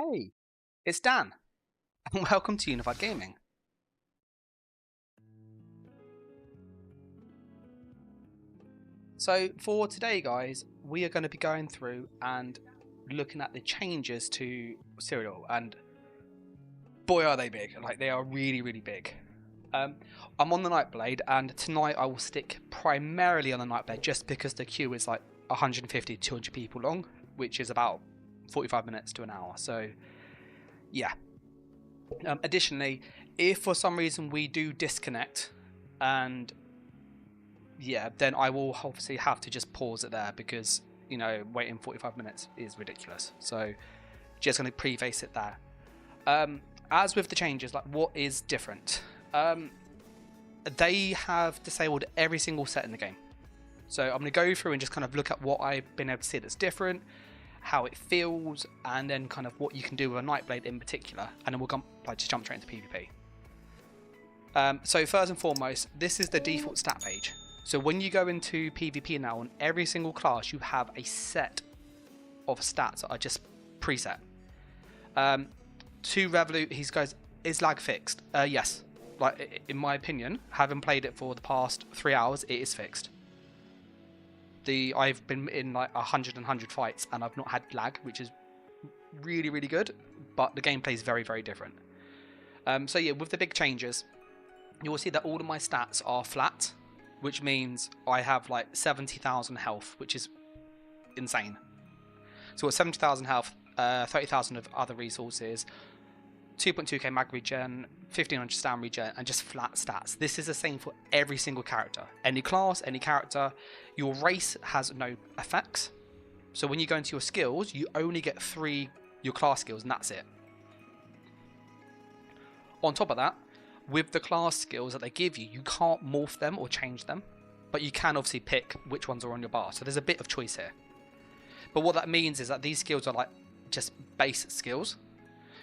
Hey, it's Dan, and welcome to Unified Gaming. So for today, guys, we are going to be going through and looking at the changes to Cyrodiil, and boy are they big. Like, they are really, really big. I'm on the Nightblade, and tonight I will stick primarily on the Nightblade just because the queue is like 150 to 200 people long, which is about 45 minutes to an hour. So yeah. Additionally, if for some reason we do disconnect, and yeah, then I will obviously have to just pause it there because, you know, waiting 45 minutes is ridiculous. So just going to preface it there. As with the changes, like, what is different? They have disabled every single set in the game. So I'm going to go through and just kind of look at what I've been able to see that's different, how it feels, and then kind of what you can do with a Nightblade in particular, and then we'll just jump straight into PvP. So first and foremost, this is the default stat page. So when you go into PvP now, on every single class you have a set of stats that are just preset. To Revolut, he goes, is lag fixed? Yes. Like, in my opinion, having played it for the past 3 hours, it is fixed. I've been in like 100 fights and I've not had lag, which is really, really good, but the gameplay is very, very different. So yeah, with the big changes, you will see that all of my stats are flat, which means I have like 70,000 health, which is insane. So with 70,000 health, 30,000 of other resources, 2.2k mag regen, 1500 stam regen, and just flat stats. This is the same for every single character. Any class, any character. Your race has no effects. So when you go into your skills, you only get 3 your class skills, and that's it. On top of that, with the class skills that they give you, you can't morph them or change them, but you can obviously pick which ones are on your bar. So there's a bit of choice here. But what that means is that these skills are like just base skills.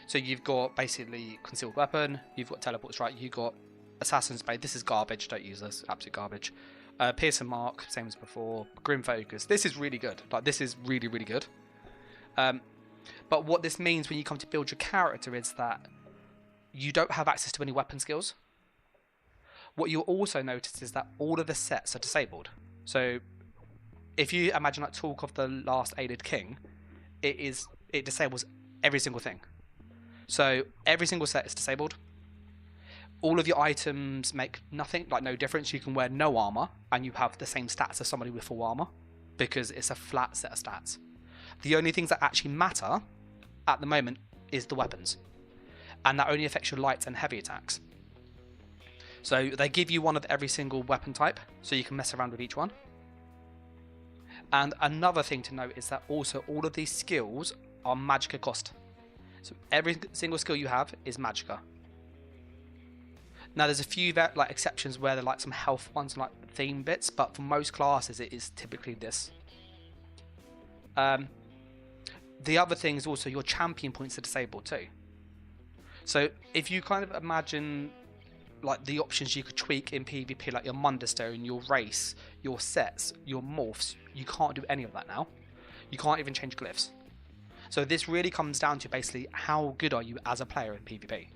So you've got basically concealed weapon, you've got teleport strike, you've got assassin's blade. This is garbage, don't use this, absolute garbage. Piercing mark, same as before. Grim focus. This is really good. Like, this is really, really good. But what this means when you come to build your character is that you don't have access to any weapon skills. What you'll also notice is that all of the sets are disabled. So if you imagine like Talk of the Last Aided King, it disables every single thing. So every single set is disabled. All of your items make nothing, like no difference. You can wear no armor and you have the same stats as somebody with full armor because it's a flat set of stats. The only things that actually matter at the moment is the weapons, and that only affects your light and heavy attacks. So they give you one of every single weapon type, so you can mess around with each one. And another thing to note is that also all of these skills are magicka cost. So every single skill you have is magicka. Now there's a few like exceptions where there are like some health ones and like theme bits, but for most classes it is typically this. The other thing is also your champion points are disabled too. So if you kind of imagine like the options you could tweak in PvP, like your Mundastone, your race, your sets, your morphs, you can't do any of that now. You can't even change glyphs. So this really comes down to basically how good are you as a player in PvP.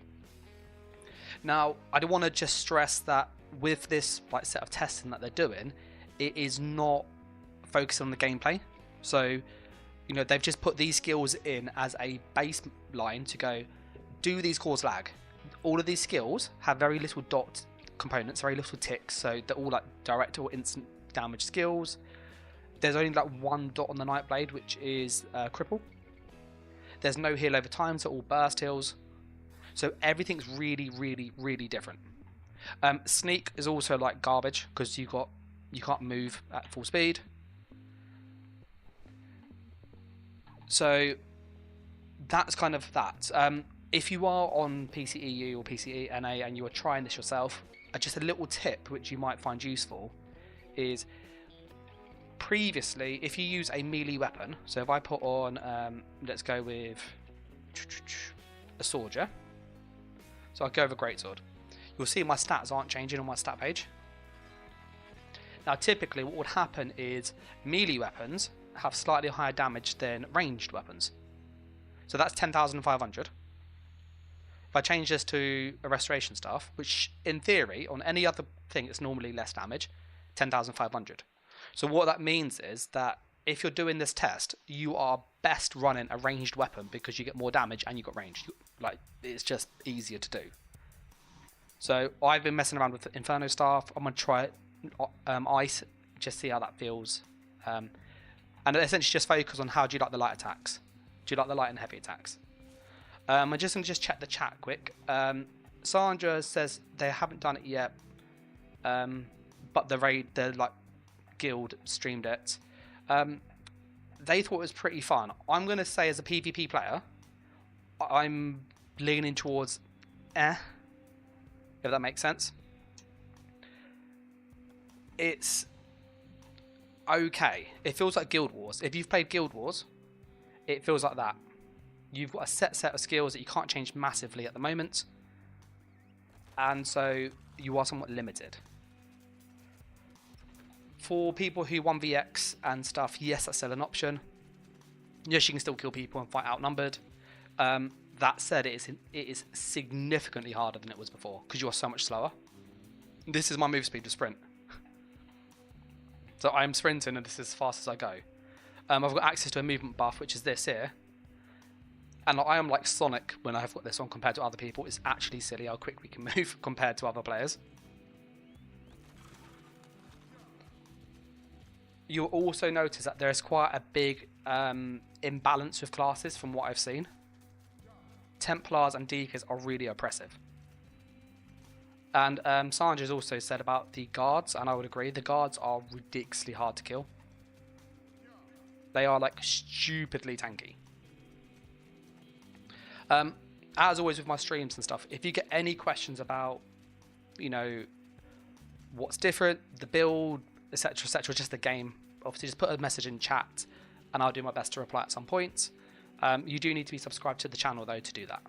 Now, I don't want to just stress that with this like set of testing that they're doing, it is not focused on the gameplay. So, you know, they've just put these skills in as a baseline to go, do these cause lag? All of these skills have very little dot components, very little ticks, so they're all like direct or instant damage skills. There's only like one dot on the Nightblade, which is cripple. There's no heal over time, so all burst heals. So everything's really, really, really different. Sneak is also like garbage because you can't move at full speed. So that's kind of that. If you are on PCEU or PCENA and you are trying this yourself, just a little tip which you might find useful is previously, if you use a melee weapon, so if I put on, let's go with a sword, yeah? So I'll go with a greatsword. You'll see my stats aren't changing on my stat page. Now typically what would happen is melee weapons have slightly higher damage than ranged weapons. So that's 10,500. If I change this to a restoration staff, which in theory, on any other thing, it's normally less damage, 10,500. So what that means is that if you're doing this test, you are best running a ranged weapon because you get more damage and you got range. Like, it's just easier to do. So I've been messing around with the Inferno staff. I'm going to try ice, just see how that feels. And essentially just focus on how do you like the light attacks. Do you like the light and heavy attacks? I'm just going to check the chat quick. Sandra says they haven't done it yet, but the like guild streamed it. They thought it was pretty fun. I'm going to say as a PvP player, I'm leaning towards if that makes sense. It's okay. It feels like Guild Wars. If you've played Guild Wars, it feels like that. You've got a set of skills that you can't change massively at the moment, and so you are somewhat limited. For people who 1vx and stuff, yes, that's still an option. Yes, you can still kill people and fight outnumbered. That said, it is significantly harder than it was before because you are so much slower. This is my move speed to sprint. So I'm sprinting and this is as fast as I go. I've got access to a movement buff, which is this here. And I am like Sonic when I've got this on compared to other people. It's actually silly how quick we can move compared to other players. You'll also notice that there is quite a big imbalance with classes from what I've seen. Templars and Deacons are really oppressive. And Sandra's also said about the guards, and I would agree, the guards are ridiculously hard to kill. They are like stupidly tanky. As always with my streams and stuff, if you get any questions about, you know, what's different, the build, etc., just the game, obviously just put a message in chat and I'll do my best to reply at some point. You do need to be subscribed to the channel though to do that.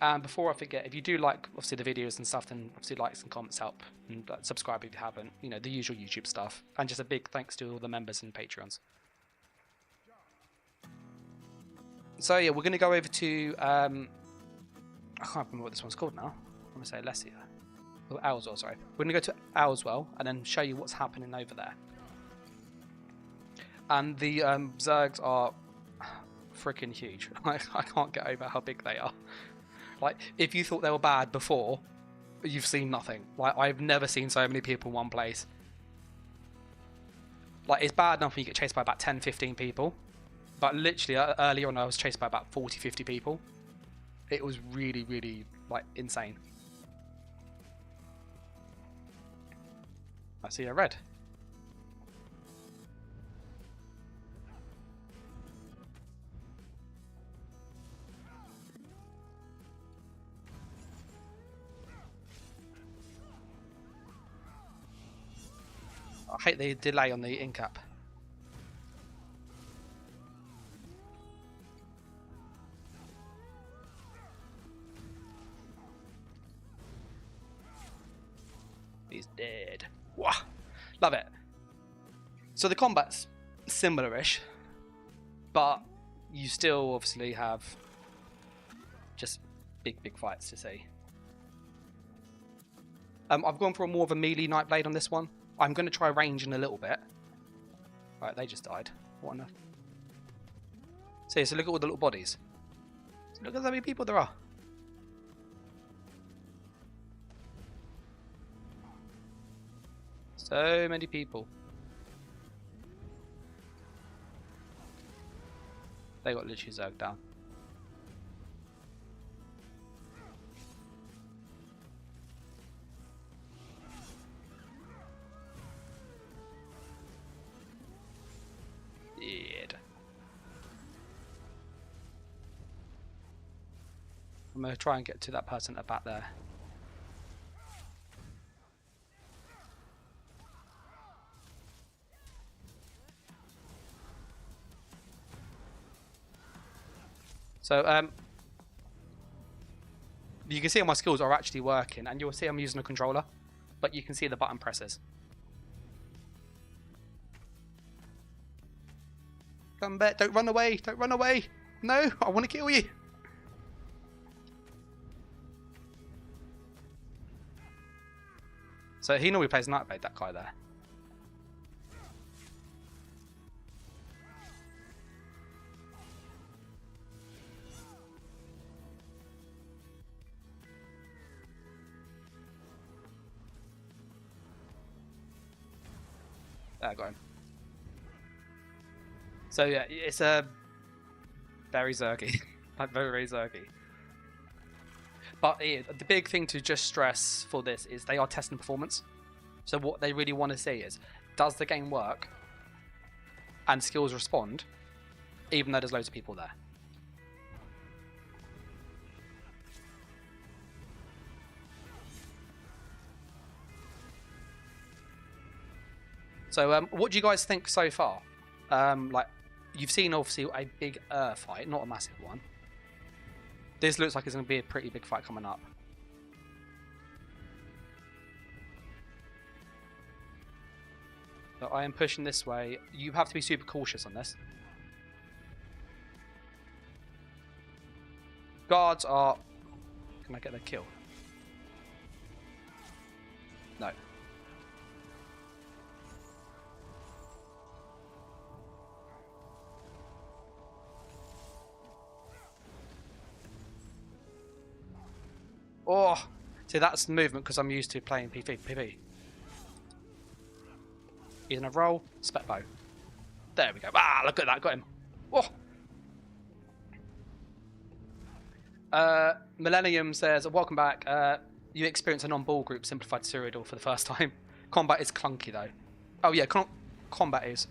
And before I forget, if you do like obviously the videos and stuff, then obviously likes and comments help, and subscribe if you haven't, you know, the usual YouTube stuff. And just a big thanks to all the members and Patreons. So yeah, we're going to go over to I can't remember what this one's called now. I'm going to say Lesia. Oh, Owlswell, sorry. We're going to go to Owlswell and then show you what's happening over there. And the Zergs are freaking huge. I can't get over how big they are. Like, if you thought they were bad before, you've seen nothing. Like, I've never seen so many people in one place. Like, it's bad enough when you get chased by about 10, 15 people. But literally, earlier on, I was chased by about 40, 50 people. It was really, really, like, insane. I see a red. I hate the delay on the incap. He's dead. Wah! Love it. So the combat's similar-ish, but you still obviously have just big fights to see. I've gone for more of a melee Nightblade on this one. I'm going to try range in a little bit. Right, they just died. What on earth? So look at all the little bodies. Look at how many people there are. So many people. They got literally zerged down. I'm going to try and get to that person at the back there. So, you can see how my skills are actually working, and you'll see I'm using a controller, but you can see the button presses. Come back. Don't run away. Don't run away. No, I want to kill you. So he normally plays Nightblade, that guy there. There, I got him. So yeah, it's a very zergy, like very zergy. But the big thing to just stress for this is they are testing performance. So what they really want to see is, does the game work and skills respond, even though there's loads of people there. So what do you guys think so far? Like, you've seen obviously a big fight, not a massive one. This looks like it's going to be a pretty big fight coming up. So I am pushing this way. You have to be super cautious on this. Guards are... Can I get the kill? No. Oh, see, that's the movement because I'm used to playing PvP. He's gonna roll, spec bow. There we go. Ah, look at that, got him. Oh. Millennium says, welcome back. You experience a non-ball group simplified Cyrodiil for the first time. Combat is clunky though. Oh yeah, combat is.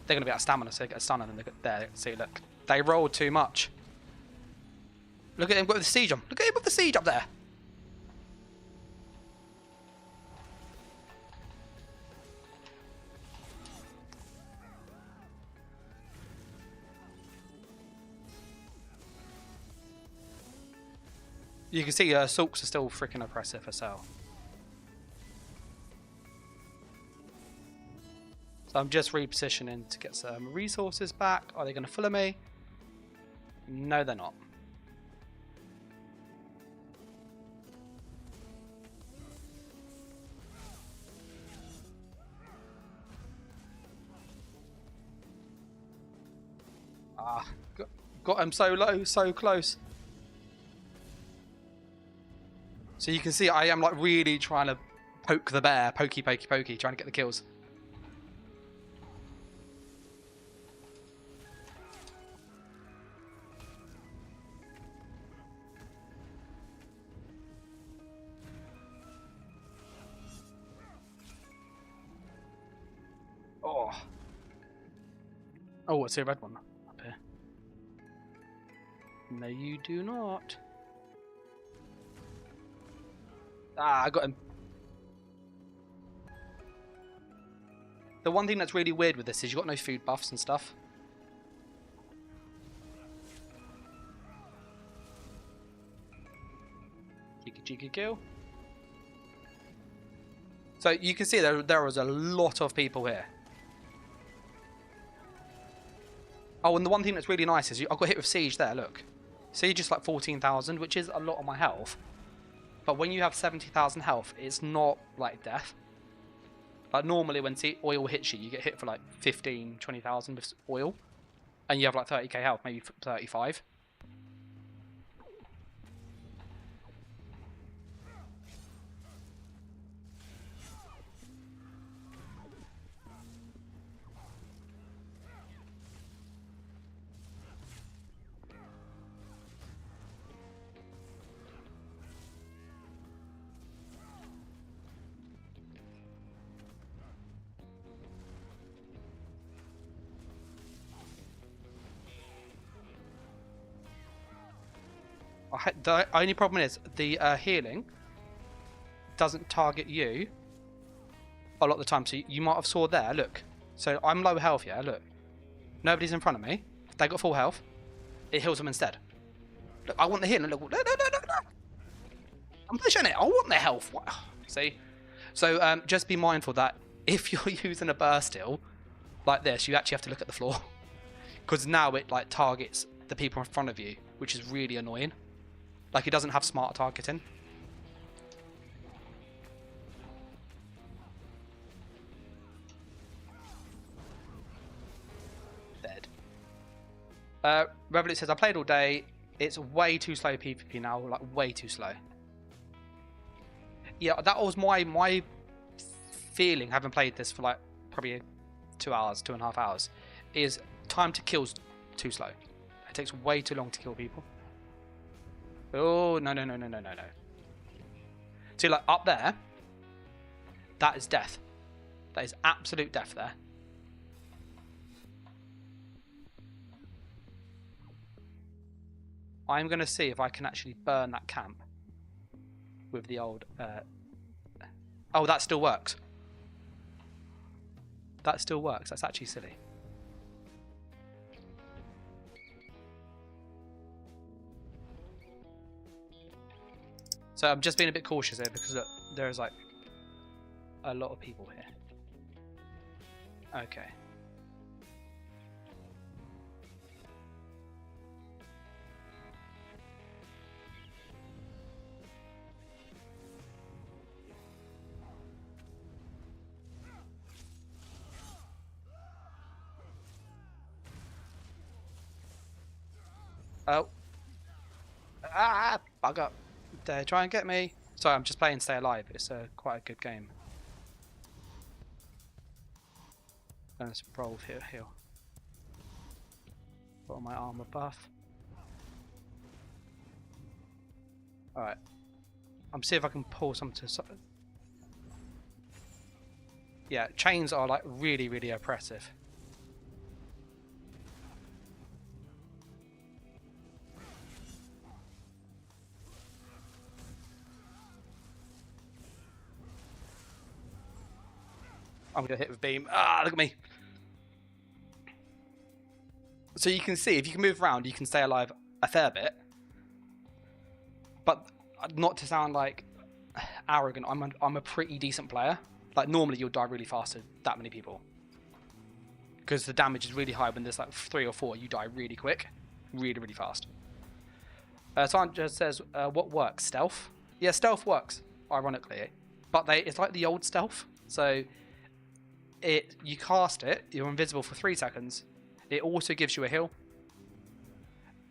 They're gonna be out of stamina, so they get a stun and then they get there. See, look, they rolled too much. Look at him with the siege on. Look at him with the siege up there. You can see Sulks are still freaking oppressive as hell. So I'm just repositioning to get some resources back. Are they going to follow me? No, they're not. Got him so low, so close. So you can see I am like really trying to poke the bear, pokey, trying to get the kills. Oh, I see a red one up here. No, you do not. Ah, I got him. The one thing that's really weird with this is you've got no food buffs and stuff. Cheeky kill. So you can see there was a lot of people here. Oh, and the one thing that's really nice is I got hit with siege there, look. Siege is like 14,000, which is a lot of my health. But when you have 70,000 health, it's not like death. Like normally when oil hits you, you get hit for like 15, 20,000 with oil. And you have like 30k health, maybe 35. The only problem is the healing doesn't target you a lot of the time. So you might have saw there, look. So I'm low health, yeah, look. Nobody's in front of me. They got full health. It heals them instead. Look, I want the healing. Look, no. I'm pushing it. I want the health. See? So just be mindful that if you're using a burst heal, like this, you actually have to look at the floor. Because now it like targets the people in front of you, which is really annoying. Like it doesn't have smart targeting. Dead. Revolut says, I played all day. It's way too slow PvP now, like way too slow. Yeah, that was my feeling, having played this for like probably 2 hours, 2.5 hours, is time to kill's too slow. It takes way too long to kill people. Oh, no. See, like up there, that is death. That is absolute death there. I'm going to see if I can actually burn that camp with the old... Oh, that still works. That still works. That's actually silly. So I'm just being a bit cautious here because look, there's like a lot of people here. Okay. Oh. Ah, bug up. They try and get me. Sorry, I'm just playing Stay Alive. It's quite a good game. Let's roll here, heal. Put on my armor buff. Alright. I'm seeing if I can pull something to... Yeah, chains are like really, really oppressive. I'm going to hit with beam. Ah, look at me. So you can see, if you can move around, you can stay alive a fair bit. But not to sound like arrogant, I'm a pretty decent player. Like normally you'll die really fast to that many people. Because the damage is really high when there's like 3 or 4, you die really quick. Really, really fast. Sandra says, what works? Stealth? Yeah, stealth works, ironically. But it's like the old stealth. So... you cast it, you're invisible for 3 seconds, it also gives you a heal,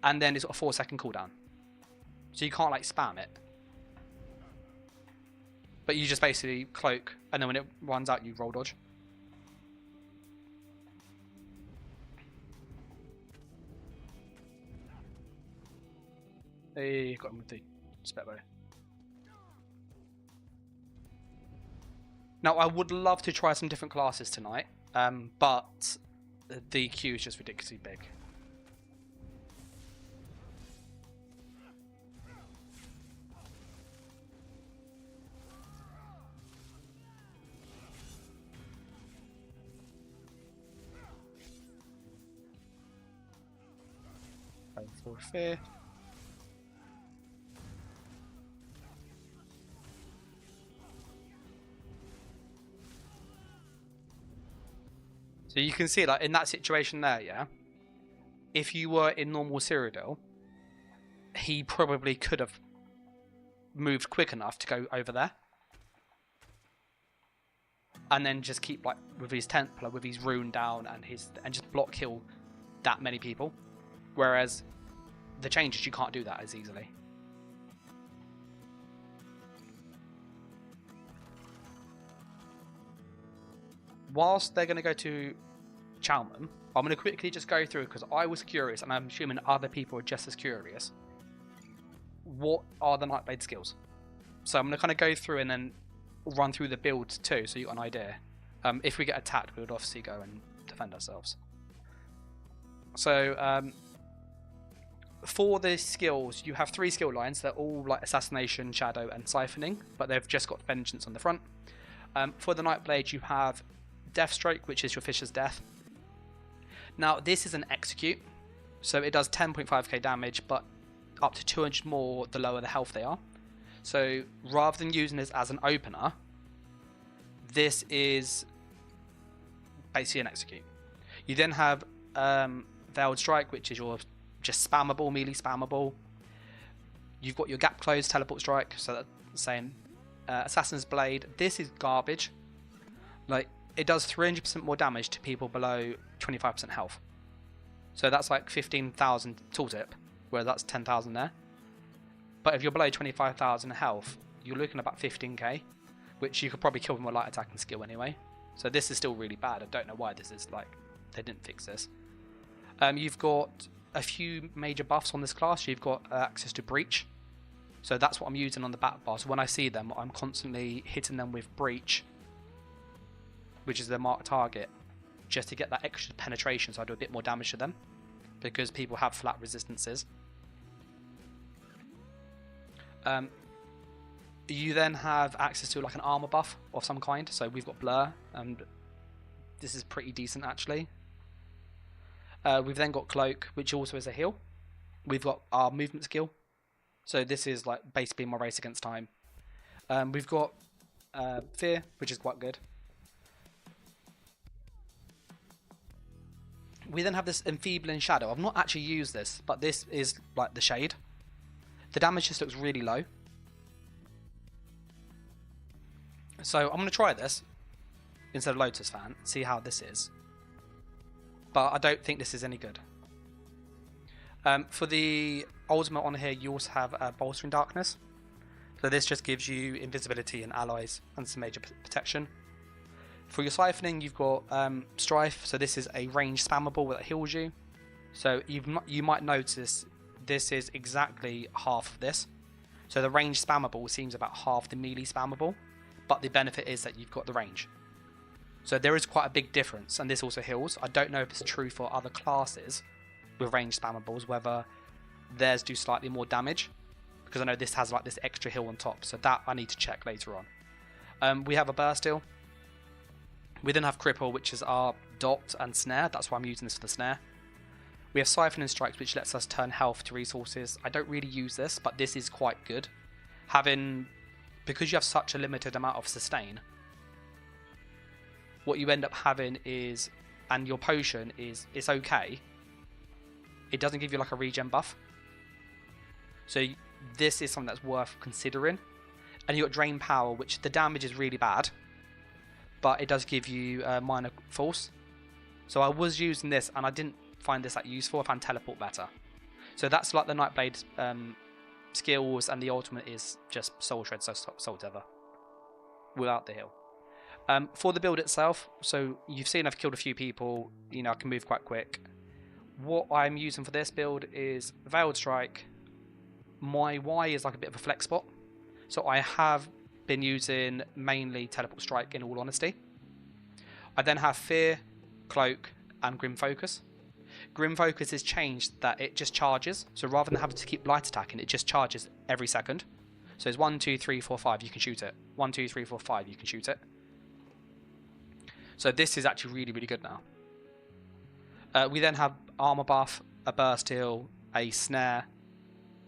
and then it's got a 4-second cooldown. So you can't like spam it. But you just basically cloak, and then when it runs out you roll dodge. Hey, got him with the spec bow. Now, I would love to try some different classes tonight, but the queue is just ridiculously big. Going for fear. So you can see, like, in that situation there, yeah? If you were in normal Cyrodiil, he probably could have moved quick enough to go over there. And then just keep, like, with his Templar, with his rune down, and just block kill that many people. Whereas the changes, you can't do that as easily. Whilst they're going to go to Chalmon, I'm going to quickly just go through, because I was curious, and I'm assuming other people are just as curious. What are the Nightblade skills? So I'm going to kind of go through and then run through the builds too, so you got an idea. If we get attacked, we would obviously go and defend ourselves. So for the skills, you have 3 skill lines. They're all like Assassination, Shadow, and Siphoning, but they've just got Vengeance on the front. For the Nightblade, you have Deathstroke, which is your Fisher's Death. Now, this is an execute, so it does 10.5k damage, but up to 200 more the lower the health they are. So rather than using this as an opener, this is basically an execute. You then have Veiled Strike, which is your just spammable, melee spammable. You've got your Gap Close, Teleport Strike, so that's saying Assassin's Blade. This is garbage. Like, it does 300% more damage to people below 25% health. So that's like 15,000 tooltip, where that's 10,000 there. But if you're below 25,000 health, you're looking at about 15k, which you could probably kill with more light attacking skill anyway. So this is still really bad. I don't know why this is like, they didn't fix this. You've got a few major buffs on this class. You've got access to Breach. So that's what I'm using on the back bar. So when I see them, I'm constantly hitting them with Breach, which is the marked target, just to get that extra penetration, so I do a bit more damage to them, because people have flat resistances. You then have access to like an armor buff of some kind. So we've got Blur, and this is pretty decent actually. We've then got Cloak, which also is a heal. We've got our movement skill, so this is like basically my race against time. We've got Fear, which is quite good. We then have this Enfeebling Shadow. I've not actually used this, but this is like the shade. The damage just looks really low. So I'm going to try this instead of Lotus Fan and see how this is. But I don't think this is any good. For the ultimate on here, you also have Bolstering Darkness. So this just gives you invisibility and allies and some major protection. For your siphoning, you've got Strife. So this is a range spammable that heals you. So you might notice this is exactly half of this. So the range spammable seems about half the melee spammable, but the benefit is that you've got the range. So there is quite a big difference, and this also heals. I don't know if it's true for other classes with range spammables, whether theirs do slightly more damage, because I know this has like this extra heal on top, so that I need to check later on. We have a Burst Heal. We then have Cripple, which is our dot and snare. That's why I'm using this for the snare. We have Siphoning Strikes, which lets us turn health to resources. I don't really use this, but this is quite good. Because you have such a limited amount of sustain, what you end up having is, and your potion is, it's okay. It doesn't give you like a regen buff. So this is something that's worth considering. And you got Drain Power, which the damage is really bad, but it does give you minor force. So I was using this and I didn't find this that useful. I found Teleport better. So that's like the Nightblade skills, and the ultimate is just Soul Shred, so Soul Tether without the heal. For the build itself, so you've seen I've killed a few people, you know, I can move quite quick. What I'm using for this build is Veiled Strike. My Y is like a bit of a flex spot, so I have been using mainly Teleport Strike in all honesty. I then have Fear, Cloak and Grim Focus. Grim Focus is changed that it just charges, so rather than having to keep light attacking, it just charges every second. So it's 1, 2, 3, 4, 5, you can shoot it. 1, 2, 3, 4, 5, you can shoot it. So this is actually really, really good now. We then have Armor Buff, a Burst Heal, a Snare,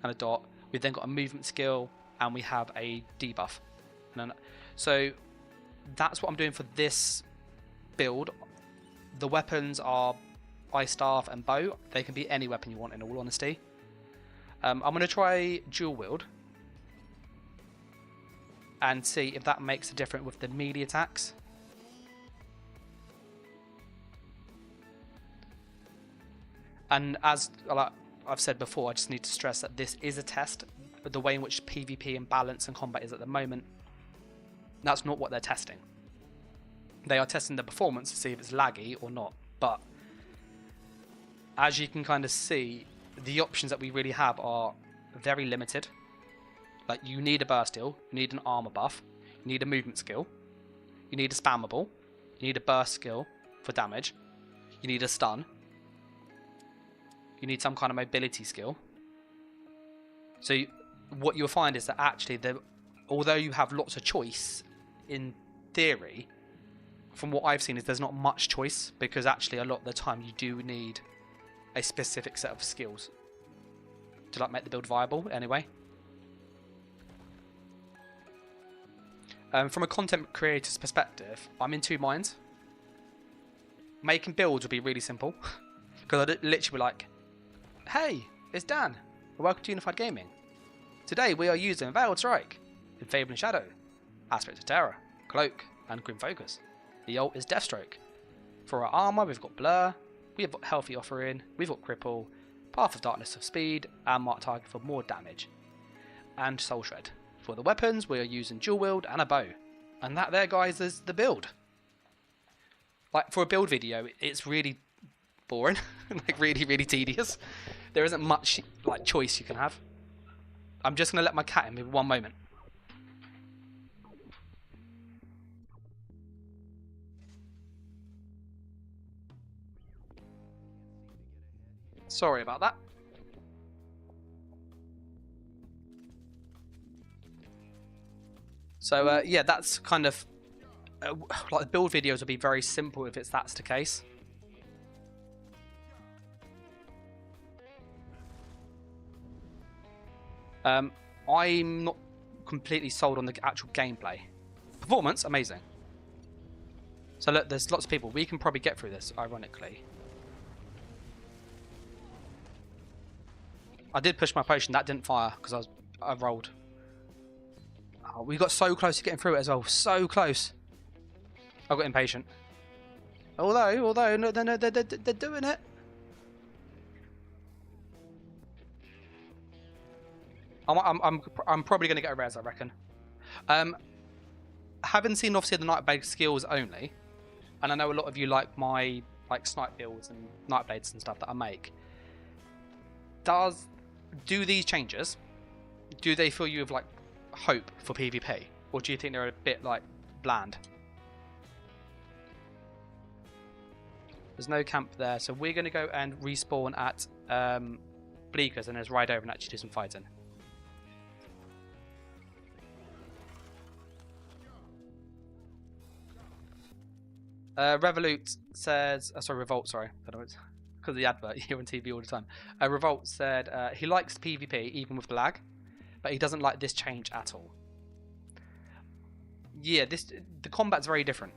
and a Dot. We've then got a Movement Skill, and we have a debuff. So that's what I'm doing for this build. The weapons are Ice Staff and Bow. They can be any weapon you want in all honesty. I'm going to try Dual Wield and see if that makes a difference with the melee attacks. And as I've said before, I just need to stress that this is a test. But the way in which PvP and balance and combat is at the moment, that's not what they're testing. They are testing the performance to see if it's laggy or not. But as you can kind of see, the options that we really have are very limited. Like, you need a burst heal, you need an armor buff, you need a movement skill, you need a spammable, you need a burst skill for damage, you need a stun, you need some kind of mobility skill. So what you'll find is that actually, although you have lots of choice, in theory, from what I've seen, is there's not much choice, because actually a lot of the time you do need a specific set of skills to like make the build viable anyway. From a content creator's perspective, I'm in two minds. making builds would be really simple. Because I'd literally be like, hey, it's Dan. Welcome to Unified Gaming. Today we are using Veiled Strike, Enfabling Shadow, Aspect of Terror, Cloak, and Grim Focus. The ult is Deathstroke. For our armour, we've got Blur, we have got Healthy Offering, we've got Cripple, Path of Darkness of Speed, and Mark Target for more damage. And Soul Shred. For the weapons, we are using Dual Wield and a Bow. And that there, guys, is the build. Like, for a build video, it's really boring. Like, really, really tedious. There isn't much, like, choice you can have. I'm just going to let my cat in maybe one moment. Sorry about that. So, yeah, that's kind of... like, the build videos will be very simple if that's the case. I'm not completely sold on the actual gameplay. Performance, amazing. So look, there's lots of people. We can probably get through this, ironically. I did push my potion. That didn't fire because I rolled. Oh, we got so close to getting through it as well. So close. I got impatient. Although, no, they're doing it. I'm probably going to get a res, I reckon. Having seen obviously the Nightblade skills only, and I know a lot of you like my snipe builds and Nightblades and stuff that I make. Do these changes, do they fill you with like hope for PvP, or do you think they're a bit like bland? There's no camp there, so we're going to go and respawn at Bleakers and just ride over and actually do some fighting. Revolt says, Revolt, sorry, because of the advert here on TV all the time. Revolt said he likes PvP even with the lag, but he doesn't like this change at all. Yeah, the combat's very different.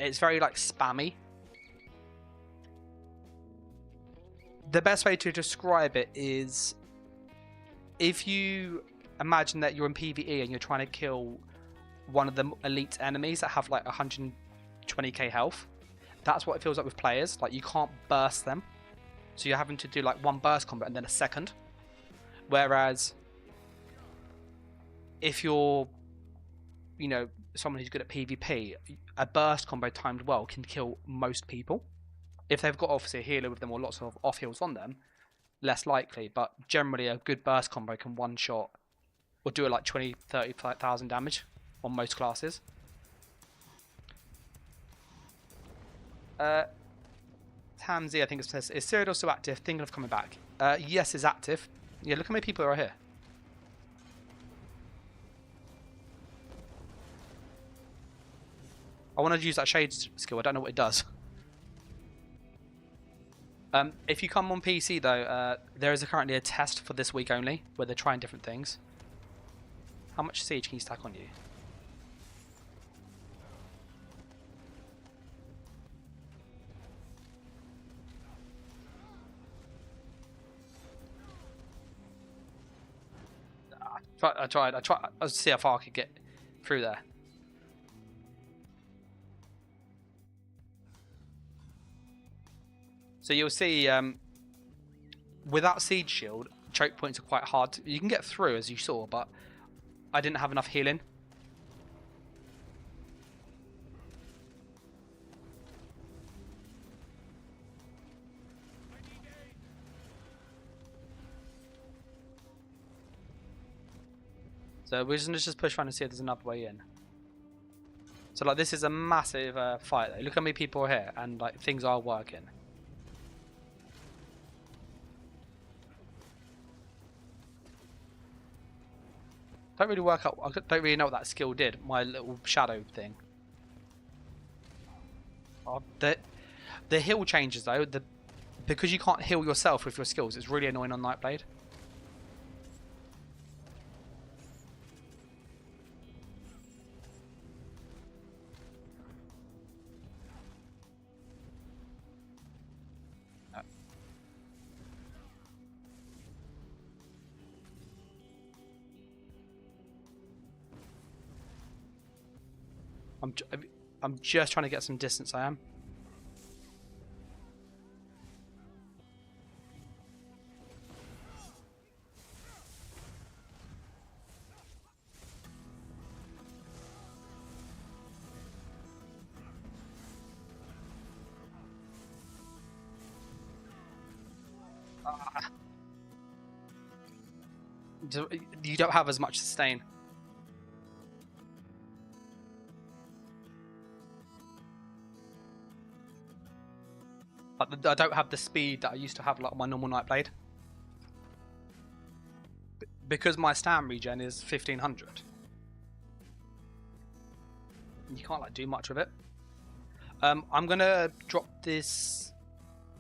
It's very like spammy. The best way to describe it is if you imagine that you're in PvE and you're trying to kill one of the elite enemies that have like 120k health. That's what it feels like with players. Like, you can't burst them, so you're having to do like one burst combat and then a second. Whereas if you're, you know, someone who's good at PvP, a burst combo timed well can kill most people. If they've got obviously a healer with them or lots of off heals on them, less likely, but generally a good burst combo can one shot or do it like 20-30,000 damage on most classes. Tamzy, I think it says, is Cyrodiil still active? Thinking of coming back. Yes, it's active. Yeah, look how many people are here. I want to use that shade skill. I don't know what it does. If you come on PC though, there is currently a test for this week only where they're trying different things. How much siege can you stack on you? I tried. I'll see how far I could get through there. So you'll see, without Siege Shield, choke points are quite hard. You can get through, as you saw, but I didn't have enough healing. So we're just going to just push around and see if there's another way in. So like, this is a massive fight though. Look how many people are here, and like, things are working. Don't really work out. I don't really know what that skill did. My little shadow thing. Oh, the heal changes though. Because you can't heal yourself with your skills, it's really annoying on Nightblade. I'm just trying to get some distance, I am. You don't have as much sustain. I don't have the speed that I used to have like my normal Nightblade. Because my stam regen is 1500. You can't like do much with it. I'm gonna drop this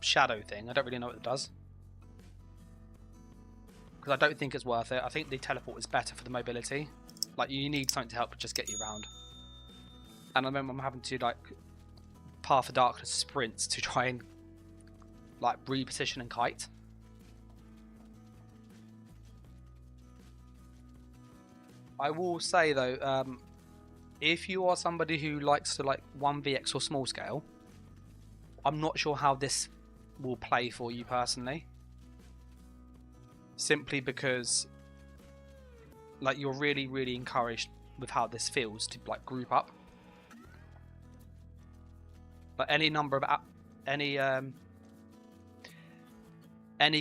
shadow thing. I don't really know what it does. Because I don't think it's worth it. I think the teleport is better for the mobility. Like, you need something to help just get you around. And I remember I'm having to, like, Path of Darkness sprints to try and, like, reposition and kite. I will say, though, if you are somebody who likes to, like, 1vx or small scale, I'm not sure how this will play for you personally. Simply because, like, you're really, really encouraged with how this feels to, like, group up. But any number of any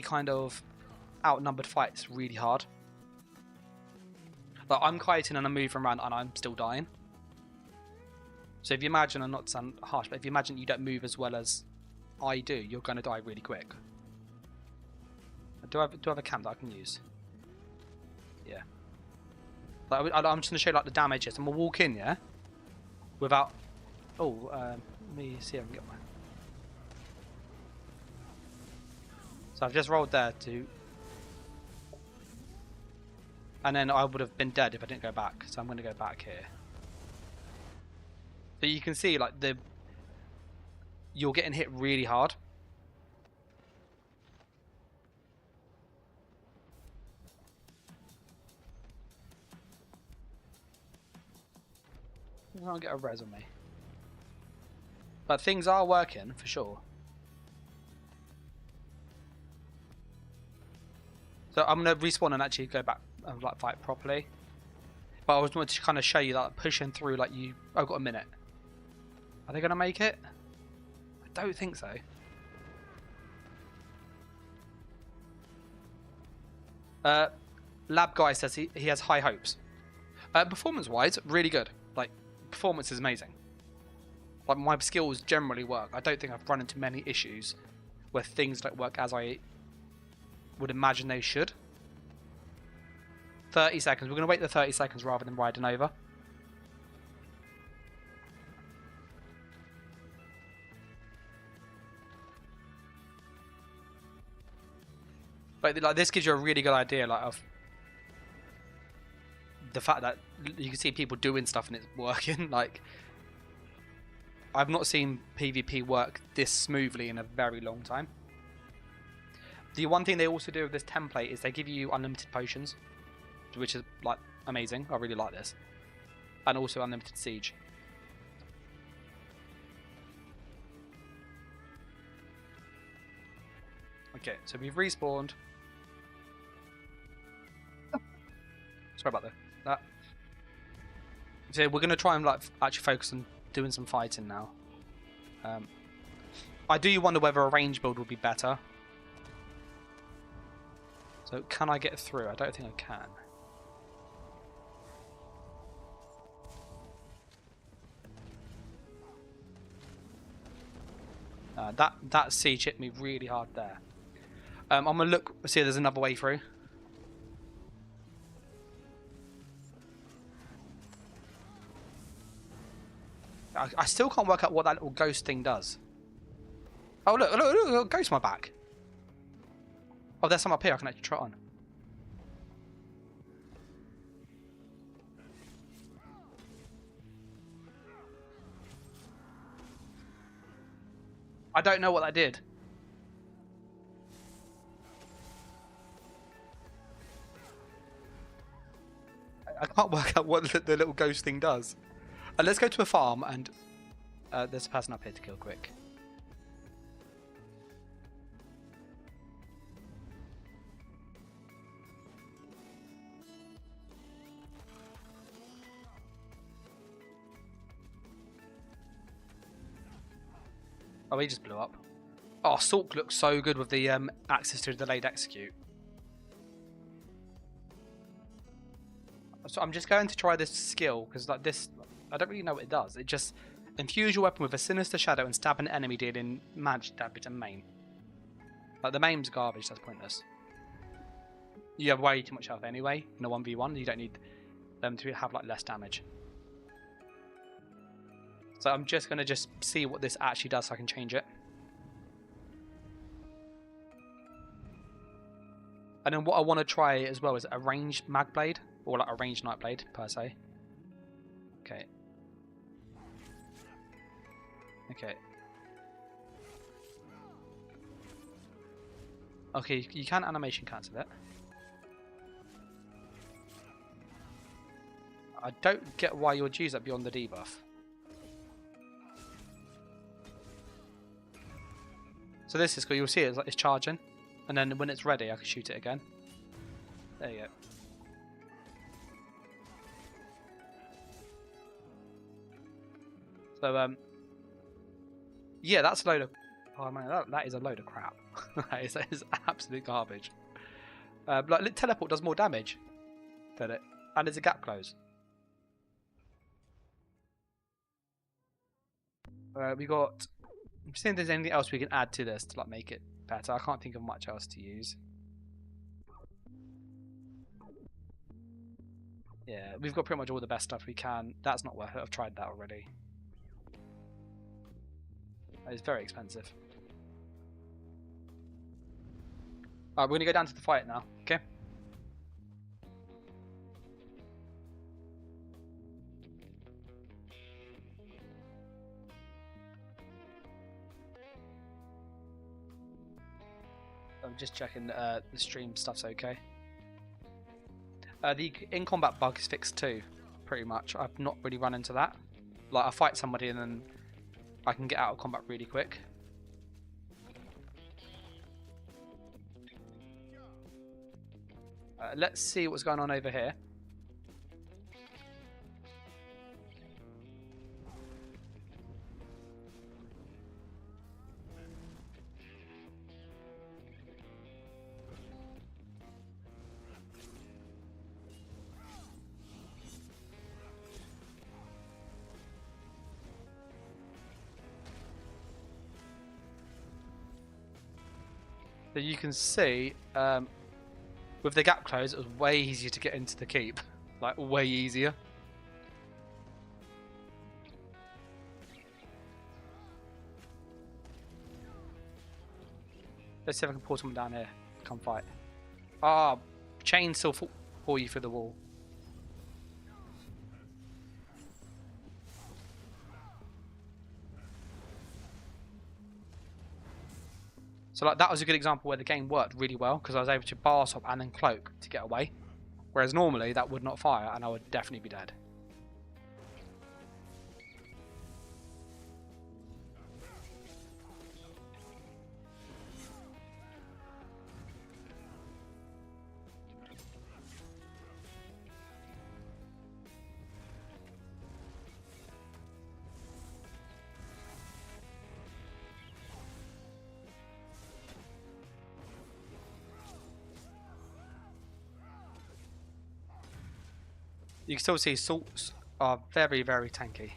kind of outnumbered fight is really hard. Like, I'm kiting and I'm moving around and I'm still dying. So if you imagine, and not to sound harsh, but if you imagine you don't move as well as I do, you're going to die really quick. Do I have a camp that I can use? Yeah. Like, I'm just going to show you like the damages. I'm going to walk in, yeah? Without... Oh, let me see if I can get one. So I've just rolled there to... And then I would have been dead if I didn't go back. So I'm going to go back here. So you can see like you're getting hit really hard. I'll get a res on me. But things are working for sure. So I'm going to respawn and actually go back and like fight properly. But I was wanting to kind of show you that pushing through like you... I've got a minute. Are they going to make it? I don't think so. Lab guy says he has high hopes. Performance wise, really good. Like, performance is amazing. Like, my skills generally work. I don't think I've run into many issues where things don't work as I would imagine they should. 30 seconds. We're going to wait the 30 seconds rather than riding over. But like, this gives you a really good idea like of the fact that you can see people doing stuff and it's working. Like, I've not seen PvP work this smoothly in a very long time. The one thing they also do with this template is they give you unlimited potions, which is like amazing. I really like this. And also unlimited siege. Okay, so we've respawned. Sorry about that. So we're going to try and like actually focus on doing some fighting now. I do wonder whether a range build would be better. So can I get through? I don't think I can. That siege hit me really hard there. I'm going to look, see if there's another way through. I still can't work out what that little ghost thing does. Oh, look, ghost my back. Oh, there's some up here I can actually trot on. I don't know what that did. I can't work out what the little ghost thing does. Let's go to a farm and there's a person up here to kill quick. Oh, he just blew up. Oh, Salk looks so good with the access to delayed execute. So I'm just going to try this skill because like this, I don't really know what it does. It just infuse your weapon with a sinister shadow and stab an enemy dealing magic damage and maim. Like the maim's garbage, that's pointless. You have way too much health anyway in a 1v1. You don't need them to have like less damage. So I'm just going to see what this actually does so I can change it. And then what I want to try as well is a ranged Magblade, or like a ranged Nightblade per se. Okay. Okay. Okay, you can animation cancel it. I don't get why you would use that beyond the debuff. So this is cool. You'll see it, it's charging, and then when it's ready, I can shoot it again. There you go. So yeah, that's a load of. Oh man, that is a load of crap. that is absolute garbage. Like teleport does more damage than it, and it's a gap close. We got. I'm seeing if there's anything else we can add to this to like make it better. I can't think of much else to use. Yeah, we've got pretty much all the best stuff we can. That's not worth it. I've tried that already. It's very expensive. Alright, we're going to go down to the fight now, okay? I'm just checking the stream stuff's okay. The in-combat bug is fixed too, pretty much. I've not really run into that. Like, I fight somebody and then I can get out of combat really quick. Let's see what's going on over here. So you can see, with the gap closed, it was way easier to get into the keep. Like, way easier. Let's see if I can pull someone down here. Come fight. Ah, chainsaw pull you through the wall. So like that was a good example where the game worked really well because I was able to bar swap and then cloak to get away. Whereas normally that would not fire and I would definitely be dead. You can still see salts are very, very tanky.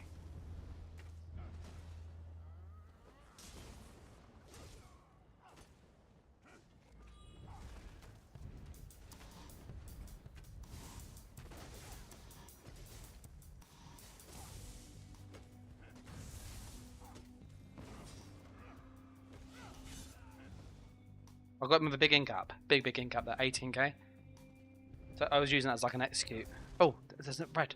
I got him with a big in-cap. Big in-cap, that 18k. So I was using that as like an execute. Oh, there's no red.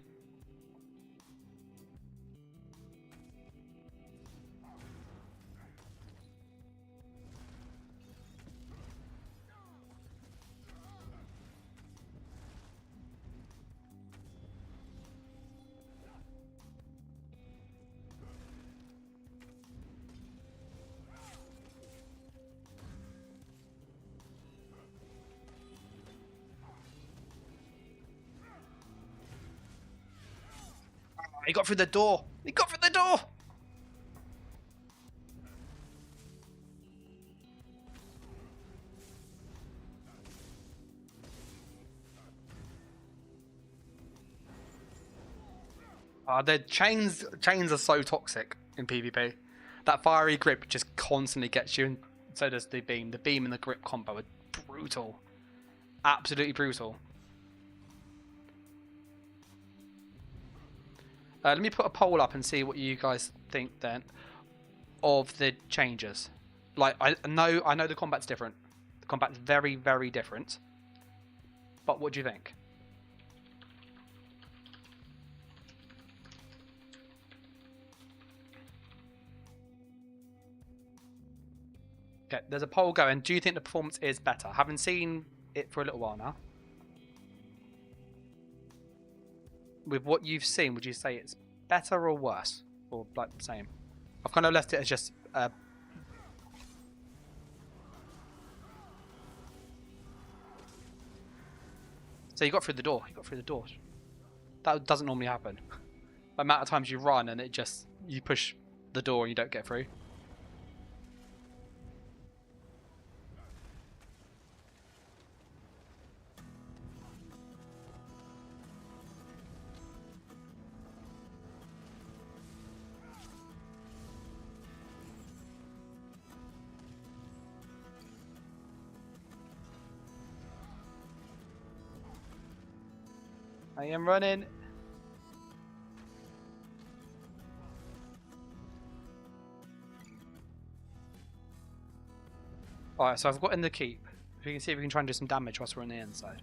He got through the door. He got through the door. The chains are so toxic in PvP. That fiery grip just constantly gets you, and so does the beam. The beam and the grip combo are brutal. Absolutely brutal. Let me put a poll up and see what you guys think then of the changes. Like, I know the combat's different. The combat's very, very different. But what do you think? Okay, there's a poll going. Do you think the performance is better? Having seen it for a little while now. With what you've seen, would you say it's better or worse? Or like the same? I've kind of left it as just... So you got through the door. You got through the door. That doesn't normally happen. The amount of times you run and it just... You push the door and you don't get through. I am running. Alright, so I've got in the keep. If you can see if we can try and do some damage whilst we're on the inside.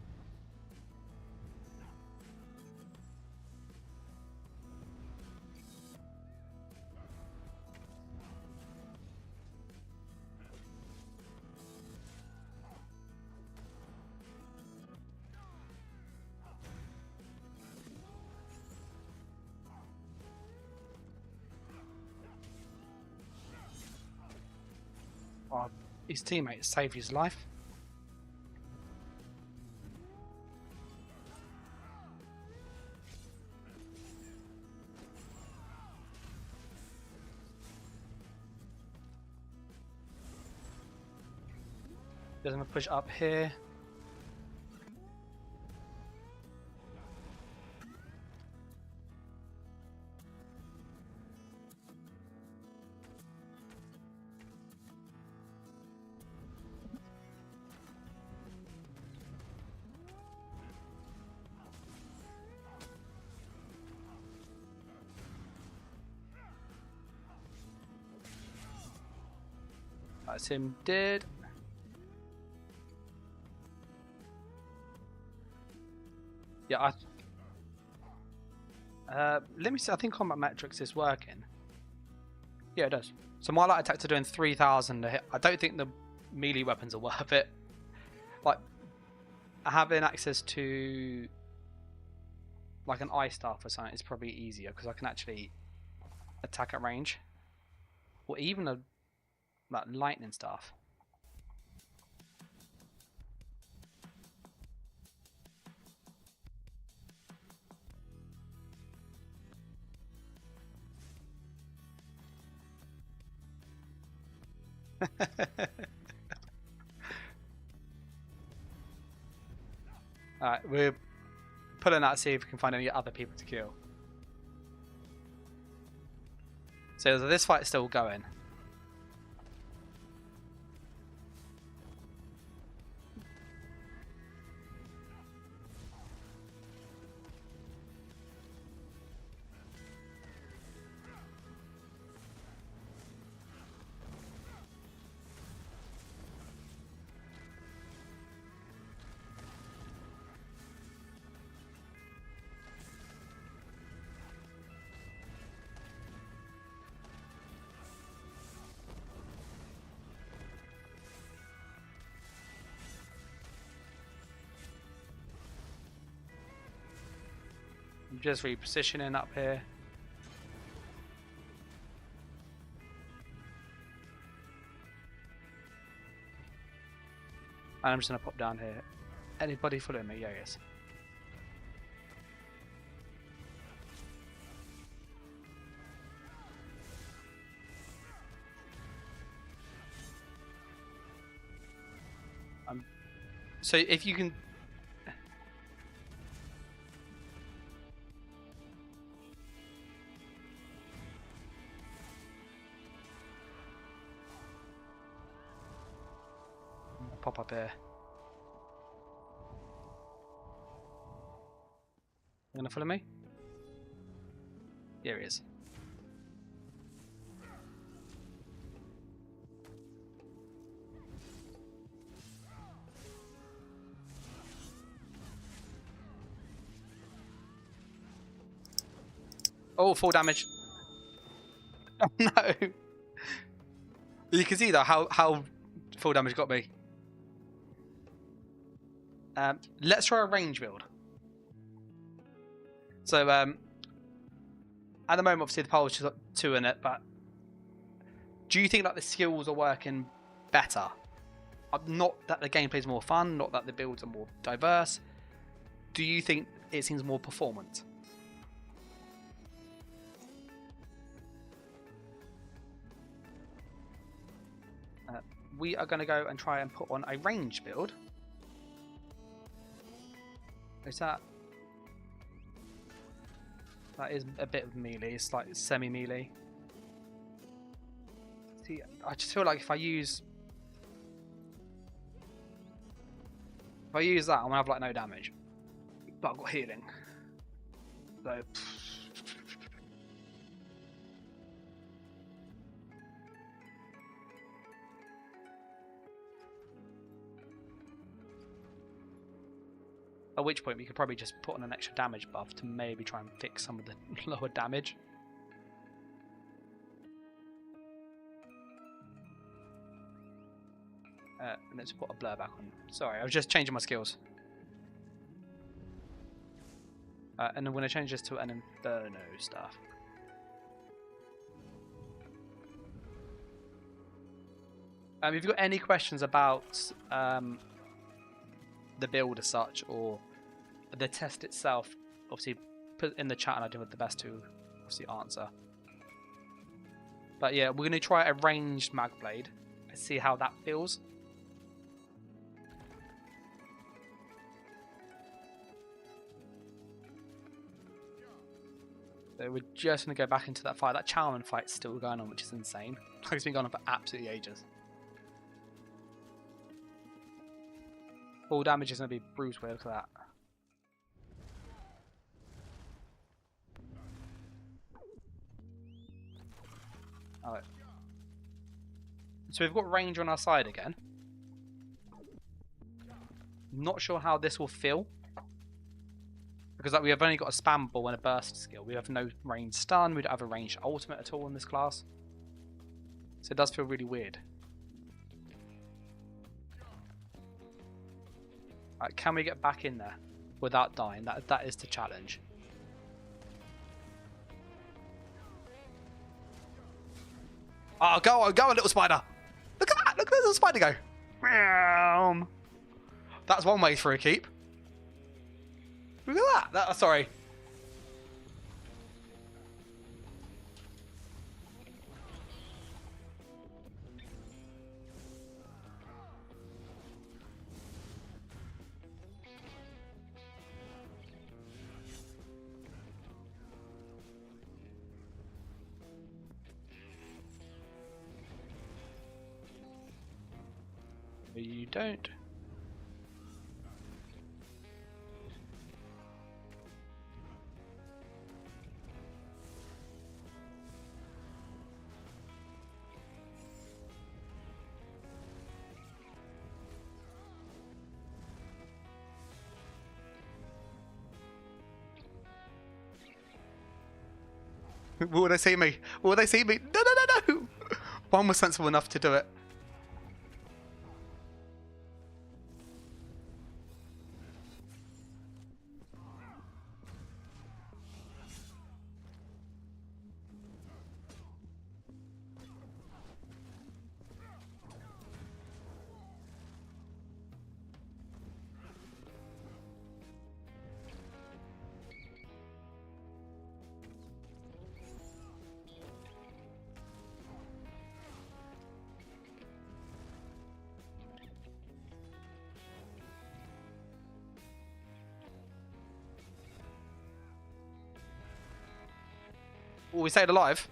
Oh, his teammate saved his life. Just gonna push up here. That's him dead. Yeah, let me see. I think combat metrics is working. Yeah, it does. So my light attacks are doing 3,000 a hit. I don't think the melee weapons are worth it. Like, having access to like an ice staff or something is probably easier because I can actually attack at range, or even a like lightning staff. Alright, we're pulling out to see if we can find any other people to kill. So this fight's still going. I'm just repositioning up here. And I'm just going to pop down here. Anybody following me? Yeah, yes. So if you can... Pop up here. You gonna follow me? Here he is. Oh, full damage. Oh no. You can see though how full damage got me. Let's try a range build. So at the moment, obviously the pole's just got 2 in it, but do you think that the skills are working better? Not that the gameplay is more fun, not that the builds are more diverse. Do you think it seems more performant? We are going to go and try and put on a range build. Is that... That is a bit of melee. It's like semi-melee. See, I just feel like if I use that, I'm gonna have like no damage. But I've got healing. So at which point we could probably just put on an extra damage buff to maybe try and fix some of the lower damage. Let's put a blur back on. Sorry, I was just changing my skills. And I'm going to change this to an Inferno stuff. If you've got any questions about the build as such, or the test itself, obviously put in the chat and I'll do the best to obviously answer. But yeah, we're going to try a ranged Nightblade and see how that feels. So we're just going to go back into that fight. That Charmin fight's still going on, which is insane. Like it's been going on for absolutely ages. Full damage is going to be bruised with that. Alright. So we've got range on our side again. Not sure how this will feel. Because like, we have only got a spam ball and a burst skill. We have no range stun. We don't have a ranged ultimate at all in this class. So it does feel really weird. Right, can we get back in there without dying? That is the challenge. Oh, go on, little spider! Look at that! Look at this little spider go! Meow. That's one way for a keep. Look at that! Sorry. You don't. Will they see me? Will they see me? No, no, no, no! One was sensible enough to do it. Well, we stayed alive.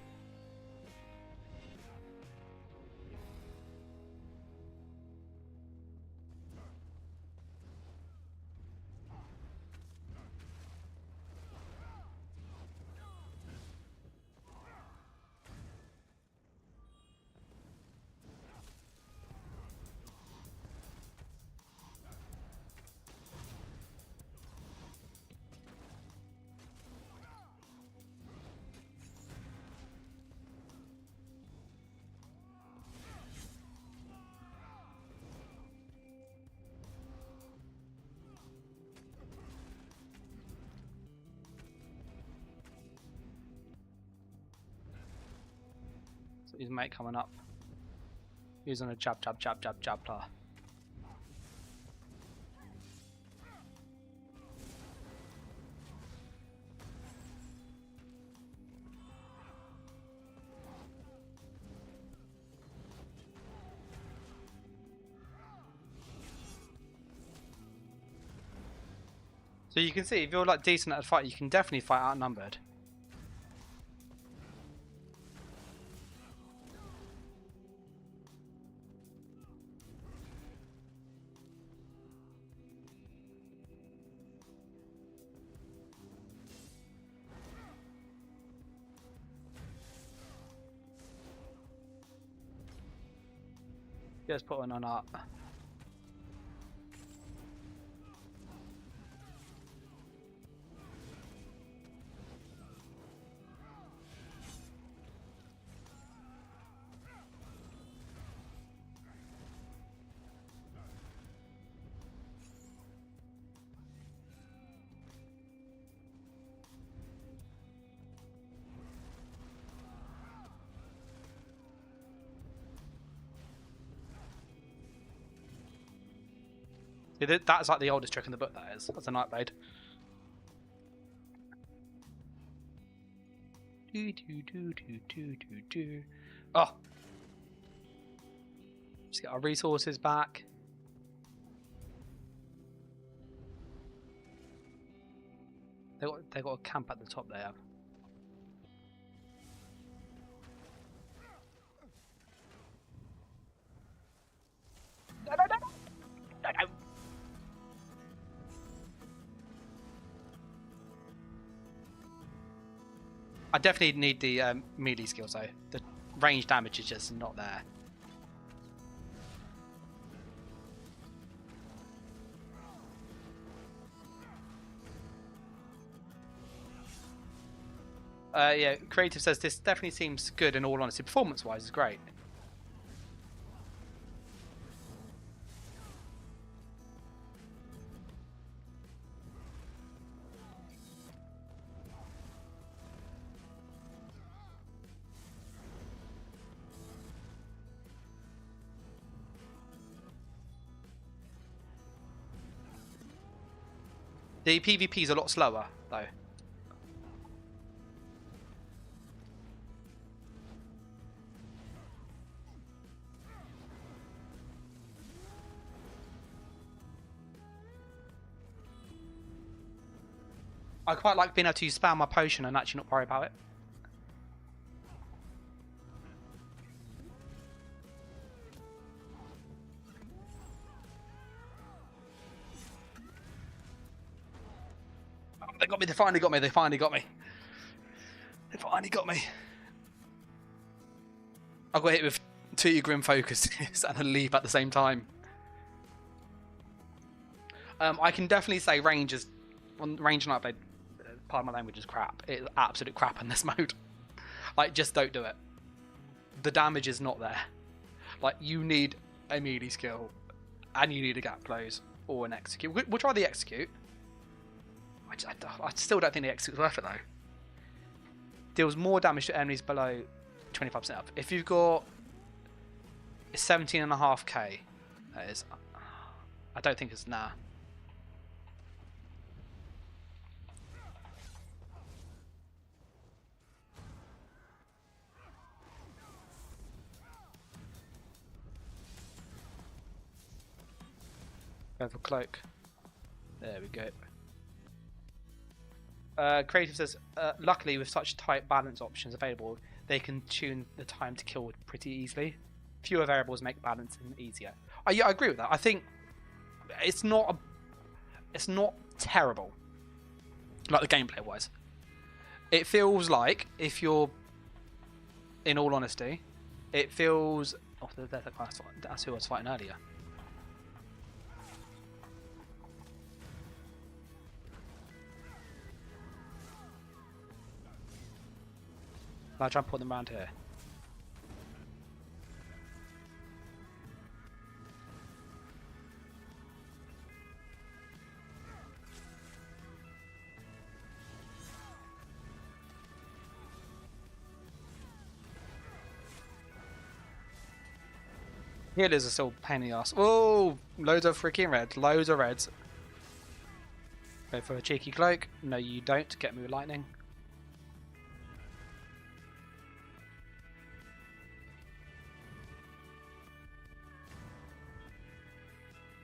His mate coming up. He's on a jab. So you can see if you're like decent at a fight, you can definitely fight outnumbered. Let's put one on art. That's like the oldest trick in the book, that is. That's a Nightblade. Oh! Just get our resources back. They got a camp at the top there. No. I definitely need the melee skills though. The range damage is just not there. Yeah, Creative says this definitely seems good in all honesty. Performance-wise, is great. The PvP is a lot slower, though. I quite like being able to spam my potion and actually not worry about it. They got me, they finally got me, they finally got me. They finally got me. I got hit with 2 Grim Focus and a leap at the same time. I can definitely say range and Nightblade, pardon my language, is crap. It's absolute crap in this mode. Like, just don't do it. The damage is not there. Like, you need a melee skill and you need a gap close or an execute. We'll try the execute. I still don't think the execute's worth it though. Deals more damage to enemies below 25% up. If you've got 17.5k, that is. I don't think it's nah. Go for cloak. There we go. Creative says, luckily with such tight balance options available, they can tune the time to kill pretty easily. Fewer variables make balancing easier. Yeah, I agree with that. I think it's not terrible, like the gameplay wise. It feels like, if you're, in all honesty, it feels. Oh, that's who I was fighting earlier. I'll try and put them around here. Healers are still pain in the ass. Oh, loads of freaking reds. Loads of reds. Go for a cheeky cloak. No, you don't. Get me with lightning.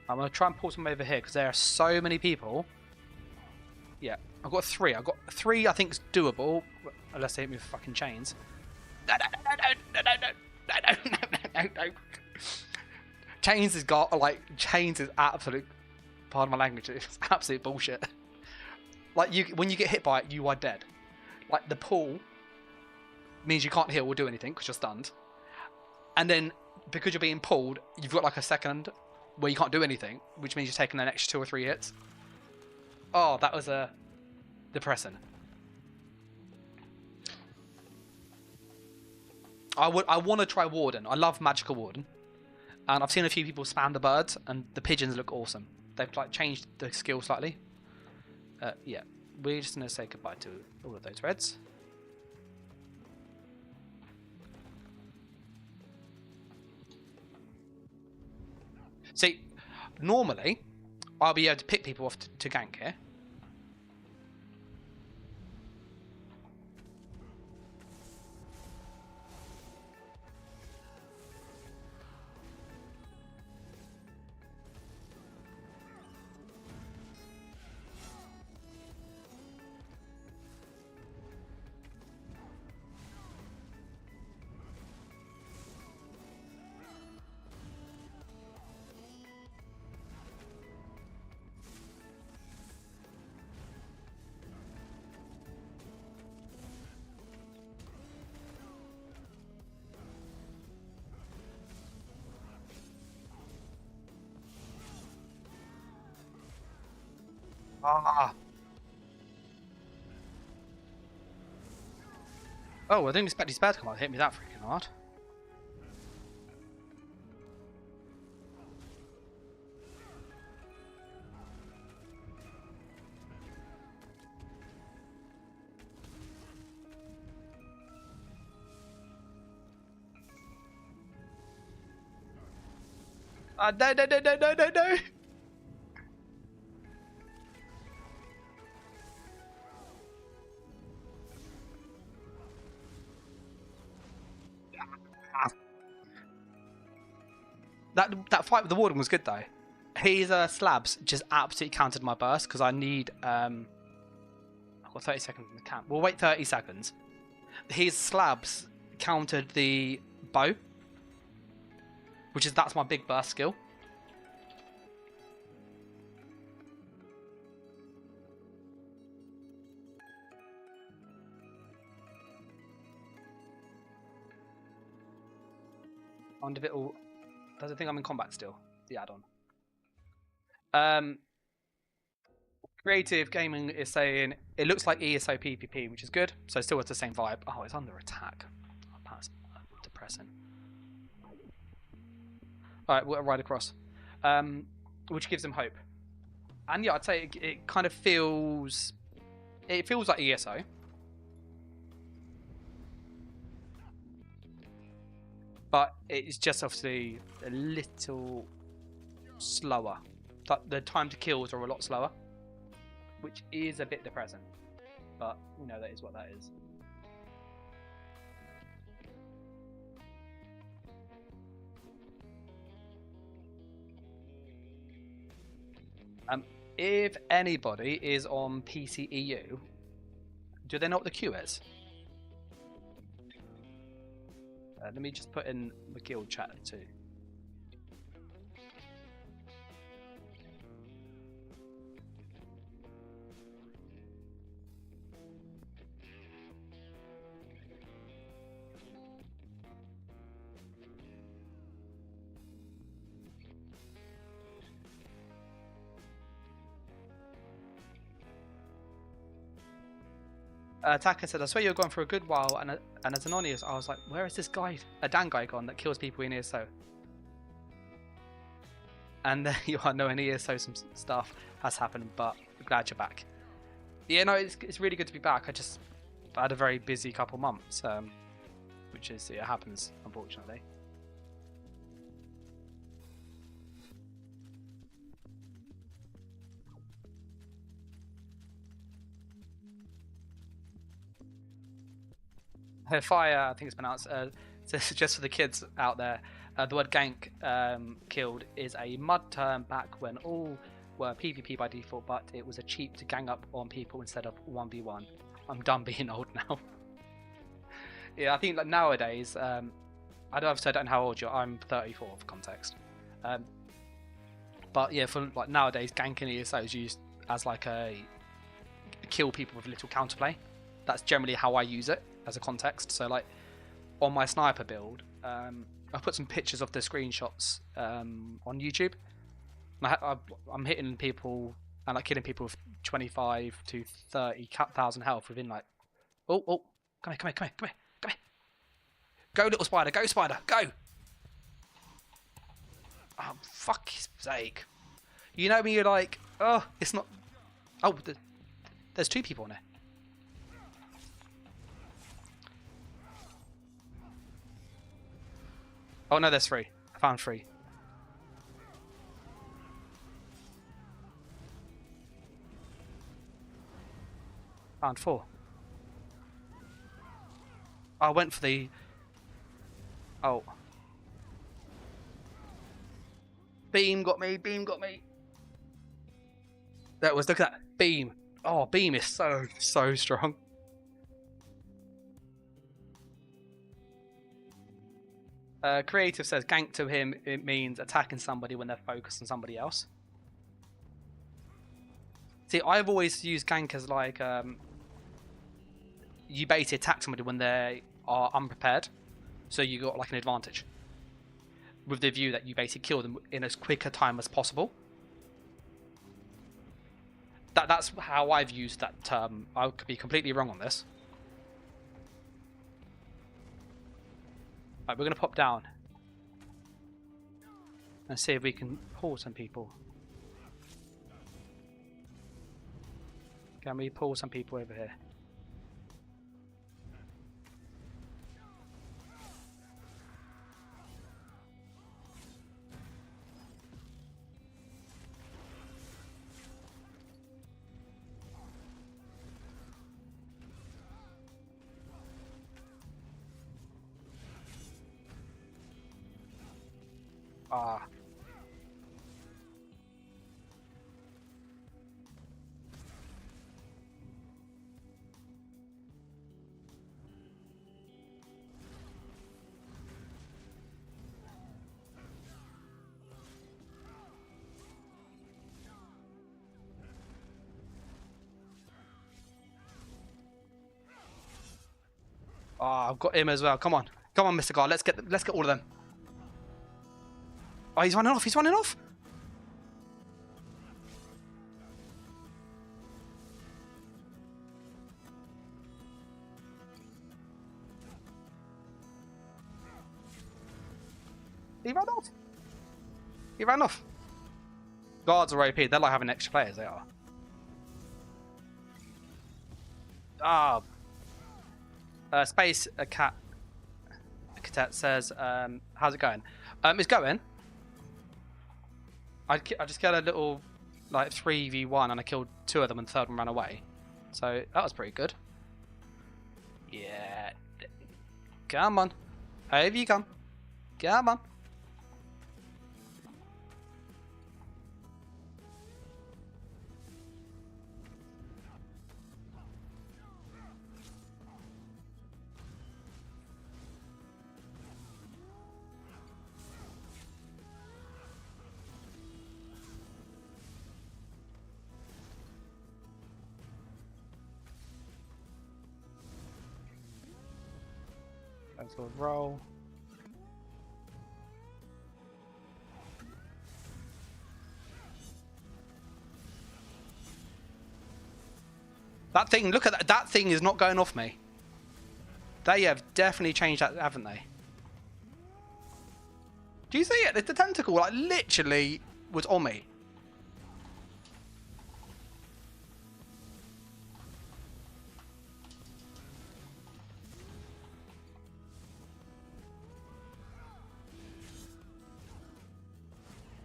I'm going to try and pull some over here because there are so many people. Yeah, I've got 3. I've got 3 I think is doable. Unless they hit me with fucking chains. No. Chains has got, like, chains is absolute, pardon my language, it's absolute bullshit. Like, when you get hit by it, you are dead. Like, the pull means you can't heal or do anything because you're stunned. And then, because you're being pulled, you've got like a second where you can't do anything, which means you're taking an extra 2 or 3 hits. Oh, that was depressing. I want to try Warden. I love Magical Warden. And I've seen a few people spam the birds, and the pigeons look awesome. They've like changed the skill slightly. Yeah, we're just going to say goodbye to all of those reds. See, normally, I'll be able to pick people off to gank here. Ah. Oh, I didn't expect his bird to come out and hit me that freaking hard. No. That fight with the Warden was good though. His slabs just absolutely countered my burst because I need I've got 30 seconds in the camp. We'll wait 30 seconds. His slabs countered the bow, that's my big burst skill. I wonder if it'll. Does it think I'm in combat still? The add-on. Creative Gaming is saying it looks like ESO PvP, which is good. So still has the same vibe. Oh, it's under attack. Oh, that's depressing. All right, we'll ride across, which gives them hope. And yeah, I'd say it kind of feels. It feels like ESO. But it's just obviously a little slower. The time to kills are a lot slower, which is a bit depressing. But, you know, that is what that is. If anybody is on PCEU, Do they know what the queue is? Let me just put in the guild chat too. Taka said, I swear you're gone for a good while, and as an honest, I was like, where is this guy, a Dan guy gone that kills people in ESO? And there you are, knowing ESO some stuff has happened, but I'm glad you're back. Yeah, no, it's really good to be back. I had a very busy couple months, which is, it happens, unfortunately. Fire, I think it's pronounced, just for the kids out there, the word gank killed is a mud term back when all were PvP by default, but it was a cheap to gang up on people instead of 1v1. I'm done being old now. Yeah, I think like nowadays, I don't know how old you are, I'm 34 for context. But yeah, for like nowadays, ganking ESO is used as like a kill people with little counterplay. That's generally how I use it as a context. So like on my sniper build, I've put some pictures of the screenshots on YouTube. I'm hitting people and like killing people with 25 to 30,000 health within like, oh, come here. Go little spider, go spider, go! Oh, fuck's sake. You know when you're like, oh, it's not, oh, there's two people on there. Oh no, there's three. I found three. Found four. I went for the... Oh. Beam got me, beam got me. That was, look at that. Beam. Oh, beam is so strong. Creative says gank to him, it means attacking somebody when they're focused on somebody else. See, I've always used gank as like you basically attack somebody when they are unprepared, so you got like an advantage with the view that you basically kill them in as quick a time as possible. That's how I've used that term. I could be completely wrong on this. Right, we're going to pop down and see if we can pull some people. Can we pull some people over here? Ah. Oh, I've got him as well. Come on, Mr. God. Let's get all of them. Oh, he's running off. He's running off. He ran off. He ran off. Guards are OP. They're like having extra players. They are. Ah. Space a cat. Cadet says, "How's it going?" It's going. I just got a little like 3v1 and I killed two of them and the third one ran away. So that was pretty good. Yeah. Come on. Over you come. Come on. Let's roll. That thing, look at that. That thing is not going off me. They have definitely changed that, haven't they? Do you see it? The tentacle, like, literally was on me.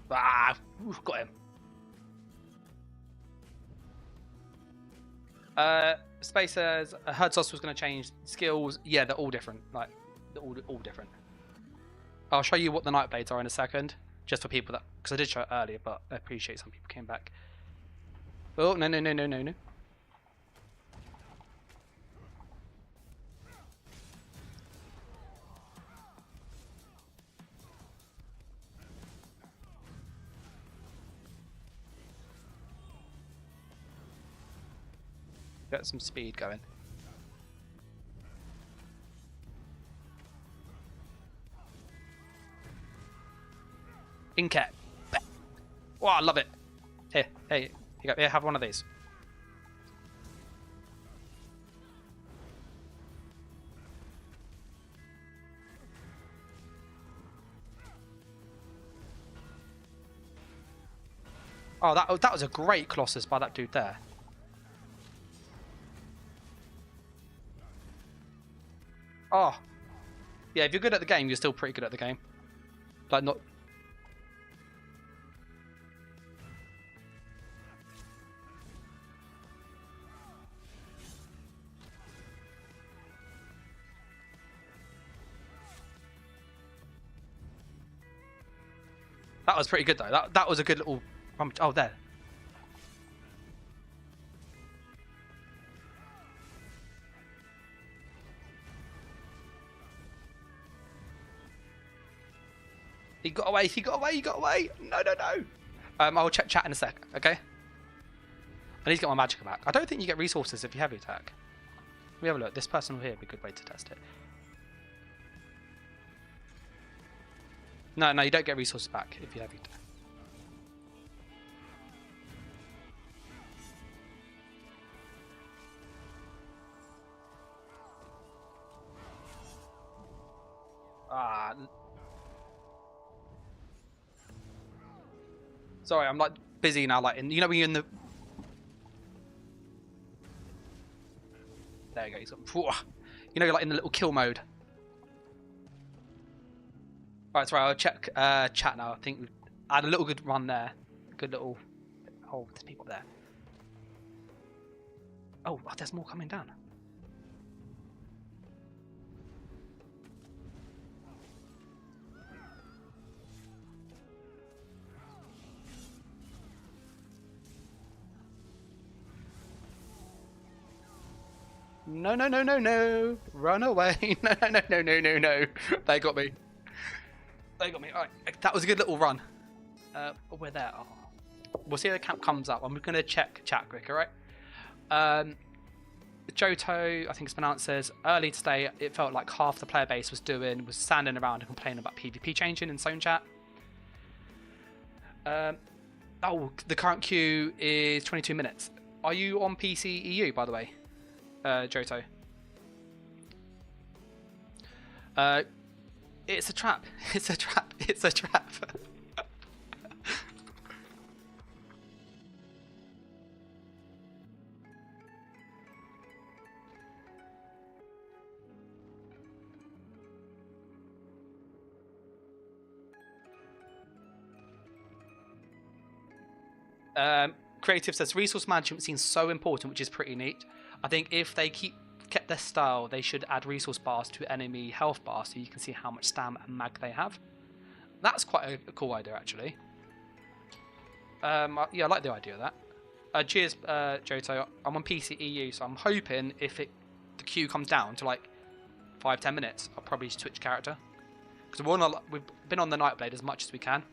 Ah, got him. Space says heard Sauce was going to change skills. Yeah, they're all different. Like, they're all different. I'll show you what the Nightblades are in a second, just for people that, because I did show it earlier, but I appreciate some people came back. Oh no. Get some speed going. Inkette. Oh, I love it. Here, you go. Here, have one of these. Oh, that was a great Colossus by that dude there. Oh. Yeah, if you're good at the game, you're still pretty good at the game. Like, not... That was pretty good, though. That was a good little... Oh, there. He got away. No. I'll check chat in a sec, okay? I need to get my magic back. I don't think you get resources if you heavy attack. Let me have a look. This person here would be a good way to test it. No, you don't get resources back if you heavy attack. Sorry, I'm like busy now. Like, you know when you're in the... There you go. He's got... You know, you're like in the little kill mode. Alright, sorry, I'll check chat now. I think I had a little good run there. Good little... Oh, there's people there. Oh, there's more coming down. No. Run away. No. They got me. Alright, that was a good little run. We're there. Oh. We'll see how the camp comes up. I'm going to check chat quick, alright? Johto, I think it's pronounced, says, early today it felt like half the player base was standing around and complaining about PvP changing in Zone chat. The current queue is 22 minutes. Are you on PC EU, by the way? Johto. It's a trap. It's a trap. Creative says resource management seems so important, which is pretty neat. I think if they kept their style, they should add resource bars to enemy health bars so you can see how much stam and mag they have. That's quite a cool idea, actually. Yeah, I like the idea of that. Cheers, Johto. I'm on PC EU, so I'm hoping if the queue comes down to like 5-10 minutes, I'll probably switch character. Because we've been on the Nightblade as much as we can.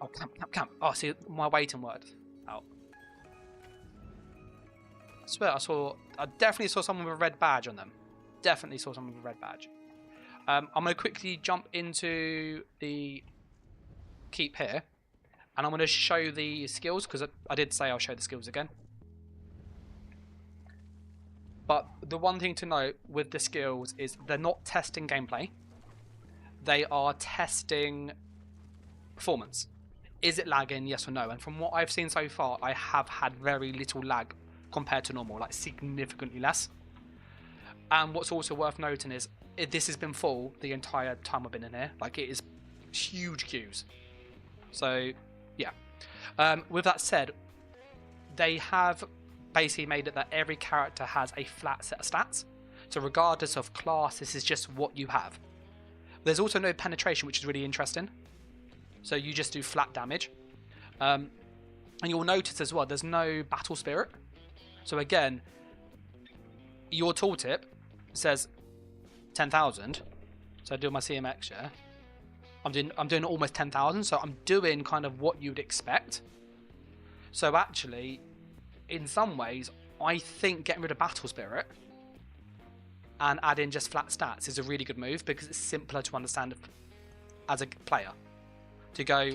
Oh, camp. Oh, see, my waiting word out. I swear I definitely saw someone with a red badge on them. Definitely saw someone with a red badge. I'm going to quickly jump into the keep here. And I'm going to show the skills, because I did say I'll show the skills again. But the one thing to note with the skills is they're not testing gameplay. They are testing performance. Is it lagging, yes or no? And from what I've seen so far, I have had very little lag compared to normal, like significantly less. And what's also worth noting is this has been full the entire time I've been in here. Like, it is huge queues. So, yeah. With that said, they have basically made it that every character has a flat set of stats. So regardless of class, this is just what you have. There's also no penetration, which is really interesting. So you just do flat damage. And you'll notice as well, there's no battle spirit. So again, your tooltip says 10,000. So I do my CMX, yeah. I'm doing almost 10,000, so I'm doing kind of what you'd expect. So actually, in some ways, I think getting rid of Battle Spirit and adding just flat stats is a really good move, because it's simpler to understand as a player. To go,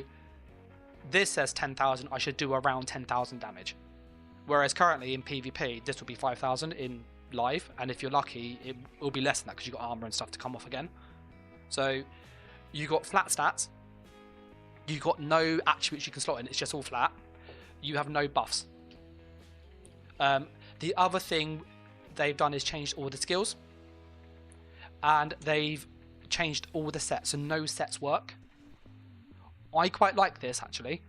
this says 10,000, I should do around 10,000 damage. Whereas currently in PvP, this will be 5,000 in live, and if you're lucky, it will be less than that because you've got armor and stuff to come off again. So you got flat stats, you got no attributes you can slot in, it's just all flat. You have no buffs. The other thing they've done is changed all the skills, and they've changed all the sets, so no sets work. I quite like this, actually.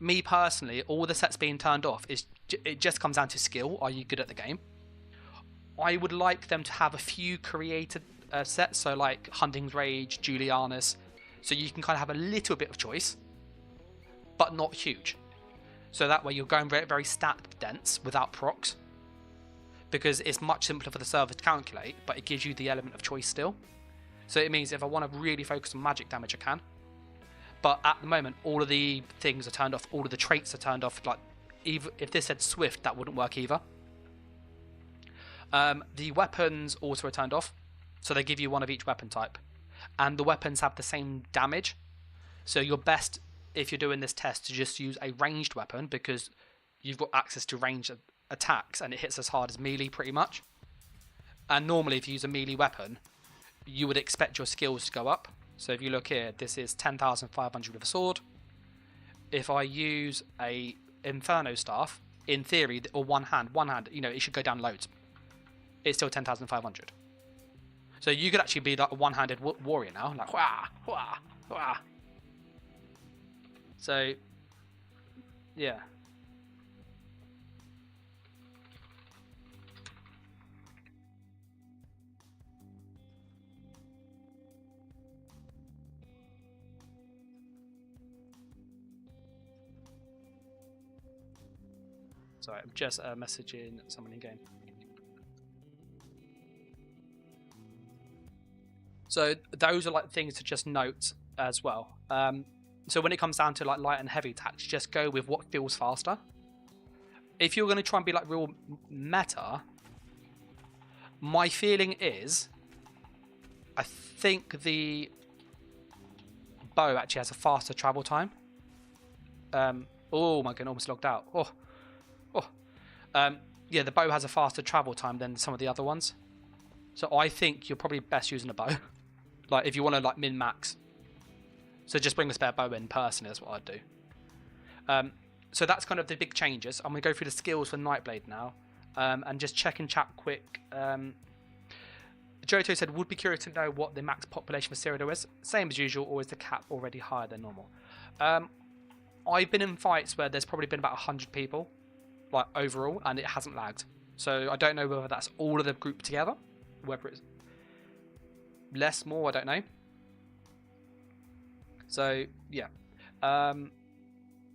Me personally, all the sets being turned off, it just comes down to skill. Are you good at the game? I would like them to have a few created sets, so like Hunting's Rage, Julianus, so you can kind of have a little bit of choice, but not huge. So that way you're going very, very stat dense without procs, because it's much simpler for the server to calculate, but it gives you the element of choice still. So it means if I want to really focus on magic damage, I can. But at the moment, all of the things are turned off, all of the traits are turned off. Like, even if this said Swift, that wouldn't work either. The weapons also are turned off, so they give you one of each weapon type. And the weapons have the same damage. So you're best, if you're doing this test, to just use a ranged weapon, because you've got access to ranged attacks and it hits as hard as melee pretty much. And normally if you use a melee weapon, you would expect your skills to go up. So if you look here, this is 10,500 with a sword. If I use a Inferno staff, in theory, or one hand, you know, it should go down loads. It's still 10,500. So you could actually be like a one-handed warrior now, like wah, wah, wah. So, yeah. Sorry, I'm just messaging someone in game. So those are like things to just note as well. So when it comes down to like light and heavy attacks, just go with what feels faster. If you're going to try and be like real meta, my feeling is, I think the bow actually has a faster travel time. Oh my god, almost logged out. Yeah, the bow has a faster travel time than some of the other ones. So I think you're probably best using a bow. Like if you want to like min-max. So just bring a spare bow in personally, that's what I'd do. So that's kind of the big changes. I'm going to go through the skills for Nightblade now. And just check in chat quick. Joto said, would be curious to know what the max population for Cyrodiil is. Same as usual, or is the cap already higher than normal? I've been in fights where there's probably been about 100 people, like overall, and it hasn't lagged. So I don't know whether that's all of the group together, whether it's less, more, I don't know. So yeah. And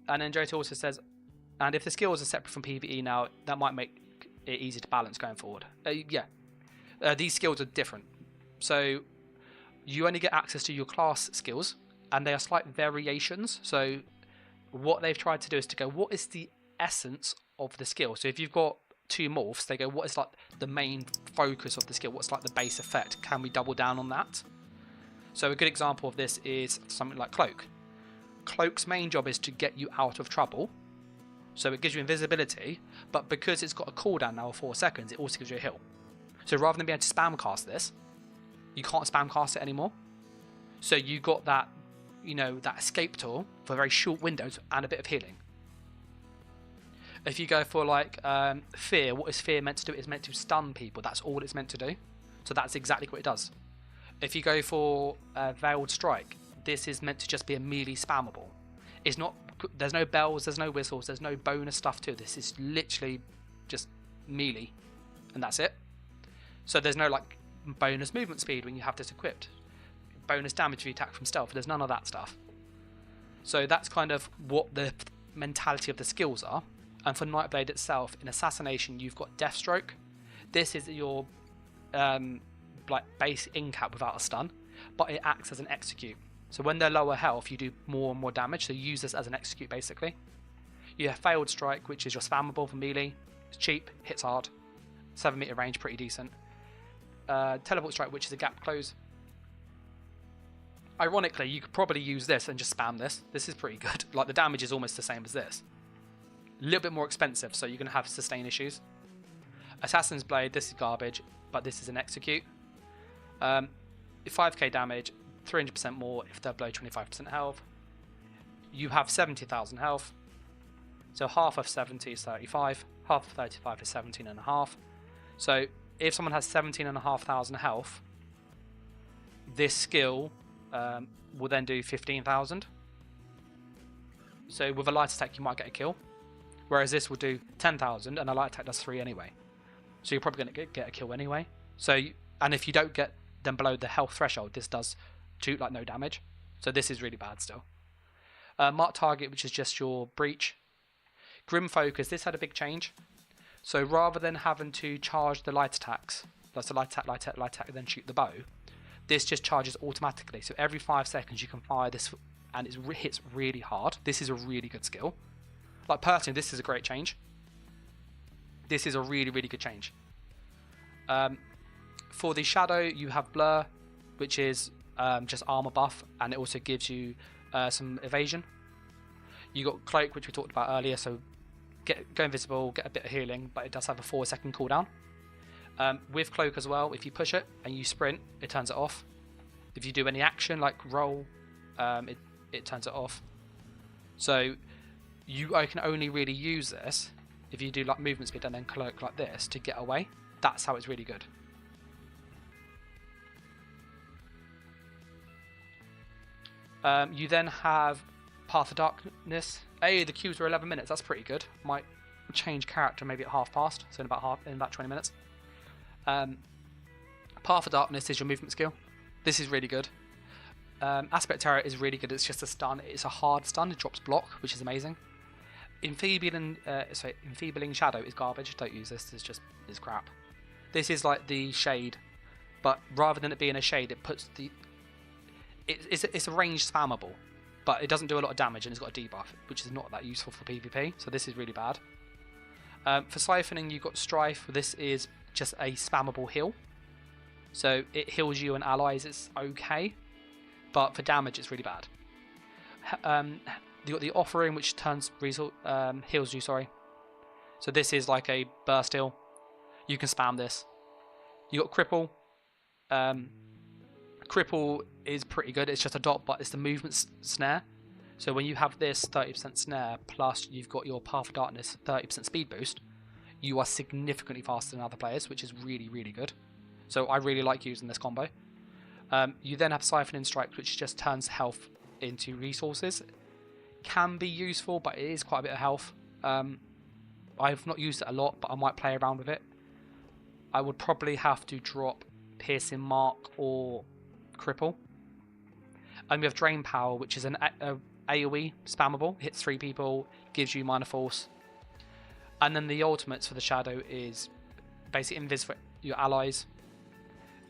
then Joto also says, and if the skills are separate from PvE now, that might make it easy to balance going forward. Yeah. These skills are different. So you only get access to your class skills and they are slight variations. So what they've tried to do is to go, what is the essence of the skill? So if you've got 2 morphs, they go, what is like the main focus of the skill? What's like the base effect? Can we double down on that? So a good example of this is something like Cloak. Cloak's main job is to get you out of trouble. So it gives you invisibility, but because it's got a cooldown now of 4 seconds, it also gives you a heal. So rather than being able to spam cast this, you can't spam cast it anymore. So you got that, you know, that escape tool for very short windows and a bit of healing. If you go for like Fear, what is Fear meant to do? It's meant to stun people. That's all it's meant to do. So that's exactly what it does. If you go for Veiled Strike, this is meant to just be a melee spammable. It's not. There's no bells, there's no whistles, there's no bonus stuff to this. It's literally just melee, and that's it. So there's no like bonus movement speed when you have this equipped, bonus damage if you attack from stealth. There's none of that stuff. So that's kind of what the mentality of the skills are. And for Nightblade itself, in Assassination, you've got Deathstroke. This is your like base incap without a stun, but it acts as an execute. So when they're lower health, you do more and more damage, so you use this as an execute basically. You have Failed Strike, which is your spammable for melee. It's cheap, hits hard, 7 meter range, pretty decent. Teleport Strike, which is a gap close. Ironically, you could probably use this and just spam this. This is pretty good. Like the damage is almost the same as this. A little bit more expensive, so you're going to have sustain issues. Assassin's Blade, this is garbage, but this is an execute. 5k damage, 300% more if they're below 25% health. You have 70,000 health. So half of 70 is 35. Half of 35 is 17.5. So if someone has 17,500 health, this skill will then do 15,000. So with a light attack you might get a kill. Whereas this will do 10,000 and a light attack does 3 anyway. So you're probably going to get a kill anyway. So and if you don't get them below the health threshold, this does like no damage. So this is really bad still. Mark Target, which is just your breach. Grim Focus, this had a big change. So rather than having to charge the light attacks, that's a light attack, and then shoot the bow, this just charges automatically. So every 5 seconds you can fire this, and it hits really hard. This is a really good skill. Like personally, this is a great change. This is a really, really good change. For the Shadow, you have Blur, which is just armor buff, and it also gives you some evasion. You got Cloak, which we talked about earlier, so go invisible, get a bit of healing, but it does have a 4-second cooldown. With Cloak as well, if you push it and you sprint, it turns it off. If you do any action like roll, it turns it off. So I can only really use this if you do like movement speed and then Cloak like this to get away. That's how it's really good. You then have Path of Darkness. Hey, the queues were 11 minutes. That's pretty good. Might change character maybe at half past, so in about 20 minutes. Path of Darkness is your movement skill. This is really good. Aspect Terror is really good. It's just a stun. It's a hard stun. It drops block, which is amazing. Enfeebling Shadow is garbage. Don't use this. It's crap. This is like the shade, but rather than it being a shade, it puts the it's a ranged spammable, but it doesn't do a lot of damage and it's got a debuff, which is not that useful for PvP. So this is really bad. For siphoning, you've got Strife. This is just a spammable heal, so it heals you and allies. It's okay, but for damage, it's really bad. You got the Offering, which heals you. Sorry. So this is like a burst heal. You can spam this. You got Cripple. Cripple is pretty good. It's just a dot, but it's the movement snare. So when you have this 30% snare plus you've got your Path of Darkness 30% speed boost, you are significantly faster than other players, which is really, really good. So I really like using this combo. You then have Siphoning Strike, which just turns health into resources. Can be useful, but it is quite a bit of health. I've not used it a lot, but I might play around with it. I would probably have to drop Piercing Mark or Cripple. And we have Drain Power, which is an AoE spammable. Hits 3 people, gives you minor force. And then the ultimates for the Shadow is basically invis for your allies.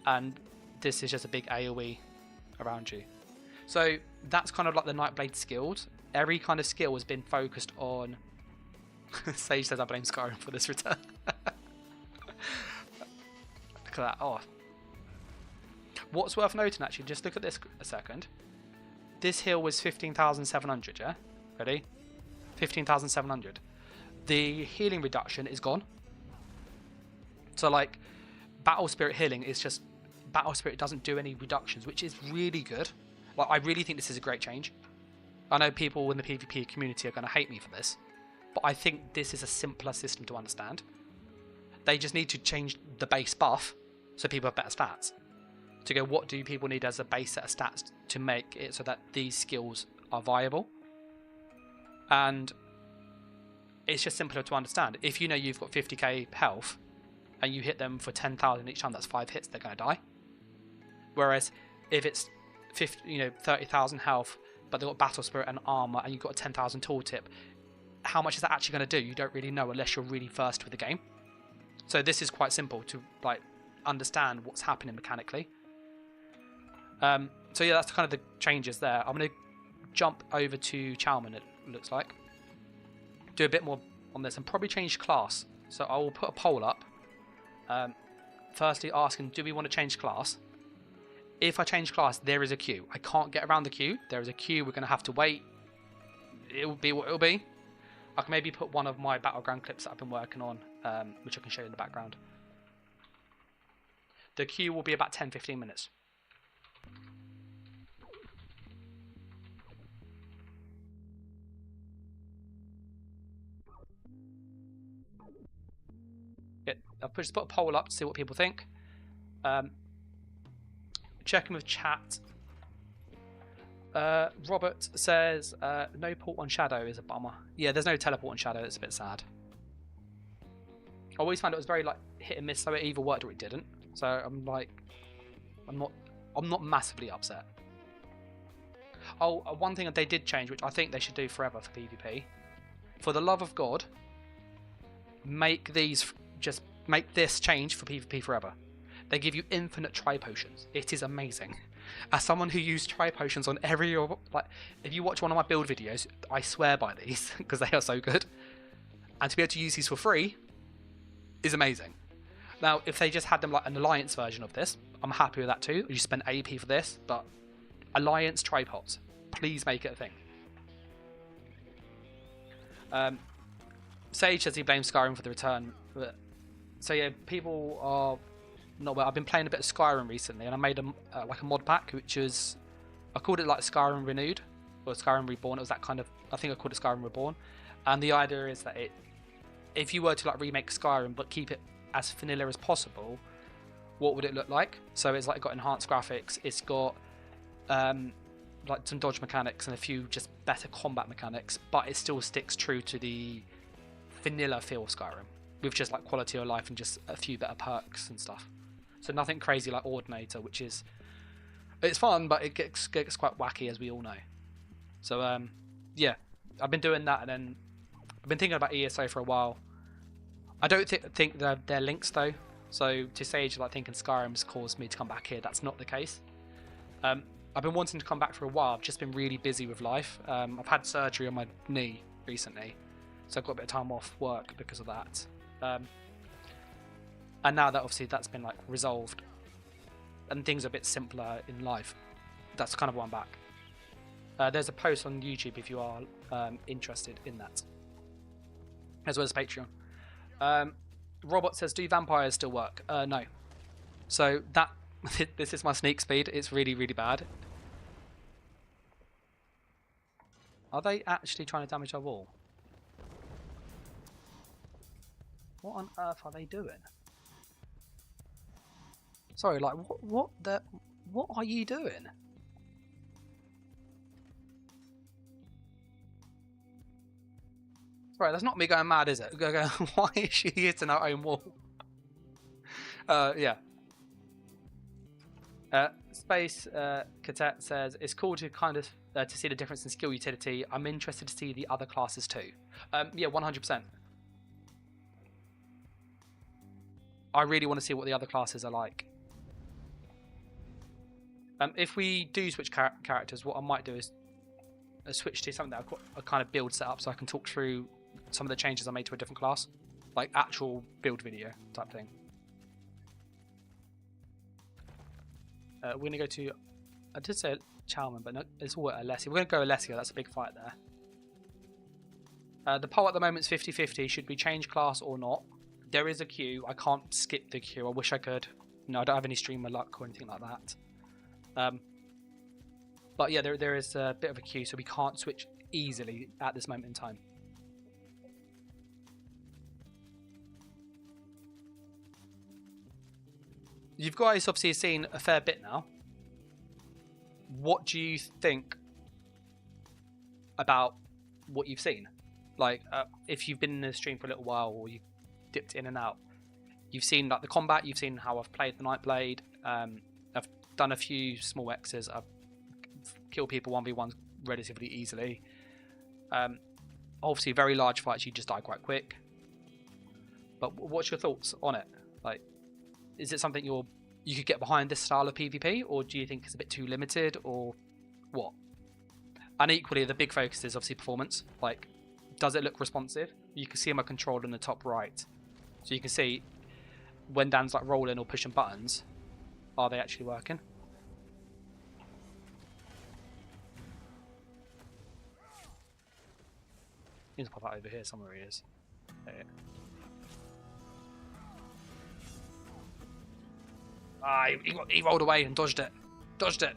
And this is just a big AoE around you. So that's kind of like the Nightblade skills. Every kind of skill has been focused on... Sage says I blame Skyrim for this return. Look at that. Oh. What's worth noting, actually, just look at this a second. This heal was 15,700, yeah? Ready? 15,700. The healing reduction is gone. So, like, Battle Spirit healing is just... Battle Spirit doesn't do any reductions, which is really good. Like, I really think this is a great change. I know people in the PvP community are going to hate me for this, but I think this is a simpler system to understand. They just need to change the base buff so people have better stats. To go, what do people need as a base set of stats to make it so that these skills are viable? And it's just simpler to understand. If you know you've got 50k health and you hit them for 10,000 each time, that's 5 hits, they're going to die. Whereas if it's 30,000 health, but they've got Battle Spirit and armor, and you've got a 10,000 tooltip, how much is that actually going to do? You don't really know unless you're really versed with the game. So this is quite simple to like understand what's happening mechanically. So yeah, that's kind of the changes there. I'm going to jump over to Chalman, it looks like. Do a bit more on this and probably change class. So I will put a poll up. Firstly asking, do we want to change class? If I change class, there is a queue. I can't get around the queue. There is a queue. We're going to have to wait. It will be what it will be. I can maybe put one of my Battleground clips that I've been working on, which I can show you in the background. The queue will be about 10-15 minutes. I've just put a poll up to see what people think. Checking with chat. Robert says no port on Shadow is a bummer. Yeah, there's no teleport on Shadow. It's a bit sad. I always found it was very like hit and miss, so it either worked or it didn't. So I'm not massively upset. Oh, one thing that they did change, which I think they should do forever for PvP. For the love of God, make this change for PvP forever. They give you infinite tri potions. It is amazing. As someone who used tri potions on every, like, if you watch one of my build videos, I swear by these because they are so good. And to be able to use these for free is amazing. Now, if they just had them like an Alliance version of this, I'm happy with that too. You spend AP for this, but Alliance tripods, please make it a thing. Sage says he blames Skyrim for the return. So yeah, people are not well. I've been playing a bit of Skyrim recently, and I made like a mod pack, which is, I called it like Skyrim Renewed or Skyrim Reborn. It was that kind of, I think I called it Skyrim Reborn. And the idea is that if you were to like remake Skyrim but keep it as vanilla as possible, what would it look like? So it's like got enhanced graphics. It's got like some dodge mechanics and a few just better combat mechanics, but it still sticks true to the vanilla feel of Skyrim, with just like quality of life and just a few better perks and stuff. So nothing crazy like Ordinator, which is, it's fun, but it gets quite wacky, as we all know. So yeah, I've been doing that, and then I've been thinking about ESO for a while. I don't think they're links though. So to Sage, like thinking Skyrim's caused me to come back here, that's not the case. I've been wanting to come back for a while. I've just been really busy with life. I've had surgery on my knee recently, so I've got a bit of time off work because of that. And now that obviously that's been like resolved and things are a bit simpler in life, that's kind of why I'm back. There's a post on YouTube if you are interested in that, as well as Patreon. Robot says, do vampires still work? No. So that this is my sneak speed. It's really, really bad. Are they actually trying to damage our wall? What on earth are they doing? Sorry, like what are you doing? Right, that's not me going mad, is it? Going, why is she hitting her own wall? Yeah. Space Cadet says, it's cool to kind of to see the difference in skill utility. I'm interested to see the other classes too. Yeah, 100%. I really want to see what the other classes are like. If we do switch characters, what I might do is switch to something that I've got a kind of build set up, so I can talk through some of the changes I made to a different class, like actual build video type thing. We're going to go to, I did say Chalman, but no, it's all Alessia. We're going to go Alessia, that's a big fight there. The poll at the moment is 50-50. Should we change class or not? There is a queue. I can't skip the queue. I wish I could. No, I don't have any streamer luck or anything like that. But yeah, there is a bit of a queue, so we can't switch easily at this moment in time. You guys obviously seen a fair bit now. What do you think about what you've seen? Like, if you've been in the stream for a little while, or you've dipped in and out, you've seen like the combat, you've seen how I've played the Nightblade. I've done a few small X's. I've killed people 1v1s relatively easily. Obviously, very large fights, you just die quite quick. But what's your thoughts on it? Like, is it something you could get behind this style of PvP, or do you think it's a bit too limited, or what? And equally, the big focus is obviously performance. Like, does it look responsive? You can see my control in the top right, so you can see when Dan's like rolling or pushing buttons, are they actually working? He needs to pop out over here somewhere. He is. There. Ah, he rolled away and dodged it. Dodged it.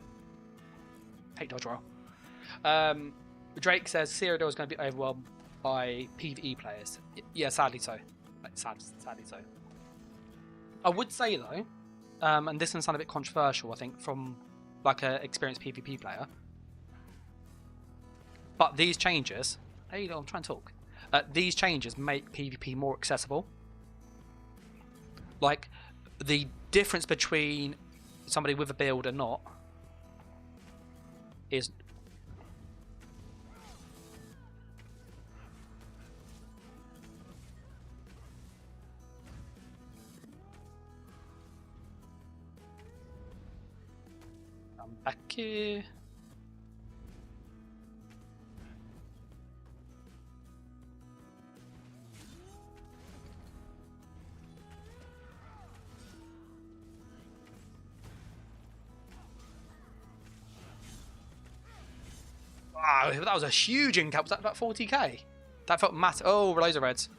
Hate dodge roll. Drake says Cyrodiil is going to be overwhelmed by PvE players. Yeah, sadly so. Like, sadly so. I would say though, and this one sounds a bit controversial, I think, from like an experienced PvP player. But these changes, hey, I'm trying to talk. These changes make PvP more accessible. Like, the difference between somebody with a build and not is I'm back here. Wow, that was a huge incap. Was that about 40k? That felt massive. Oh, loads of reds.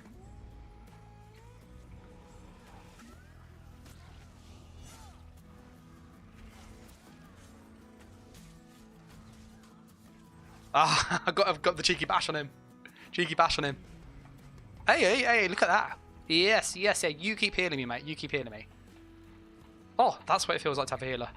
Ah, I've got the cheeky bash on him. Cheeky bash on him. Hey, look at that. Yes, yeah. You keep healing me, mate. You keep healing me. Oh, that's what it feels like to have a healer.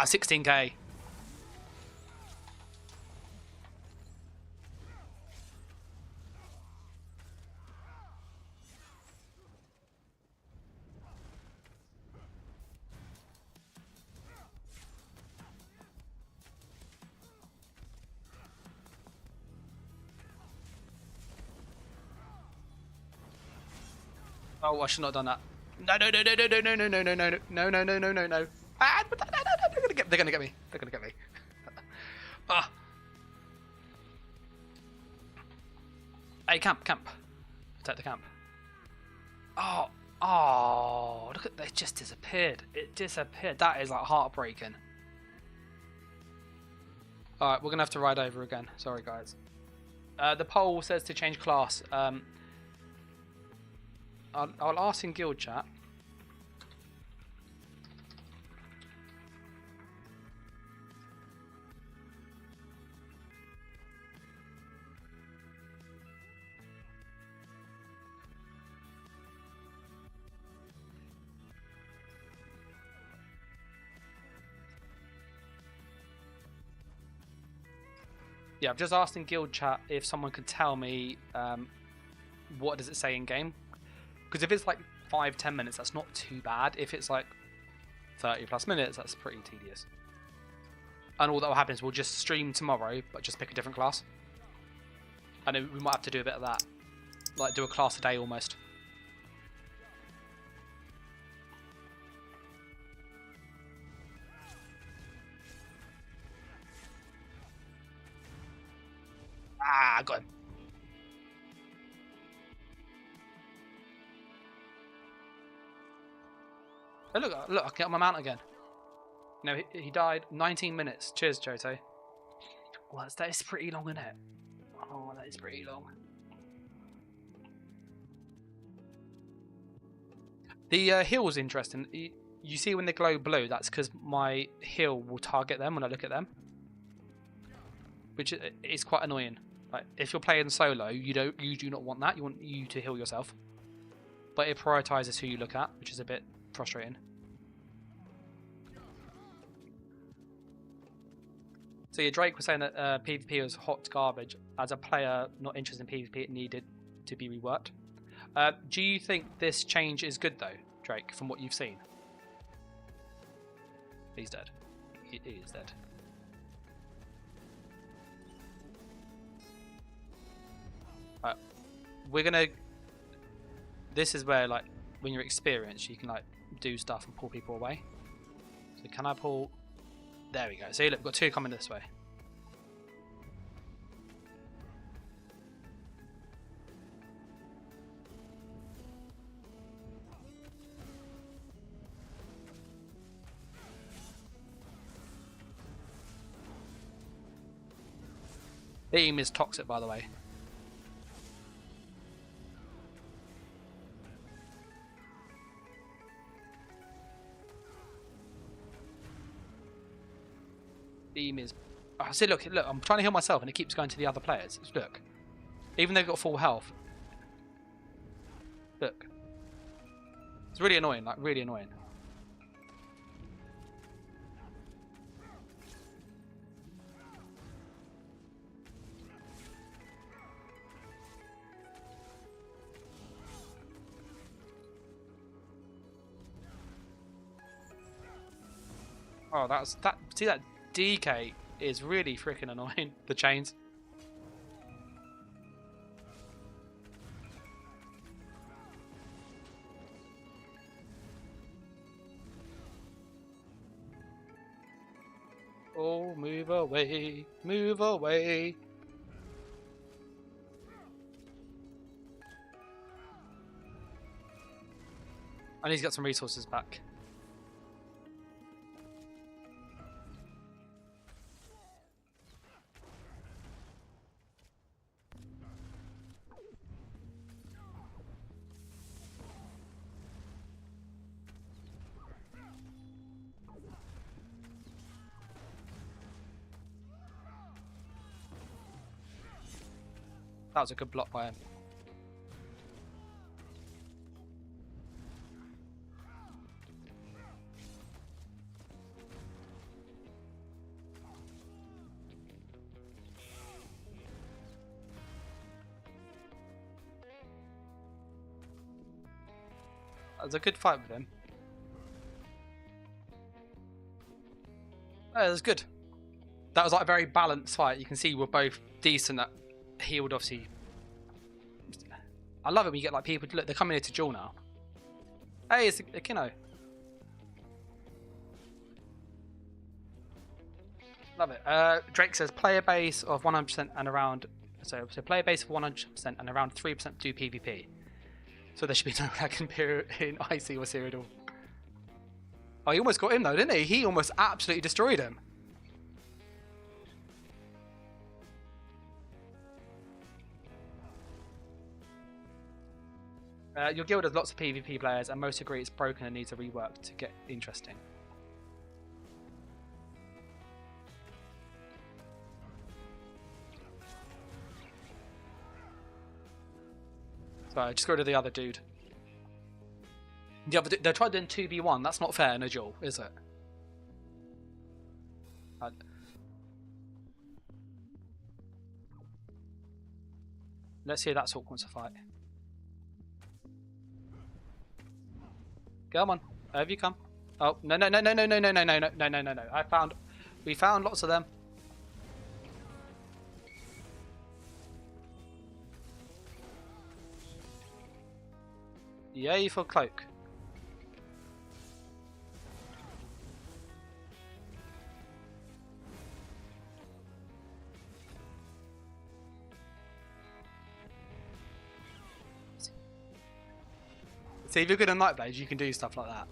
Ah, 16k. Oh, I should not have done that. No. Ah, they're gonna get me. They're gonna get me. Ah. Hey, camp. Protect the camp. Oh, look at that! It just disappeared. It disappeared. That is like heartbreaking. All right, we're gonna have to ride over again. Sorry, guys. The poll says to change class. I'll ask in guild chat. Yeah, I've just asked in guild chat if someone could tell me what does it say in game. Because if it's like 5-10 minutes, that's not too bad. If it's like 30+ minutes, that's pretty tedious. And all that will happen is we'll just stream tomorrow, but just pick a different class. And we might have to do a bit of that. Like do a class a day almost. Ah, got him. Oh, look, I can get on my mount again. No, he died. 19 minutes. Cheers, Joto. Well, that is pretty long, isn't it? Oh, that is pretty long. The heal's interesting. You see when they glow blue, that's because my heal will target them when I look at them. Which is quite annoying. Like, if you're playing solo, you do not want that. You want you to heal yourself. But it prioritizes who you look at, which is a bit frustrating. So yeah, Drake was saying that PvP was hot garbage. As a player not interested in PvP, it needed to be reworked. Do you think this change is good though, Drake, from what you've seen? He's dead. He is dead. We're gonna... This is where, like, when you're experienced, you can, like, do stuff and pull people away. So can I pull... There we go. So look, we've got two coming this way. The aim is toxic, by the way. Beam is... Oh, see, look, I'm trying to heal myself and it keeps going to the other players. Look. Even though they've got full health. Look. It's really annoying, like, really annoying. Oh, that's... that. See that... DK is really freaking annoying. The chains. Oh, move away, move away. I need to get some resources back. That was a good block by him. That was a good fight with him. Oh, it was good. That was like a very balanced fight. You can see we're both decent at healed, obviously. I love it when you get like people. Look, they're coming here to duel now. Hey, it's Akino. Love it. Drake says player base of 100% and around. So player base of 100% and around 3% do PvP. So there should be no lag in IC or Cyrodiil. Oh, he almost got him though, didn't he? He almost absolutely destroyed him. Your guild has lots of PvP players and most agree it's broken and needs a rework to get interesting. So just go to the other dude. They tried doing 2v1. That's not fair in a duel, is it? Let's see if that sort wants to fight. Come on. Over you come. Oh, no, no, no, no, no, no, no, no, no, no, no, no, no, no. We found lots of them. Yay for cloak. See, if you're good at Nightblade, you can do stuff like that.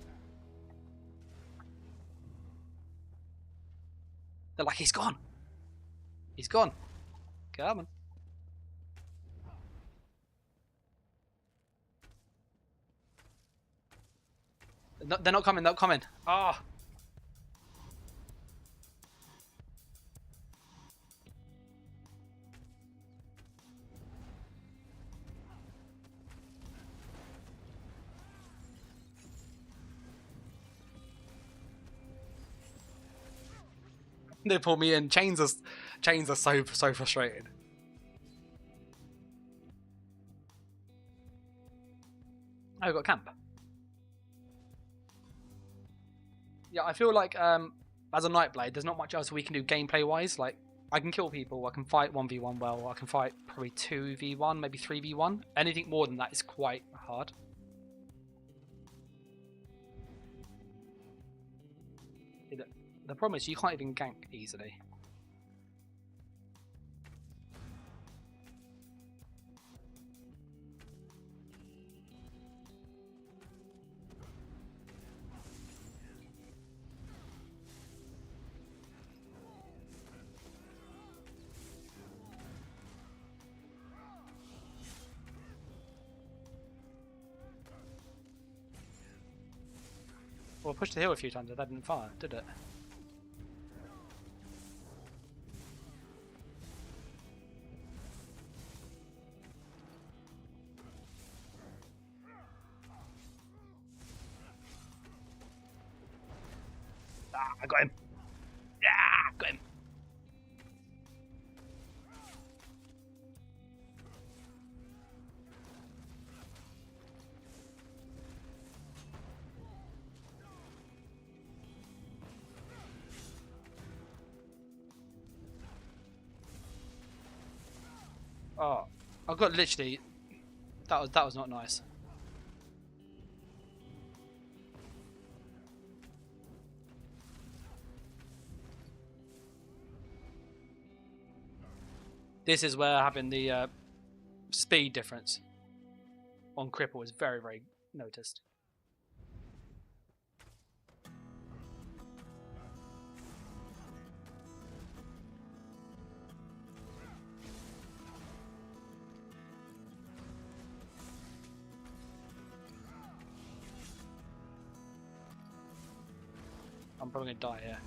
They're like, he's gone. He's gone. Come on. No, they're not coming, they're not coming. Ah. Oh. They pull me in. Chains are so frustrating. Oh, we've got camp. Yeah, I feel like as a Nightblade, there's not much else we can do gameplay wise. Like, I can kill people, I can fight 1v1 well, I can fight probably 2v1, maybe 3v1. Anything more than that is quite hard. The problem is you can't even gank easily. Well, I pushed the hill a few times, but that didn't fire, did it? Ah, I got him. Yeah, got him. Oh, I got literally. That was not nice. This is where having the speed difference on cripple is very, very noticed. I'm probably gonna die here.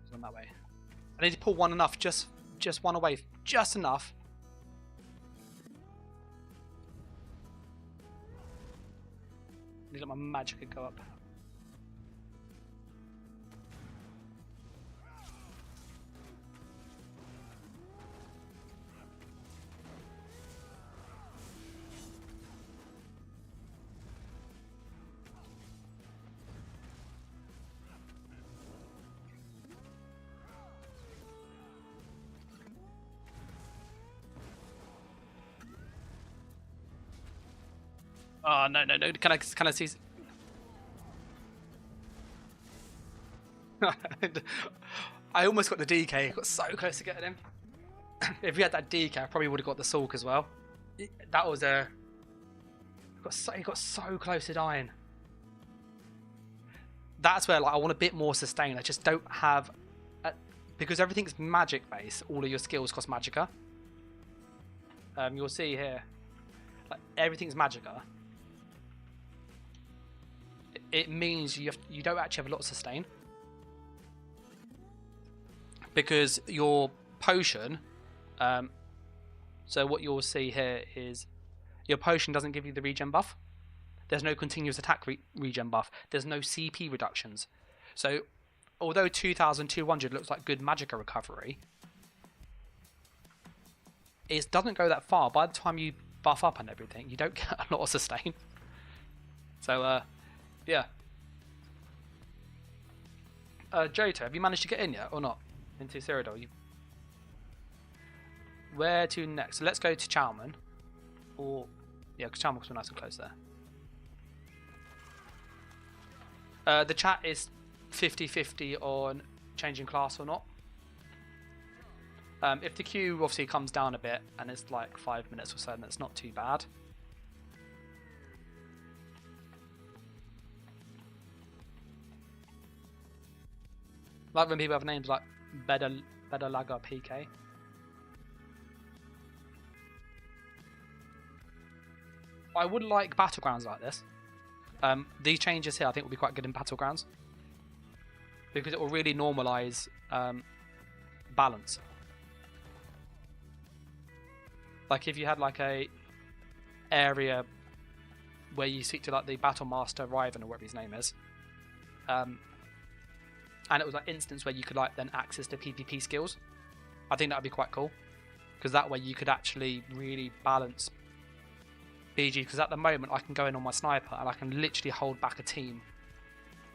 It's on that way. I need to pull one enough, just one away, just enough. Need to let my magic go up. Oh no no no! Can I see? I almost got the DK. I got so close to getting him. If we had that DK, I probably would have got the Sulk as well. That was a. He got so close to dying. That's where like I want a bit more sustain. I just don't have, because everything's magic based. All of your skills cost magicka. You'll see here, like everything's magicka. It means you don't actually have a lot of sustain. because your potion, so what you'll see here is your potion doesn't give you the regen buff. There's no continuous attack regen buff. There's no CP reductions. So although 2200 looks like good magicka recovery, it doesn't go that far. By the time you buff up and everything, you don't get a lot of sustain. So yeah. Johto, have you managed to get in yet or not? Into Cyrodiil? Where to next? So let's go to Chalman. Or yeah, because Chalman's nice and close there. The chat is 50-50 on changing class or not. If the queue obviously comes down a bit and it's like 5 minutes or so, then it's not too bad. Like when people have names like Bedalaga PK. I would like battlegrounds like this. These changes here I think will be quite good in battlegrounds, because it will really normalise balance. Like if you had like a area where you speak to like the Battle Master Riven or whatever his name is, and it was like instance where you could like then access the PvP skills, I think that would be quite cool, because that way you could actually really balance BG. Because at the moment I can go in on my sniper and I can literally hold back a team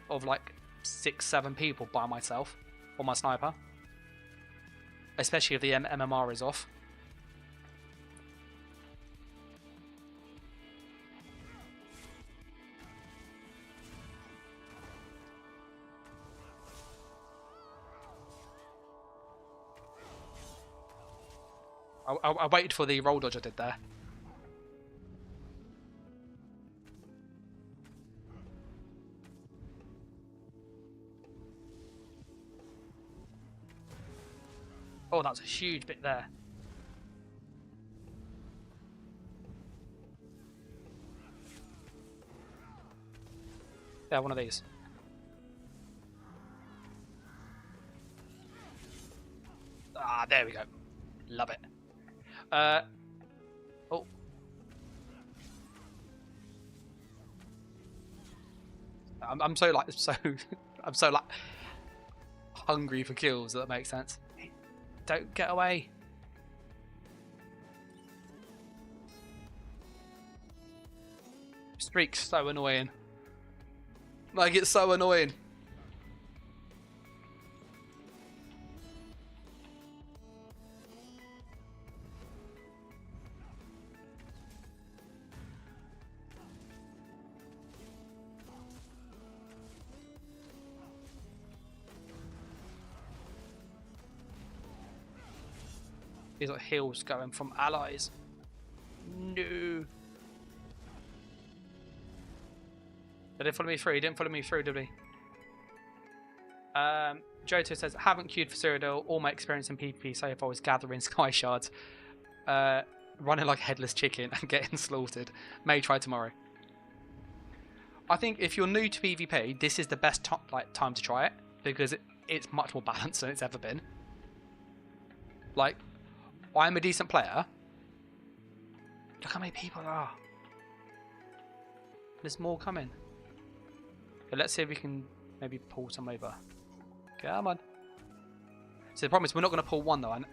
of like 6-7 people by myself on my sniper, especially if the MMR is off. I waited for the roll dodge I did there. Oh, that's a huge bit there. Yeah, one of these. Ah, there we go. Love it. Oh. I'm so like I'm so like hungry for kills. That makes sense. Don't get away. Streak's so annoying. Like, it's so annoying. These are heals going from allies. No. They didn't follow me through. He didn't follow me through, did he? Johto says, haven't queued for Cyrodiil. All my experience in PvP so far was gathering sky shards, running like a headless chicken and getting slaughtered. May try tomorrow. I think if you're new to PvP, this is the best time to try it, because it's much more balanced than it's ever been. Like, I'm a decent player. Look how many people there are. There's more coming. Okay, let's see if we can maybe pull some over. Come on. So the problem is we're not going to pull one though. And,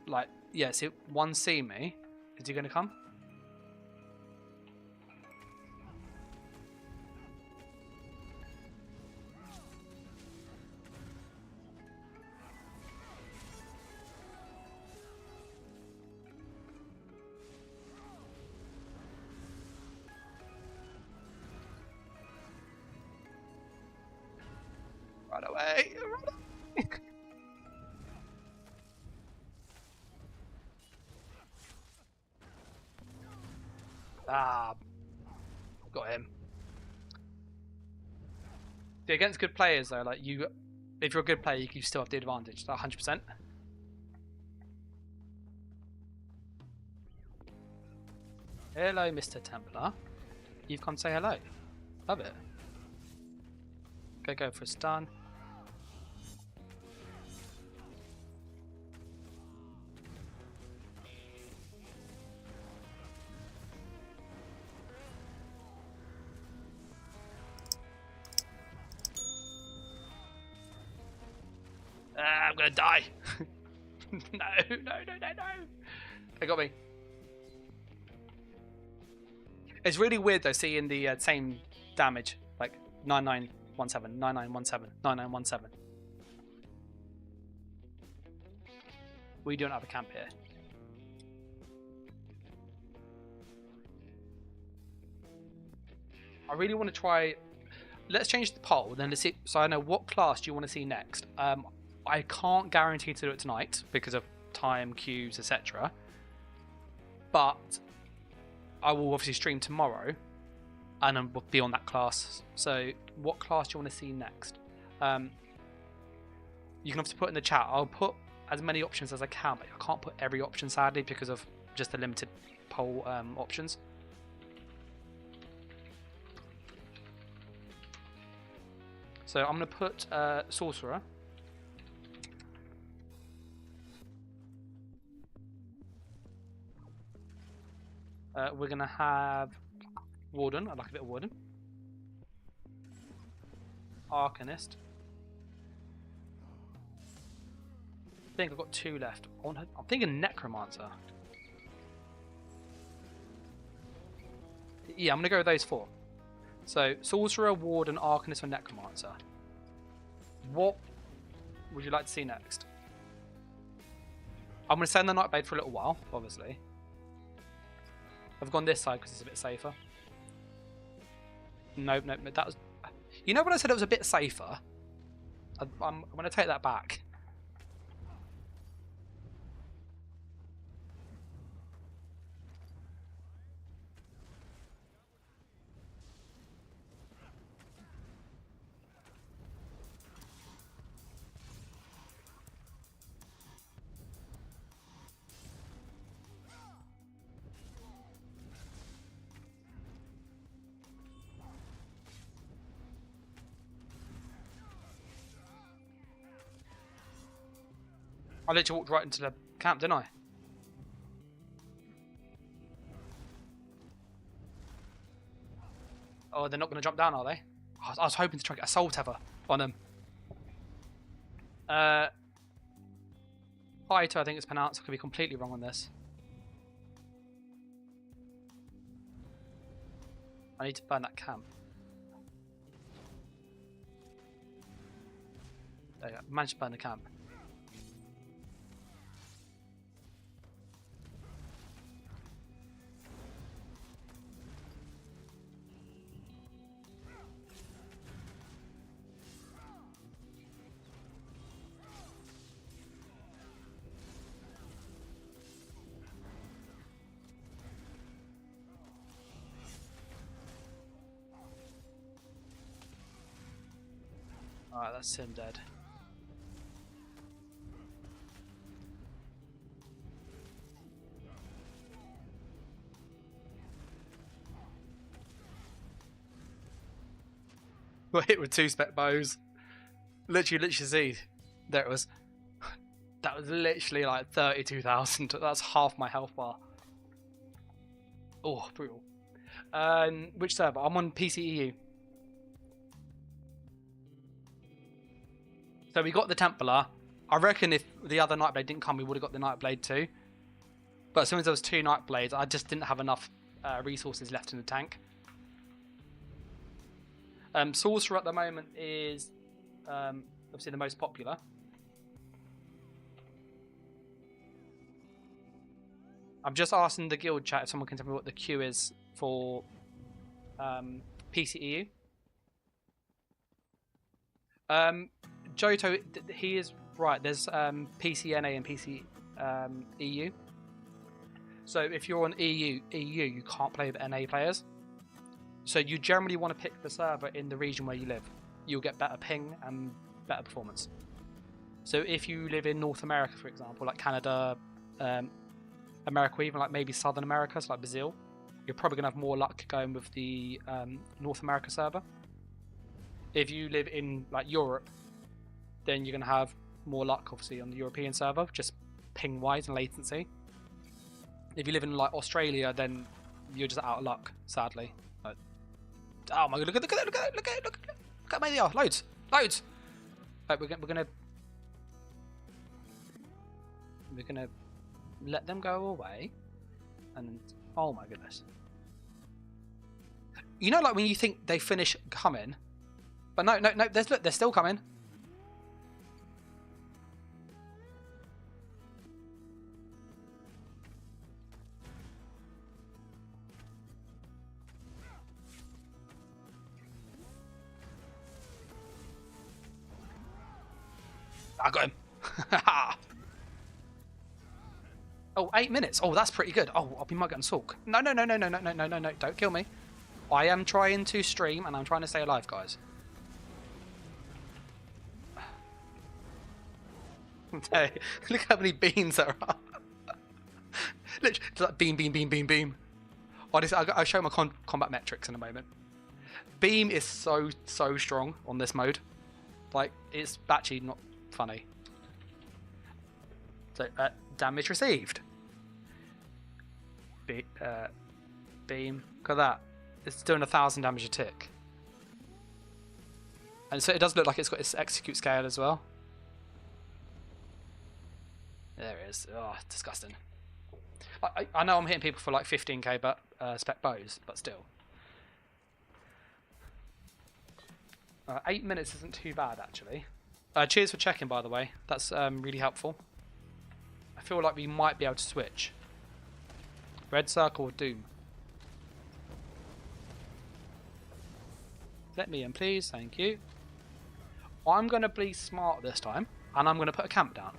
like, yeah, see, one see me. Is he going to come? Run away! Run away! Ah, got him. See, against good players though, like if you're a good player, you still have the advantage. 100%. Hello, Mr. Templar. You've come to say hello. Love it. Go for a stun. gonna die. No. They got me. It's really weird though seeing the same damage, like 9917, 9917, 9917. We don't have a camp here. I really want to try. Let's change the poll, then let's see. So I know what class do you want to see next. I can't guarantee to do it tonight because of time, queues, etc. But I will obviously stream tomorrow, and then we'll be on that class. So what class do you want to see next? You can obviously put in the chat. I'll put as many options as I can, but I can't put every option sadly because of just the limited poll options. So I'm going to put Sorcerer. We're going to have Warden. I like a bit of Warden. Arcanist. I think I've got 2 left. I'm thinking Necromancer. Yeah, I'm going to go with those 4. So, Sorcerer, Warden, Arcanist, or Necromancer. What would you like to see next? I'm going to send the Nightblade for a little while, obviously. I've gone this side because it's a bit safer. Nope. That was... You know when I said it was a bit safer? I'm going to take that back. I literally walked right into the camp, didn't I? Oh, they're not going to jump down, are they? I was hoping to try and get a soul tether on them. Haito, I think it's pronounced. I could be completely wrong on this. I need to burn that camp. There you go. Managed to burn the camp. Alright, that's him dead. Got hit with 2 spec bows. Literally see. There it was. That was literally like 32,000. That's half my health bar. Oh, brutal. Which server? I'm on PCEU. So we got the Templar. I reckon if the other Nightblade didn't come, we would have got the Nightblade too. But as soon as there was 2 Nightblades, I just didn't have enough resources left in the tank. Sorcerer at the moment is obviously the most popular. I'm just asking the guild chat if someone can tell me what the queue is for PCEU. Johto, he is right. There's PCNA and PCEU. So if you're on EU, you can't play with NA players. So you generally want to pick the server in the region where you live. You'll get better ping and better performance. So if you live in North America, for example, like Canada, America, even like maybe Southern America, so like Brazil, you're probably going to have more luck going with the North America server. If you live in like Europe, then you're going to have more luck, obviously, on the European server, just ping-wise and latency. If you live in like Australia, then you're just out of luck, sadly. Oh my god! Look at how many there are! Loads. Right, we're gonna. we're going to let them go away. And oh my goodness. You know, like when you think they finish coming, but no, look, they're still coming. I got him. Oh, 8 minutes. Oh, that's pretty good. Oh, we might get on Sulk. No. Don't kill me. I am trying to stream and I'm trying to stay alive, guys. Hey, look how many beams there are. Literally, like beam. I'll show my combat metrics in a moment. Beam is so strong on this mode. Like, it's actually not funny. So, damage received. Beam. Look at that. It's doing 1,000 damage a tick. And so it does look like it's got its execute scale as well. There it is. Oh, disgusting. I know I'm hitting people for like 15k but spec bows, but still. 8 minutes isn't too bad, actually. Cheers for checking, by the way. That's really helpful. I feel like we might be able to switch. Red circle or doom? Let me in, please. Thank you. I'm going to be smart this time, and I'm going to put a camp down.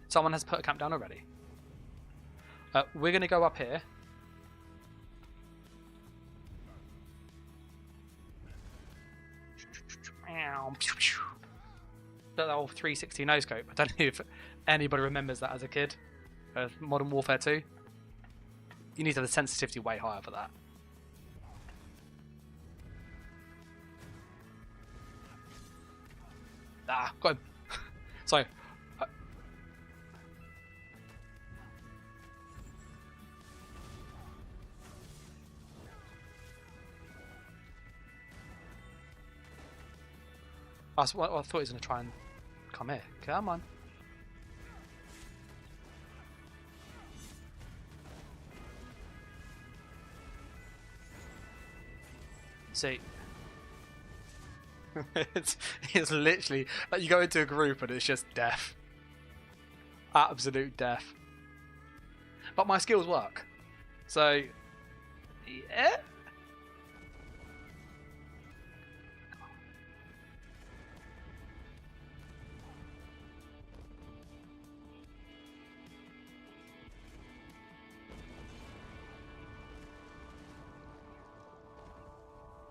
Someone has put a camp down already. We're going to go up here. That old 360 no scope. I don't know if anybody remembers that as a kid. Modern Warfare 2. You need to have the sensitivity way higher for that. Ah, got him. So. I thought he was going to try and come here. Come on. See. it's literally like you go into a group and it's just death. Absolute death. But my skills work. So, yeah.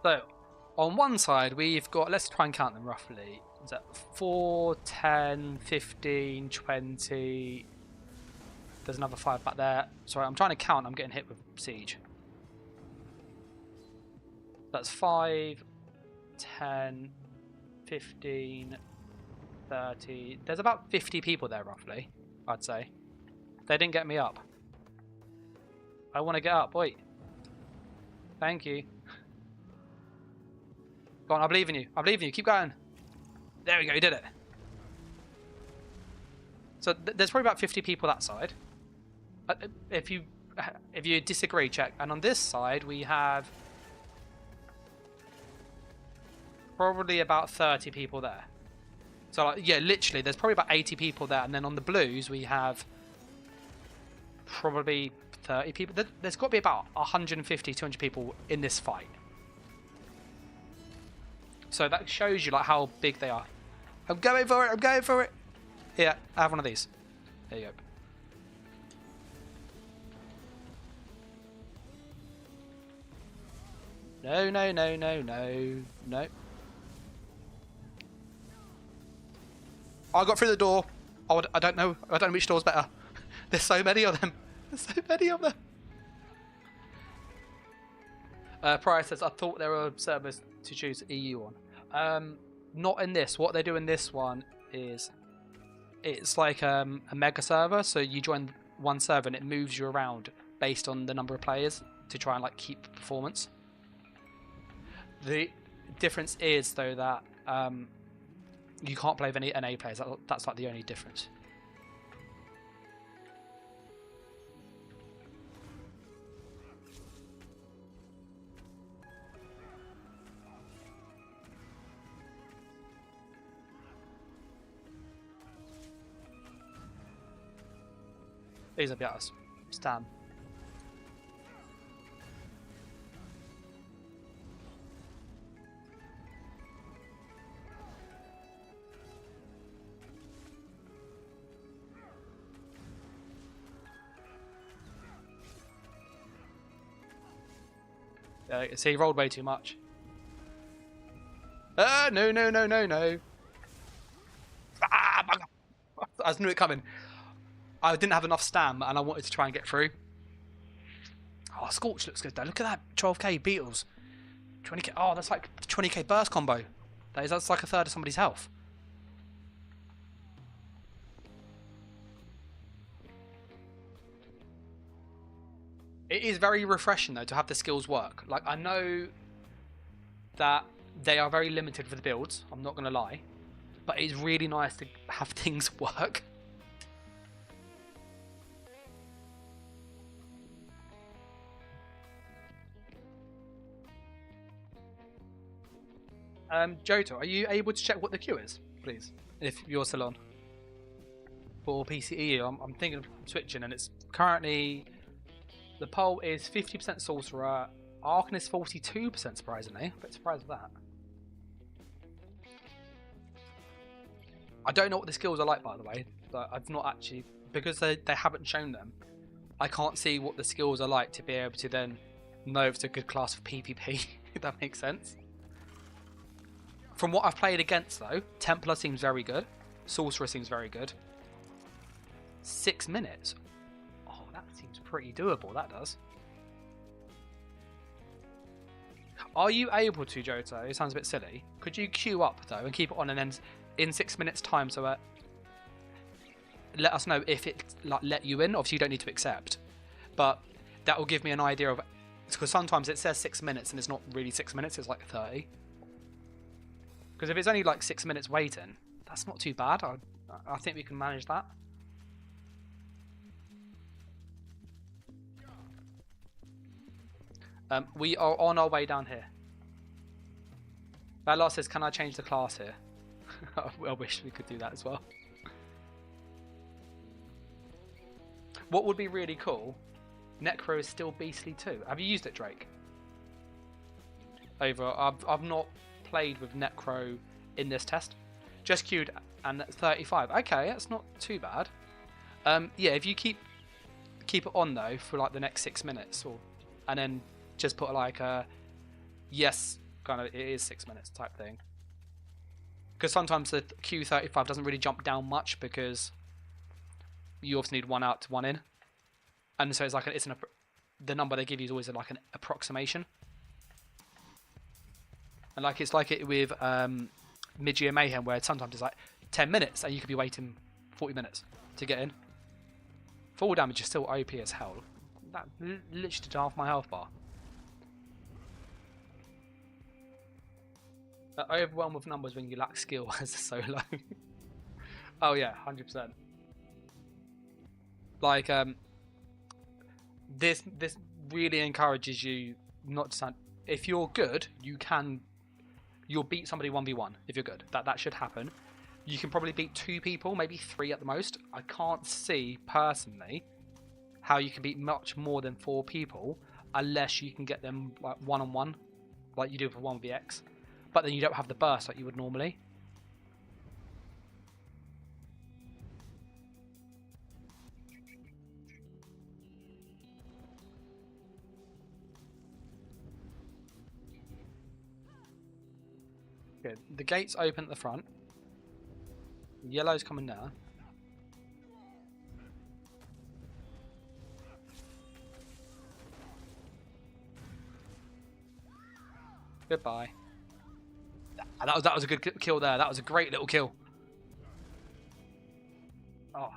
So, on one side we've got, let's try and count them roughly. Is that 4, 10, 15, 20? There's another 5 back there. Sorry, I'm trying to count. I'm getting hit with siege. That's 5, 10, 15, 30. There's about 50 people there roughly, I'd say. They didn't get me up. I want to get up. Wait. Thank you. Go on, I believe in you. I believe in you. Keep going. There we go. You did it. So there's probably about 50 people that side. If you disagree, check. And on this side we have probably about 30 people there. So like, yeah, literally, there's probably about 80 people there. And then on the blues we have probably 30 people. There's got to be about 150, 200 people in this fight. So that shows you like how big they are. I'm going for it. I'm going for it. Here, I have one of these. There you go. No. I got through the door. Oh, I don't know. I don't know which door's better. There's so many of them. There's so many of them. Prior says, I thought there were servers to choose EU on. Not in this. What they do in this one is it's like a mega server. So you join one server and it moves you around based on the number of players to try and like keep performance. The difference is though that you can't play with any NA players. That's like the only difference. Please, I'll be able to stand. See, he rolled way too much. No, no, no, no, no. Ah, I knew it coming. I didn't have enough stam and I wanted to try and get through. Oh, Scorch looks good though. Look at that. 12k Beetles. 20k. Oh, that's like 20k burst combo. That's like a third of somebody's health. It is very refreshing though to have the skills work. Like, I know that they are very limited for the builds, I'm not going to lie, but it's really nice to have things work. Johto, are you able to check what the queue is, please, if you're still on? For PCE, I'm thinking of switching, and it's currently... The poll is 50% Sorcerer, Arcanist 42%, surprisingly. A bit surprised with that. I don't know what the skills are like, by the way. But I've not actually... Because they haven't shown them, I can't see what the skills are like to be able to then know if it's a good class for PvP, if that makes sense. From what I've played against, though, Templar seems very good. Sorcerer seems very good. 6 minutes. That seems pretty doable, that does. Are you able to, Johto? It sounds a bit silly. Could you queue up, though, and keep it on and then in 6 minutes' time, so let us know if it let you in. Obviously, you don't need to accept. But that will give me an idea of... Because sometimes it says 6 minutes and it's not really 6 minutes, it's like 30. Because if it's only like 6 minutes waiting, that's not too bad. I think we can manage that. We are on our way down here. Balar says, can I change the class here? I wish we could do that as well. What would be really cool, Necro is still beastly too. Have you used it, Drake? I've not played with Necro in this test. Just queued and that's 35. Okay, that's not too bad. Yeah, if you keep it on though for like the next 6 minutes, and then just put like a yes, kind of it is 6 minutes type thing. Because sometimes the Q35 doesn't really jump down much because you obviously need one out to one in, and so it's like the number they give you is always like an approximation. And like it's like it with Mid-Year Mayhem, where sometimes it's like 10 minutes and you could be waiting 40 minutes to get in. Full damage is still OP as hell. That literally did half my health bar. Overwhelmed with numbers when you lack skill as a solo. Oh yeah, 100%. Like this really encourages you not to sound. If you're good, you'll beat somebody 1v1 if you're good. That should happen. You can probably beat 2 people, maybe 3 at the most. I can't see personally how you can beat much more than 4 people unless you can get them like one-on-one, like you do for 1vx. But then you don't have the burst like you would normally. Good. The gate's open at the front. Yellow's coming now. Goodbye. That was a good kill there. That was a great little kill. Oh.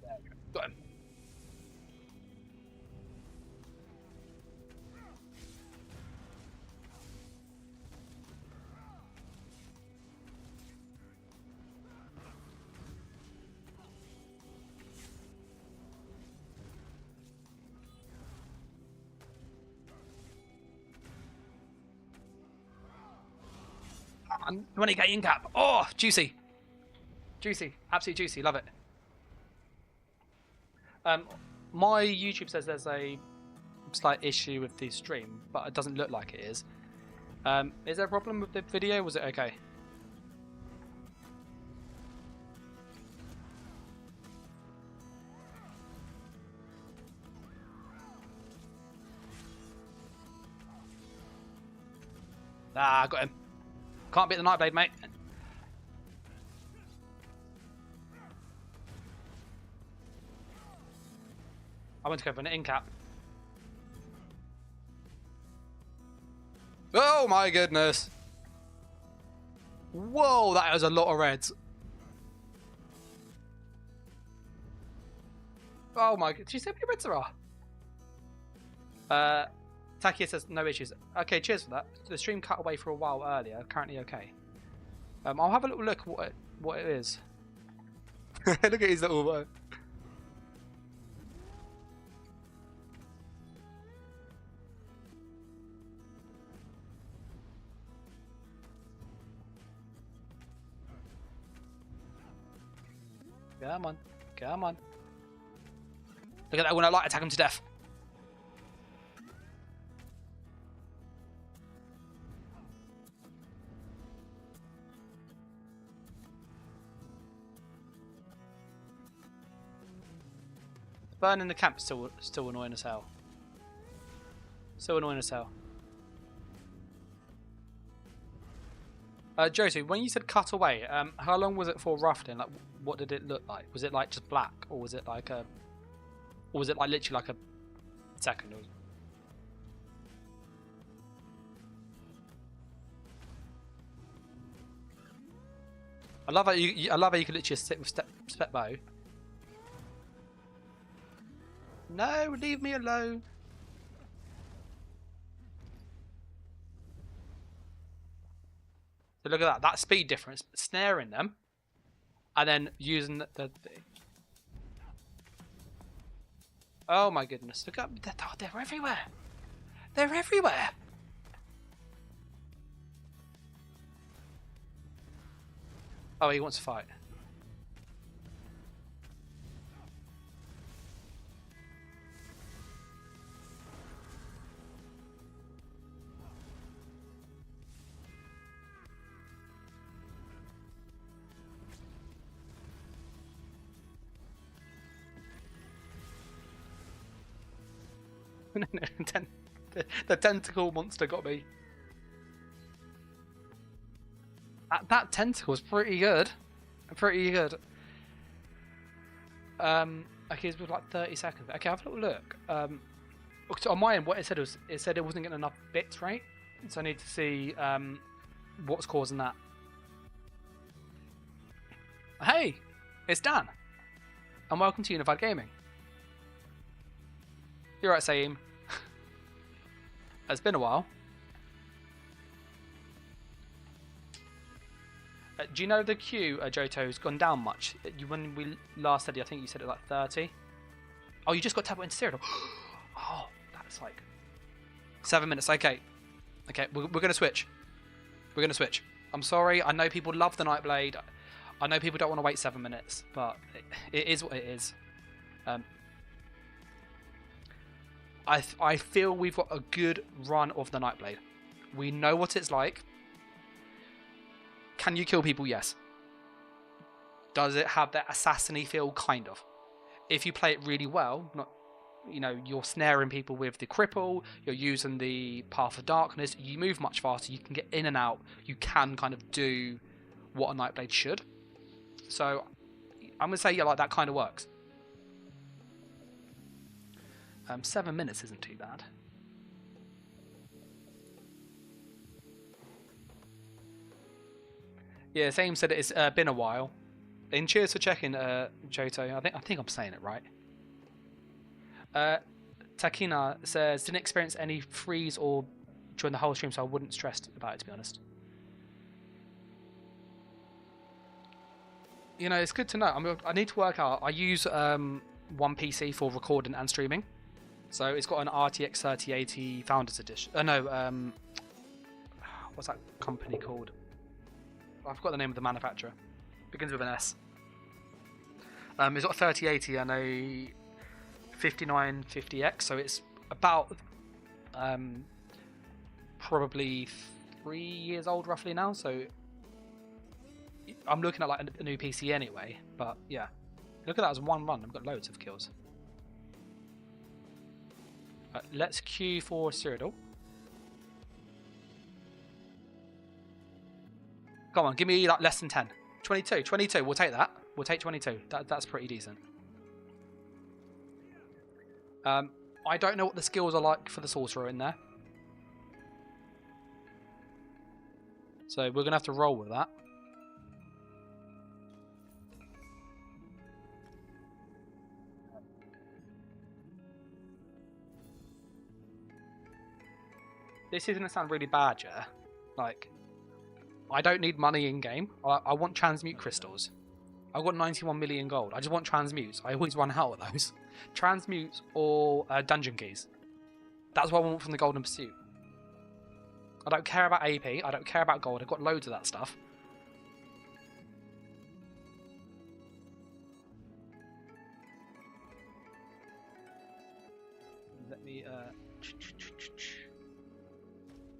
There we go. Got him. I'm 20k in cap. Oh, juicy. Juicy. Absolutely juicy. Love it. My YouTube says there's a slight issue with the stream, but it doesn't look like it is. Is there a problem with the video? Was it okay? Ah, got him. Can't beat the Nightblade, mate. I went to go for an in cap. Oh my goodness. Whoa, that was a lot of reds. Oh my god. Did you see how many reds there are? Takia says no issues. Okay, cheers for that. The stream cut away for a while earlier. Currently okay. I'll have a little look what it is. Look at his little. Come on, come on. Look at that when I light attack him to death. Burning the camp still annoying as hell. Still annoying as hell. Josie, when you said cut away, how long was it for roughly? Like, what did it look like? Was it like just black, or was it like a, or was it like literally like a second? I love how you. I love how you can literally sit with step bow. No, leave me alone. So look at that. That speed difference, snaring them, and then using the oh my goodness! Look up. They're everywhere. They're everywhere. Oh, he wants to fight. The tentacle monster got me. That tentacle is pretty good. Pretty good. Okay, it's with like 30 seconds. Okay, have a little look. So on my end, what it said was it wasn't getting enough bits, right? So I need to see what's causing that. Hey, it's Dan, and welcome to Unified Gaming. You're right, Saeem. It's been a while. Do you know the queue, Johto's gone down much? When we last said it, I think you said it like 30. Oh, you just got tapped into Cyrodiil. Oh, that's like 7 minutes. Okay, okay, we're gonna switch. We're gonna switch. I'm sorry. I know people love the Nightblade. I know people don't want to wait 7 minutes, but it is what it is. I feel we've got a good run of the Nightblade. We know what it's like. Can you kill people? Yes. Does it have that assassin-y feel? Kind of. If you play it really well, not, you know, you're snaring people with the cripple, you're using the Path of Darkness, you move much faster, you can get in and out, you can kind of do what a Nightblade should. So I'm going to say, yeah, like that kind of works. 7 minutes isn't too bad. Yeah, Same said it's been a while. And cheers for checking, Johto. I think I'm saying it right. Takina says, didn't experience any freeze or during the whole stream, so I wouldn't stress about it, to be honest. You know, it's good to know. I mean, I need to work out. I use one PC for recording and streaming. So it's got an RTX 3080 Founders Edition. No, what's that company called? I forgot the name of the manufacturer. Begins with an S. It's got a 3080 and a 5950X, so it's about probably 3 years old roughly now. So I'm looking at like a new PC anyway. But yeah, look at that as one run. I've got loads of kills. Let's queue for Cyrodiil. Come on, give me like less than 10. 22, 22, we'll take that. We'll take 22. That's pretty decent. I don't know what the skills are like for the Sorcerer in there. So we're going to have to roll with that. This is going to sound really bad, yeah? Like, I don't need money in game. I want transmute crystals. I've got 91 million gold. I just want transmutes. I always run out of those. Transmutes or dungeon keys. That's what I want from the Golden Pursuit. I don't care about AP. I don't care about gold. I've got loads of that stuff. Let me...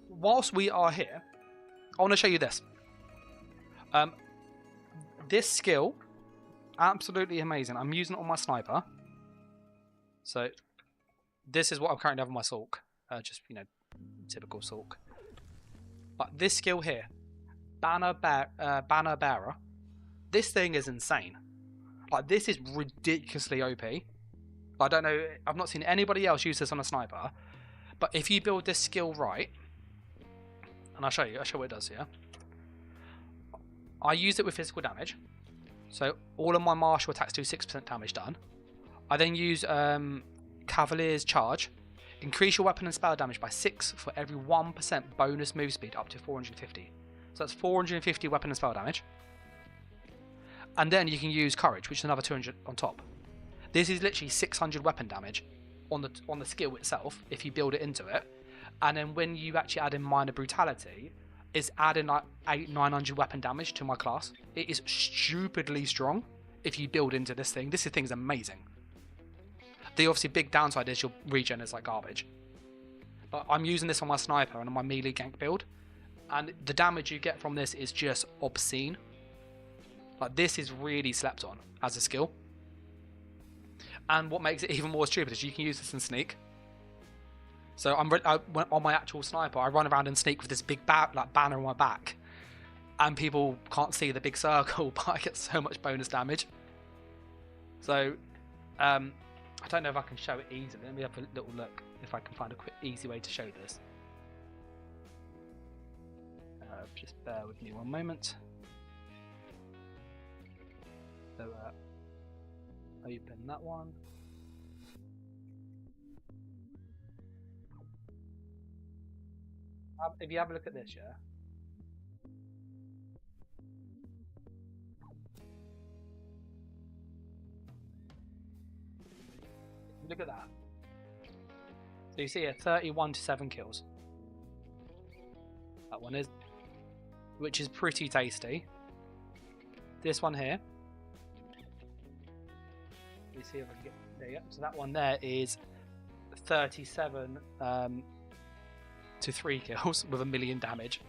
Whilst we are here, I want to show you this. This skill, absolutely amazing. I'm using it on my sniper. So, this is what I'm currently having my Sulk. Just, you know, typical Sulk. But this skill here, Banner Bearer, this thing is insane. Like, this is ridiculously OP. I don't know, I've not seen anybody else use this on a sniper. But if you build this skill right, and I'll show what it does here. I use it with physical damage. So all of my martial attacks do 6% damage done. I then use Cavalier's Charge. Increase your weapon and spell damage by 6 for every 1% bonus move speed up to 450. So that's 450 weapon and spell damage. And then you can use Courage, which is another 200 on top. This is literally 600 weapon damage on the skill itself if you build it into it. And then when you actually add in Minor Brutality, it's adding like 900 weapon damage to my class. It is stupidly strong if you build into this thing. This thing's amazing. The obviously big downside is your regen is like garbage. But I'm using this on my sniper and on my melee gank build. And the damage you get from this is just obscene. Like, this is really slept on as a skill. And what makes it even more stupid is you can use this in sneak. So on my actual sniper, I run around and sneak with this big banner on my back. And people can't see the big circle, but I get so much bonus damage. So, I don't know if I can show it easily. Let me have a little look if I can find a quick, easy way to show this. Just bear with me one moment. So, open that one. If you have a look at this, yeah. Look at that. So you see here, 31 to 7 kills. That one is, which is pretty tasty. This one here. You see if I can get there. Yeah. So that one there is 37 to 3 kills with 1 million damage.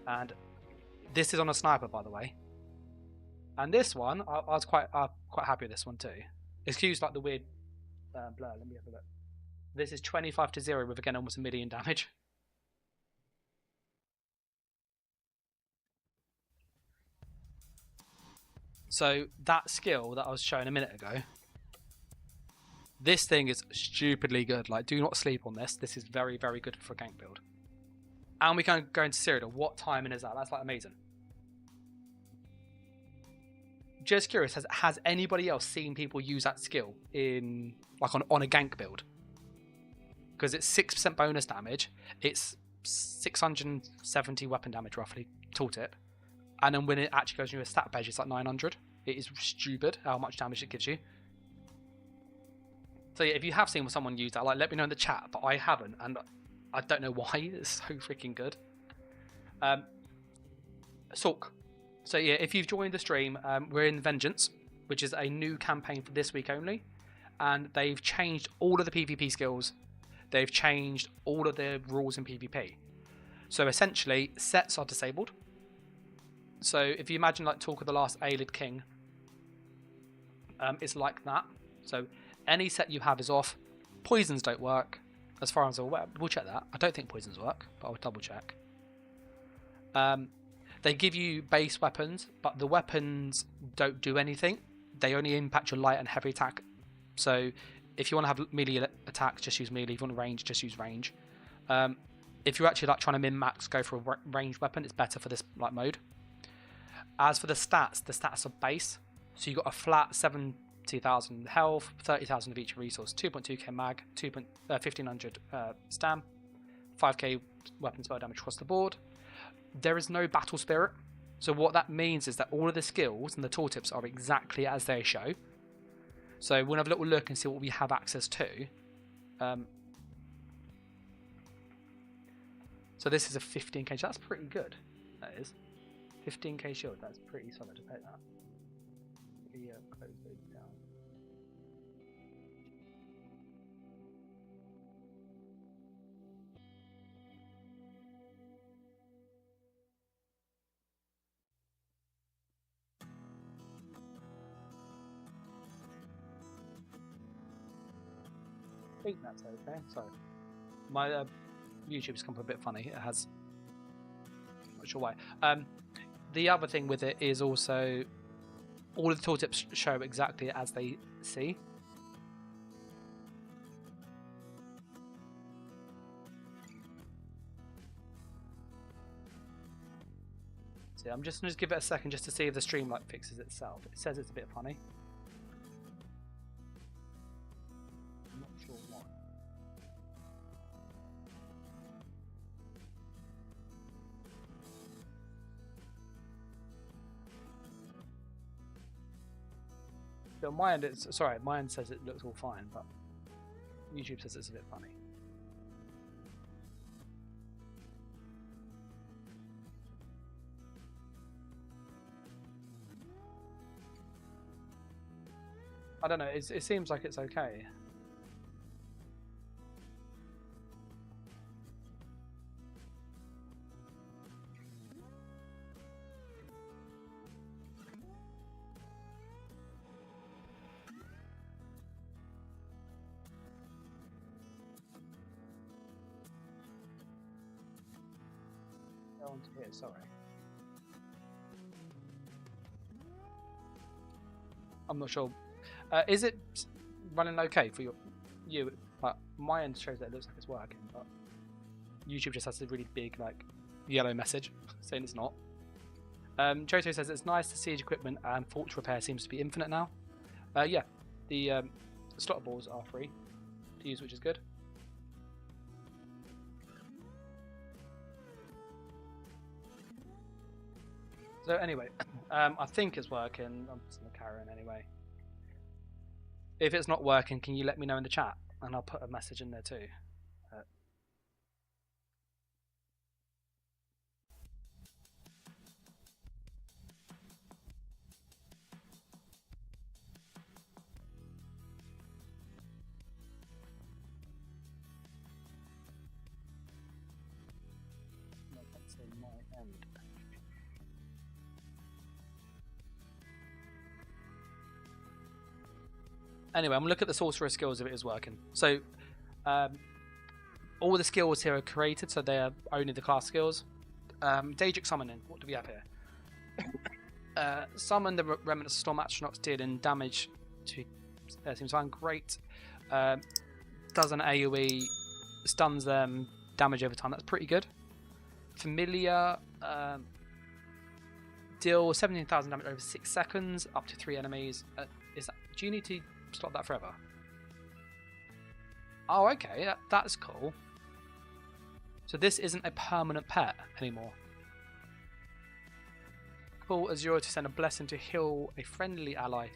And this is on a sniper, by the way. And this one, I was quite happy with this one too. Excuse like the weird blur. Let me have a look. This is 25 to 0 with again almost 1 million damage. So that skill that I was showing a minute ago, this thing is stupidly good. Like, do not sleep on this. This is very, very good for a gank build. And we can go into Cyrodiil. What timing is that? That's like amazing. Just curious, has anybody else seen people use that skill in like on a gank build? Because it's 6% bonus damage. It's 670 weapon damage roughly, tooltip. And then when it actually goes into a stat page, it's like 900. It is stupid how much damage it gives you. So yeah, if you have seen someone use that, like, let me know in the chat. But I haven't, and I don't know why. It's so freaking good. Sulk. So yeah, if you've joined the stream, we're in Vengeance, which is a new campaign for this week only, and they've changed all of the PvP skills. They've changed all of the rules in PvP. So essentially, sets are disabled. So if you imagine like Talk of the Last Aelid King, it's like that. So any set you have is off. Poisons don't work, as far as I'm aware. We'll check that. I don't think poisons work, but I'll double check. They give you base weapons, but the weapons don't do anything. They only impact your light and heavy attack. So if you want to have melee attacks, just use melee. If you want range, just use range. If you're actually like trying to min-max, go for a ranged weapon. It's better for this like mode. As for the stats are base. So you've got a flat 70,000 health, 30,000 of each resource, 2.2k mag, 1500 stam, 5k weapon spell damage across the board. There is no battle spirit. So what that means is that all of the skills and the tooltips are exactly as they show. So we'll have a little look and see what we have access to. So this is a 15k. That's pretty good. That is 15k shield. That's pretty solid to take that. Close those down. I think that's okay. Sorry, my YouTube's come up a bit funny. It has. I'm not sure why. The other thing with it is also all of the tooltips show exactly as they see. So I'm just going to give it a second just to see if the stream like fixes itself. It says it's a bit funny. I'm not sure why. So my end, my end says it looks all fine, but YouTube says it's a bit funny. I don't know, it seems like it's okay. Onto here, sorry. I'm not sure. Is it running okay for you? But my end shows that it looks like it's working, but YouTube just has a really big like yellow message saying it's not. Joto says it's nice to siege equipment and forge repair seems to be infinite now. Yeah, the slot balls are free to use, which is good. So anyway, I think it's working. I'm just going to carry on anyway. If it's not working, can you let me know in the chat? And I'll put a message in there too. No, that's in my end. Anyway, I'm going to look at the Sorcerer skills if it is working. So, all the skills here are created, so they are only the class skills. Daedric Summoning, what do we have here? Summon the Remnants of Storm Astronauts, dealing damage to... seems fine, great. Does an AoE, stuns them, damage over time, that's pretty good. Familiar, deal 17,000 damage over 6 seconds, up to 3 enemies. Do you need to slot that forever? Oh, okay, that's cool. So this isn't a permanent pet anymore. Call Azure to send a blessing to heal a friendly ally.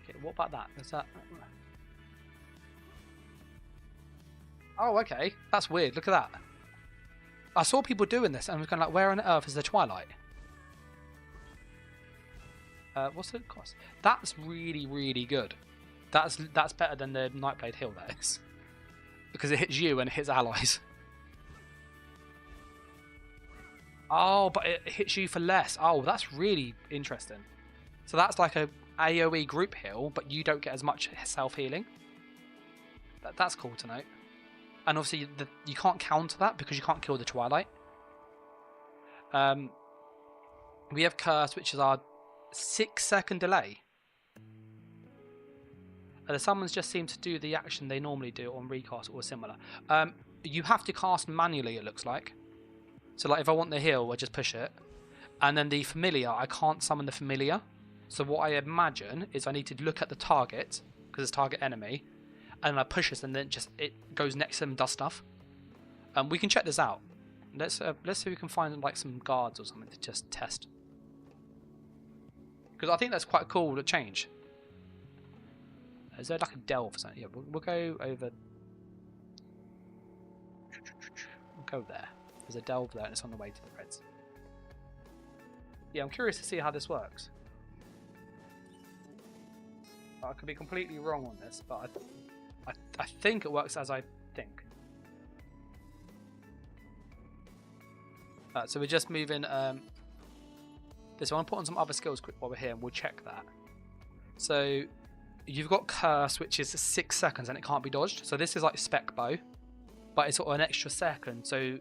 Okay, what about that? Is that... Oh, okay. That's weird. Look at that. I saw people doing this and I was going like, where on earth is the Twilight? What's the cost? That's really, really good. That's better than the Nightblade heal, that is. Because it hits you and it hits allies. Oh, but it hits you for less. Oh, that's really interesting. So that's like a AoE group heal, but you don't get as much self-healing. That's cool to note. And obviously, you can't counter that because you can't kill the Twilight. We have Curse, which is our 6-second delay. The summons just seem to do the action they normally do on recast or similar. You have to cast manually, it looks like. So like if I want the heal, I just push it. And then the familiar, I can't summon the familiar. So what I imagine is I need to look at the target, because it's target enemy, and I push this and then it goes next to them and does stuff. We can check this out. Let's see if we can find like some guards or something to just test. Because I think that's quite cool to change. Is there like a delve or something? Yeah, we'll go over. We'll go there. There's a delve there and it's on the way to the reds. Yeah, I'm curious to see how this works. I could be completely wrong on this, but I think it works as I think. So we're just moving this. I want to put on some other skills quick while we're here, and we'll check that. So you've got Curse, which is 6 seconds, and it can't be dodged. So this is like Spec Bow, but it's sort of an extra second. So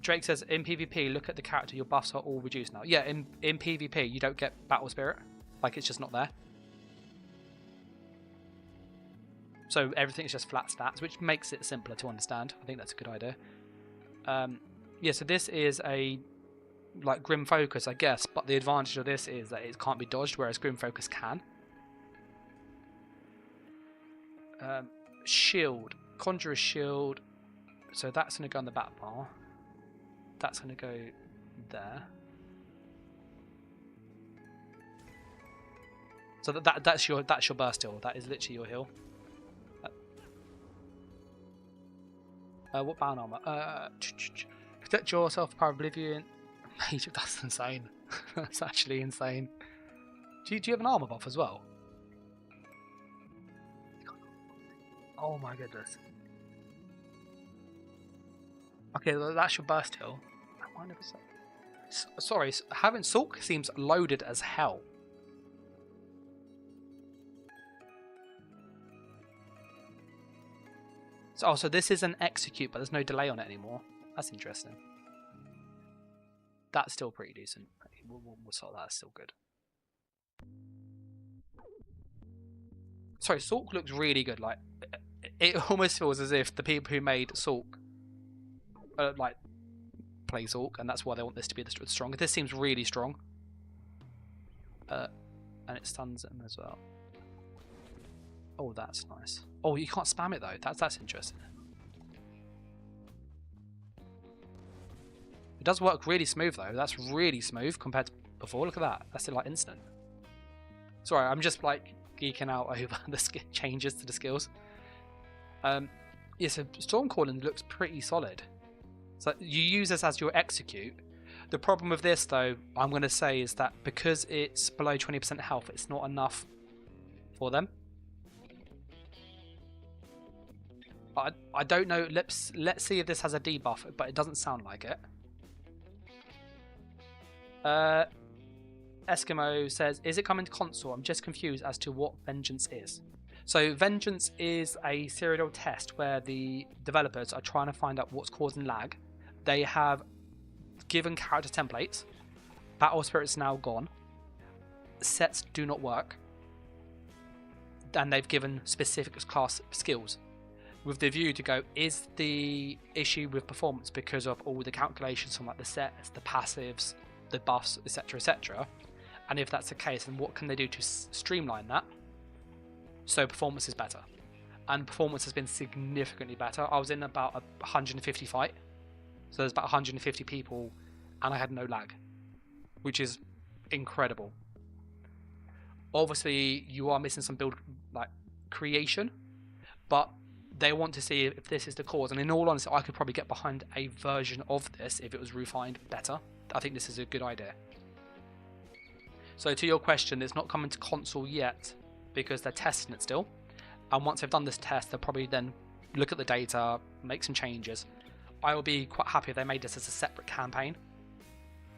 Drake says, in PvP, look at the character, your buffs are all reduced now. Yeah, in PvP, you don't get Battle Spirit. Like, it's just not there. So everything's just flat stats, which makes it simpler to understand. I think that's a good idea. Yeah, so this is a like Grim Focus, I guess, but the advantage of this is that it can't be dodged, whereas Grim Focus can. Shield. Conjurer's Shield. So that's going to go on the back bar. That's going to go there. So that's your burst heal. That is literally your heal. What bound armor? Protect yourself, Power of Oblivion. Mage, that's insane. That's actually insane. Do you have an armor buff as well? Oh my goodness. Okay, well, that's your burst heal. Sorry, having Sulk seems loaded as hell. So this is an execute, but there's no delay on it anymore. That's interesting. That's still pretty decent. We'll sort that. That's still good. Sorry, Sulk looks really good. Like, it almost feels as if the people who made Sulk like play Sulk, and that's why they want this to be the strongest. This seems really strong, and it stuns them as well. Oh, that's nice. Oh, you can't spam it though. That's interesting. It does work really smooth though. That's really smooth compared to before. Look at that. That's like instant. Sorry, I'm just like geeking out over the changes to the skills. Yeah, so Stormcalling looks pretty solid. So you use this as your execute. The problem with this though, I'm going to say, is that because it's below 20% health, it's not enough for them. I don't know. Let's see if this has a debuff, but it doesn't sound like it. Eskimo says, is it coming to console? I'm just confused as to what Vengeance is. So Vengeance is a Cyrodiil test where the developers are trying to find out what's causing lag. They have given character templates. Battle Spirit's now gone. Sets do not work. And they've given specific class skills, with the view to go, is the issue with performance because of all the calculations from like the sets, the passives, the buffs, etc, etc, and if that's the case, then what can they do to streamline that so performance is better? And performance has been significantly better. I was in about 150 fight, so there's about 150 people, and I had no lag, which is incredible. Obviously, you are missing some build like creation, but they want to see if this is the cause. And in all honesty, I could probably get behind a version of this if it was refined better. I think this is a good idea. So to your question, it's not coming to console yet because they're testing it still. And once they've done this test, they'll probably then look at the data, make some changes. I will be quite happy if they made this as a separate campaign.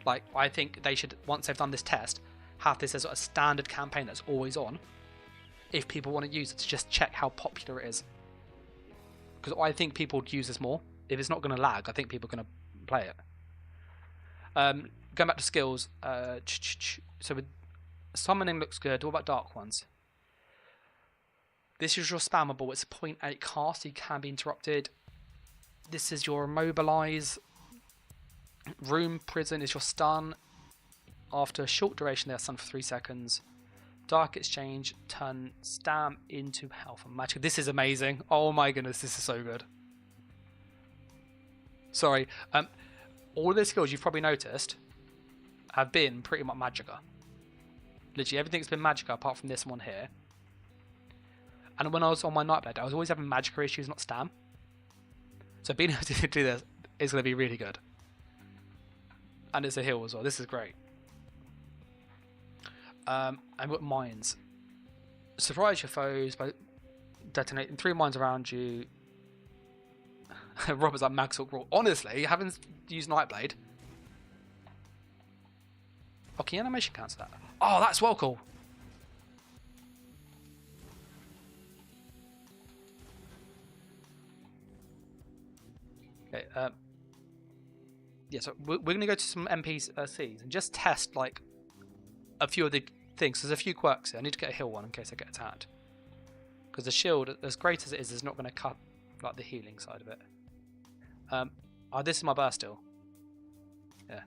Like, I think they should, once they've done this test, have this as a standard campaign that's always on. If people want to use it, to just check how popular it is. Because I think people would use this more. If it's not going to lag, I think people are going to play it. Going back to skills, so with summoning looks good. What about dark ones? This is your spammable. It's a 0.8 cast, so you can be interrupted. This is your immobilize. Room prison is your stun. After a short duration, they're stunned for 3 seconds. Dark exchange, turn stam into health and magic. This is amazing. Oh my goodness, this is so good. Sorry, all of the skills you've probably noticed have been pretty much Magicka. Literally everything's been Magicka apart from this one here. And when I was on my Nightblade, I was always having Magicka issues, not Stam. So being able to do this is going to be really good. And it's a heal as well. This is great. And with mines. Surprise your foes by detonating 3 mines around you. Robert's like Magsock Raw. Honestly, having used Nightblade. Oh, can animation cancel that? Oh, that's well cool. Okay, yeah, so we're going to go to some NPCs and just test like a few of the things. There's a few quirks here. I need to get a heal one in case I get attacked. Because the shield, as great as it is not going to cut like the healing side of it. Oh, this is my burst still. Yeah.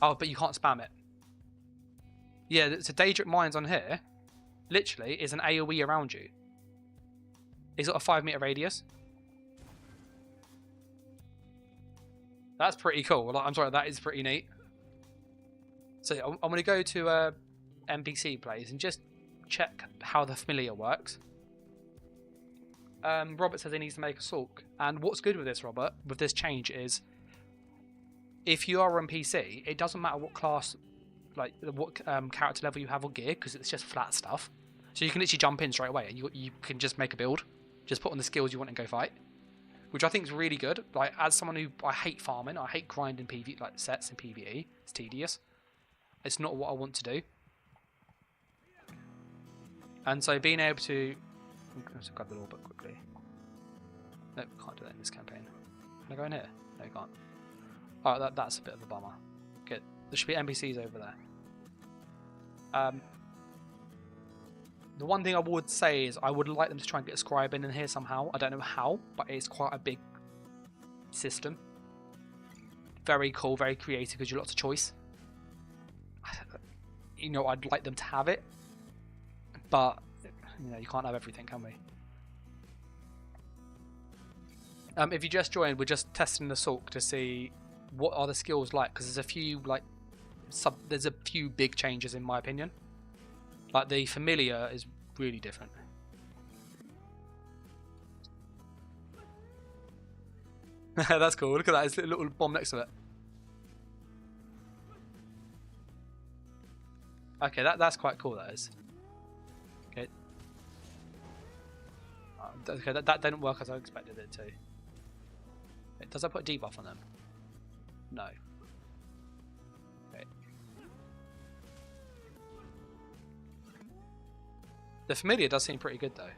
Oh, but you can't spam it. Yeah, so Daedric Mines on here, literally, is an AoE around you. It's got a 5 meter radius. That's pretty cool. Like, I'm sorry, that is pretty neat. So yeah, I'm going to go to NPC plays and just check how the familiar works. Robert says he needs to make a sulk. And what's good with this, Robert, with this change is, if you are on PC, it doesn't matter what class, like what character level you have or gear, because it's just flat stuff. So you can literally jump in straight away and you can just make a build, just put on the skills you want and go fight, which I think is really good. Like, as someone who, I hate farming, I hate grinding PvE, like sets in PvE. It's tedious. It's not what I want to do. And so being able to, I'm going to grab the law book quickly. No, can't do that in this campaign. Can I go in here? No, you can't. Oh, that's a bit of a bummer. Good. There should be NPCs over there. The one thing I would say is I would like them to try and get a scribe in here somehow. I don't know how, but it's quite a big system. Very cool, very creative, gives you lots of choice. You know, I'd like them to have it, but you know, you can't have everything, can we? If you just joined, we're just testing the Sulk to see what are the skills like, because there's a few like there's a few big changes in my opinion. Like the familiar is really different. That's cool. Look at that. It's a little bomb next to it. Okay, that's quite cool. That is. Okay. Okay, that didn't work as I expected it to. Does that put a debuff on them? No. Okay. The familiar does seem pretty good though.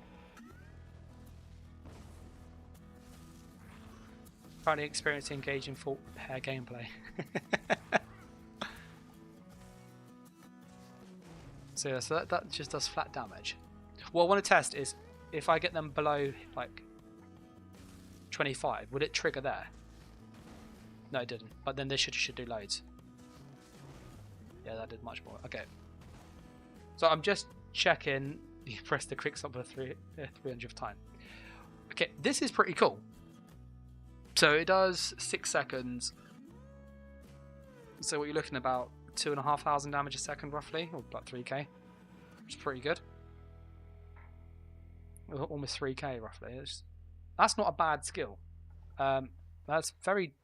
Currently experiencing engaging full pair gameplay. So yeah, so that just does flat damage. What I want to test is if I get them below like 25, would it trigger there? No, it didn't. But then this should do loads. Yeah, that did much more. Okay. So I'm just checking. You press the quick stop for the 300th time. Okay, this is pretty cool. So it does 6 seconds. So what you're looking about 2,500 damage a second roughly, or about 3k, which is pretty good. Almost 3k roughly. That's not a bad skill. That's very.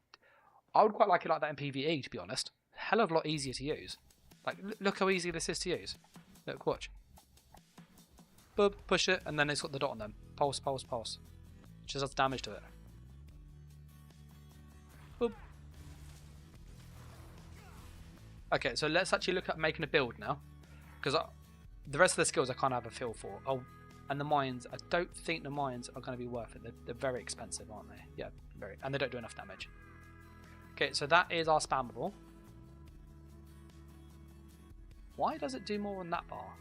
I would quite like it like that in PvE, to be honest. Hell of a lot easier to use. Like, look how easy this is to use. Look, watch. Boop, push it, and then it's got the dot on them. Pulse, pulse, pulse. Just does damage to it. Boop. Okay, so let's actually look at making a build now. Because the rest of the skills I can't have a feel for. Oh, and the mines, I don't think the mines are going to be worth it. They're very expensive, aren't they? Yeah, very. And they don't do enough damage. Okay, so that is our spammable. Why does it do more on that bar?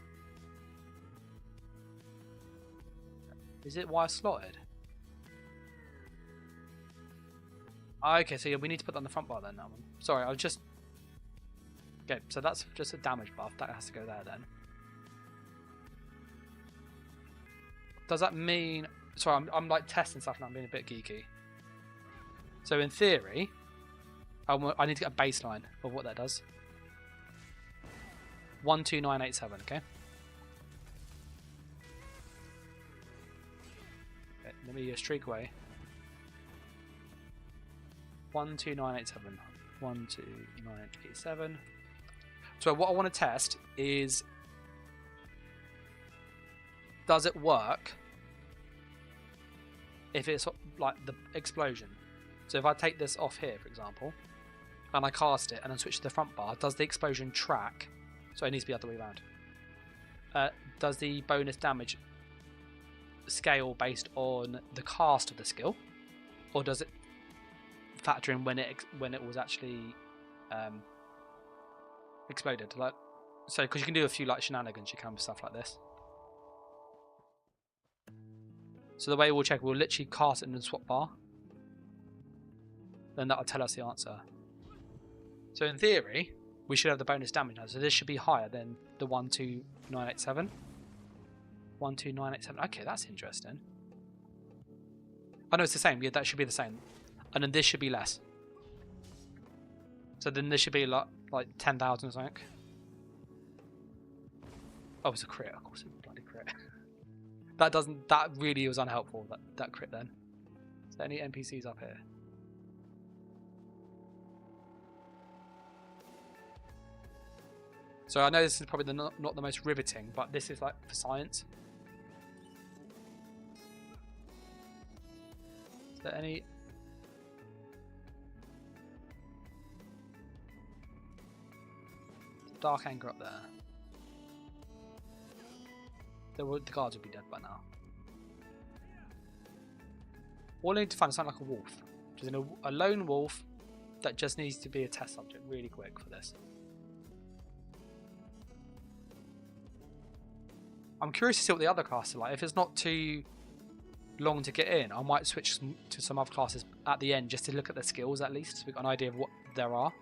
Is it wire slotted? Okay, so yeah, we need to put that on the front bar then, that one. Sorry, I was just... Okay, so that's just a damage buff. That has to go there then. Does that mean... Sorry, I'm like testing stuff and I'm being a bit geeky. So in theory, I need to get a baseline of what that does. 12987, okay? Okay, let me streak away. 12987. 12987. So what I want to test is, does it work if it's like the explosion? So if I take this off here, for example, and I cast it and then switch to the front bar, does the explosion track? So it needs to be the other way around. Does the bonus damage scale based on the cast of the skill, or does it factor in when it was actually exploded? Like, so because you can do a few like shenanigans, you can with stuff like this. So the way we'll check, we'll literally cast it in the swap bar, then that'll tell us the answer. So in theory, we should have the bonus damage now. So this should be higher than the 12987. 12987. Okay, that's interesting. I know it's the same. Yeah, that should be the same. And then this should be less. So then this should be like 10,000 or something. Oh, it's a crit. Of course, it's a bloody crit. That really was unhelpful. That crit then. Is there any NPCs up here? So I know this is probably not the most riveting, but this is like for science. Is there any... Dark anger up there. The guards would be dead by now. All I need to find is something like a wolf. Just a lone wolf that just needs to be a test subject really quick for this. I'm curious to see what the other classes are like. If it's not too long to get in, I might switch to some other classes at the end just to look at the skills at least, so we've got an idea of what there are.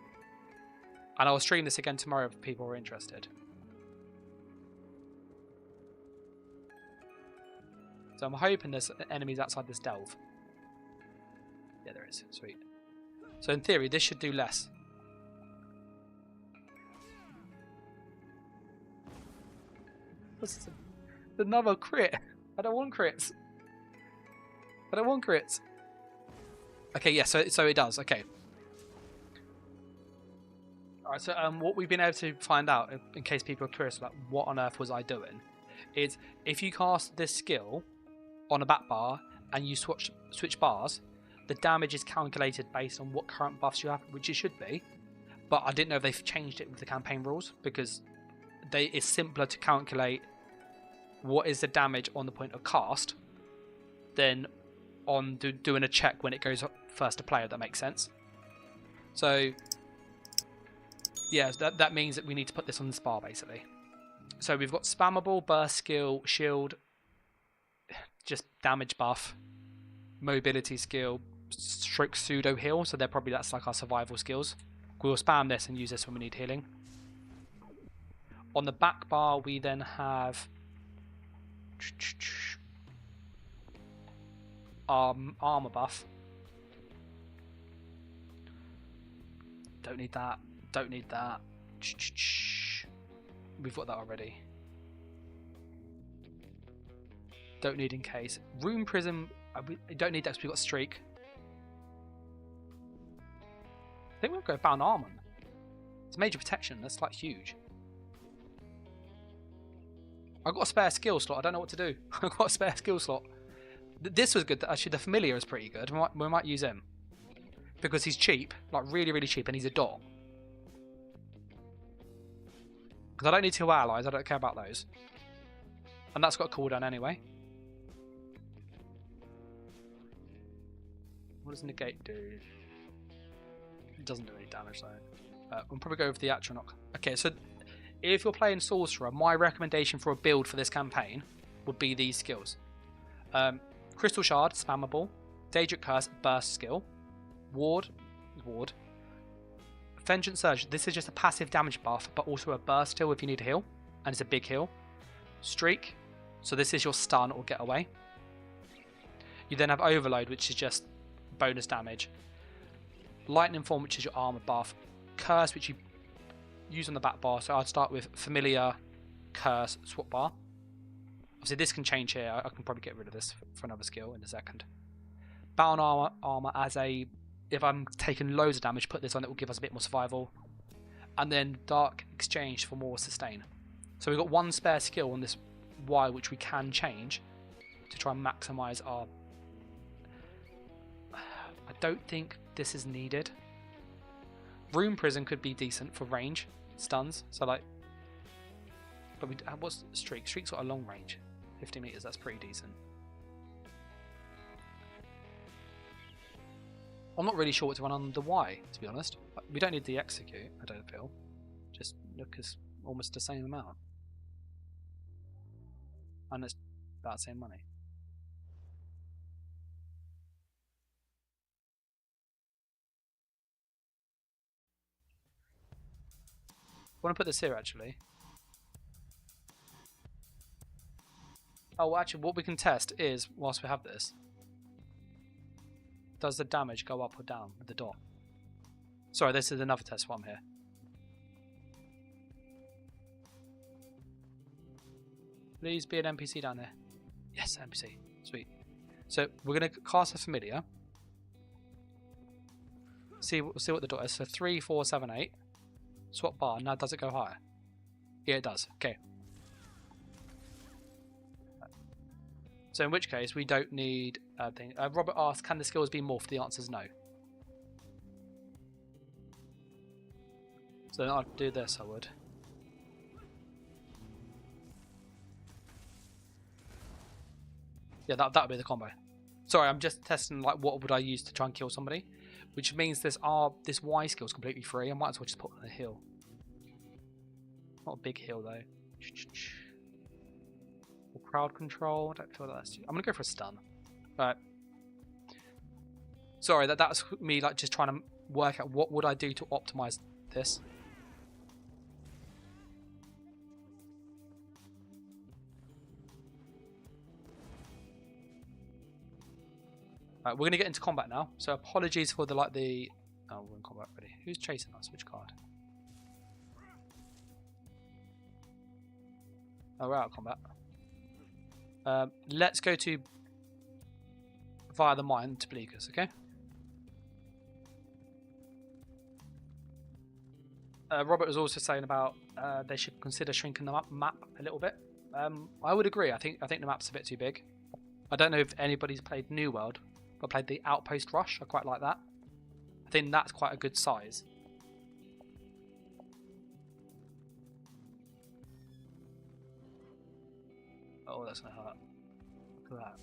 And I'll stream this again tomorrow if people are interested. So I'm hoping there's enemies outside this delve. Yeah, there is. Sweet. So in theory, this should do less. What's this? Another crit. I don't want crits. I don't want crits. Okay, yeah, so it does. Okay. Alright, so what we've been able to find out, in case people are curious about what on earth was I doing, is if you cast this skill on a back bar and you switch bars, the damage is calculated based on what current buffs you have, which it should be. But I didn't know if they've changed it with the campaign rules, because it's simpler to calculate what is the damage on the point of cast than on doing a check when it goes first to player, if that makes sense. So yeah, that means that we need to put this on the bar basically. So we've got spammable, burst skill, shield, just damage buff, mobility skill, stroke pseudo heal, so that's like our survival skills. We'll spam this and use this when we need healing. On the back bar we then have armor buff. Don't need that. Don't need that. We've got that already. Don't need in case. Rune Prism, we don't need that because we've got Streak. I think we'll go Bound Armor. It's major protection, that's like huge. I've got a spare skill slot, I don't know what to do. I've got a spare skill slot. This was good, actually the Familiar is pretty good. We might use him. Because he's cheap, like really, really cheap, and he's a dot. Because I don't need 2 allies, I don't care about those. And that's got a cooldown anyway. What does Negate do? It doesn't do any damage though. We'll probably go with the Atronach. Okay, so if you're playing Sorcerer, my recommendation for a build for this campaign would be these skills. Crystal Shard, spammable. Daedric Curse, burst skill. Ward. Vengeance Surge, this is just a passive damage buff, but also a burst heal if you need a heal. And it's a big heal. Streak, so this is your stun or get away. You then have Overload, which is just bonus damage. Lightning Form, which is your armor buff. Curse, which you use on the back bar, so I'd start with Familiar, Curse, swap bar. Obviously this can change here, I can probably get rid of this for another skill in a second. Bound armor as a, if I'm taking loads of damage, put this on, it will give us a bit more survival. And then Dark Exchange for more sustain. So we've got one spare skill on this Y which we can change to try and maximise our... I don't think this is needed. Rune Prison could be decent for range, stuns, so like... But we, what's Streak? Streak's got a long range. 50 meters, that's pretty decent. I'm not really sure what to run on the Y, to be honest. We don't need the Execute, I don't feel. Just look as almost the same amount. And it's about the same money. I want to put this here actually. Oh, actually, what we can test is, whilst we have this, does the damage go up or down with the dot? Sorry, this is another test while I'm here. Please be an NPC down there. Yes, NPC. Sweet. So we're going to cast a Familiar. See what the dot is. So 3, 4, 7, 8. Swap bar. Now does it go higher? Yeah, it does. Okay. So in which case we don't need a thing. Robert asks, can the skills be morphed? The answer is no. So then I'd do this, I would. Yeah, that would be the combo. Sorry, I'm just testing like what would I use to try and kill somebody, which means this Y skill is completely free. I might as well just put on a heal. Not a big heal though. Or crowd control. I don't feel that's. I'm gonna go for a stun. Right. Sorry, that's me like just trying to work out what would I do to optimize this. Right, we're gonna get into combat now. So apologies for the Oh, we're in combat already. Who's chasing us? Which card? Oh, we're out of combat. Let's go to via the mine to Bleakers, okay? Robert was also saying about they should consider shrinking the map a little bit. I would agree. I think the map's a bit too big. I don't know if anybody's played New World, but played the Outpost Rush. I quite like that. I think that's quite a good size. Oh, that's gonna hurt. Look at that.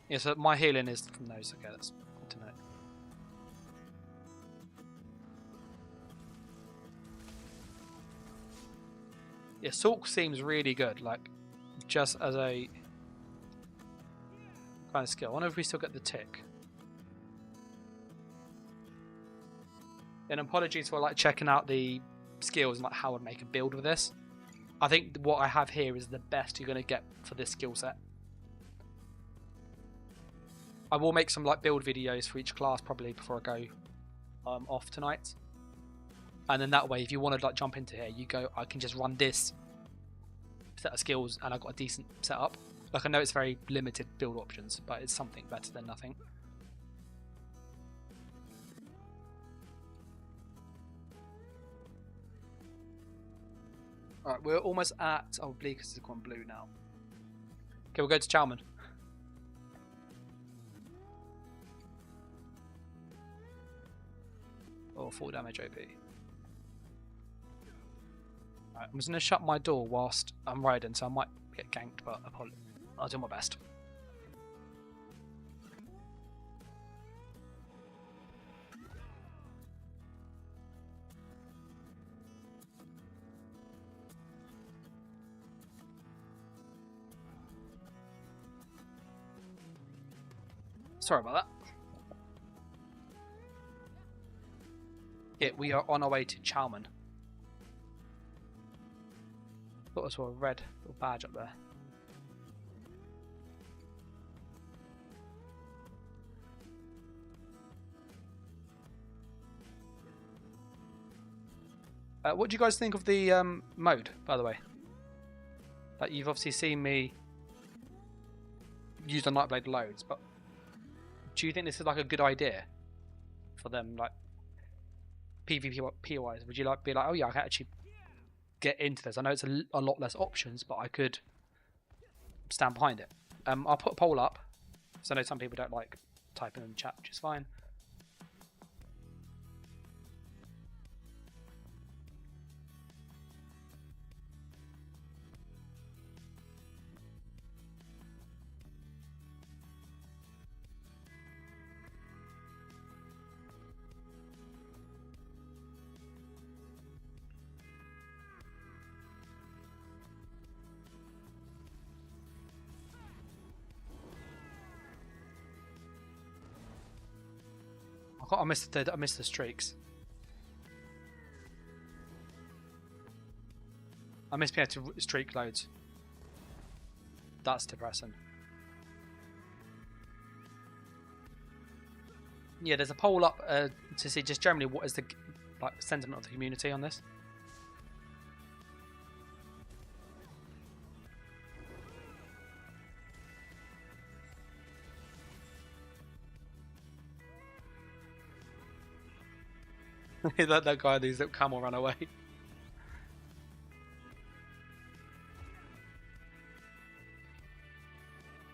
Yeah, so my healing is from those. Okay, that's good to know. Yeah, Sulk seems really good, like, just as a kind of skill. I wonder if we still get the tick. And apologies for like checking out the skills and like how I'd make a build with this. I think what I have here is the best you're going to get for this skill set. I will make some like build videos for each class probably before I go off tonight. And then that way, if you want to like jump into here, you go, I can just run this set of skills and I've got a decent setup. Like, I know it's very limited build options, but it's something better than nothing. Alright, we're almost at... Oh, Bleakers has gone blue now. Okay, we'll go to Chalman. Oh, 4 damage OP. Alright, I'm just going to shut my door whilst I'm riding, so I might get ganked, but I'll do my best. Sorry about that. Yeah, we are on our way to Chalman. Thought I saw a red little badge up there. What do you guys think of the mode, by the way? Like, you've obviously seen me use the Nightblade loads, but do you think this is like a good idea for them, like PvP wise? Would you like be like, oh yeah, I can actually get into this? I know it's a lot less options, but I could stand behind it. I'll put a poll up, so I know some people don't like typing in the chat, which is fine. I missed the streaks. I missed being able to streak loads. That's depressing. Yeah, there's a poll up to see just generally what is the like sentiment of the community on this. that guy, these little camel ran away.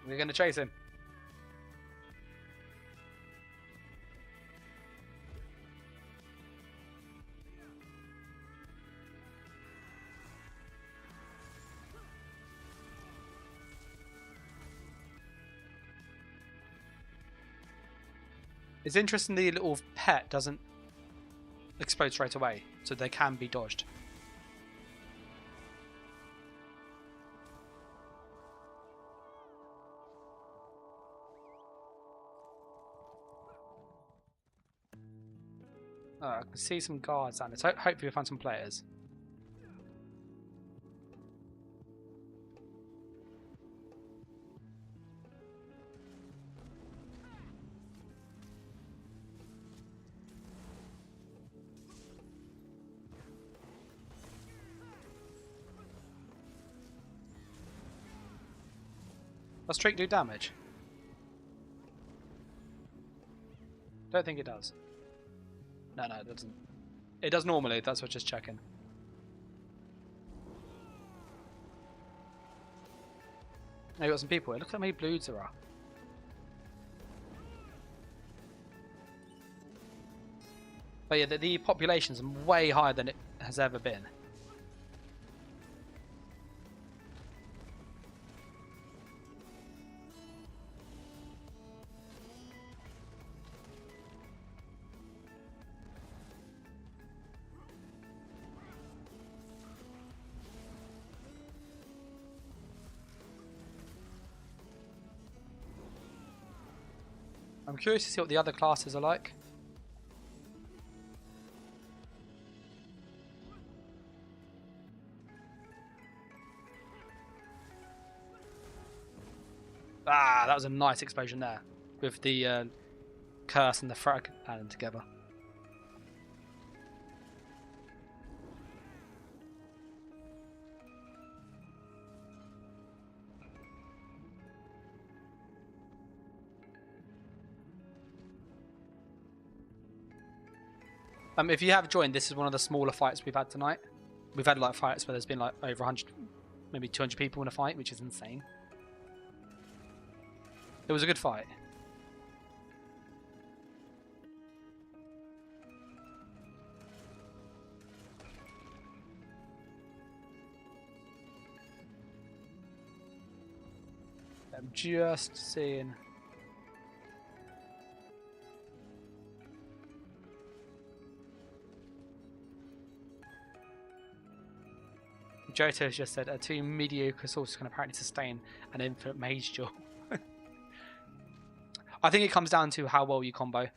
We're going to chase him. It's interesting the little pet doesn't explode straight away, so they can be dodged. Oh, I can see some guards down there, so hopefully we'll find some players. Does streak do damage? Don't think it does. No, it doesn't. It does normally, that's what just checking. Now you got some people here. Look how many blues there are. But yeah, the population's way higher than it has ever been. I'm curious to see what the other classes are like. Ah, that was a nice explosion there. with the curse and the frag adding together. If you have joined, this is one of the smaller fights we've had tonight. We've had like fights where there's been like over 100, maybe 200 people in a fight, which is insane. It was a good fight. I'm just seeing. Joto's just said a 2 mediocre sources can apparently sustain an infinite mage duel. I think it comes down to how well you combo.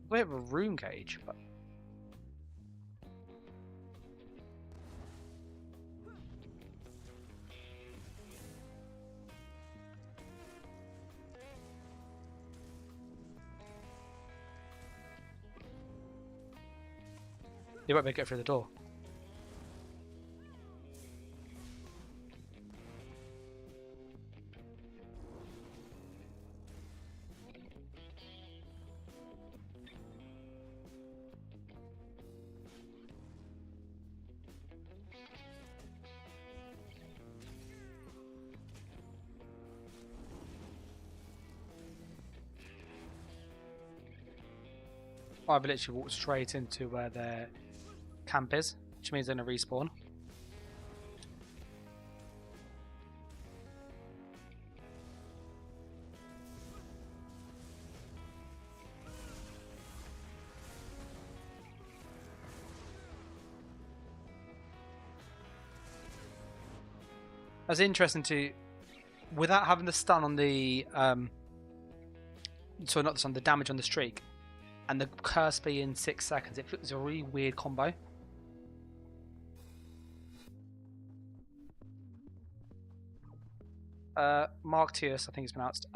We have a room cage, but you won't make it through the door. I've literally walked straight into where their camp is, which means they're going to respawn. That's interesting too. Without having the stun on the sorry, not the stun, the damage on the streak, and the curse being 6 seconds, it was a really weird combo. Mark Tius, I think it's pronounced,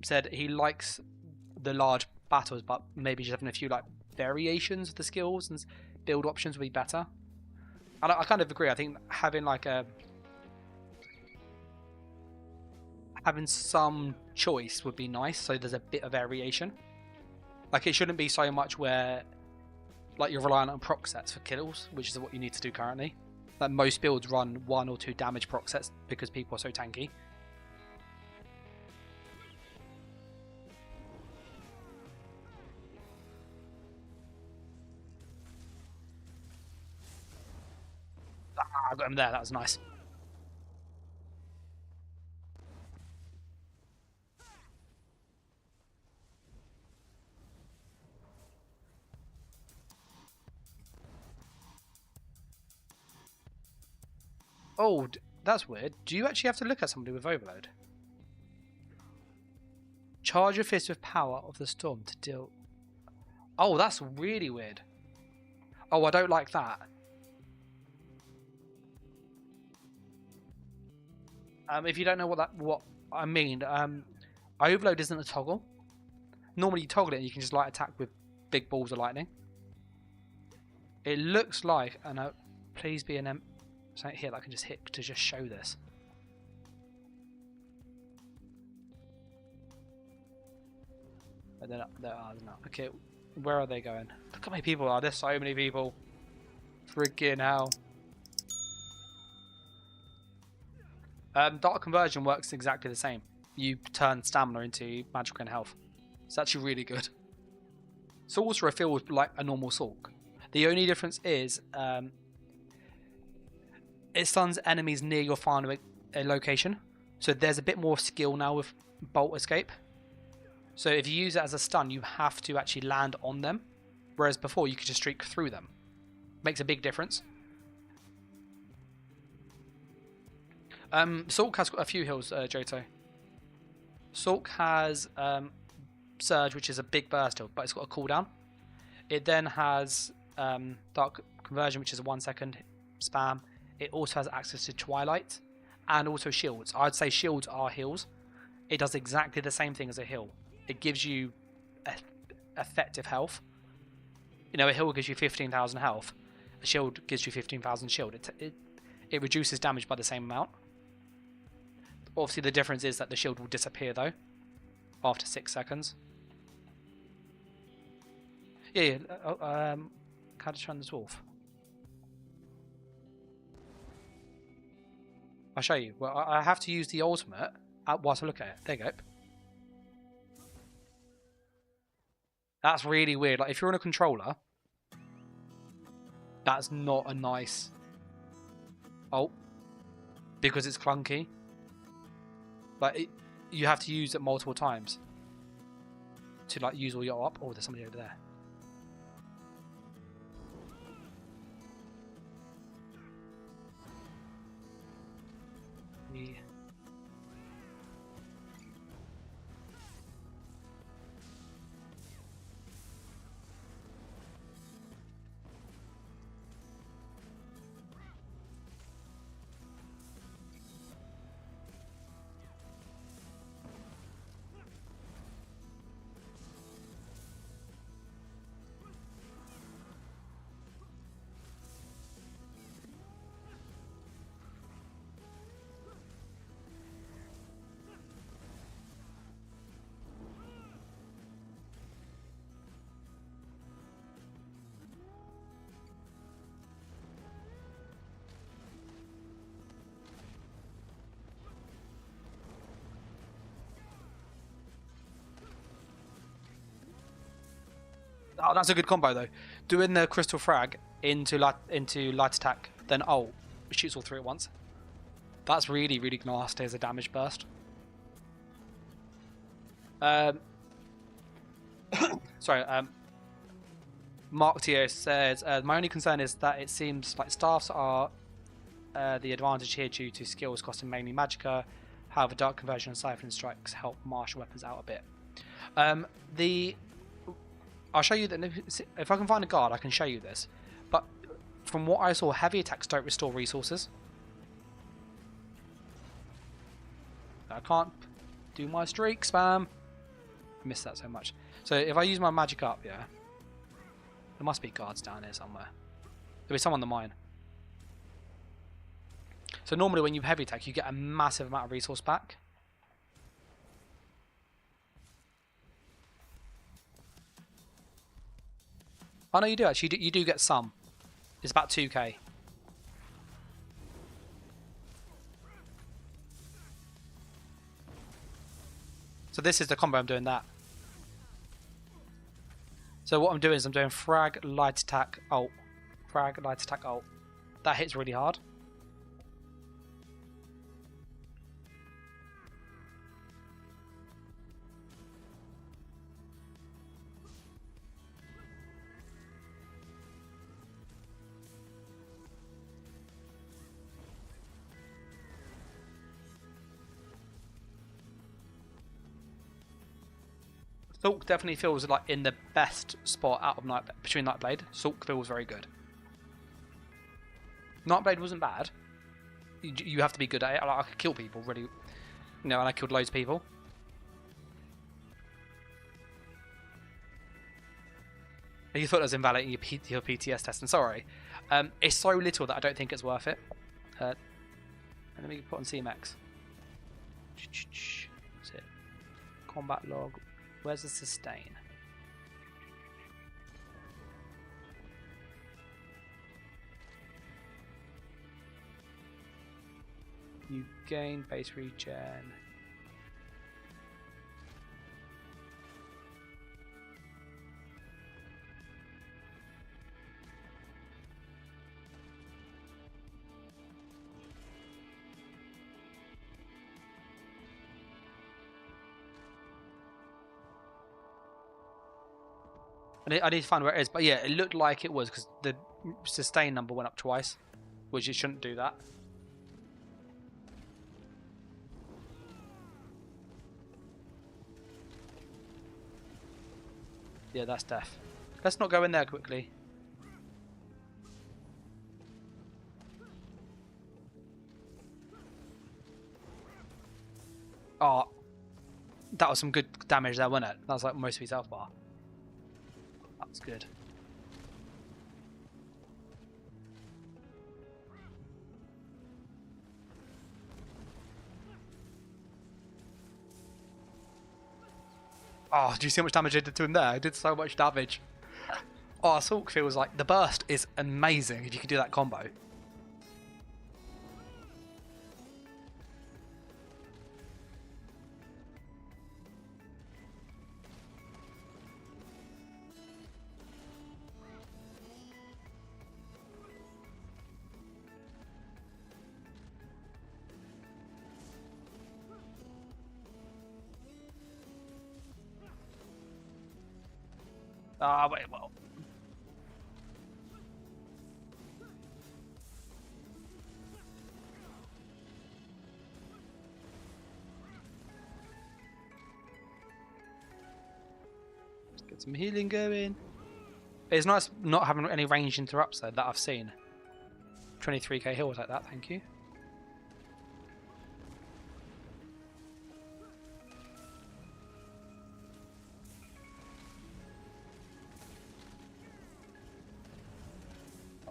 said he likes the large battles, but maybe just having a few like variations of the skills and build options would be better. And I kind of agree. I think having like having some choice would be nice, so there's a bit of variation. Like, it shouldn't be so much where like you're relying on proc sets for kills, which is what you need to do currently. Like, most builds run 1 or 2 damage proc sets because people are so tanky. I got him there, that was nice. Oh, that's weird. Do you actually have to look at somebody with overload? Charge your fist with power of the storm to deal... Oh, that's really weird. Oh, I don't like that. If you don't know what I mean, overload isn't a toggle. Normally you toggle it and you can just light attack with big balls of lightning. It looks like, and please be an something here that I can just hit to just show this. But they're not. Okay, where are they going? Look how many people are. There's so many people. Friggin' hell. Dark Conversion works exactly the same. You turn stamina into magical and health. It's actually really good. Sorcerer feels like a normal Sorc. The only difference is it stuns enemies near your final location. So there's a bit more skill now with Bolt Escape. So if you use it as a stun, you have to actually land on them. Whereas before, you could just streak through them. Makes a big difference. Sulk has got a few heals, Johto. Sulk has Surge, which is a big burst heal, but it's got a cooldown. It then has Dark Conversion, which is a 1 second spam. It also has access to Twilight and also shields. I'd say shields are heals. It does exactly the same thing as a heal. It gives you effective health. You know, a heal gives you 15,000 health. A shield gives you 15,000 shield. It reduces damage by the same amount. Obviously, the difference is that the shield will disappear though after 6 seconds. Yeah. How to turn this wolf? I'll show you. Well, I have to use the ultimate whilst I look at it. There you go. That's really weird. Like, if you're on a controller, that's not a nice ult because it's clunky. Like, you have to use it multiple times to like use all your up. Oh, there's somebody over there. Yeah. Oh, that's a good combo though. Doing the crystal frag into light attack, then ult shoots all three at once. That's really, really nasty as a damage burst. Sorry. Mark Tio says my only concern is that it seems like staffs are the advantage here due to skills costing mainly magicka. However, dark conversion and siphon strikes help martial weapons out a bit. I'll show you that if I can find a guard, I can show you this. But from what I saw, heavy attacks don't restore resources. I can't do my streak spam. I miss that so much. So if I use my magic up, yeah, there must be guards down here somewhere. There'll be some on the mine. So normally when you heavy attack, you get a massive amount of resource back. Oh no, you do actually. You do get some. It's about 2k. So this is the combo I'm doing that. So what I'm doing is I'm doing frag, light attack, ult. Frag, light attack, ult. That hits really hard. Sulk definitely feels like in the best spot out of between Nightblade. Sulk feels very good. Nightblade wasn't bad. You have to be good at it. I could kill people really, and I killed loads of people. You thought it was invalidating your PTS test, and sorry. It's so little that I don't think it's worth it. Let me put on CMX. What's it? Combat log. Where's the sustain? You gain base regen. I need to find where it is, but yeah, it looked like it was because the sustain number went up twice, which it shouldn't do that. Yeah, that's death. Let's not go in there quickly. Oh, that was some good damage there, wasn't it? That was like most of his health bar. That was good. Oh, do you see how much damage I did to him there? I did so much damage. Oh, Assault feels like the burst is amazing if you can do that combo. Ah, wait, well. Let's get some healing going. It's nice not having any range interrupts though that I've seen. 23k heal, like that, thank you.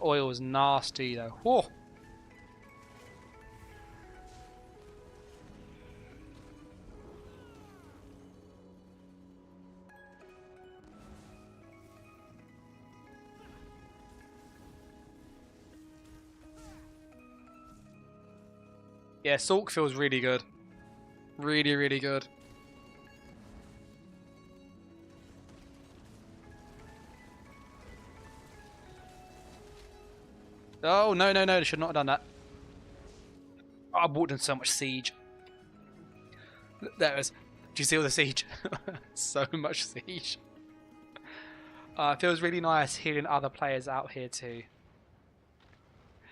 Oil is nasty though. Whoa. Yeah, Sulk feels really good. Really, really good. Oh, no, no, no, I should not have done that. Oh, I walked in so much siege. There it is. Do you see all the siege? So much siege. It feels really nice healing other players out here too.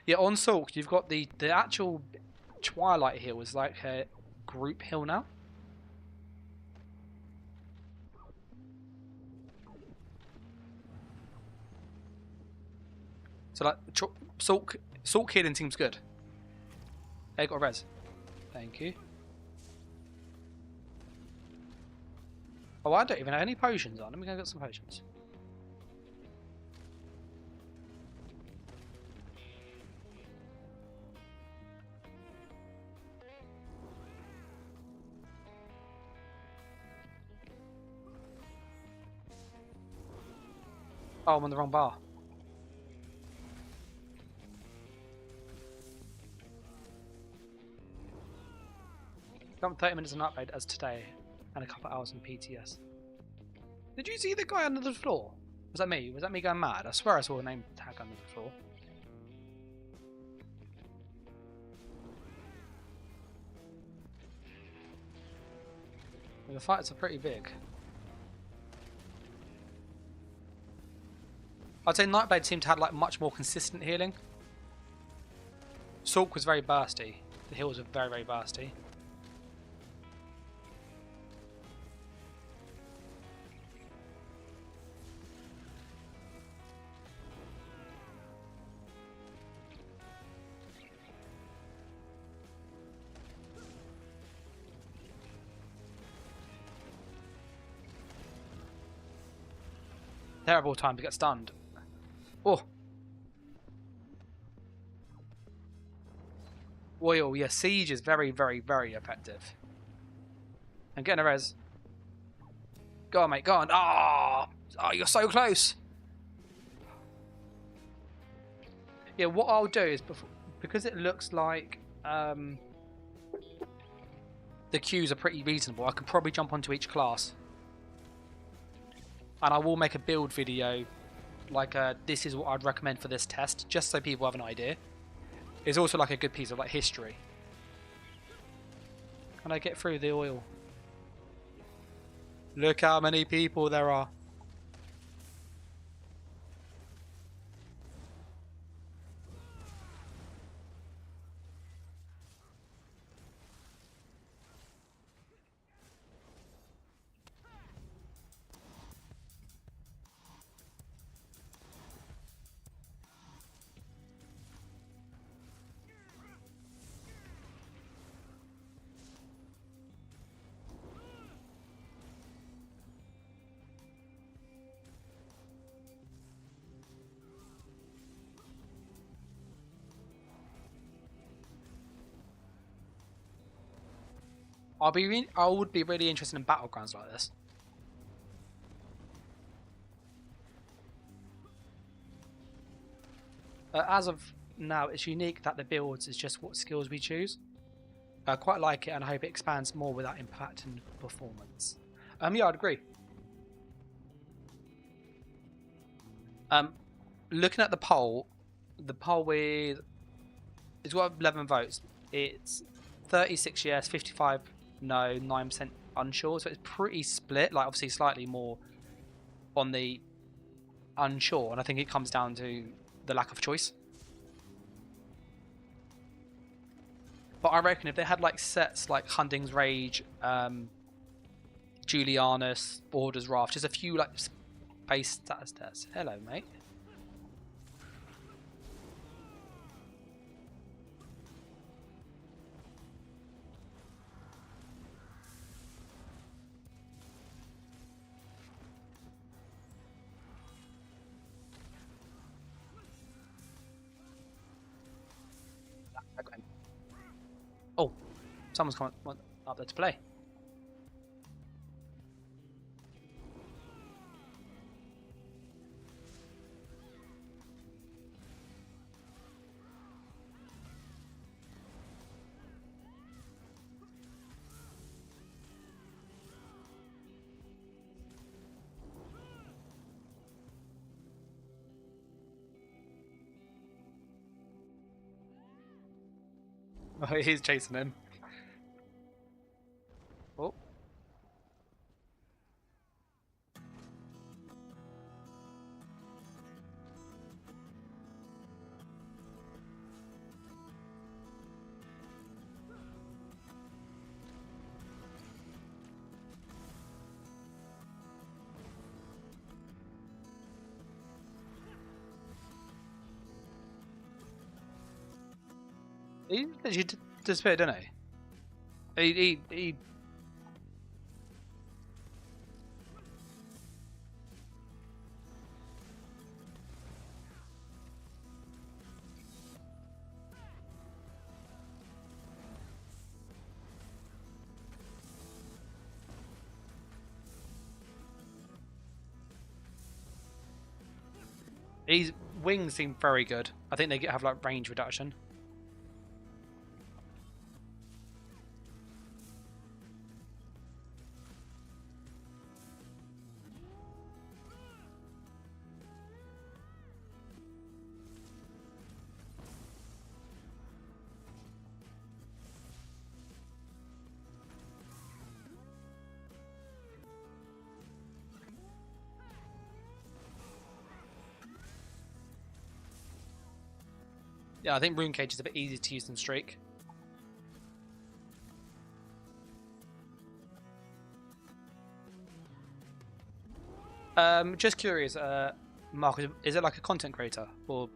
Yeah, on Sulk, you've got the actual Twilight heal is like a group heal now. So like Sulk healing seems good. Hey, got a res. Thank you. Oh, I don't even have any potions on. Let me go get some potions. Oh, I'm on the wrong bar. Done 30 minutes of Nightblade as today, and a couple of hours in PTS. Did you see the guy under the floor? Was that me? Was that me going mad? I swear I saw a name tag under the floor. Well, the fights are pretty big. I'd say Nightblade seemed to have like much more consistent healing. Sulk was very bursty. The heals are very, very bursty. Terrible time to get stunned. Oh. Oil, yeah, Siege is very, very, very effective. I'm getting a res. Go on, mate, go on. Ah! Oh, you're so close. Yeah, what I'll do is, because it looks like the queues are pretty reasonable, I could probably jump onto each class. And I will make a build video, like this is what I'd recommend for this test, just so people have an idea. It's also like a good piece of like history. Can I get through the oil? Look how many people there are. I would be really interested in battlegrounds like this. As of now, it's unique that the builds is just what skills we choose. I quite like it, and I hope it expands more without impacting performance. Yeah, I'd agree. Looking at the poll with it's got 11 votes. It's 36 yes, 55 no, 9% unsure. So it's pretty split. Like obviously slightly more on the unsure, and I think it comes down to the lack of choice. But I reckon if they had like sets like Hunting's Rage, Julianus, Order's Wrath, just a few like base status tests. Hello, mate. Oh, someone's coming up there to play. Oh, he's chasing him. Oh. He literally disappeared, didn't he? He His wings seem very good. I think they have like range reduction. Yeah, I think Rune Cage is a bit easier to use than Streak. Just curious, Mark, is it like a content creator or?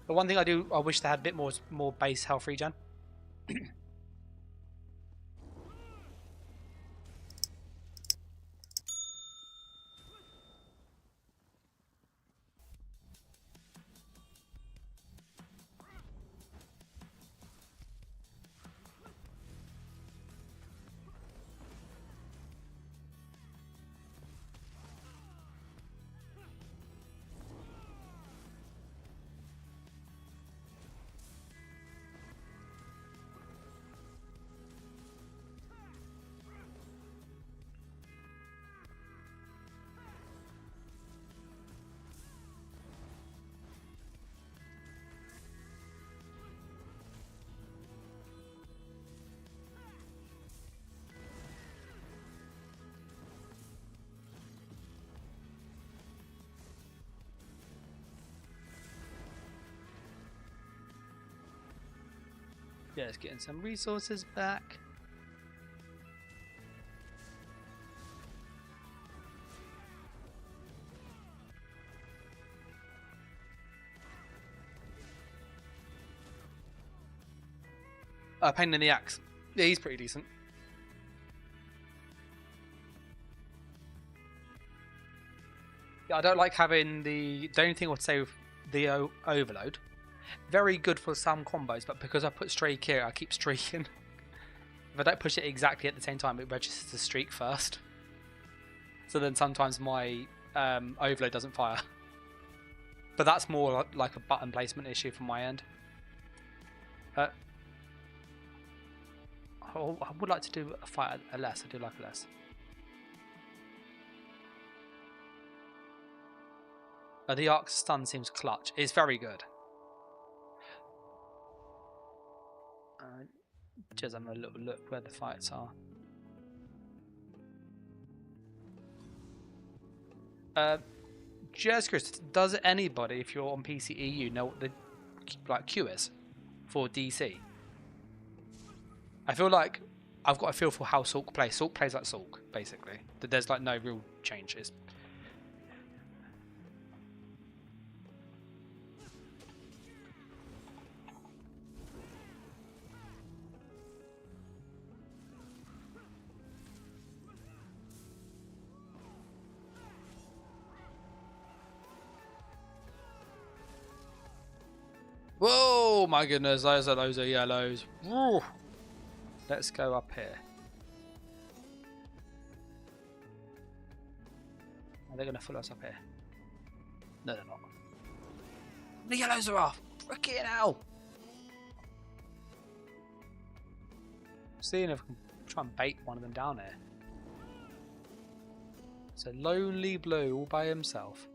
The one thing I wish they had a bit more base health regen. Yeah, it's getting some resources back. Pain in the axe. Yeah, he's pretty decent. Yeah, I don't like having the only thing I would say with the overload. Very good for some combos, but because I put streak here, I keep streaking. If I don't push it exactly at the same time, it registers the streak first. So then sometimes my overload doesn't fire. But that's more like a button placement issue from my end. I would like to do a fight at less. I do like a less. The arc stun seems clutch. It's very good. Just having a little look where the fights are. Just Chris, does anybody, if you're on PCEU, know what the queue is for DC? I feel like I've got a feel for how Sulk plays. Sulk plays like Sulk, basically. There's like no real changes. Whoa, my goodness, those are yellows. Woo. Let's go up here. Are they going to follow us up here? No, they're not. The yellows are off. Freaking hell. Seeing if I can try and bait one of them down here. It's a lonely blue all by himself.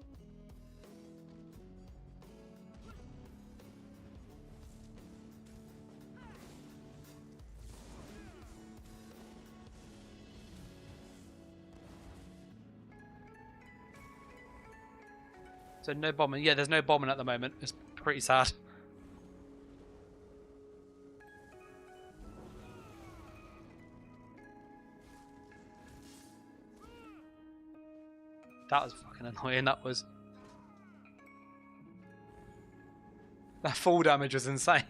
So no bombing. Yeah, there's no bombing at the moment. It's pretty sad. That was fucking annoying. That was. That fall damage was insane.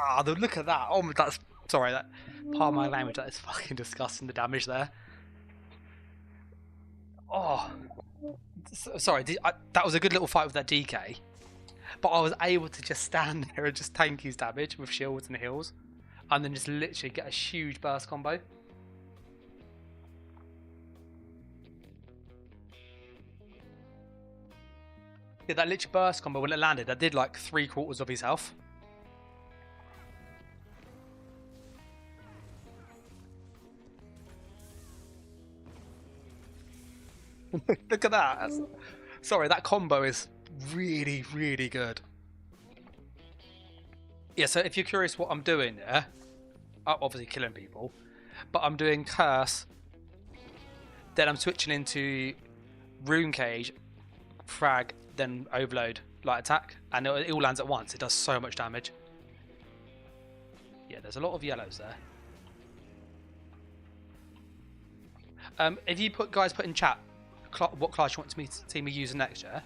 Ah, look at that. Oh, that's sorry. That part of my language. That is fucking disgusting. The damage there. Oh, sorry. That was a good little fight with that DK, but I was able to just stand there and just tank his damage with shields and heals, and then just literally get a huge burst combo. Yeah, that literally burst combo when it landed, that did like 3/4 of his health. Look at that. Sorry, that combo is really, really good. Yeah, so if you're curious what I'm doing there, I'm obviously killing people, but I'm doing Curse, then I'm switching into Rune Cage, Frag, then Overload, Light Attack, and it all lands at once. It does so much damage. Yeah, there's a lot of yellows there. If you guys put in chat what class you want me to see me using next, yeah?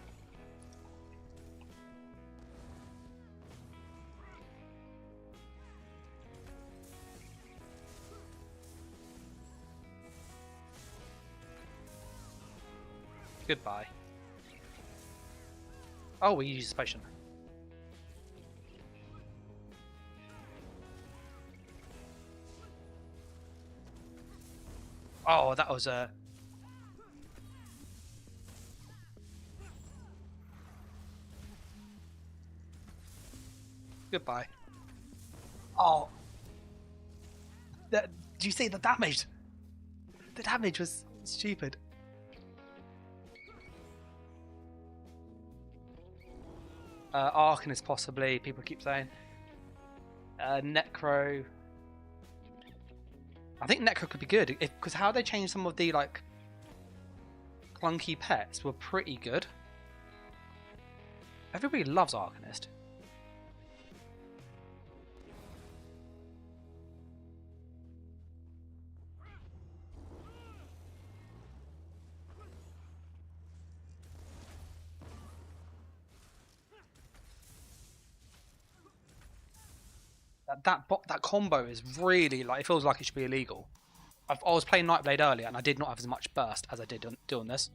Goodbye. Oh, we use a potion. Oh, that was a... Goodbye. Oh. Do you see the damage? The damage was stupid. Arcanist possibly, people keep saying. Necro. I think Necro could be good, because how they changed some of the like clunky pets were pretty good. Everybody loves Arcanist. That combo is really like, it feels like it should be illegal. I was playing Nightblade earlier and I did not have as much burst as I did doing this.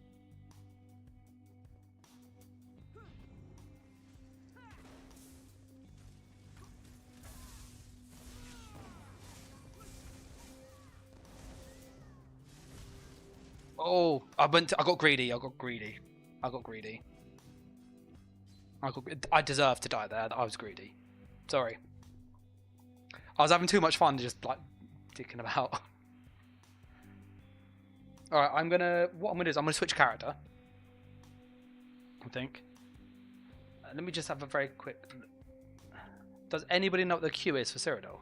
Oh, I got greedy. I deserved to die there. I was greedy. Sorry. I was having too much fun just like dicking about. Alright, what I'm gonna do is I'm gonna switch character. I think. Let me just have a very quick. Does anybody know what the Q is for Cyrodiil?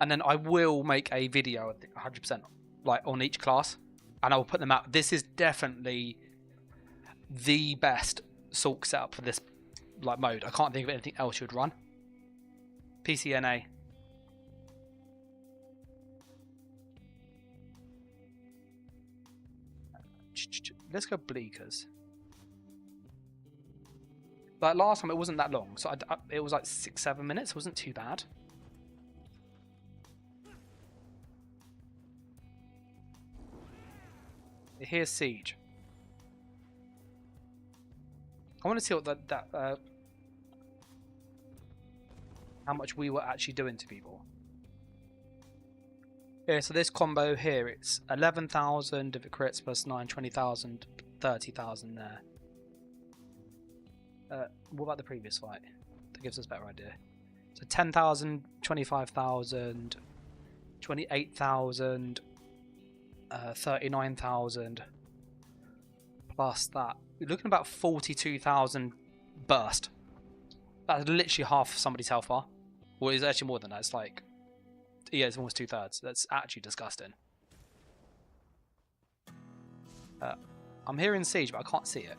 And then I will make a video, 100%, like on each class, and I will put them out. This is definitely the best Sulk setup for this like mode. I can't think of anything else you would run. PCNA. Let's go Bleakers. Like last time, it wasn't that long, so it was like 6-7 minutes. It wasn't too bad. Here's Siege. I want to see what how much we were actually doing to people. Yeah, so this combo here, it's 11,000 if it crits plus 9, 20,000, 30,000 there. What about the previous fight? That gives us a better idea. So 10,000, 25,000, 28,000. 39,000 plus that. You're looking at about 42,000 burst. That's literally half somebody's health bar. Well, it's actually more than that. It's like, yeah, it's almost 2/3. That's actually disgusting. I'm hearing Siege, but I can't see it.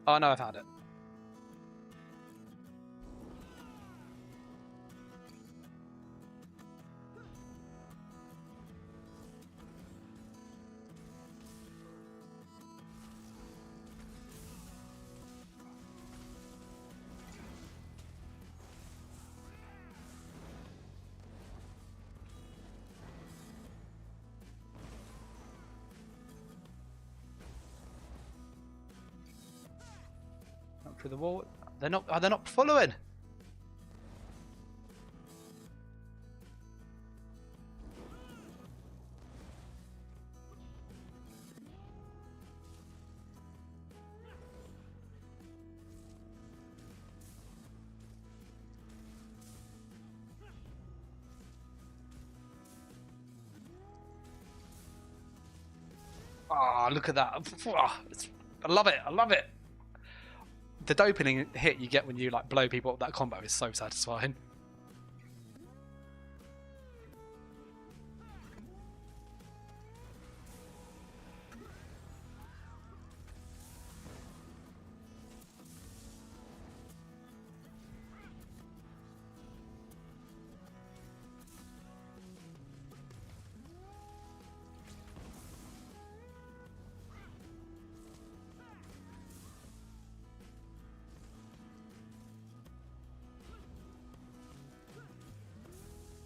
Oh no, I found it. Through the wall. They're not following. Ah, oh, look at that. I love it. I love it. The doping hit you get when you like blow people up that combo is so satisfying.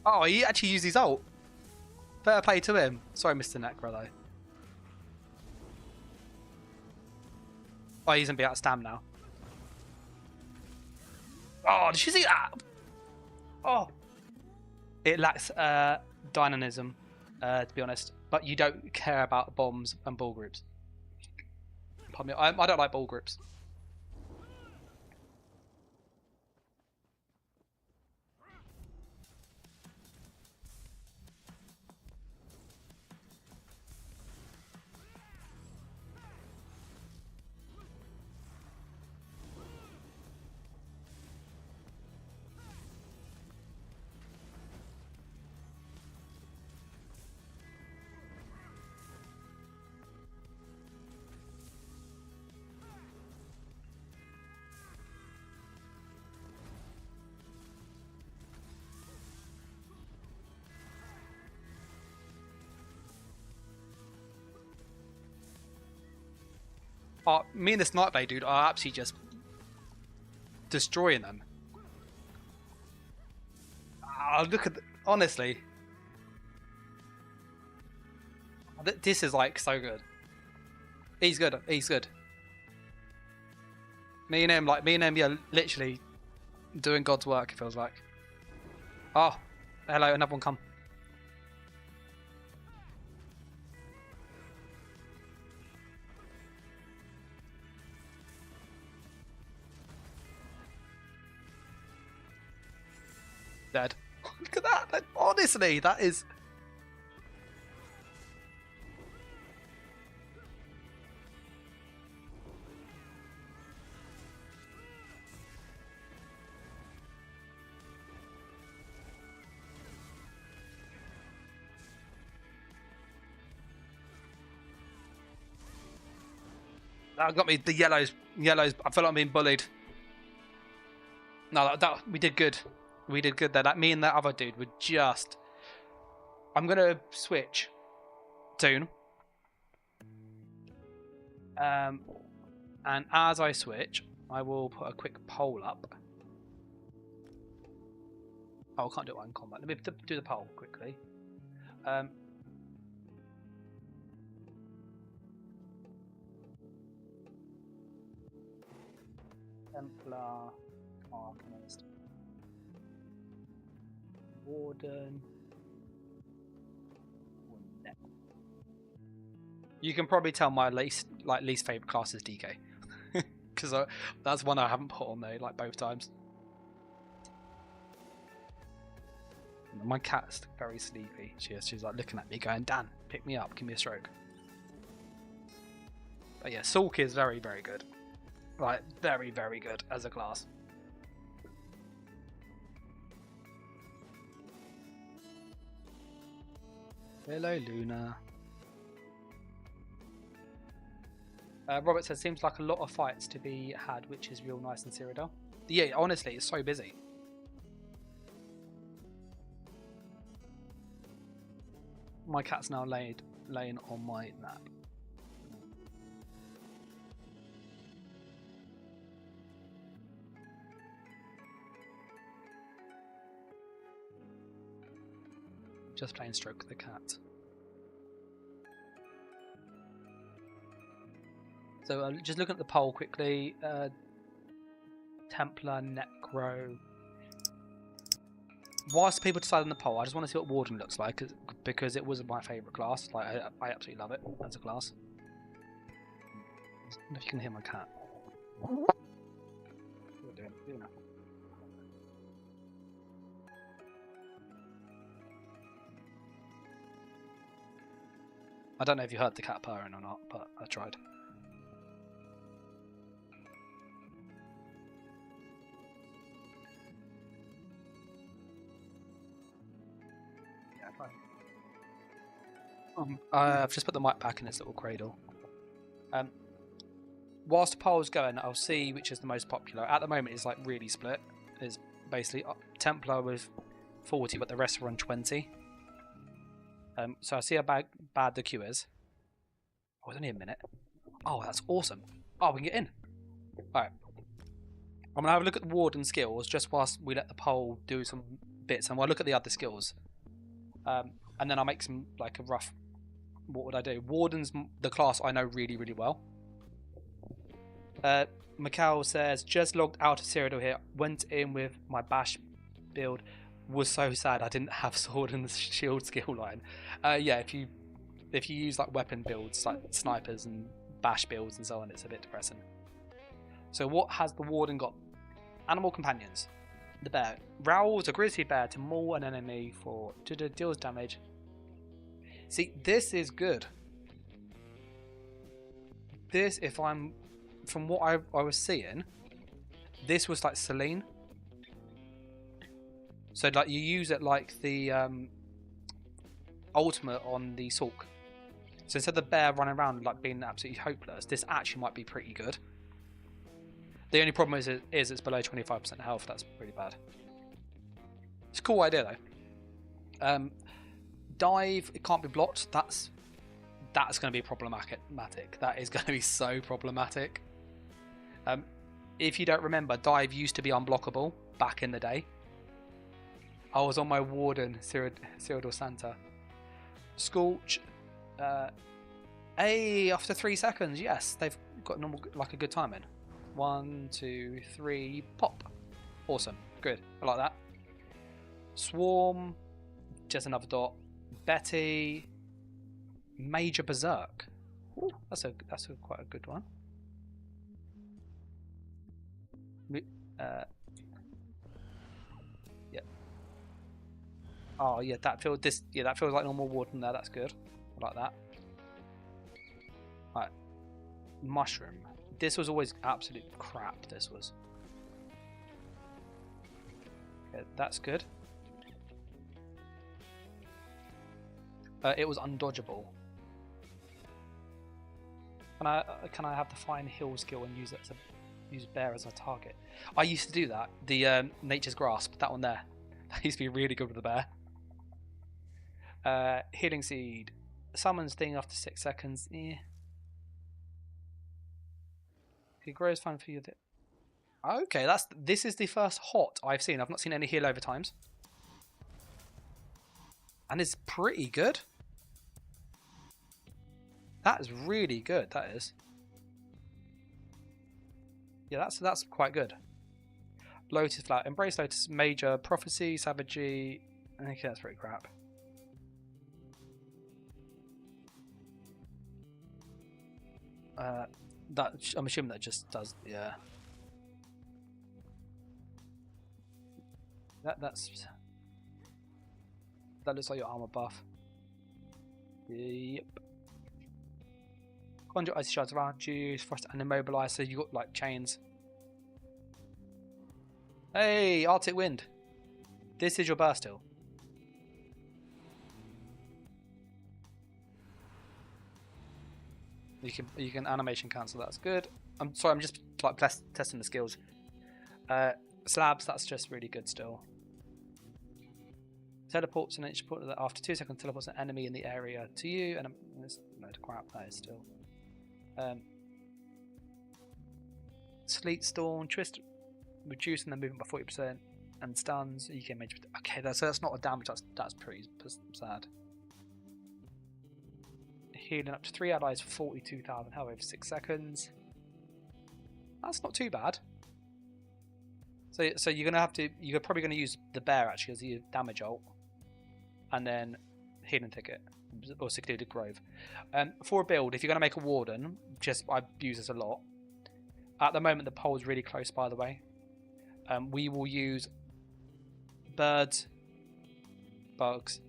Oh, he actually used his ult. Better play to him. Sorry, Mr. Necro, though. Oh, he's going to be out of stam now. Oh, did you see that? Oh, It lacks dynamism, to be honest. But you don't care about bombs and ball groups. Pardon me, I don't like ball groups. Me and this Nightblade dude are absolutely just destroying them. Look at honestly, this is like so good. He's good. He's good. Me and him, yeah, literally doing God's work. It feels like. Oh, hello, another one come. Dead. Look at that. Honestly, that is. That got me the yellows. Yellows. I feel like I'm being bullied. No, we did good. We did good there. That me and that other dude were just. I'm gonna switch soon. And as I switch, I will put a quick poll up. Oh, I can't do it in combat. Let me do the poll quickly. Templar, Arcanist, Warden. You can probably tell my least favorite class is DK, because that's one I haven't put on there like both times. My cat's very sleepy. She's like looking at me, going, "Dan, pick me up, give me a stroke." But yeah, Sulk is very, very good. Like very, very good as a class. Hello, Luna. Robert says, seems like a lot of fights to be had, which is real nice in Cyrodiil. Yeah, honestly, it's so busy. My cat's now laying on my lap. Just playing stroke the cat. So just looking at the poll quickly, Templar, Necro. Whilst people decide on the poll, I just want to see what Warden looks like because it was my favourite class. Like I absolutely love it as a class. I don't know if you can hear my cat. I don't know if you heard the cat purring or not, but I tried. I've just put the mic back in its little cradle. Whilst the poll's going, I'll see which is the most popular. At the moment, it's like really split. It's basically Templar with 40, but the rest are on 20. So I see how bad the queue is. Oh, it's only a minute. Oh, that's awesome. Oh, we can get in. Alright. I'm going to have a look at the Warden skills just whilst we let the poll do some bits. And we'll look at the other skills. And then I'll make some, like, a rough... What would I do? Warden's the class I know really, really well. Mikhail says, just logged out of Cyrodiil here. Went in with my bash build. was so sad I didn't have sword and shield skill line. Yeah, if you use like weapon builds like snipers and bash builds and so on, it's a bit depressing. So what has the Warden got? Animal companions. The bear rows a grizzly bear to maul an enemy for deals damage. See, this is good. This, if I'm from what I was seeing, this was like Celine. So like you use it like the ultimate on the Sulk. So instead of the bear running around like being absolutely hopeless, this actually might be pretty good. The only problem is it's below 25% health. That's pretty bad. It's a cool idea though. Dive, it can't be blocked. That's going to be problematic. That is going to be so problematic. If you don't remember, dive used to be unblockable back in the day. I was on my Warden, Cyrodiil Santa. Scorch. Hey, after 3 seconds, yes, they've got normal, like a good timing. 1, 2, 3, pop. Awesome, good. I like that. Swarm, just another dot. Betty, Major Berserk. Ooh, that's quite a good one. Yeah. Oh yeah, that feels like normal Warden there. That's good. I like that. Right. Mushroom. This was always absolute crap. This was. Okay, that's good. It was undodgeable. Can I have the fine hill skill and use it to use bear as a target? I used to do that. The Nature's Grasp, that one there. That used to be really good with the bear. Healing Seed. Summons thing after 6 seconds. It grows fine for you. Okay, this is the first hot I've seen. I've not seen any heal over times. And it's pretty good. That is really good, that is. Yeah, that's quite good. Lotus Flower. Embrace Lotus. Major. Prophecy. Savagery. Okay, that's pretty crap. I'm assuming that just does, yeah. That looks like your armor buff. Yep. Conjure icy shards around you, frost and immobilize, so you got like chains. Hey, Arctic Wind. This is your burst hill. You can animation cancel. That's good. I'm sorry. I'm just like testing the skills. Slabs. That's just really good still. Teleports and after 2 seconds teleports an enemy in the area to you, and there's a load of crap that is still. Sleet Storm, twist, reducing the movement by 40% and stuns. You can make. Okay, that's not a damage. That's pretty sad. Healing up to 3 allies for 42,000 health over 6 seconds. That's not too bad. So you're probably gonna use the bear actually as your damage ult, and then healing ticket or secluded grove. For a build, if you're gonna make a Warden, I use this a lot. At the moment, the pole's really close. By the way, we will use birds, bugs,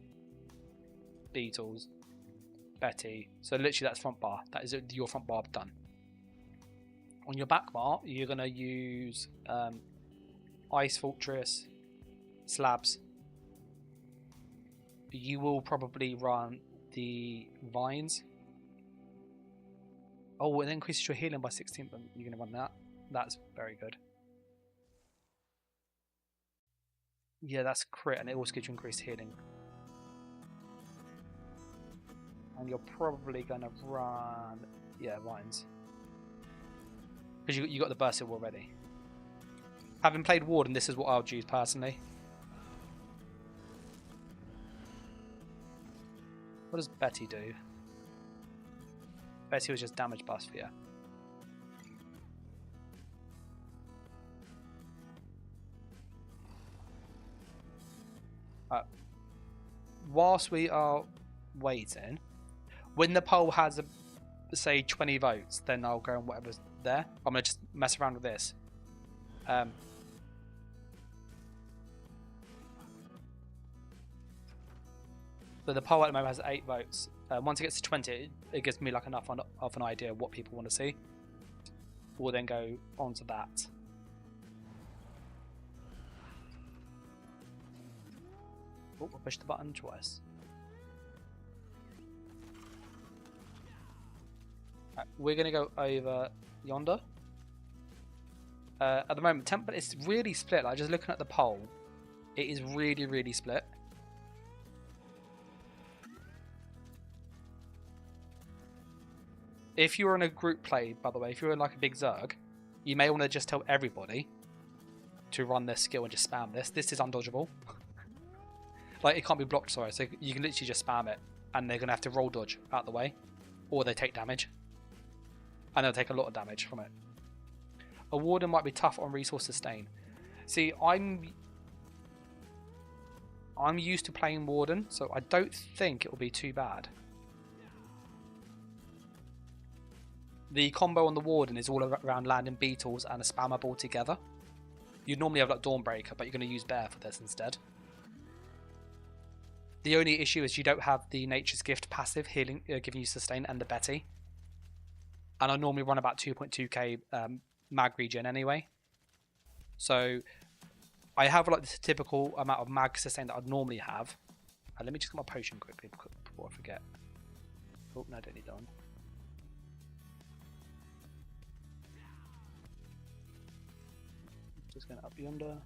beetles. Betty. So literally that's front bar. That is your front bar done. On your back bar, you're going to use Ice Fortress, Slabs. You will probably run the Vines. Oh, it increases your healing by 16, but you're going to run that. That's very good. Yeah, that's crit, and it also gives you increased healing. And you're probably going to run, Vines. Because you got the burst hill already. Having played Warden, this is what I would use personally. What does Betty do? Betty was just damage buff, yeah. Whilst we are waiting, when the poll has, say, 20 votes, then I'll go on whatever's there. I'm going to just mess around with this. So the poll at the moment has 8 votes. Once it gets to 20, it gives me like enough of an idea of what people want to see. We'll then go on to that. Oh, I pushed the button twice. Right, we're going to go over yonder. At the moment, Templar is really split. Like, just looking at the poll, it is really, really split. If you're in a group play, by the way, if you're in like a big Zerg, you may want to just tell everybody to run this skill and just spam this. This is undodgeable. Like, it can't be blocked, sorry, so you can literally just spam it, and they're going to have to roll dodge out the way, or they take damage. And they'll take a lot of damage from it. A Warden might be tough on resource sustain. See, I'm used to playing Warden, so I don't think it will be too bad. The combo on the Warden is all around landing beetles and a spammer ball together. You'd normally have like Dawnbreaker, but you're going to use Bear for this instead. The only issue is you don't have the Nature's Gift passive healing, giving you sustain, and the Betty. And I normally run about 2.2k mag regen anyway. So I have like the typical amount of mag sustain that I'd normally have. Let me just get my potion quickly before I forget. Oh, no, I don't need that one. Just going up yonder.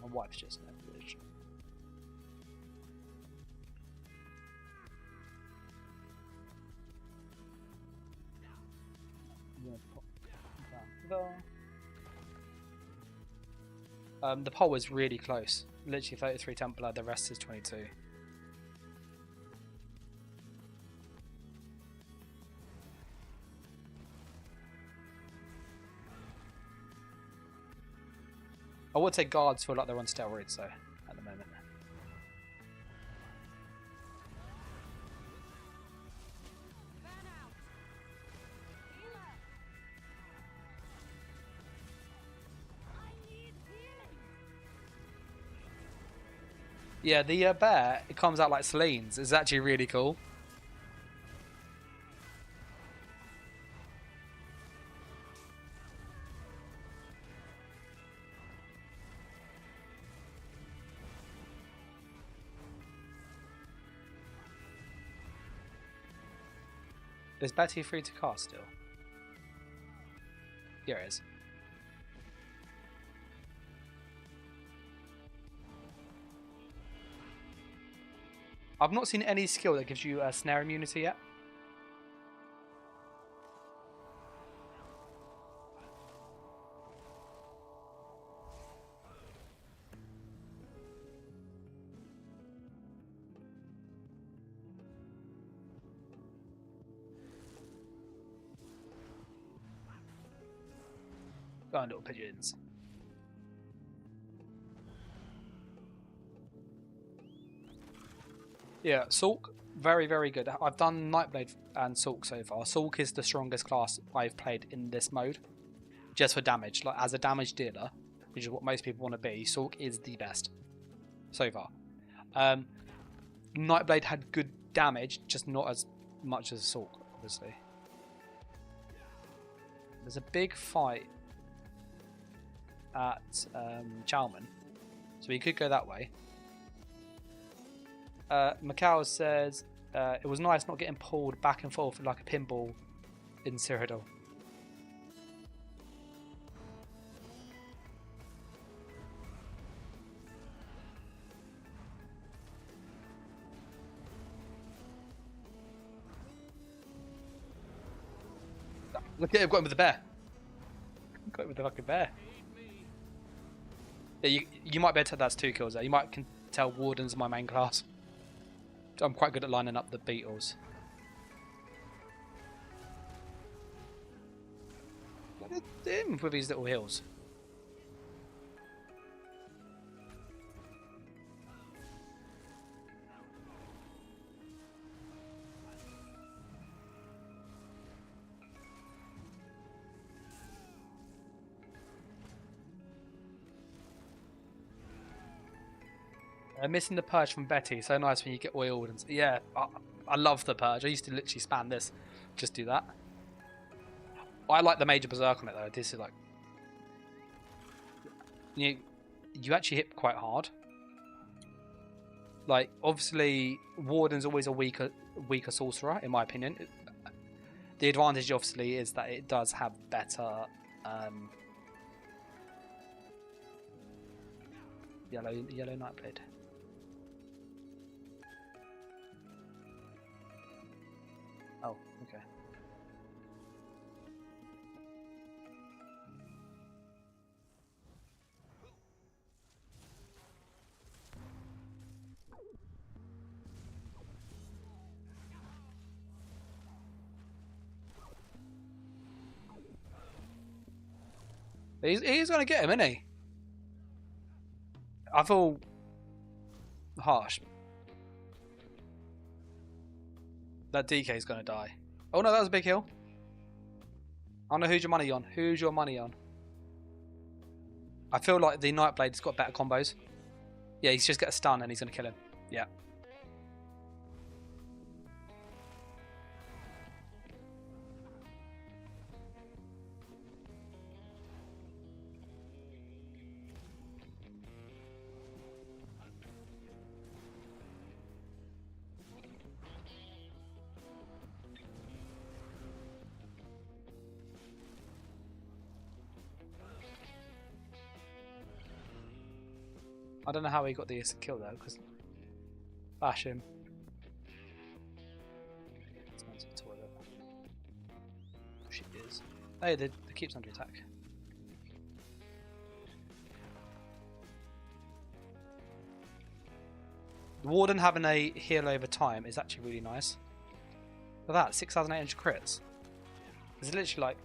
My wife's just in that village. The poll is really close. Literally 33 Templar, the rest is 22. I would say guards feel like they're on steroids though, at the moment. Yeah, the bear, it comes out like Celine's. It's actually really cool. Is Betty free to cast still? Here it is. I've not seen any skill that gives you a snare immunity yet. Go on, little pigeons. Yeah, Sulk, very, very good. I've done Nightblade and Sulk so far. Sulk is the strongest class I've played in this mode. Just for damage. Like, as a damage dealer, which is what most people want to be, Sulk is the best so far. Nightblade had good damage, just not as much as Sulk, obviously. There's a big fight at Chalman, so we could go that way. Macau says it was nice not getting pulled back and forth like a pinball in Cyrodiil. Look at him, got him with the bear. Got him with the fucking bear. Yeah, you might be able to tell that's 2 kills there. You might can tell Warden's my main class. I'm quite good at lining up the beetles. Look at him with his little heals. Missing the purge from Betty. So nice when you get oiled. And yeah, I love the purge. I used to literally spam this. Just do that. I like the major berserk on it though. This is like... You actually hit quite hard. Like, obviously, Warden's always a weaker sorcerer, in my opinion. The advantage, obviously, is that it does have better yellow Nightblade. Oh, okay. He's going to get him, isn't he? I feel harsh. That DK is going to die. Oh no, that was a big heal. I don't know who's your money on. Who's your money on? I feel like the Nightblade's got better combos. Yeah, he's just got a stun and he's going to kill him. Yeah. I don't know how he got the ESO kill though, because bash him. It's going to the toilet. She is. Hey, the keeps under attack. The Warden having a heal over time is actually really nice. Look at that, 6,800 crits. It's literally like...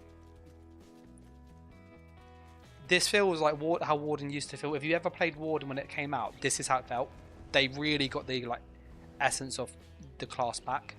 This feels like how Warden used to feel. If you ever played Warden when it came out, this is how it felt. They really got the like essence of the class back.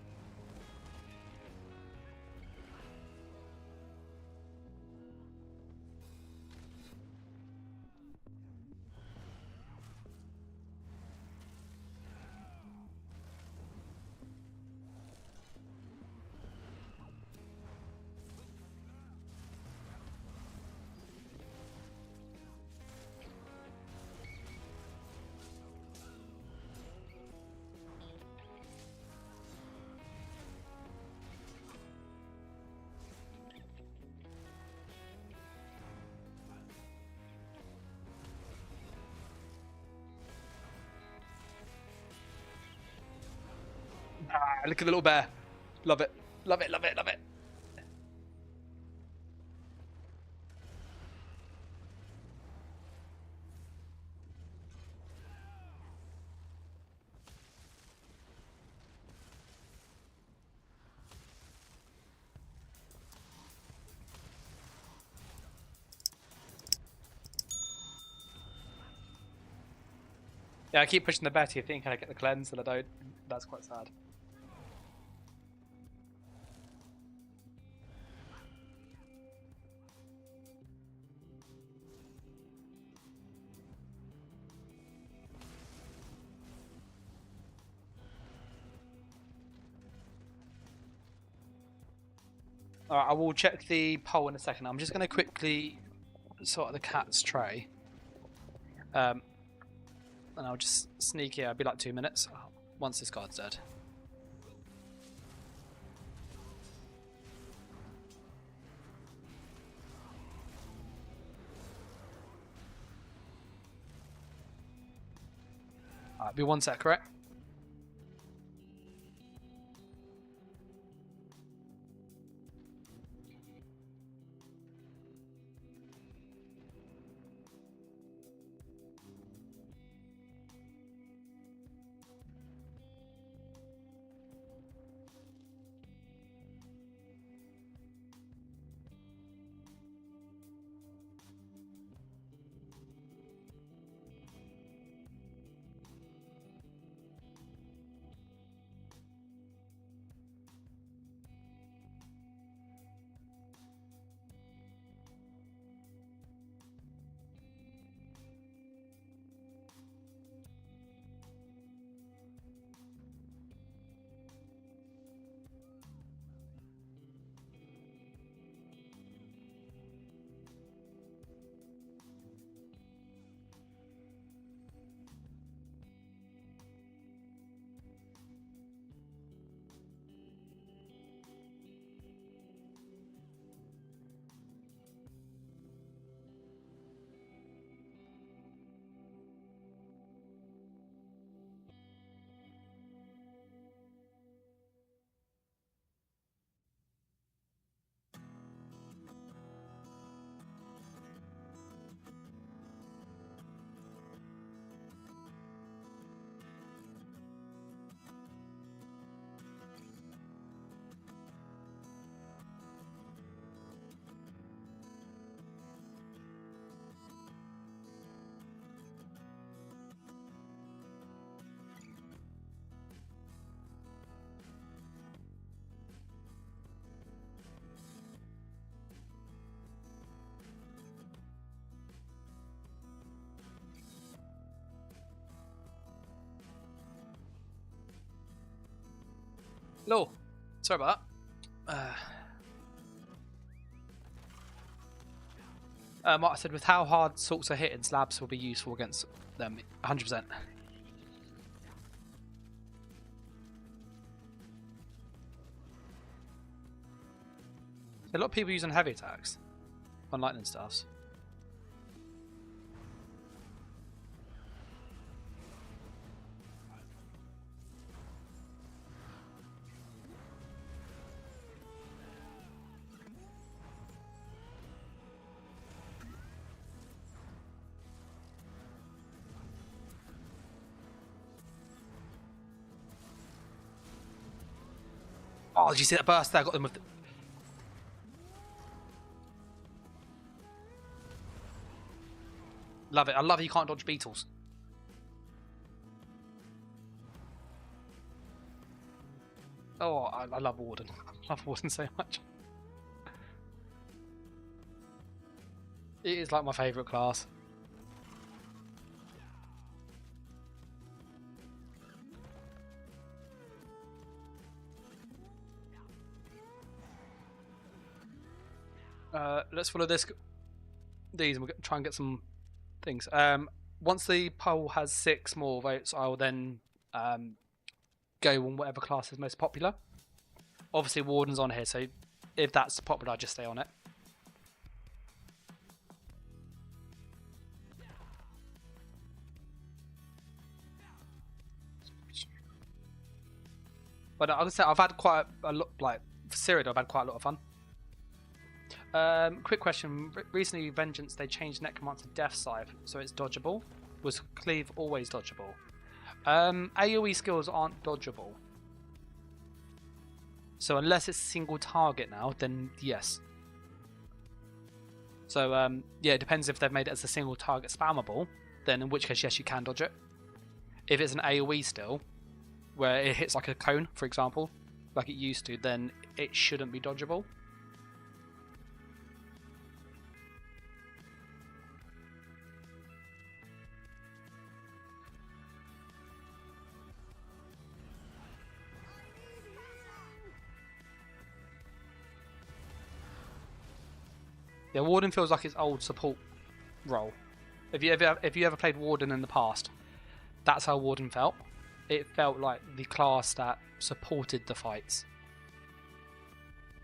Ah, look at the little bear. Love it. Love it, love it, love it. Yeah, I keep pushing the Betty, thinking I get the cleanse, and I don't. That's quite sad. Alright, I will check the poll in a second. I'm just going to quickly sort out the cat's tray. And I'll just sneak here. I'll be like 2 minutes once this guard's dead. Alright, be 1 sec, correct? No, sorry about that. What I said, with how hard salts are hitting, slabs will be useful against them, 100%. A lot of people using heavy attacks on lightning staffs. Oh, did you see that burst there? I got them with the... Love it. I love it you can't dodge beetles. Oh, I love Warden. I love Warden so much. It is like my favourite class. Let's follow these and we'll try and get some things. Once the poll has 6 more votes, I will then go on whatever class is most popular. Obviously, Warden's on here, so if that's popular, I just stay on it. But I would say I've had quite a lot, like for Cyrodiil, I've had quite a lot of fun. Quick question. Recently, Vengeance, they changed Necromancer Death Scythe, so it's dodgeable. Was Cleave always dodgeable? AoE skills aren't dodgeable. So unless it's single target now, then yes. So yeah, it depends if they've made it as a single target spammable, then in which case yes, you can dodge it. If it's an AoE still, where it hits like a cone, for example, like it used to, then it shouldn't be dodgeable. Yeah, Warden feels like its old support role. If you ever played Warden in the past, that's how Warden felt. It felt like the class that supported the fights.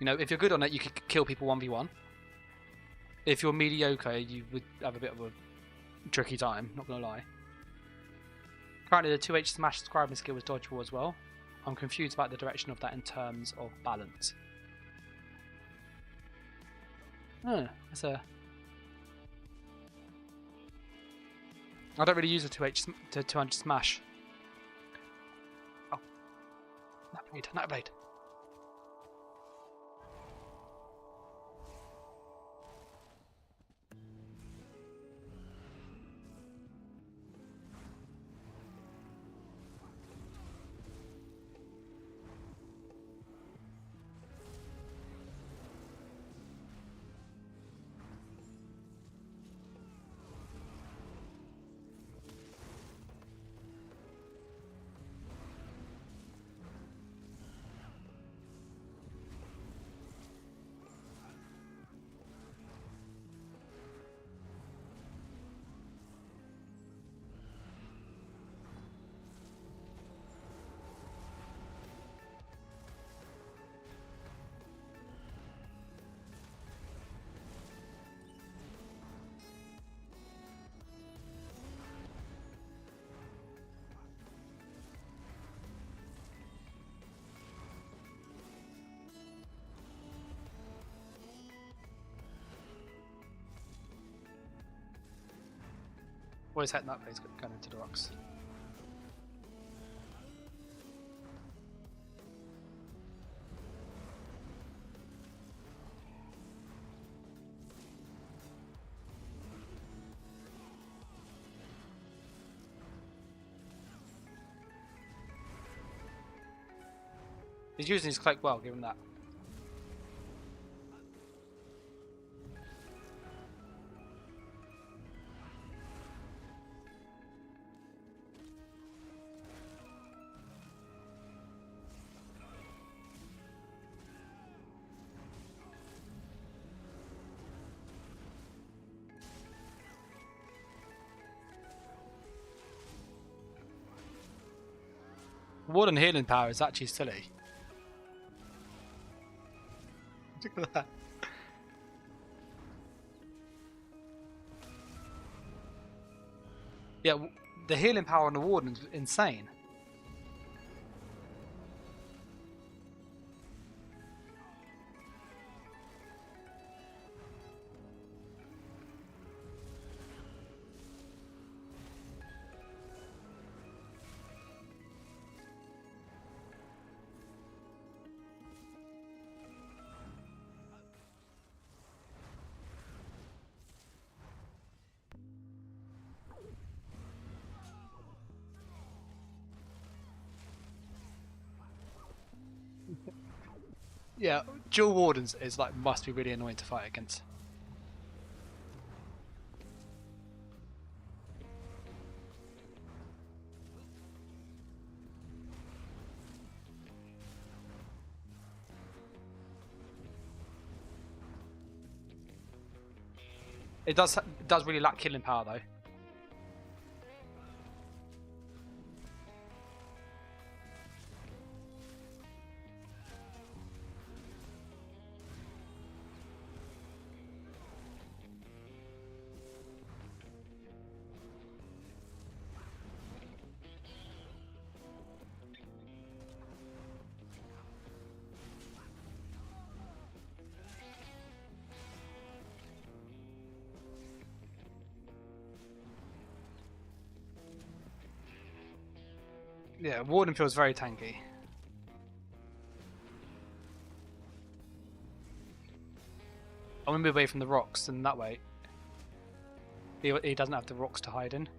You know, if you're good on it, you could kill people 1v1. If you're mediocre, you would have a bit of a tricky time, not gonna lie. Currently, the 2H smash scribing skill is dodgeable as well. I'm confused about the direction of that in terms of balance. Oh, that's a... I don't really use a 2H to 200 smash. Oh. Nightblade, Nightblade. Always hate that place going into the rocks. He's using his cloak well, give him that. Warden healing power is actually silly. Look at that. Yeah, the healing power on the Warden is insane. Yeah, dual Wardens is like must be really annoying to fight against. It does really lack killing power though. Yeah, Warden feels very tanky. I'm gonna move away from the rocks, and that way he doesn't have the rocks to hide in.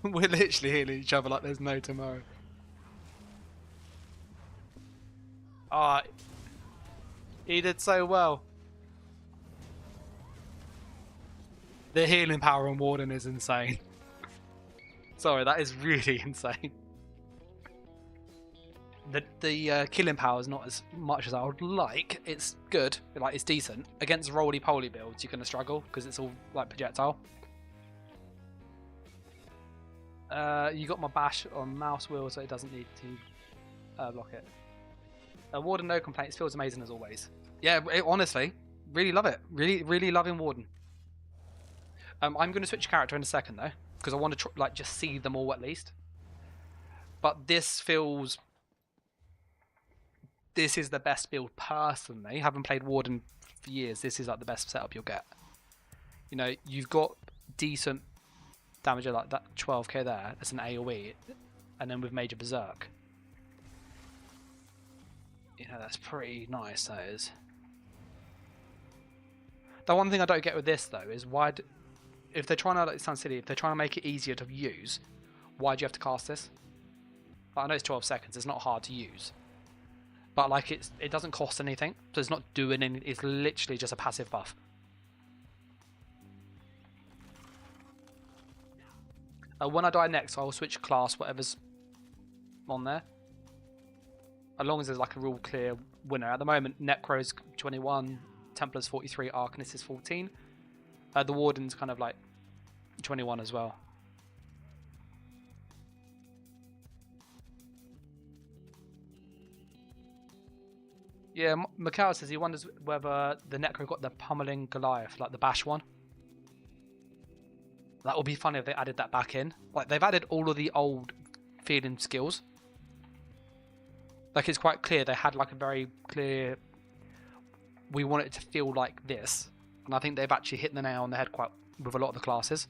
We're literally healing each other like there's no tomorrow. Ah, he did so well. The healing power on Warden is insane. Sorry, that is really insane. The killing power is not as much as I would like. It's good, like it's decent. Against roly-poly builds, you're gonna struggle because it's all like projectile. You got my bash on mouse wheel, so it doesn't need to block it. Warden, no complaints. Feels amazing as always. Yeah, honestly, really love it. Really loving Warden. I'm going to switch character in a second though, because I want to like just see them all at least. But this feels. This is the best build personally. Having played Warden for years, this is like the best setup you'll get. You know, you've got decent damage like that 12k there as an AoE, and then with Major Berserk, you know, that's pretty nice. That is. The one thing I don't get with this though is why, if they're trying to, like, it sounds silly, if they're trying to make it easier to use, why do you have to cast this? Like, I know it's 12 seconds, it's not hard to use, but like it doesn't cost anything, so it's not doing anything. It's literally just a passive buff. When I die next, I will switch class, whatever's on there. As long as there's like a real clear winner. At the moment, Necro's 21, Templar's 43, Arcanist is 14. The Warden's kind of like 21 as well. Yeah, Mikhail says he wonders whether the Necro got the pummeling Goliath, like the bash one. That would be funny if they added that back in. Like, they've added all of the old feeling skills. Like, it's quite clear they had like a very clear, we want it to feel like this. And I think they've actually hit the nail on the head quite with a lot of the classes.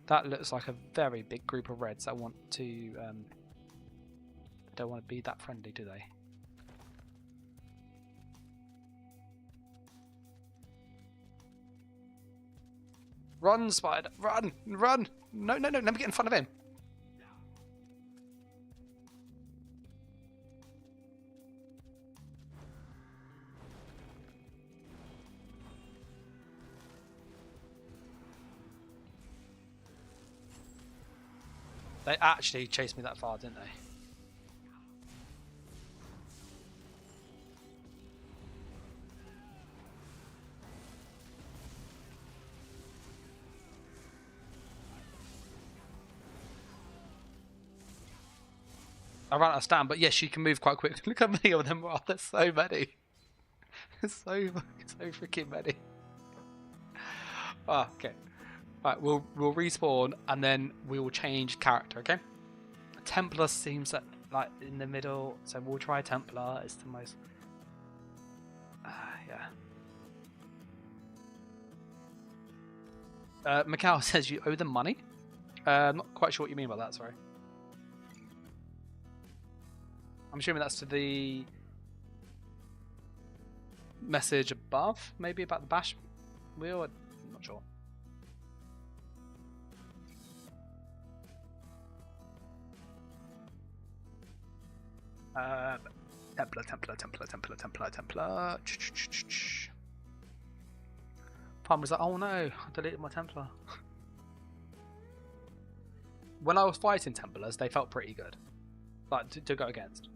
That looks like a very big group of reds that want to, don't want to be that friendly, do they? Run, Spider! Run! Run! No, let me get in front of him. They actually chased me that far, didn't they? I ran out of stand, but yes, she can move quite quick. Look how many of them are. There's so many. There's so freaking many. Oh, okay. Right, we'll respawn and then we will change character. Okay. Templar seems like in the middle, so we'll try Templar. It's the most. Yeah. Macau says you owe them money. I'm not quite sure what you mean by that. Sorry. I'm assuming that's to the message above, maybe about the bash wheel. I'm not sure. Templar. Farmer's like, oh no, I deleted my Templar. When I was fighting Templars, they felt pretty good, like to go against.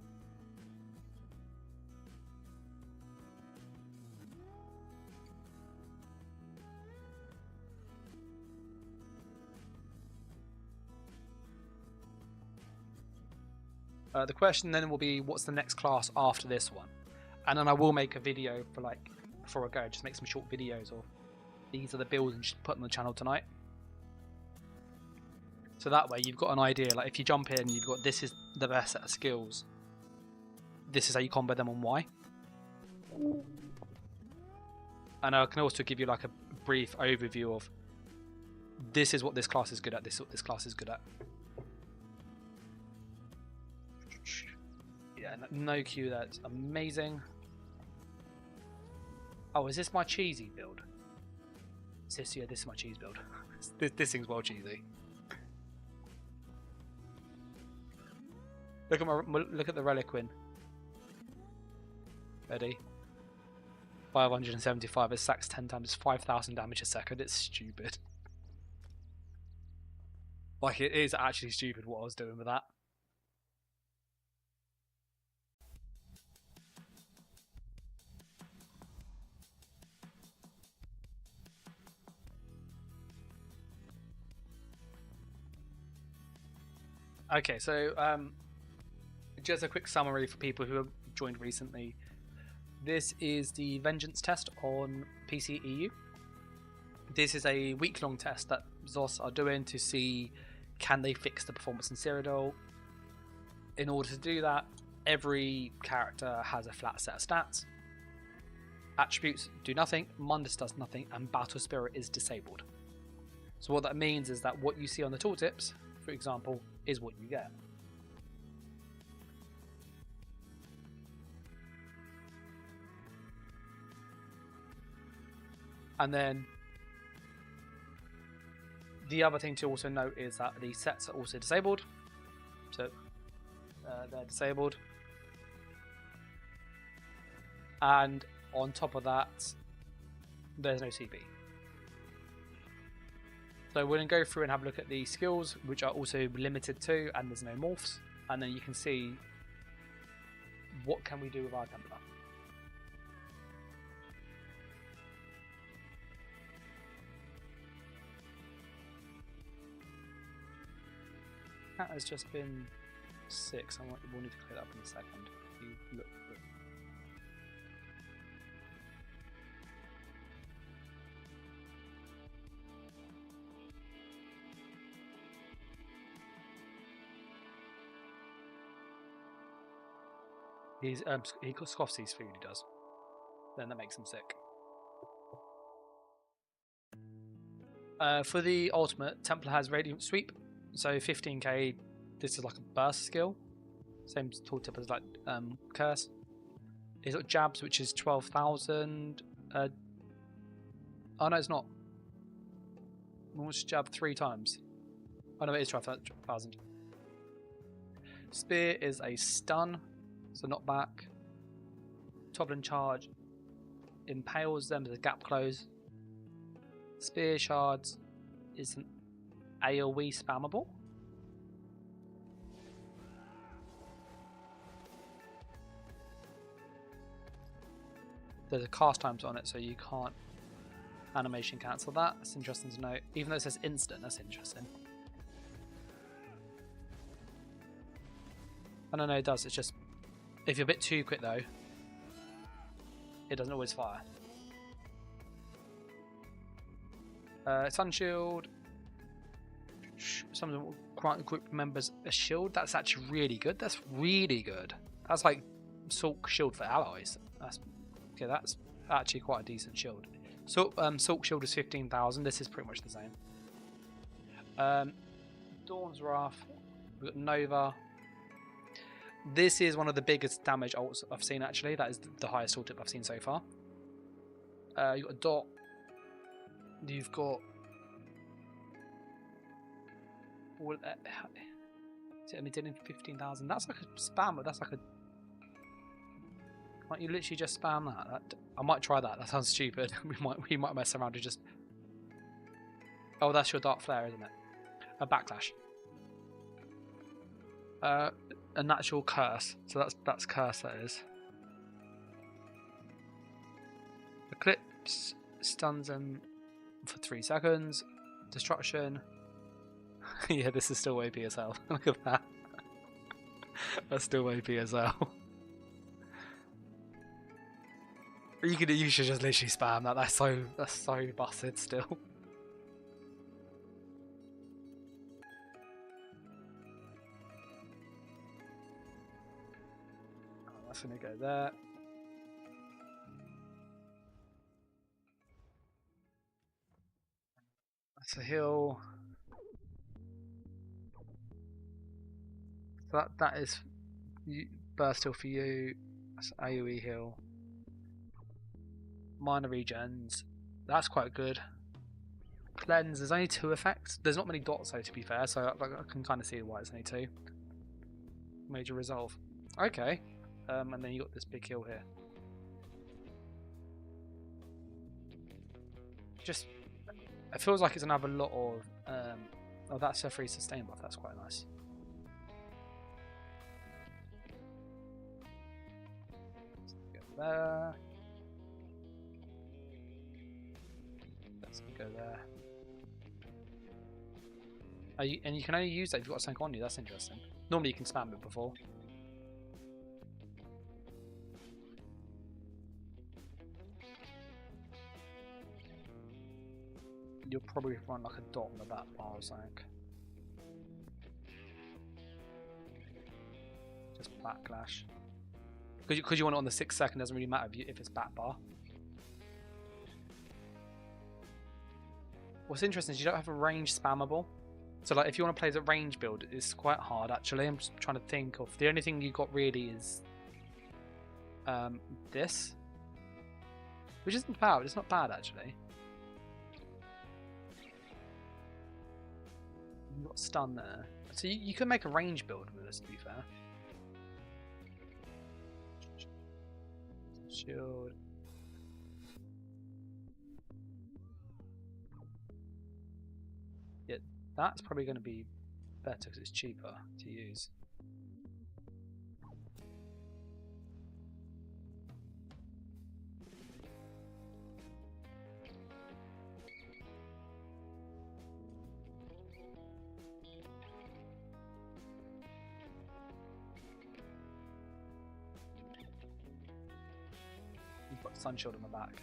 The question then will be, what's the next class after this one? And then I will make a video for before I go, just make some short videos of these are the builds and just put them on the channel tonight. So that way you've got an idea, like if you jump in, you've got this is the best set of skills. This is how you combo them on Y. And I can also give you like a brief overview of this is what this class is good at, this is what this class is good at. Yeah, no Q, that's amazing. Oh, is this my cheesy build? Yeah, this is my cheese build. This thing's well cheesy. Look at the Reliquin. Ready? 575. It sacks 10 times. 5,000 damage a second. It's stupid. Like, it is actually stupid what I was doing with that. Okay, so just a quick summary for people who have joined recently. This is the Vengeance test on PC EU. This is a week-long test that ZOS are doing to see can they fix the performance in Cyrodiil. In order to do that, every character has a flat set of stats. Attributes do nothing, Mundus does nothing, and Battle Spirit is disabled. So what that means is that what you see on the tooltips, for example, is what you get. And then the other thing to also note is that the sets are also disabled. So they're disabled. And on top of that, there's no CB. So we're going to go through and have a look at the skills, which are also limited to, and there's no morphs. And then you can see what can we do with our Templar. That has just been 6. We'll need to clear that up in a second. You look. He scoffs his food, he does. Then that makes him sick. For the ultimate, Templar has Radiant Sweep, so 15k. This is like a burst skill, same tooltip as like Curse. He's got Jabs, which is 12,000. Oh no, it's not. Launch jab 3 times. Oh no, it is 12,000. Spear is a stun, so not back. Toblin charge impales them as a gap close. Spear shards is an AoE spammable. there's a cast times on it, so you can't animation cancel that. That's interesting to note. Even though it says instant, that's interesting. I don't know, it does. It's just if you're a bit too quick though, it doesn't always fire. Sun shield. Some of them grant group members a shield. That's actually really good. That's really good. That's like Silk shield for allies. That's okay. That's actually quite a decent shield. So Silk shield is 15,000. This is pretty much the same. Dawn's Wrath. We've got Nova. This is one of the biggest damage ults I've seen actually. That is the highest ult tip I've seen so far. You've got a Dot. You've got... Is it only doing 15,000? That's like a spam. That's like a... Can't you literally just spam that? I might try that. That sounds stupid. we might mess around and just... Oh, that's your Dark Flare, isn't it? A Backlash. A natural curse. So that's curse, that is. Eclipse stuns them for 3 seconds. Destruction. Yeah, this is still OP as hell. Look at that. That's still OP as hell. You should just literally spam that. That's so busted still. That's gonna go there. That's a heal. So that is burst heal for you. That's AoE heal. Minor regens. That's quite good. Cleanse. There's only 2 effects. There's not many dots though, to be fair, so I can kind of see why it's only 2. Major resolve. Okay. And then you got this big heal here. Just, it feels like it's another lot of. Oh, that's a free sustain buff. That's quite nice. Go there. Let's go there. And you can only use that if you've got something on you. That's interesting. Normally you can spam it before. You'll probably run like a dot on the back bar or something. Just backlash. Because you want it on the 6 second, doesn't really matter if it's back bar. What's interesting is you don't have a range spammable. So like if you want to play the range build, it's quite hard actually. I'm just trying to think of the only thing you got really is this, which isn't bad. It's not bad actually. You've got stun there, so you can make a range build with this. To be fair, shield. Yeah, that's probably going to be better because it's cheaper to use. You've got Sun Shield on the back.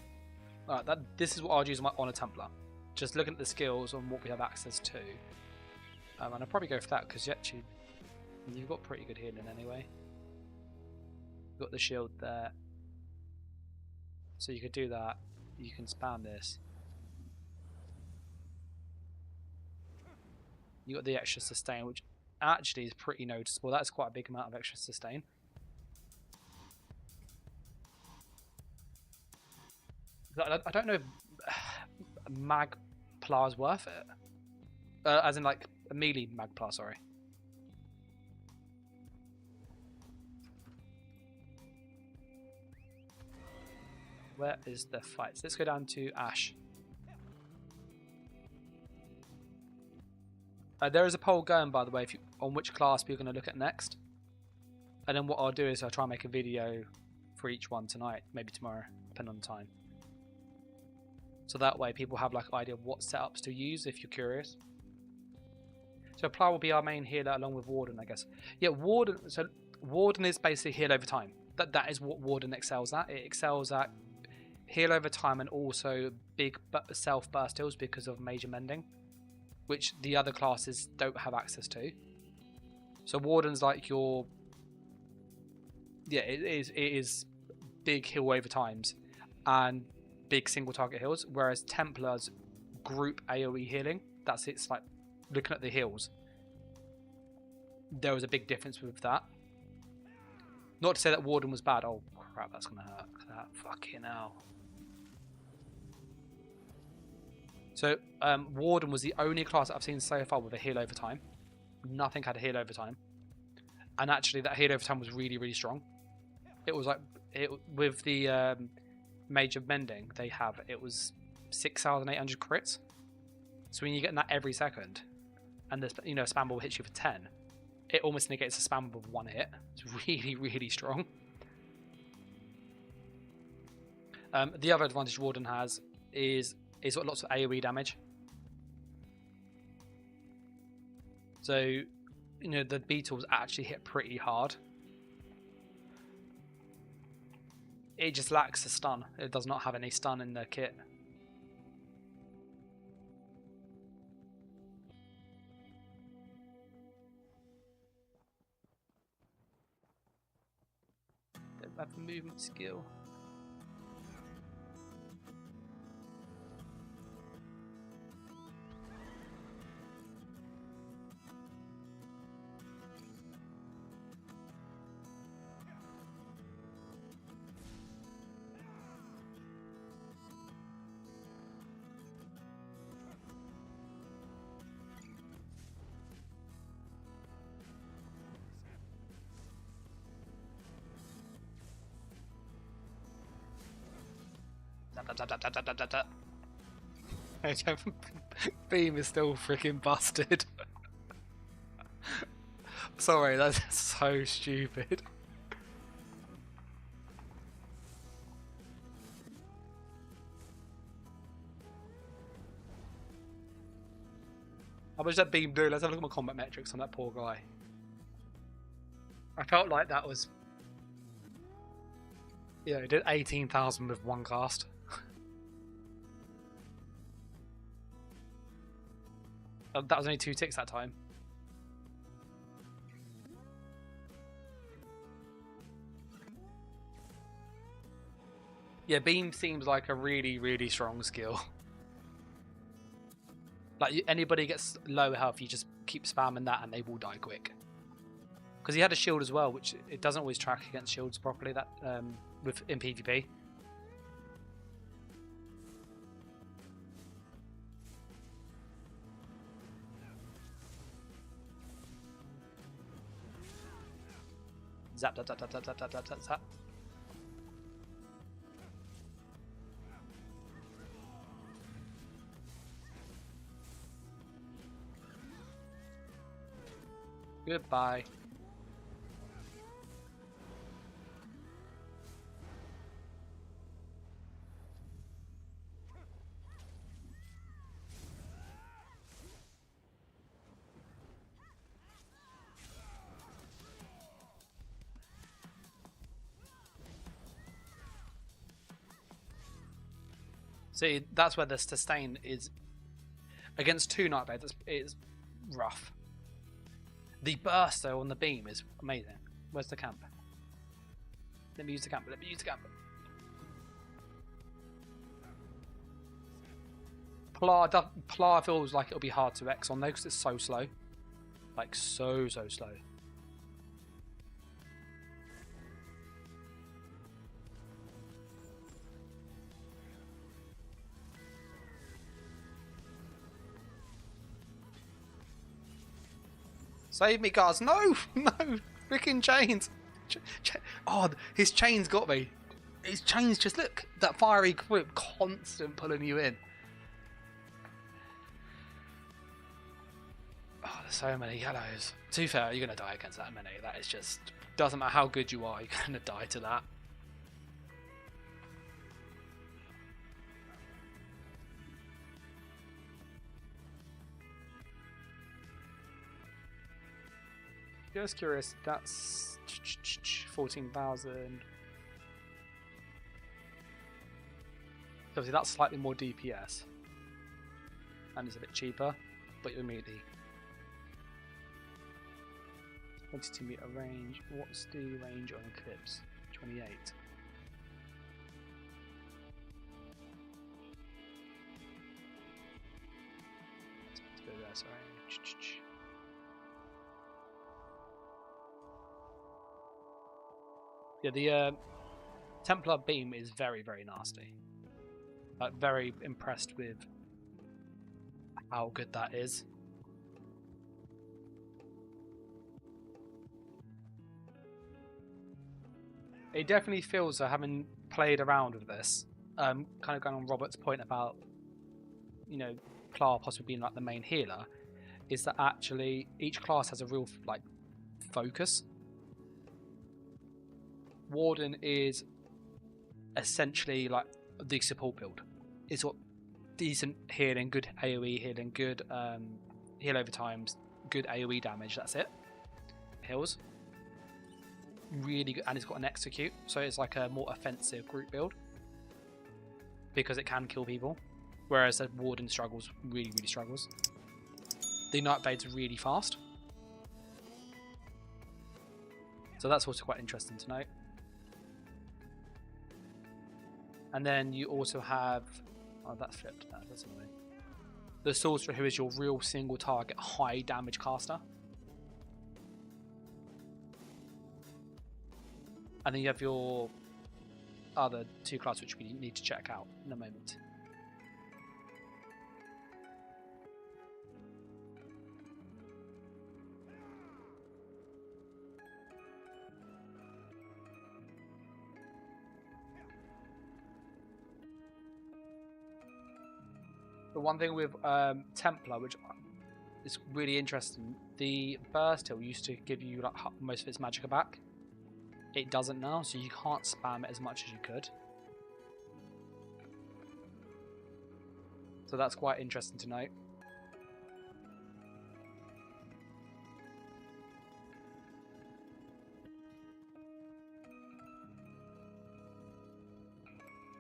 Alright, this is what I'd use on a Templar. Just looking at the skills on what we have access to. And I'd probably go for that because you've got pretty good healing anyway. You've got the shield there. So you could do that. You can spam this. You got the extra sustain, which actually is pretty noticeable. That's quite a big amount of extra sustain. I don't know if Magplar is worth it. As in like a melee Magplar, sorry. Where is the fight? Let's go down to Ash. There is a poll going, by the way, on which class we're going to look at next. And then what I'll do is I'll try and make a video for each one tonight, maybe tomorrow, depending on the time. So that way people have like an idea of what setups to use if you're curious. So Plar will be our main healer along with Warden, I guess. Yeah, Warden. So Warden is basically heal over time. That is what Warden excels at. It excels at heal over time and also big self burst heals because of major mending, which the other classes don't have access to. So Warden's like your, yeah, it is big heal over times and big single target heals, whereas Templar's group AoE healing, that's it's like looking at the heals. There was a big difference with that. Not to say that Warden was bad. Oh crap, that's gonna hurt. That fucking hell. So Warden was the only class that I've seen so far with a heal over time. Nothing had a heal over time, and actually that heal over time was really, really strong. It was like with the major mending they have, it was 6,800 crits. So when you're getting that every second, and the spam ball hits you for 10, it almost negates a spam ball with one hit. It's really, really strong. The other advantage Warden has is it's got lots of AoE damage. So the beetles actually hit pretty hard. It just lacks a stun. It does not have any stun in the kit. Don't have a movement skill. Beam is still freaking busted. Sorry, that's so stupid. How much did that beam do? Let's have a look at my combat metrics on that poor guy. I felt like that was... Yeah, it did 18,000 with one cast. That was only 2 ticks that time. Yeah, beam seems like a really, really strong skill. Like anybody gets low health, you just keep spamming that and they will die quick. Because he had a shield as well, which it doesn't always track against shields properly. That in PvP. Zap, zap, zap, zap, zap, zap, zap, zap, zap. Goodbye. See, that's where the sustain is against 2 Nightblades. It's rough. The burst though on the beam is amazing. Where's the camp? Let me use the camp. Let me use the camp. Plar feels like it'll be hard to X on though because it's so slow. Like so slow. Save me, guys. No! No! Freaking chains! Oh, his chains got me. His chains just look. That fiery grip constant pulling you in. Oh, there's so many yellows. To be fair, you're going to die against that many. That is just... Doesn't matter how good you are, you're going to die to that. Just curious, that's 14,000. Obviously that's slightly more DPS. And it's a bit cheaper, but you're immediately 22 meter range. What's the range on Eclipse? 28. Let's go there, sorry. Yeah, the Templar beam is very, very nasty. Like, very impressed with how good that is. It definitely feels, having played around with this, kind of going on Robert's point about, you know, Clara possibly being like the main healer, is that actually each class has a real like focus. Warden is essentially like the support build. It's what decent healing, good AoE healing, good heal over times, good AoE damage. That's it. Heals. Really good, and it's got an execute, so it's like a more offensive group build because it can kill people. Whereas the Warden struggles, really struggles. The Nightblade's really fast, so that's also quite interesting to note. And then you also have, oh, that's flipped. That's annoying. The Sorcerer, who is your real single target, high damage caster. And then you have your other two classes, which we need to check out in a moment. The one thing with Templar, which is really interesting, the burst heal used to give you like most of its magicka back. It doesn't now, so you can't spam it as much as you could. So that's quite interesting to note.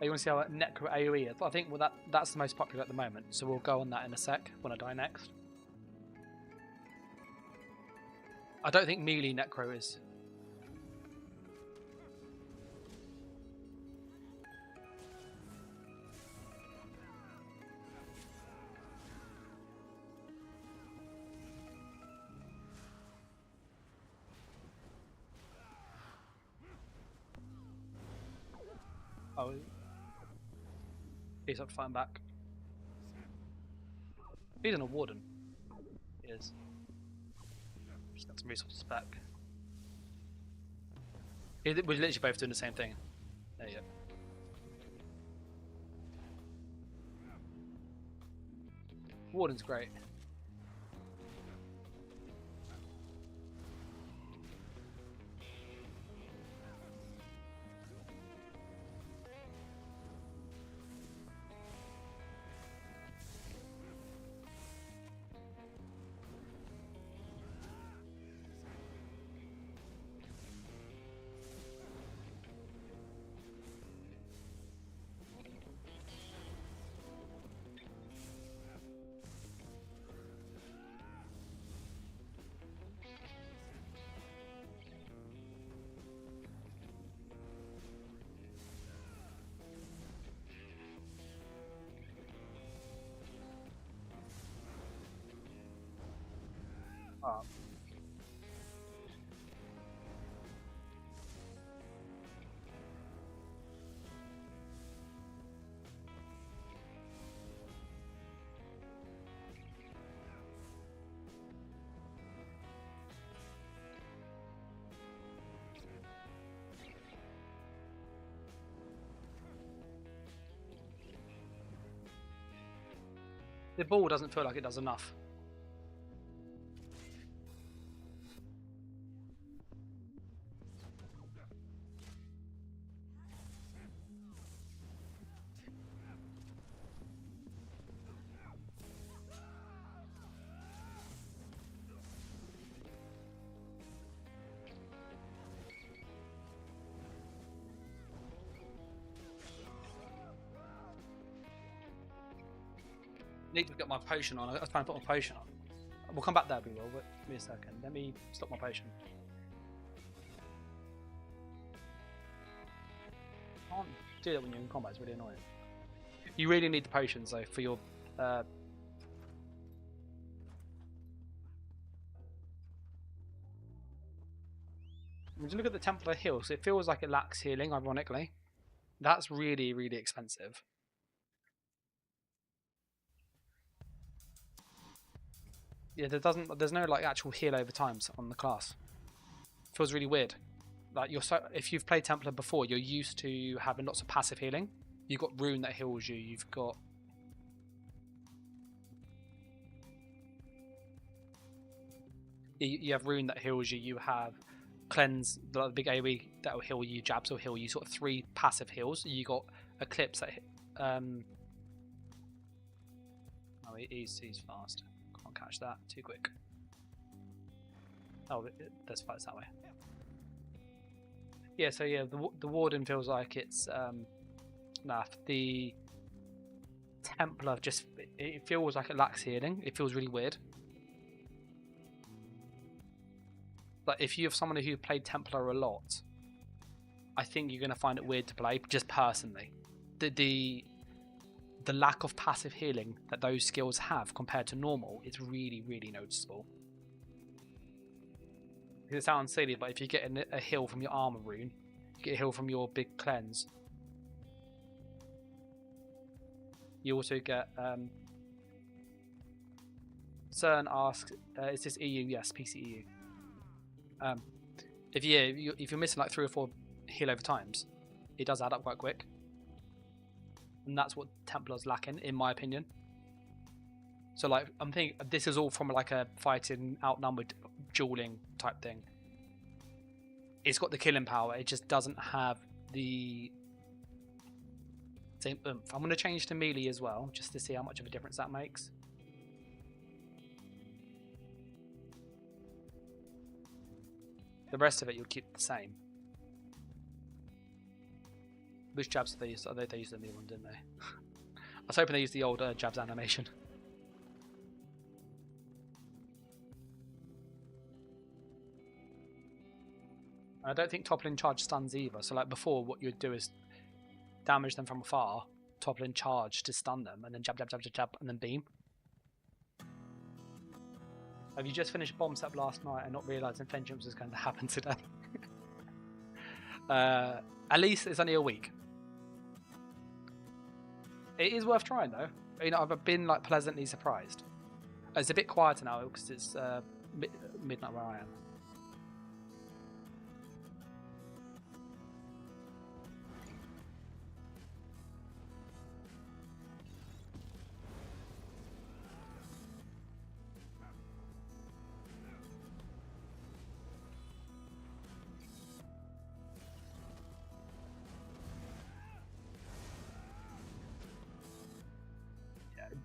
You want to see how Necro AoE is? I think well, that's the most popular at the moment, so we'll go on that in a sec when I die next. I don't think melee Necro is. Oh, he's up to fighting back. He's in a Warden. He is. Just got some resources back. We're literally both doing the same thing. There you go. Warden's great. The ball doesn't feel like it does enough. need to get my potion on. I was trying to put my potion on. We'll come back there, we will. Wait, give me a second. Let me stop my potion. Can't do that when you're in combat. It's really annoying. You really need the potions though for your. When you look at the Templar heals, it feels like it lacks healing. Ironically, that's really, really expensive. Yeah, there's no like actual heal over times on the class. It feels really weird. Like if you've played Templar before, you're used to having lots of passive healing. You've got Rune that heals you. You've got you have Rune that heals you. You have Cleanse, the big AoE that will heal you. Jabs will heal you. Sort of 3 passive heals. You got Eclipse that oh, he's fast. Can't catch that too quick. Oh, there's fights that way. Yeah, so yeah, the Warden feels like it's naff. The Templar just it feels like it lacks healing. It feels really weird. Like if you have someone who played Templar a lot, I think you're going to find it weird to play. Just personally, the lack of passive healing that those skills have compared to normal is really, really noticeable. It sounds silly, but if you get a heal from your armor rune, you get a heal from your big cleanse. You also get. CERN asks, "Is this EU?" Yes, PC EU. If you're missing like 3 or 4 heal over times, it does add up quite quick, and that's what Templar's lacking, in my opinion. So like I'm thinking this is all from like a fighting outnumbered dueling type thing. It's got the killing power, it just doesn't have the same oomph. I'm going to change to melee as well, just to see how much of a difference that makes. The rest of it you'll keep the same. Which jabs did they use? They used the new one, didn't they? I was hoping they used the old jabs animation. I don't think toppling charge stuns either. So like before, what you'd do is damage them from afar, toppling charge to stun them, and then jab, jab, jab, jab, jab, and then beam. Have you just finished bomb set last night and not realising Vengeance was going to happen today? At least it's only a week. It is worth trying though. You know, I've been like pleasantly surprised. It's a bit quieter now because it's midnight where I am.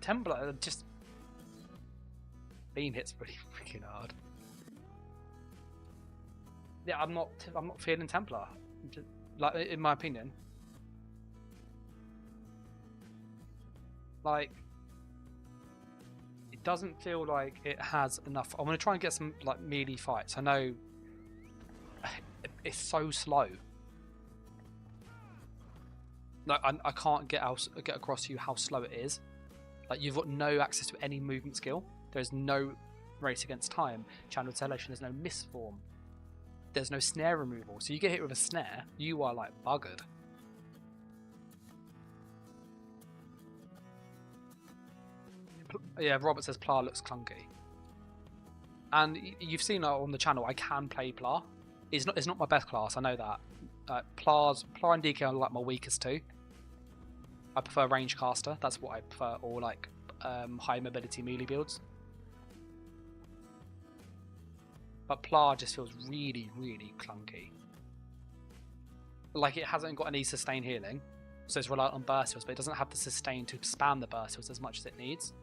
Templar just beam hits pretty freaking hard. Yeah, I'm not feeling Templar, just, like in my opinion. Like it doesn't feel like it has enough. I'm gonna try and get some like melee fights. I know it's so slow. Like I can't get across to you how slow it is. Like you've got no access to any movement skill. There's no race against time. Channel selection. There's no misform. There's no snare removal. So you get hit with a snare, you are like buggered. Yeah, Robert says Pla looks clunky. And you've seen on the channel, I can play Pla. It's not my best class. I know that. Pla and DK are like my weakest too. I prefer range caster. That's what I prefer, or like high mobility melee builds. But Pla just feels really, really clunky. Like it hasn't got any sustain healing, so it's reliant on burst heals, but it doesn't have the sustain to spam the burst heals as much as it needs.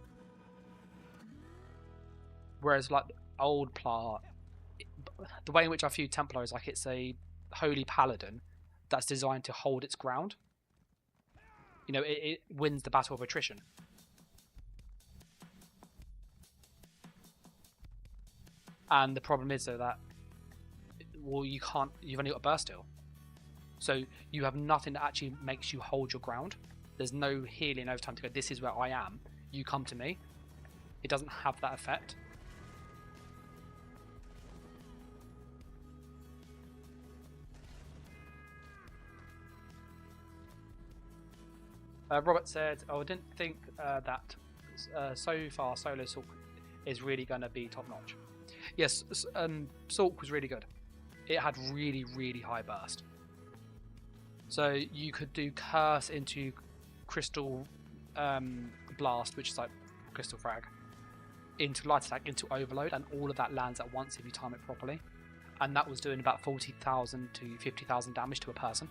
Whereas like old Pla, the way in which I view Templar is like it's a holy paladin that's designed to hold its ground. You know, it wins the battle of attrition. And the problem is though that, well, you can't. You've only got a burst heal, so you have nothing that actually makes you hold your ground. There's no healing over time to go, this is where I am, you come to me. It doesn't have that effect. Robert said, oh, I didn't think that so far solo Sulk is really going to be top notch. Yes, Sulk was really good. It had really, really high burst. So you could do Curse into Crystal Blast, which is like Crystal Frag, into Light Attack, into Overload, and all of that lands at once if you time it properly. And that was doing about 40,000 to 50,000 damage to a person.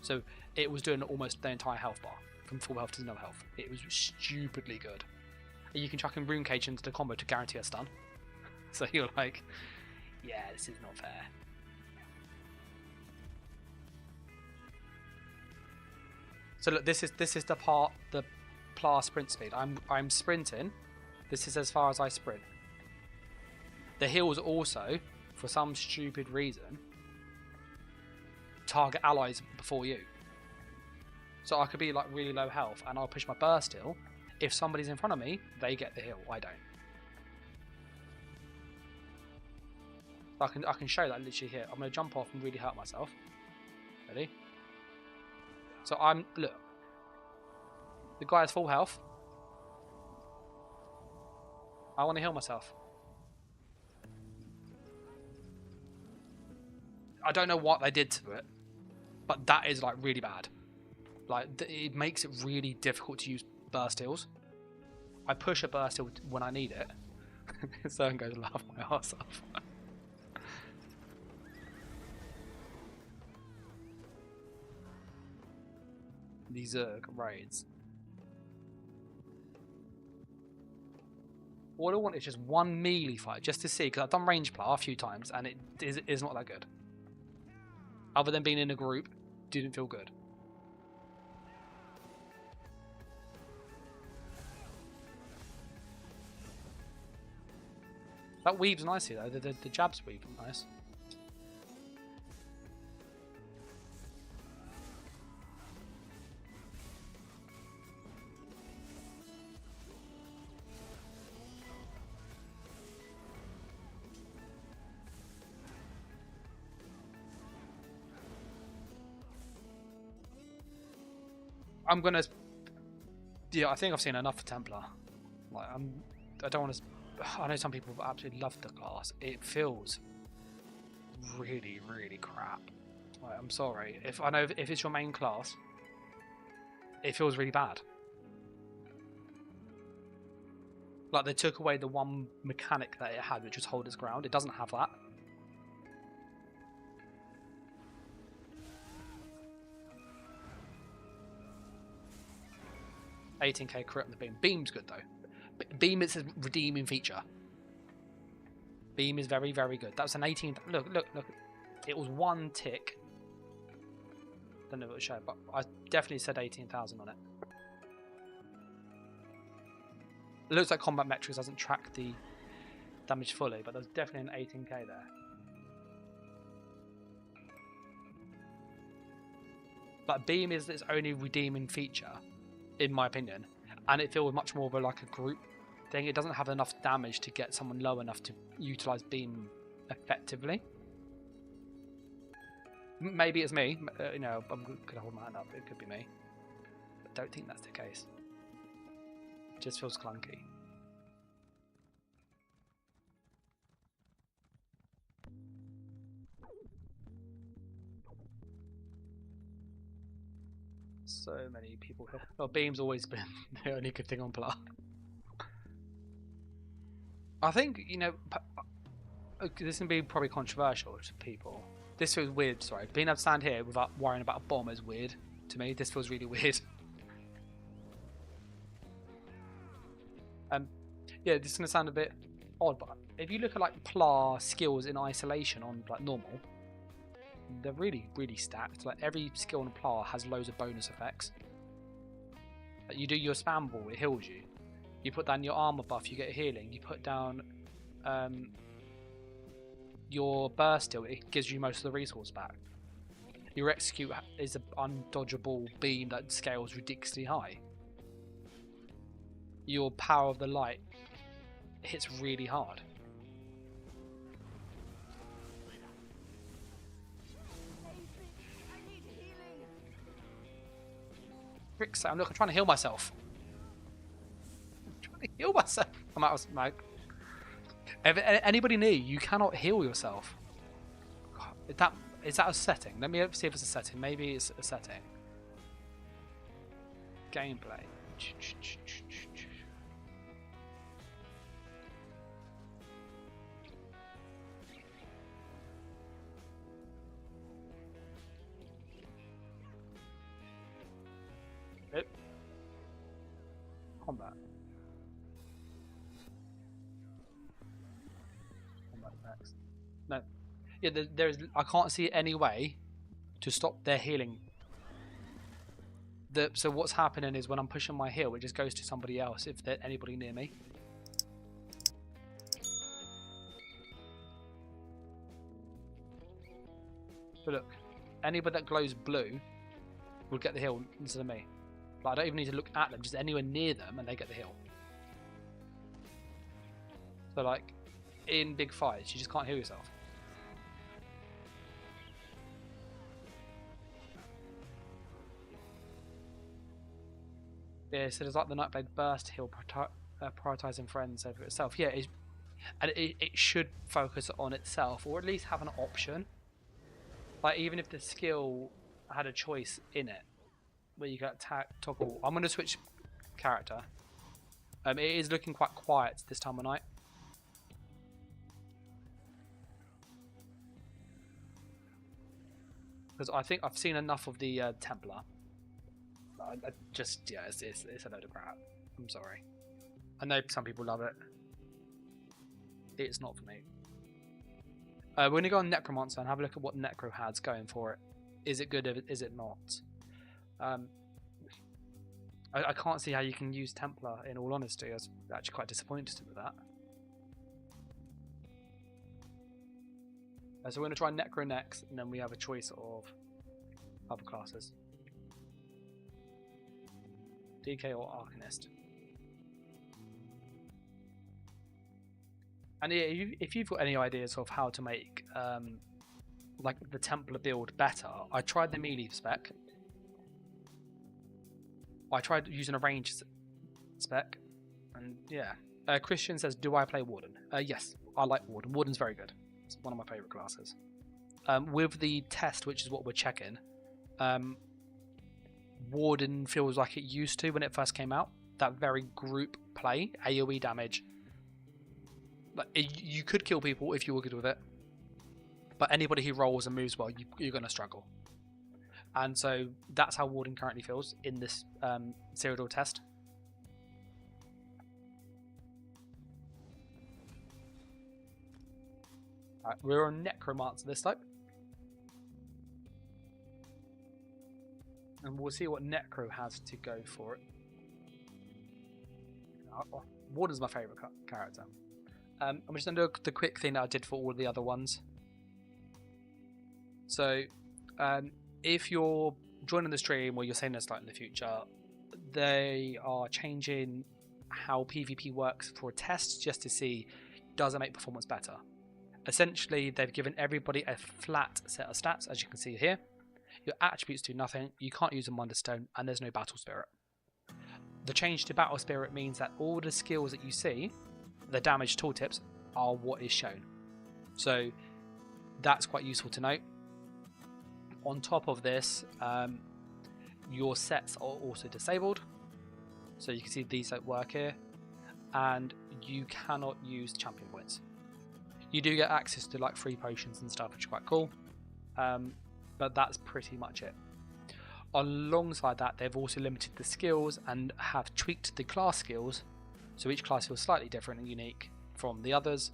So it was doing almost the entire health bar, from full health to no health. It was stupidly good. And you can chuck in Rune Cage into the combo to guarantee a stun. So you're like, yeah, this is not fair. So look, this is the part, the Pla sprint speed. I'm sprinting. This is as far as I sprint. The heals also, for some stupid reason, target allies before you. So I could be like really low health and I'll push my burst heal. If somebody's in front of me, they get the heal. I don't. I can show that literally here. I'm going to jump off and really hurt myself. Ready? So look. The guy has full health. I want to heal myself. I don't know what they did to it, but that is like really bad. Like it makes it really difficult to use burst heals. I push a burst heal when I need it. Someone goes laugh my ass off. These raids. All I want is just one melee fight, just to see, because I've done range play a few times, and it is not that good. Other than being in a group, didn't feel good. That weaves nicely though, the jabs weave nice. I'm gonna, yeah, I think I've seen enough for Templar. Like I don't want to. I know some people absolutely love the class. It feels really, really crap. Like, I'm sorry. If it's your main class, it feels really bad. Like they took away the one mechanic that it had, which was hold its ground. It doesn't have that. $18k crit on the beam. Beam's good though. Beam is a redeeming feature. Beam is very, very good. That was an 18. Look. It was one tick. Don't know what it showed, but I definitely said 18,000 on it. It looks like combat metrics doesn't track the damage fully, but there's definitely an 18k there. But beam is its only redeeming feature, in my opinion, and it feels much more of like a group thing. It doesn't have enough damage to get someone low enough to utilize beam effectively. Maybe it's me. You know, I'm gonna hold my hand up. It could be me. But I don't think that's the case. It just feels clunky. So many people here. Well, beam's always been the only good thing on Pla. I think, you know, this can be probably controversial to people. This feels weird, sorry. Being able to stand here without worrying about a bomb is weird to me. This feels really weird. Yeah, this is going to sound a bit odd, but if you look at like Pla skills in isolation on like normal, they're really, really stacked. Like every skill on Pla has loads of bonus effects. Like, you do your spam ball, it heals you. You put down your armor buff, you get healing. You put down your burst deal, it gives you most of the resource back. Your execute is an undodgeable beam that scales ridiculously high. Your power of the light hits really hard. Rick's saying, look, I'm trying to heal myself. Heal myself. I'm out of smoke. Anybody near you cannot heal yourself. Is that a setting? Let me see if it's a setting. Maybe it's a setting. Gameplay. Nope. Combat. Next. No. Yeah, there's. I can't see any way to stop their healing. So what's happening is when I'm pushing my heal, it just goes to somebody else if there's anybody near me. But look, anybody that glows blue will get the heal instead of me. But I don't even need to look at them, just anywhere near them and they get the heal. So like, in big fights, you just can't heal yourself. Yeah, so there's like the Nightblade burst heal prioritizing friends over itself. Yeah, and it should focus on itself, or at least have an option. Like even if the skill had a choice in it, where you got toggle. I'm going to switch character. It is looking quite quiet this time of night. Because I think I've seen enough of the Templar. Yeah, it's a load of crap. I'm sorry. I know some people love it. It's not for me. We're going to go on Necromancer and have a look at what Necro has going for it. Is it good? Is it not? I can't see how you can use Templar, in all honesty. I was actually quite disappointed with that. So we're going to try Necro next, and then we have a choice of other classes. DK or Arcanist. And yeah, if you've got any ideas of how to make like the Templar build better, I tried the melee spec. I tried using a range spec, and yeah. Christian says, "Do I play Warden?" Yes, I like Warden. Warden's very good. It's one of my favourite classes. With the test, which is what we're checking, Warden feels like it used to when it first came out. That very group play, AoE damage. You could kill people if you were good with it, but anybody who rolls and moves well, you're going to struggle. And so that's how Warden currently feels in this Cyrodiil test. Alright, we're on Necromancer this type. And we'll see what Necro has to go for it. Warden's my favourite character. I'm just going to do the quick thing that I did for all the other ones. So, if you're joining the stream or you're saying this like in the future, they are changing how PvP works for a test just to see does it make performance better. Essentially, they've given everybody a flat set of stats, as you can see here. Your attributes do nothing, you can't use a Wonderstone, and there's no Battle Spirit. The change to Battle Spirit means that all the skills that you see, the damage tooltips, are what is shown. So that's quite useful to note. On top of this, your sets are also disabled. So you can see these don't work here. And you cannot use champion points. You do get access to like free potions and stuff, which is quite cool. But that's pretty much it. Alongside that, they've also limited the skills and have tweaked the class skills. So each class feels slightly different and unique from the others.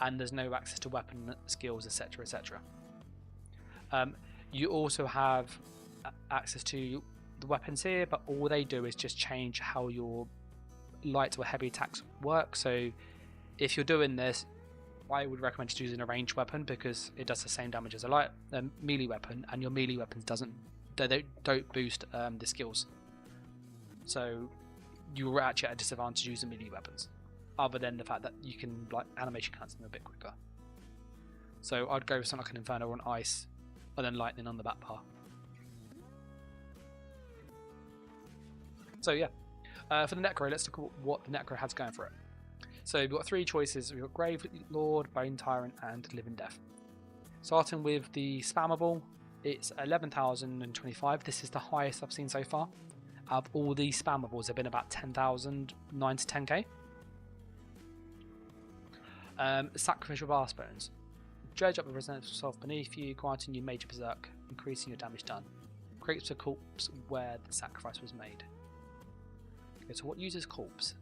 And there's no access to weapon skills, etc, etc. You also have access to the weapons here, but all they do is just change how your light or heavy attacks work. So if you're doing this I would recommend just using a ranged weapon because it does the same damage as a light melee weapon, and your melee weapons don't boost the skills. So you're actually at a disadvantage using melee weapons, other than the fact that you can like animation cancel them a bit quicker. So I'd go with something like an Inferno on ice, and then lightning on the back bar. So yeah, for the Necro, let's look at what the Necro has going for it. So we've got 3 choices. We've got Grave Lord, Bone Tyrant, and Living Death. Starting with the spammable, it's 11,025. This is the highest I've seen so far. Out of all these spammables, have been about 10,000, 9 to 10k. Sacrificial Blast Bones. Dredge up the resonance of self beneath you, granting you major berserk, increasing your damage done. Creates a corpse where the sacrifice was made. Okay, so what uses corpse?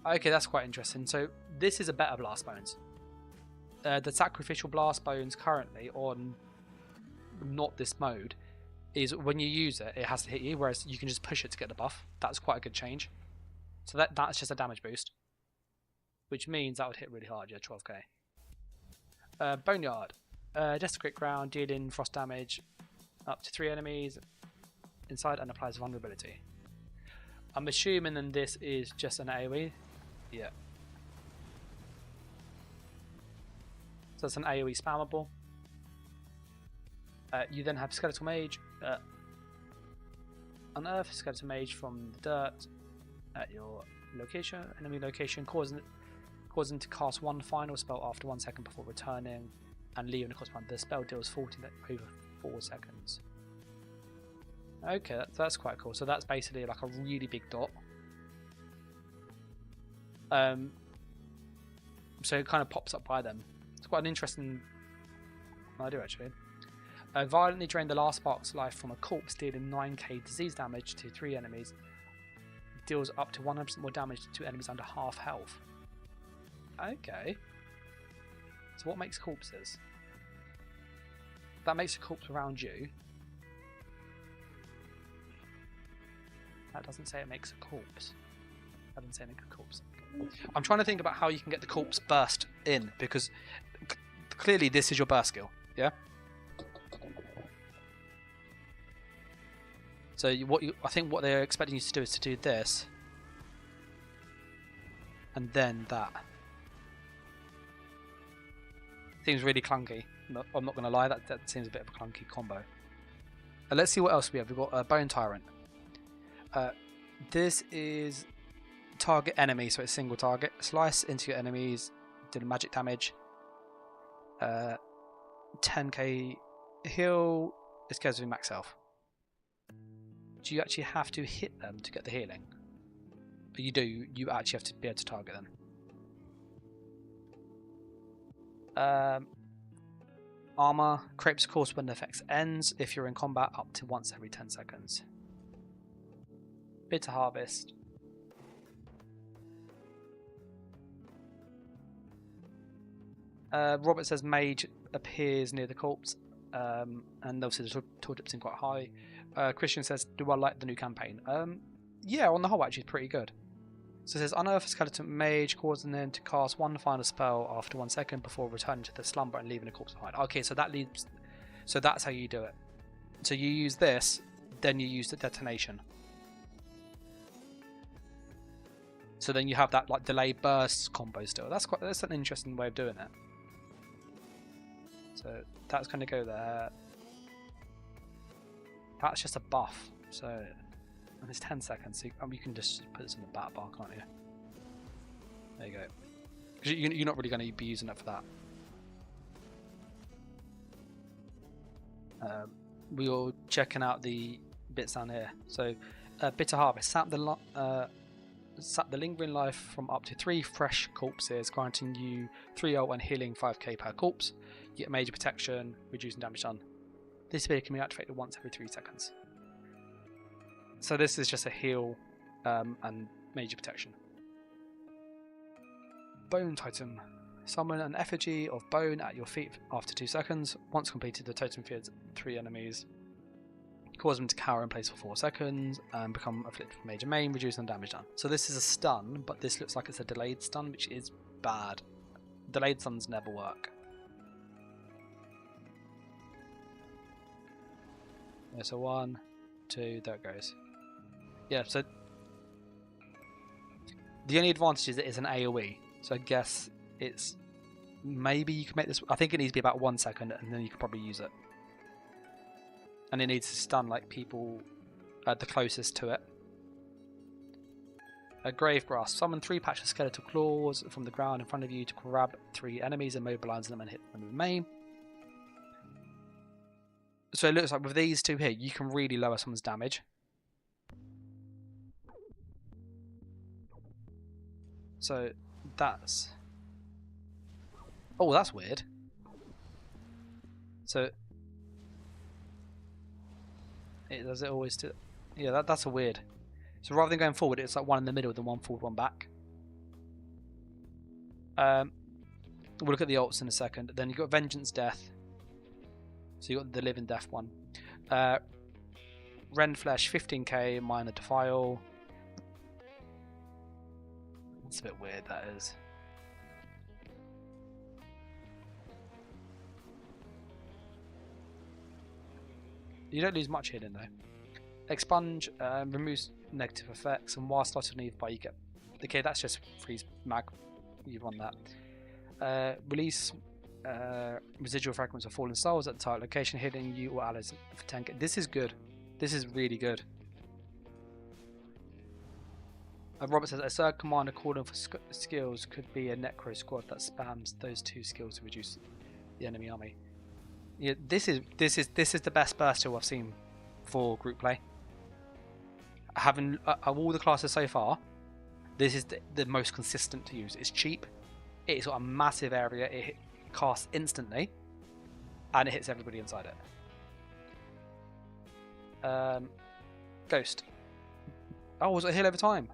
Okay, that's quite interesting. So this is a better Blast Bones. The Sacrificial Blast Bones currently on not this mode is when you use it, it has to hit you, whereas you can just push it to get the buff. That's quite a good change. So that's just a damage boost, which means that would hit really hard, yeah, 12k. Boneyard. Desecrate ground, dealing frost damage up to 3 enemies inside and applies vulnerability. I'm assuming then this is just an AoE. Yeah. So it's an AoE spammable. You then have Skeletal Mage. Unearth Skeletal Mage from the dirt at your location, enemy location, causing to cast 1 final spell after 1 second before returning, and leaving the cost one. The spell deals 14 over 4 seconds. Okay, that's quite cool. So that's basically like a really big dot. So it kind of pops up by them. It's quite an interesting idea actually. Violently drain the last spark's life from a corpse, dealing 9k disease damage to 3 enemies. Deals up to 100% more damage to enemies under half health. Okay. So what makes corpses? That makes a corpse around you. That doesn't say it makes a corpse. That doesn't say it makes a corpse. I'm trying to think about how you can get the corpse burst in, because clearly this is your burst skill, yeah? So I think what they're expecting you to do is to do this, and then that. Seems really clunky. I'm not going to lie, that seems a bit of a clunky combo. Let's see what else we have. We've got Bone Tyrant. This is target enemy, so it's single target. Slice into your enemies, do magic damage. 10k heal. This goes with max health. Do you actually have to hit them to get the healing? But you do. You actually have to be able to target them. Armor. Crepes course when the effect ends. If you're in combat, up to once every 10 seconds. Bitter Harvest. Robert says Mage appears near the corpse, and obviously the tooltip's in quite high. Christian says, do I like the new campaign? Yeah, on the whole actually it's pretty good. So it says, unearth a skeleton mage, causing them to cast 1 final spell after 1 second before returning to the slumber and leaving the corpse behind. Okay, so that leads. So that's how you do it. So you use this, then you use the detonation. So then you have that like delay burst combo still. That's an interesting way of doing it. So that's going to go there. That's just a buff. So and it's 10 seconds. So you can just put this in the battle bar, can't you? There you go. Because you're not really going to be using it for that. We are checking out the bits down here. So Bitter Harvest. Sap the lingering life from up to 3 fresh corpses, granting you 3 ult and healing 5k per corpse. You get major protection, reducing damage done. This ability can be activated once every 3 seconds. So this is just a heal and major protection. Bone Totem. Summon an effigy of bone at your feet after 2 seconds. Once completed, the totem fears 3 enemies. Cause them to cower in place for 4 seconds and become afflicted with major maim, reducing the damage done. So this is a stun, but this looks like it's a delayed stun, which is bad. Delayed stuns never work. Yeah, so 1, 2, there it goes. Yeah, so the only advantage is that it's an AoE, so I guess it's maybe you can make this. I think it needs to be about 1 second, and then you can probably use it. And it needs to stun like people the closest to it. A Gravegrass. Summon 3 patches of skeletal claws from the ground in front of you to grab 3 enemies, immobilize them, and hit them with maim. So it looks like with these 2 here, you can really lower someone's damage. So that's... Oh, that's weird. So... Does it always do... Yeah, that's a weird... So rather than going forward, it's like 1 in the middle, then 1 forward, 1 back. We'll look at the ults in a second. Then you've got Vengeance Death. So you've got the Living Death one. Rend Flesh, 15k, Minor Defile. That's a bit weird, that is. You don't lose much healing though. Expunge removes negative effects, and while slotted nearby you get... Okay, that's just freeze mag. You've won that. Release residual fragments of fallen souls at the target location, hitting you or allies for 10k. This is good. This is really good. Robert says a third commander calling for skills could be a Necro squad that spams those 2 skills to reduce the enemy army. Yeah, this is the best burst tool I've seen for group play. Having of all the classes so far, this is the most consistent to use. It's cheap. It's got a massive area. It casts instantly, and it hits everybody inside it. Ghost. Oh, was it a heal over time?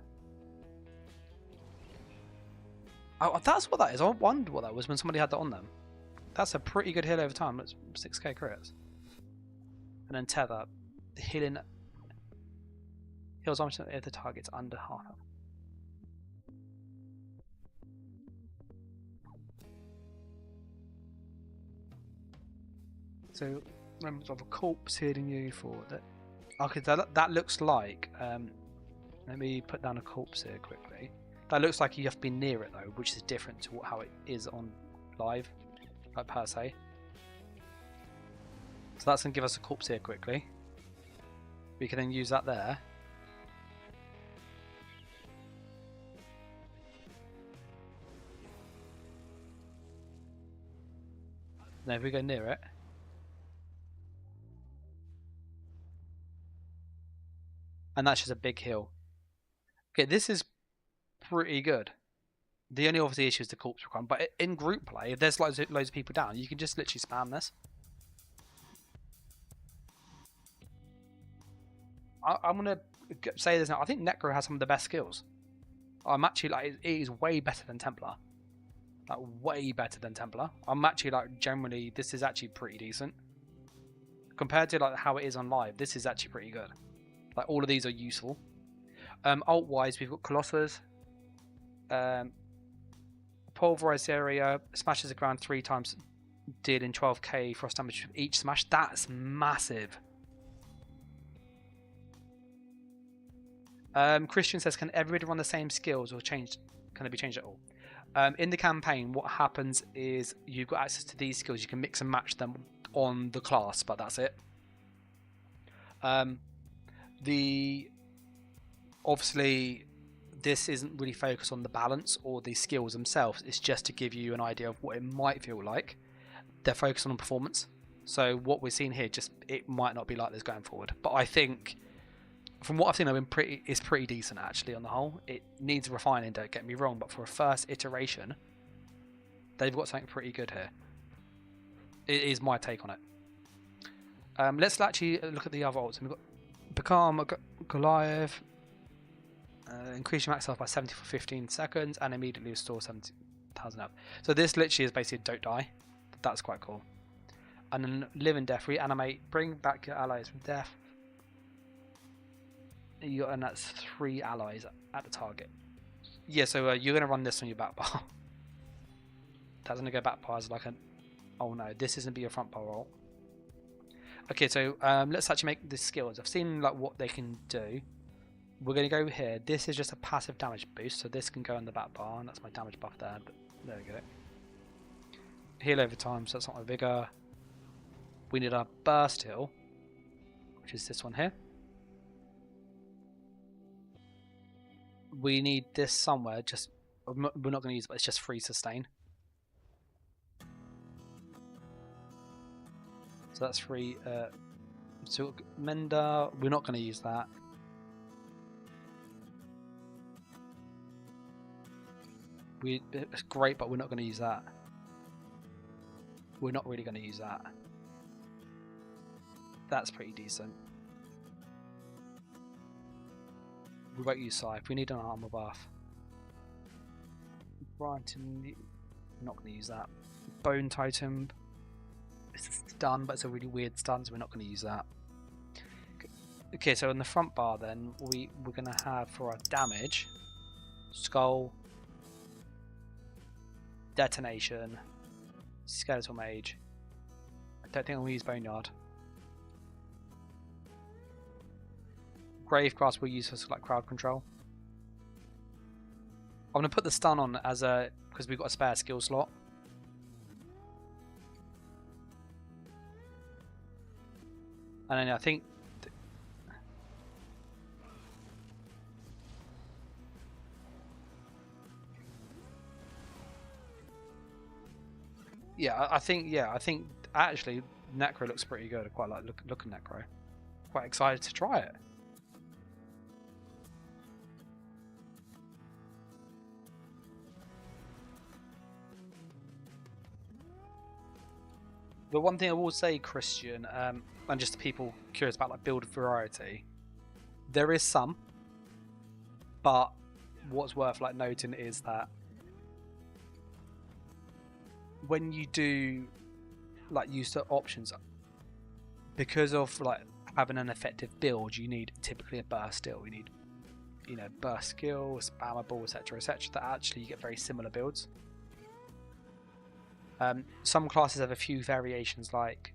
Oh, that's what that is. I wondered what that was when somebody had that on them. That's a pretty good heal over time. That's 6k crits. And then tether. The healing heals on if the target's under half health. So remembrance of a corpse healing you for that. Okay, that looks like let me put down a corpse here quickly. That looks like you have to be near it though, which is different to how it is on live, like per se. So that's going to give us a corpse here quickly. We can then use that there. Now if we go near it, and that's just a big heal. Okay, this is pretty good. The only obviously issue is the corpse requirement, but in group play, if there's loads of people down, you can just literally spam this. I'm gonna say this now. I think Necro has some of the best skills. I'm actually like, it is way better than Templar. Like way better than Templar. I'm actually like generally, this is actually pretty decent compared to like how it is on live. This is actually pretty good. Like all of these are useful. Alt wise, we've got Colossus. Pulverized area smashes the ground 3 times, dealing 12k frost damage with each smash. That's massive. Christian says, can everybody run the same skills or change? Can it be changed at all? In the campaign, what happens is you've got access to these skills. You can mix and match them on the class, but that's it. Obviously, this isn't really focused on the balance or the skills themselves. It's just to give you an idea of what it might feel like. They're focused on performance. So what we're seeing here, just it might not be like this going forward. But I think, from what I've seen, it's pretty decent actually on the whole. It needs refining, don't get me wrong, but for a first iteration, they've got something pretty good here. It is my take on it. Let's actually look at the other ults. We've got Become Goliath. Increase your max health by 70 for 15 seconds and immediately restore 70,000 up. So this literally is basically don't die. That's quite cool. And then live in death, reanimate, bring back your allies from death And that's 3 allies at the target. Yeah, so you're going to run this on your back bar. That's going to go back bar as like an... Oh no, this isn't be your front bar roll. Okay, so let's actually make the skills. I've seen like what they can do. We're going to go here. This is just a passive damage boost, so this can go on the back bar, and that's my damage buff there. But there we go. Heal over time, so that's not my vigor. We need our burst heal, which is this one here. We need this somewhere. Just we're not going to use it, but it's just free sustain. So that's free. So Mender, we're not going to use that. It's great, but we're not going to use that. We're not really going to use that. That's pretty decent. We won't use Scythe. We need an armor buff. Brighton, not going to use that. Bone Titan. It's a stun, but it's a really weird stun, so we're not going to use that. Okay, so in the front bar then, we're going to have for our damage, Skull, Detonation, Skeletal Mage. I don't think I'm going to use Boneyard. Gravegrass we'll use for like crowd control. I'm going to put the stun on as a... because we've got a spare skill slot. And then I think... I think actually Necro looks pretty good. I quite like looking Necro. Quite excited to try it. The one thing I will say, Christian, and just the people curious about like build variety, there is some, but what's worth like noting is that when you do like use the options, because of like having an effective build, you need typically a burst skill. You need, you know, burst skill, spammable, etc., etc. That actually you get very similar builds. Some classes have a few variations like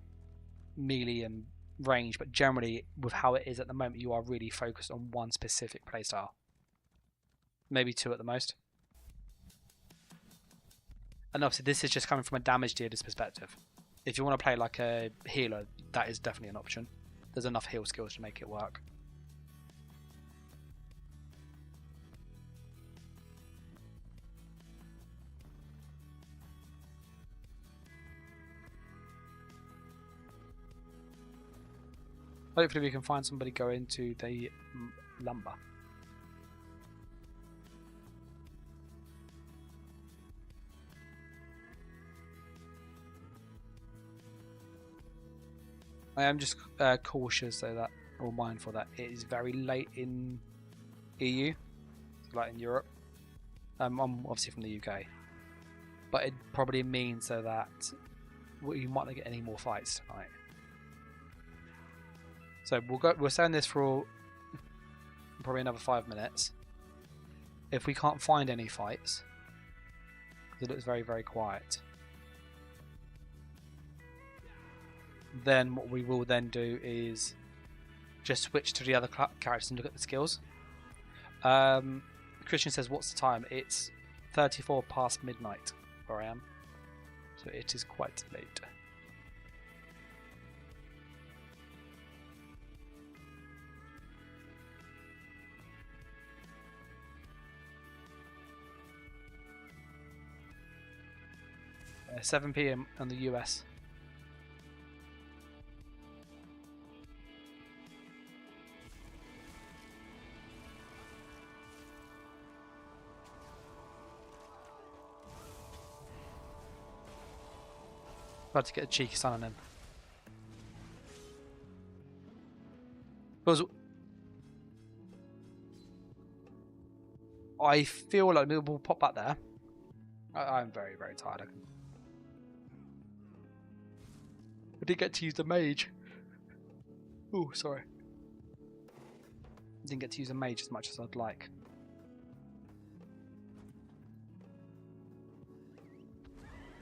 melee and range, but generally with how it is at the moment, you are really focused on one specific playstyle. Maybe 2 at the most. And obviously this is just coming from a damage dealer's perspective. If you want to play like a healer, that is definitely an option. There's enough heal skills to make it work. Hopefully we can find somebody go into the lumber. I am just cautious though that, or mindful that it is very late in EU, like in Europe. I'm obviously from the UK, but it probably means so that you might not get any more fights tonight. So we'll stay on this for probably another 5 minutes. If we can't find any fights, because it looks very, very quiet, then what we will then do is just switch to the other characters and look at the skills. Christian says, what's the time? It's 34 past midnight where I am, so it is quite late. 7 PM on the US. About to get a cheeky stun on him. Because I feel like we'll pop back there. I'm very, very tired. I did get to use the mage. Oh, sorry. Didn't get to use a mage as much as I'd like.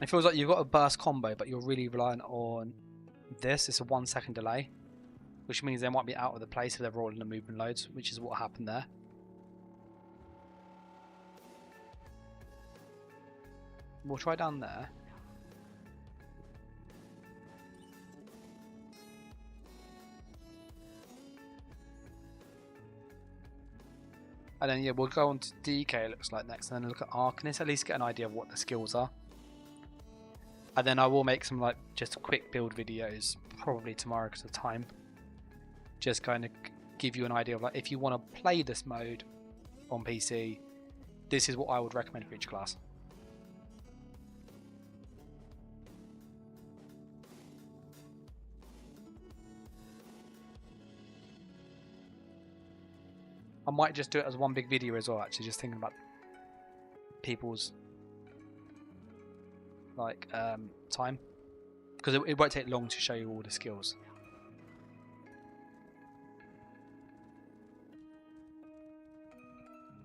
It feels like you've got a burst combo, but you're really relying on this. It's a 1 second delay, which means they might be out of the place if they're rolling the movement loads, which is what happened there. We'll try down there. And then yeah, we'll go on to DK, it looks like, next, and then look at Arcanist, at least get an idea of what the skills are. And then I will make some like just quick build videos, probably tomorrow because of time. Just kind of give you an idea of like, if you want to play this mode on PC, this is what I would recommend for each class. I might just do it as one big video as well, actually, just thinking about people's like time, because it won't take long to show you all the skills.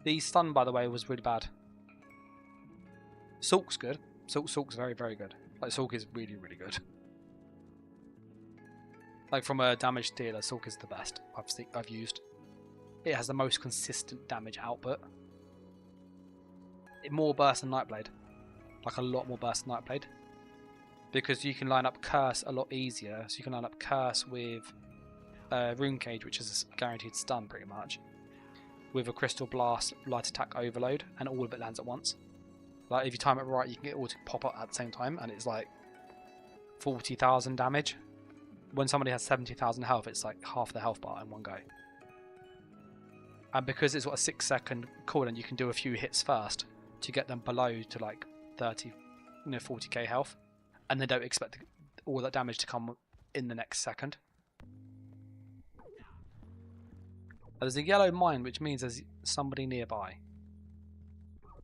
The stun, by the way, was really bad. Sulk's good. Sulk's very, very good. Like, Sulk is really, really good. Like, from a damage dealer, Sulk is the best I've used. It has the most consistent damage output. More burst than Nightblade. Like, a lot more burst than Nightblade. Because you can line up Curse a lot easier. So you can line up Curse with Rune Cage, which is a guaranteed stun, pretty much. With a Crystal Blast, Light Attack Overload, and all of it lands at once. Like, if you time it right, you can get it all to pop up at the same time, and it's like 40,000 damage. When somebody has 70,000 health, it's like half the health bar in one go. And because it's got a 6 second cooldown, you can do a few hits first to get them below to like 30, 40k health, and they don't expect all that damage to come in the next second. There's a yellow mine, which means there's somebody nearby.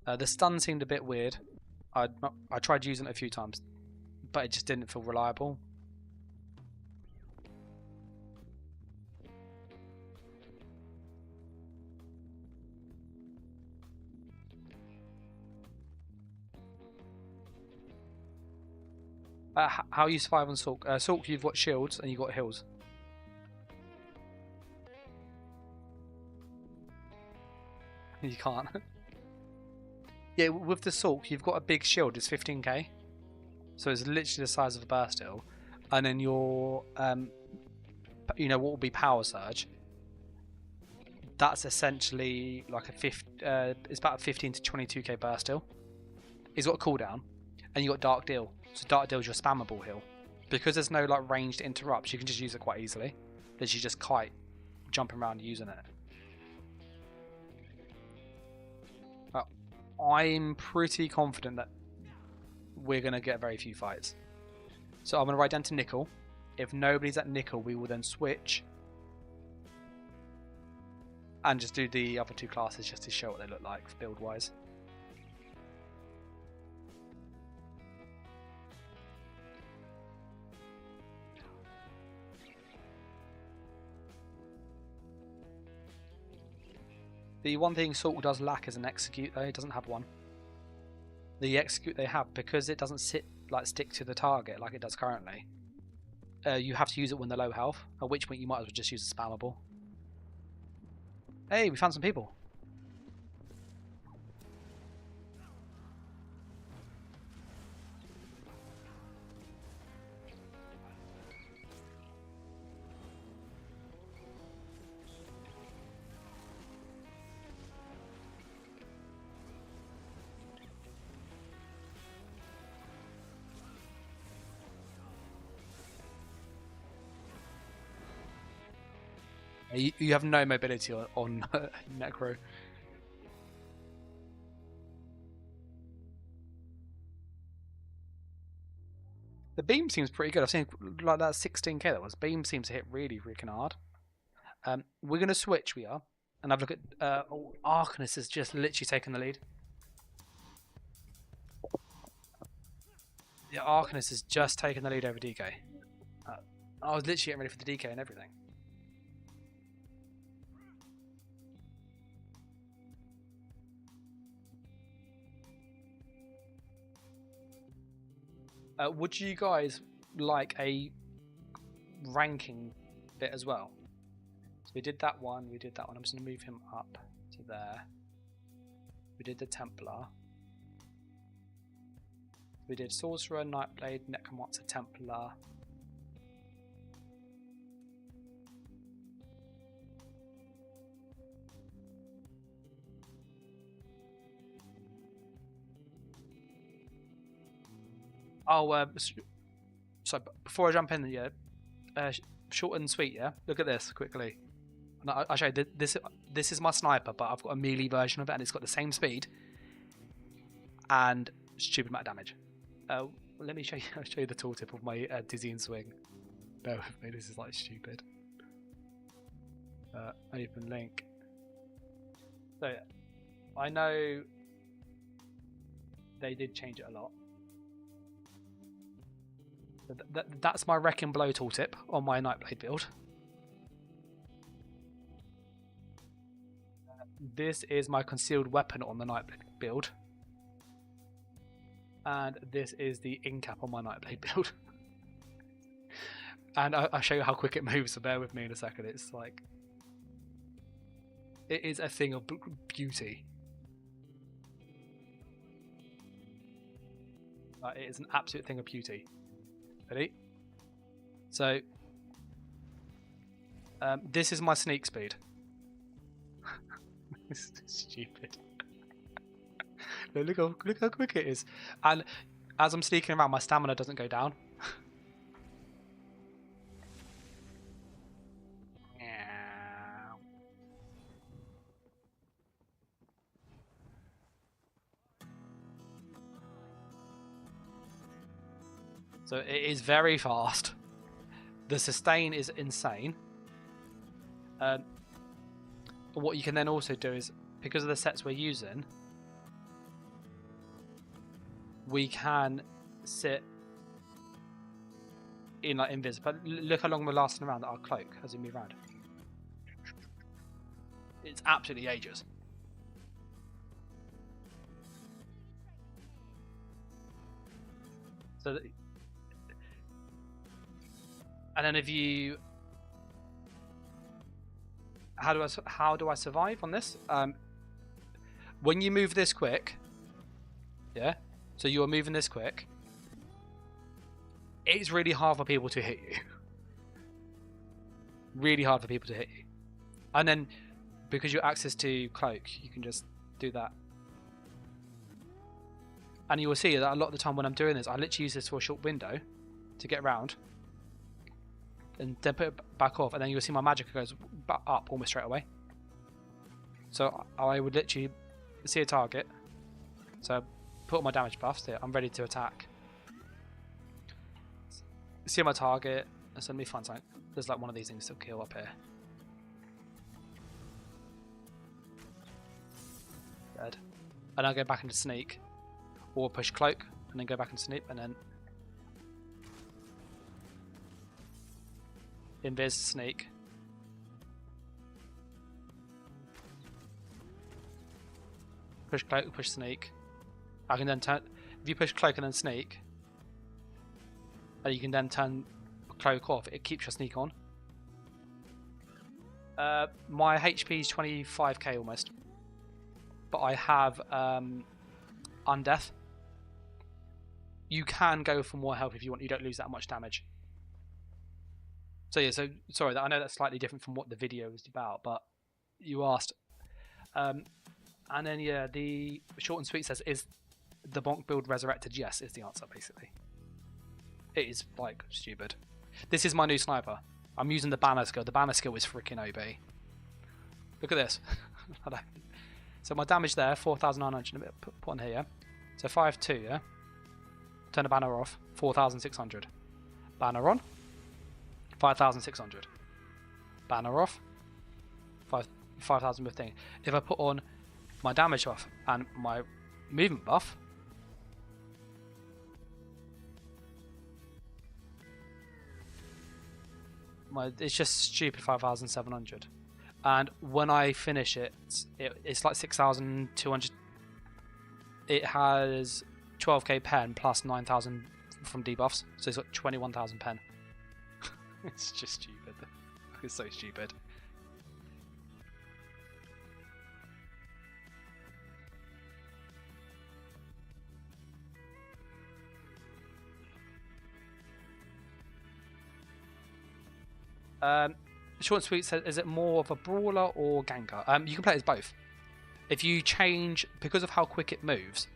The stun seemed a bit weird. I tried using it a few times, but it just didn't feel reliable. How you survive on Sulk? Sulk, you've got shields and you've got heals. You can't. Yeah, with the Sulk, you've got a big shield. It's 15k, so it's literally the size of a burst heal. And then your, what will be Power Surge. That's essentially like it's about a 15 to 22k burst heal. It's got a cooldown, and you got Dark Deal. So Dark Deal is your spammable heal. Because there's no like range to interrupt, you can just use it quite easily. Literally just kite, jumping around using it. I'm pretty confident that we're going to get very few fights. So I'm going to ride down to Nickel. If nobody's at Nickel, we will then switch and just do the other two classes just to show what they look like build-wise. The one thing Sorcerer does lack is an execute, though. It doesn't have one. The execute they have, because it doesn't stick to the target like it does currently, you have to use it when they're low health, at which point you might as well just use the spammable. Hey, we found some people. You have no mobility on Necro. The beam seems pretty good. I've seen like that 16k that was. Beam seems to hit really freaking hard. We're going to switch, we are. And have a look at... Arcanist has just literally taken the lead. Yeah, Arcanist has just taken the lead over DK. I was literally getting ready for the DK and everything. Would you guys like a ranking bit as well? So we did that one. I'm just going to move him up to there. We did the Templar. We did Sorcerer, Nightblade, Necromancer, Templar. Oh, so before I jump in, yeah, short and sweet, yeah. Look at this quickly. I'll show you. This is my sniper, but I've got a melee version of it, and it's got the same speed and stupid amount of damage. Let me show you the tooltip of my dizzying swing. Bear with me. This is like stupid. Open link. So I know they did change it a lot. That's my wreck and blow tooltip on my Nightblade build. This is my concealed weapon on the Nightblade build. And this is the in-cap on my Nightblade build. And I'll show you how quick it moves, so bear with me in a second. It's like... It is a thing of beauty. It is an absolute thing of beauty. Ready? So, this is my sneak speed. This is stupid. Look how quick it is. And as I'm sneaking around, my stamina doesn't go down. So it is very fast. The sustain is insane. But what you can then also do is, because of the sets we're using, we can sit in like invis. But look how long we're lasting around our cloak as we move around. It's absolutely ages. So, and then if you, how do I survive on this? When you move this quick, yeah. So you are moving this quick. It's really hard for people to hit you. Really hard for people to hit you. And then, because you have access to cloak, you can just do that. And you will see that a lot of the time when I'm doing this, I literally use this for a short window to get around. And then put it back off, and then you'll see my magic goes up almost straight away. So I would literally see a target. So put on my damage buffs here. I'm ready to attack. See my target. So let me find something. There's like one of these things to kill up here. Dead. And I'll go back into sneak. Or push cloak, and then go back and sneak, and then invis, sneak. Push cloak, push sneak. I can then turn. If you push cloak and then sneak, and you can then turn cloak off, it keeps your sneak on. My HP is 25k almost, but I have undeath. You can go for more health if you want. You don't lose that much damage. So yeah, so sorry, I know that's slightly different from what the video was about, but you asked. And then yeah, the short and sweet says, is the bonk build resurrected? Yes, is the answer basically. It is like stupid. This is my new sniper. I'm using the banner skill. The banner skill is freaking OB. Look at this. So my damage there, 4,900. Put on here, yeah? So 5-2, yeah? Turn the banner off, 4,600. Banner on, 5,600. Banner off, 5,015. If I put on my damage buff and my movement buff, it's just stupid 5,700. And when I finish it, it's like 6,200. It has 12k pen plus 9,000 from debuffs, so he's got 21,000 pen. It's just stupid. It's so stupid. Short and Sweet says, is it more of a brawler or ganker? You can play it as both. If you change, because of how quick it moves,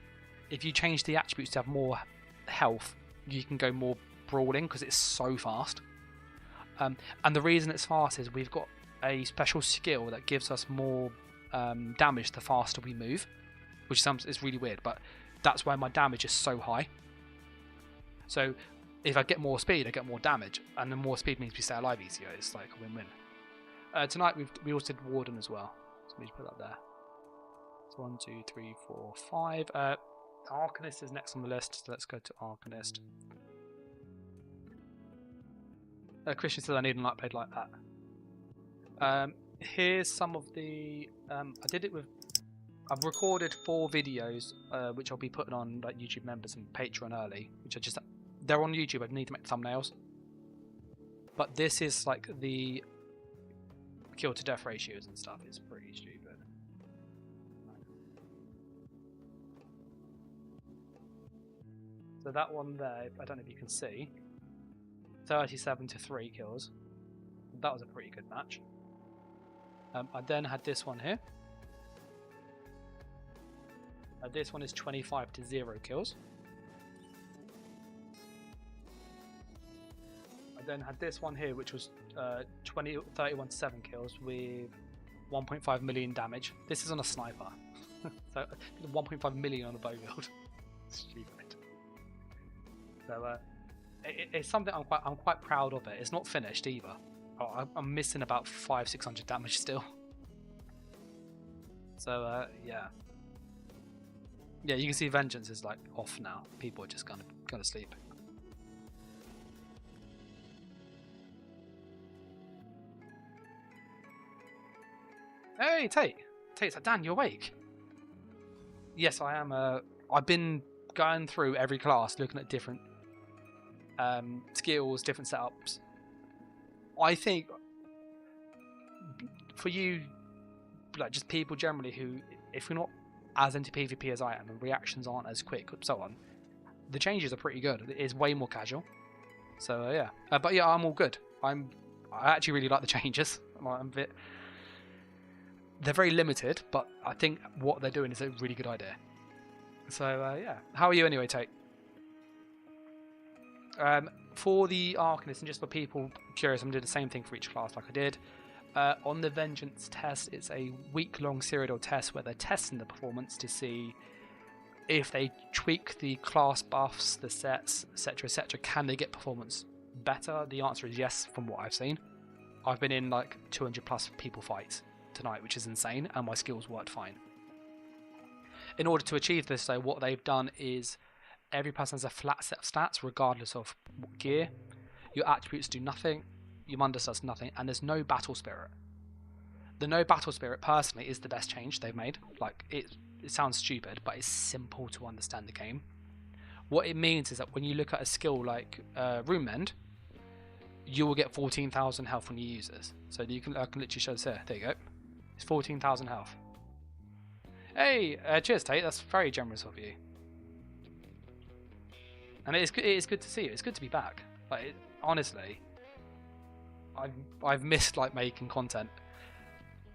if you change the attributes to have more health, you can go more brawling because it's so fast. And the reason it's fast is we've got a special skill that gives us more damage the faster we move, which sounds is really weird, but that's why my damage is so high. So if I get more speed, I get more damage, and the more speed means we stay alive easier. It's like a win-win. Tonight we also did Warden as well, so we just put that there. So 1, 2, 3, 4, 5. Arcanist is next on the list, so let's go to Arcanist. Christian said I need a Nightblade like that. Here's some of the. I've recorded 4 videos, which I'll be putting on like YouTube members and Patreon early, which are just. They're on YouTube. I need to make thumbnails. But this is like the kill to death ratios and stuff. It's pretty stupid. So that one there, I don't know if you can see, 37 to 3 kills. That was a pretty good match. I then had this one here. This one is 25 to 0 kills. I then had this one here, which was 31 to 7 kills with 1.5 million damage. This is on a sniper. So 1.5 million on a bow build. Stupid. So it's something I'm quite proud of. It's not finished either. I'm missing about 500-600 damage still. So yeah, you can see Vengeance is like off now. People are just gonna go to sleep. Hey Tate, Tate's like, Dan, you awake? Yes, I am. I've been going through every class, looking at different skills, different setups. I think for you, like just people generally who, if you're not as into PvP as I am and reactions aren't as quick, so on, the changes are pretty good. It is way more casual. So yeah, but yeah, I'm all good. I actually really like the changes. They're very limited, but I think what they're doing is a really good idea. So yeah, how are you anyway, Tate? For the Arcanist, and just for people curious, I'm doing the same thing for each class like I did. On the Vengeance test, it's a week-long Cyrodiil test where they're testing the performance to see if they tweak the class buffs, the sets, etc, etc, can they get performance better? The answer is yes, from what I've seen. I've been in like 200 plus people fights tonight, which is insane, and my skills worked fine. In order to achieve this, though, what they've done is every person has a flat set of stats regardless of what gear. Your attributes do nothing, your Mundus does nothing, and there's no battle spirit. The no battle spirit, personally, is the best change they've made. Like, it sounds stupid, but it's simple to understand the game. What it means is that when you look at a skill like Rune Mend, you will get 14,000 health when you use this. So I can literally show this here. There you go. It's 14,000 health. Hey, cheers, Tate. That's very generous of you. And it is good to see you. It's good to be back. Like, honestly, I've missed like making content.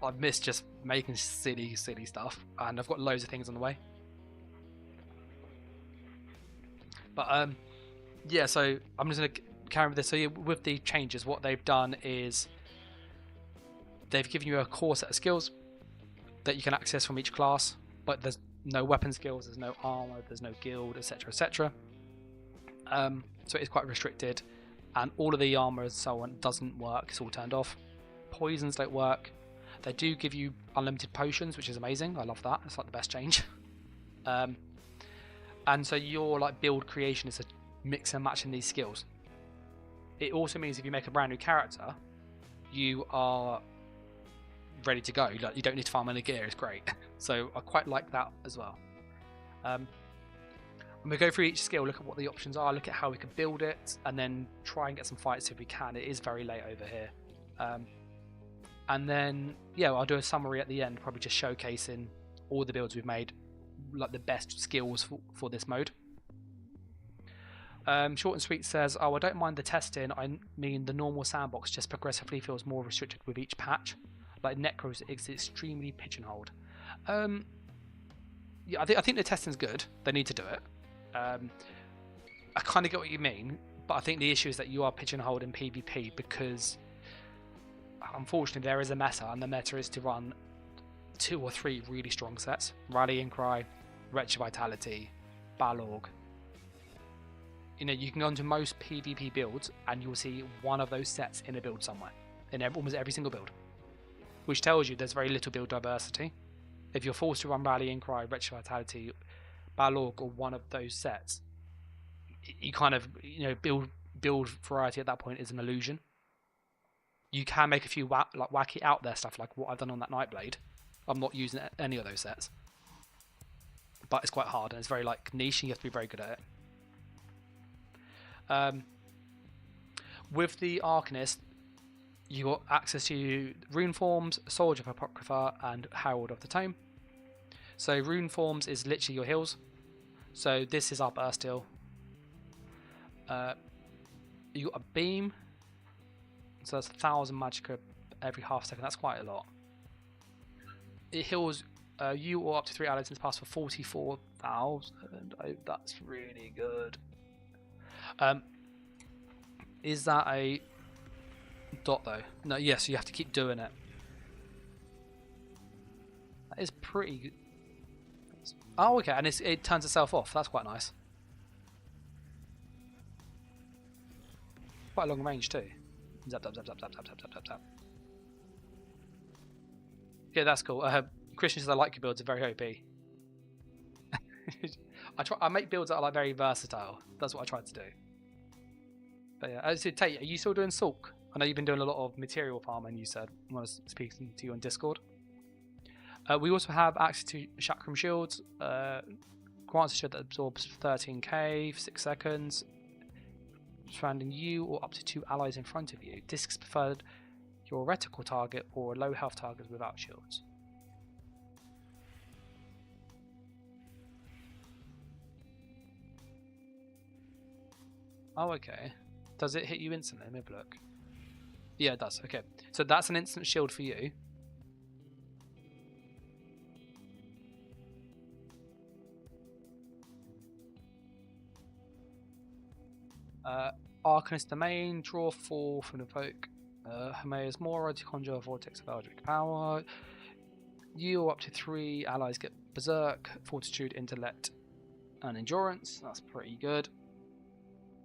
I've missed just making silly stuff, and I've got loads of things on the way. But yeah, so I'm just gonna carry with this. So yeah, with the changes, what they've done is they've given you a core set of skills that you can access from each class, but there's no weapon skills, there's no armor, there's no guild, etc, etc. So it's quite restricted, and all of the armor and so on doesn't work. It's all turned off. Poisons don't work. They do give you unlimited potions, which is amazing. I love that. It's like the best change. And so your like build creation is a mix and match in these skills. It also means if you make a brand new character, you are ready to go. Like, you don't need to farm any gear. It's great. So I quite like that as well. And we go through each skill, look at what the options are, look at how we can build it, and then try and get some fights if we can. It is very late over here. And then, yeah, I'll do a summary at the end, probably just showcasing all the builds we've made, like the best skills for this mode. Short and Sweet says, oh, I don't mind the testing, I mean the normal sandbox just progressively feels more restricted with each patch. Like Necros is extremely pigeonholed. Yeah, I think the testing's good. They need to do it. I kind of get what you mean, but I think the issue is that you are pigeonholed in PvP because unfortunately there is a meta, and the meta is to run 2 or 3 really strong sets. Rallying Cry, Wretched Vitality, Balorg. You know, you can go into most PvP builds and you'll see one of those sets in a build somewhere. In almost every single build. Which tells you there's very little build diversity. If you're forced to run Rallying Cry, Wretched Vitality, Balorg, or one of those sets, you kind of, you know, build variety at that point is an illusion. You can make a few wacky out there stuff like what I've done on that Nightblade. I'm not using any of those sets, but it's quite hard and it's very like niche, and you have to be very good at it. With the Arcanist, you got access to Rune Forms, Soldier of Apocrypha, and Herald of the Tome. So Rune Forms is literally your heals. So this is our burst heal. You got a beam. So that's 1,000 magicka every half second. That's quite a lot. It heals you or up to 3 allies in this pass for 44,000. Oh, that's really good. Is that a dot though? No, yes, you have to keep doing it. That is pretty good. Oh, okay, and it turns itself off. That's quite nice. Quite a long range too. Zap, zap, zap, zap, zap, zap, zap, zap, zap. Yeah, that's cool. Christian says I like your builds. Are very OP. I make builds that are like very versatile. That's what I tried to do. But yeah, Tate, are you still doing Sulk? I know you've been doing a lot of material farming. You said when I was speaking to you on Discord. We also have access to Chakram Shields. Grants a shield that absorbs 13k for 6 seconds. Surrounding you or up to 2 allies in front of you. Discs preferred your reticle target or low health targets without shields. Oh, okay. Does it hit you instantly? Let me have a look. Yeah, it does. Okay. So that's an instant shield for you. Arcanist Domain, draw 4 from the Evoke. Hermea's Mora to conjure a Vortex of Eldritch Power. You or up to 3 allies get Berserk, Fortitude, Intellect, and Endurance. That's pretty good.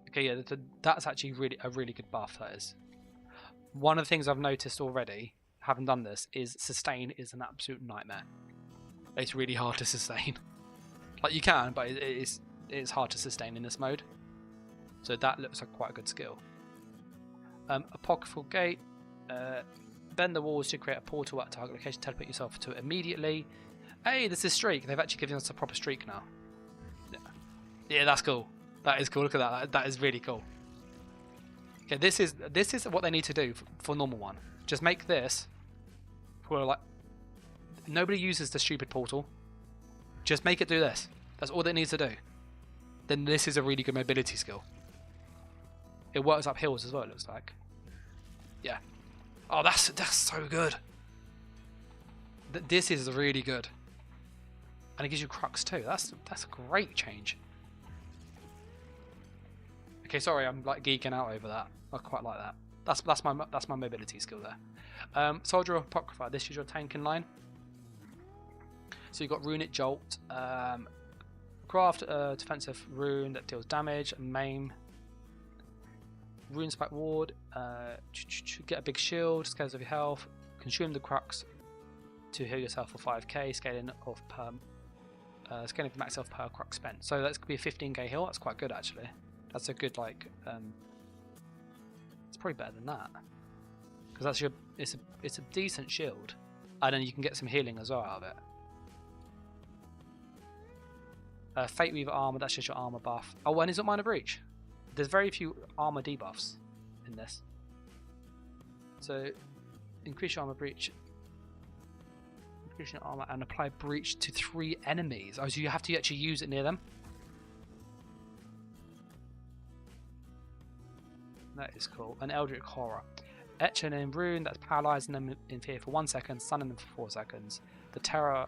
Okay, yeah, that's actually a really good buff, that is. One of the things I've noticed already, having done this, is sustain is an absolute nightmare. It's really hard to sustain. Like, you can, but it's hard to sustain in this mode. So that looks like quite a good skill. Apocryphal Gate. Bend the walls to create a portal at a target location. Teleport yourself to it immediately. Hey, this is streak. They've actually given us a proper streak now. Yeah, that's cool. That is cool. Look at that. That is really cool. Okay, this is what they need to do for normal one. Just make this. Where like nobody uses the stupid portal. Just make it do this. That's all it needs to do. Then this is a really good mobility skill. It works up hills as well, it looks like. Yeah. Oh, that's so good. This is really good. And it gives you crux too. That's a great change. Okay, sorry, I'm like geeking out over that. I quite like that. That's my mobility skill there. Soldier of Apocrypha. This is your tank in line. So you've got Runic Jolt. Craft a defensive rune that deals damage. Maim. Rune Spike Ward. Get a big shield. Scales of your health. Consume the crux to heal yourself for 5k. Scaling of scaling of max health per crux spent. So that's gonna be a 15k heal. That's quite good actually. That's a good like. It's probably better than that because that's it's a decent shield, and then you can get some healing as well out of it. Fate Weaver armor, that's just your armor buff. Oh, and is it Minor Breach? There's very few armor debuffs in this. So, increase your armor breach. Increase your armor and apply breach to 3 enemies. Oh, so you have to actually use it near them? That is cool. An Eldritch Horror. Etch a name rune that's paralyzing them in fear for 1 second, stunning them for 4 seconds. The terror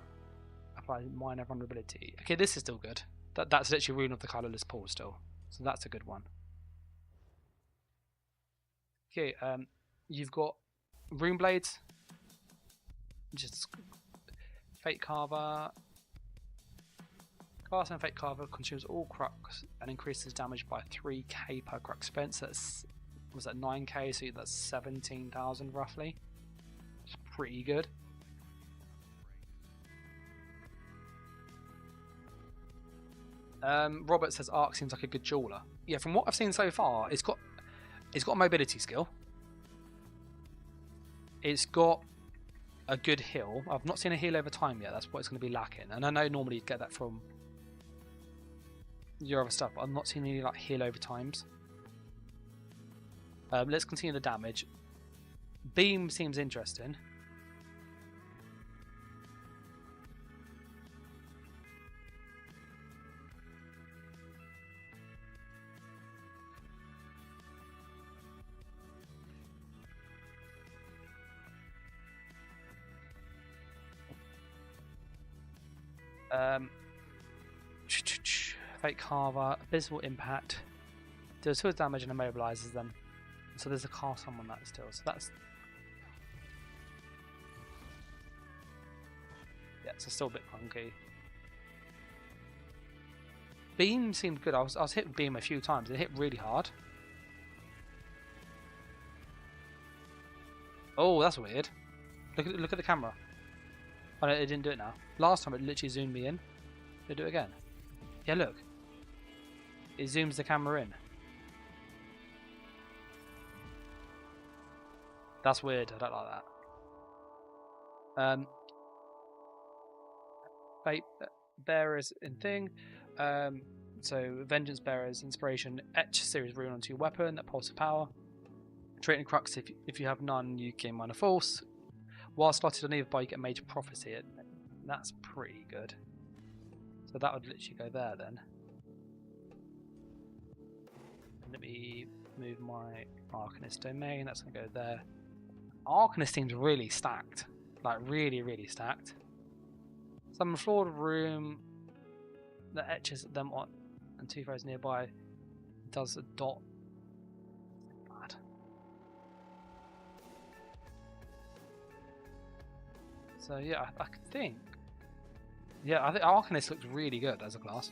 applies minor vulnerability. Okay, this is still good. That's literally rune of the colourless pool still. So that's a good one. Okay, you've got rune blades. Just Fate Carver. Casting Fate Carver consumes all crux and increases damage by 3k per crux spent. So that's, was that 9k? So that's 17,000 roughly. It's pretty good. Robert says Arc seems like a good jeweler. Yeah, from what I've seen so far, it's got a mobility skill. It's got a good heal. I've not seen a heal over time yet. That's what it's going to be lacking. And I know normally you'd get that from your other stuff, but I've not seen any like heal over times. Let's continue the damage. Beam seems interesting. Fate Carver, Abysmal Impact, deals 2 damage and immobilizes them. So there's a cast on that still. So that's, yeah, so still a bit funky. Beam seemed good. I was hit with Beam a few times. It hit really hard. Oh, that's weird. Look at the camera. Oh, no, it didn't do it now. Last time it literally zoomed me in. Did it do it again? Yeah, look. It zooms the camera in. That's weird. I don't like that. Fate Bearers in thing. So Vengeance Bearers, Inspiration, etch series rune onto your weapon that pulse of power. Trait Crux, if you have none, you gain minor force. While slotted on either bar, you get Major Prophecy. That's pretty good. So that would literally go there then. Let me move my Arcanist domain. That's going to go there. Arcanist seems really stacked. Like really, really stacked. Some flawed room that etches them on and 2 foes nearby does a dot. Bad. So yeah, I think. Yeah, I think Arcanist looks really good as a class.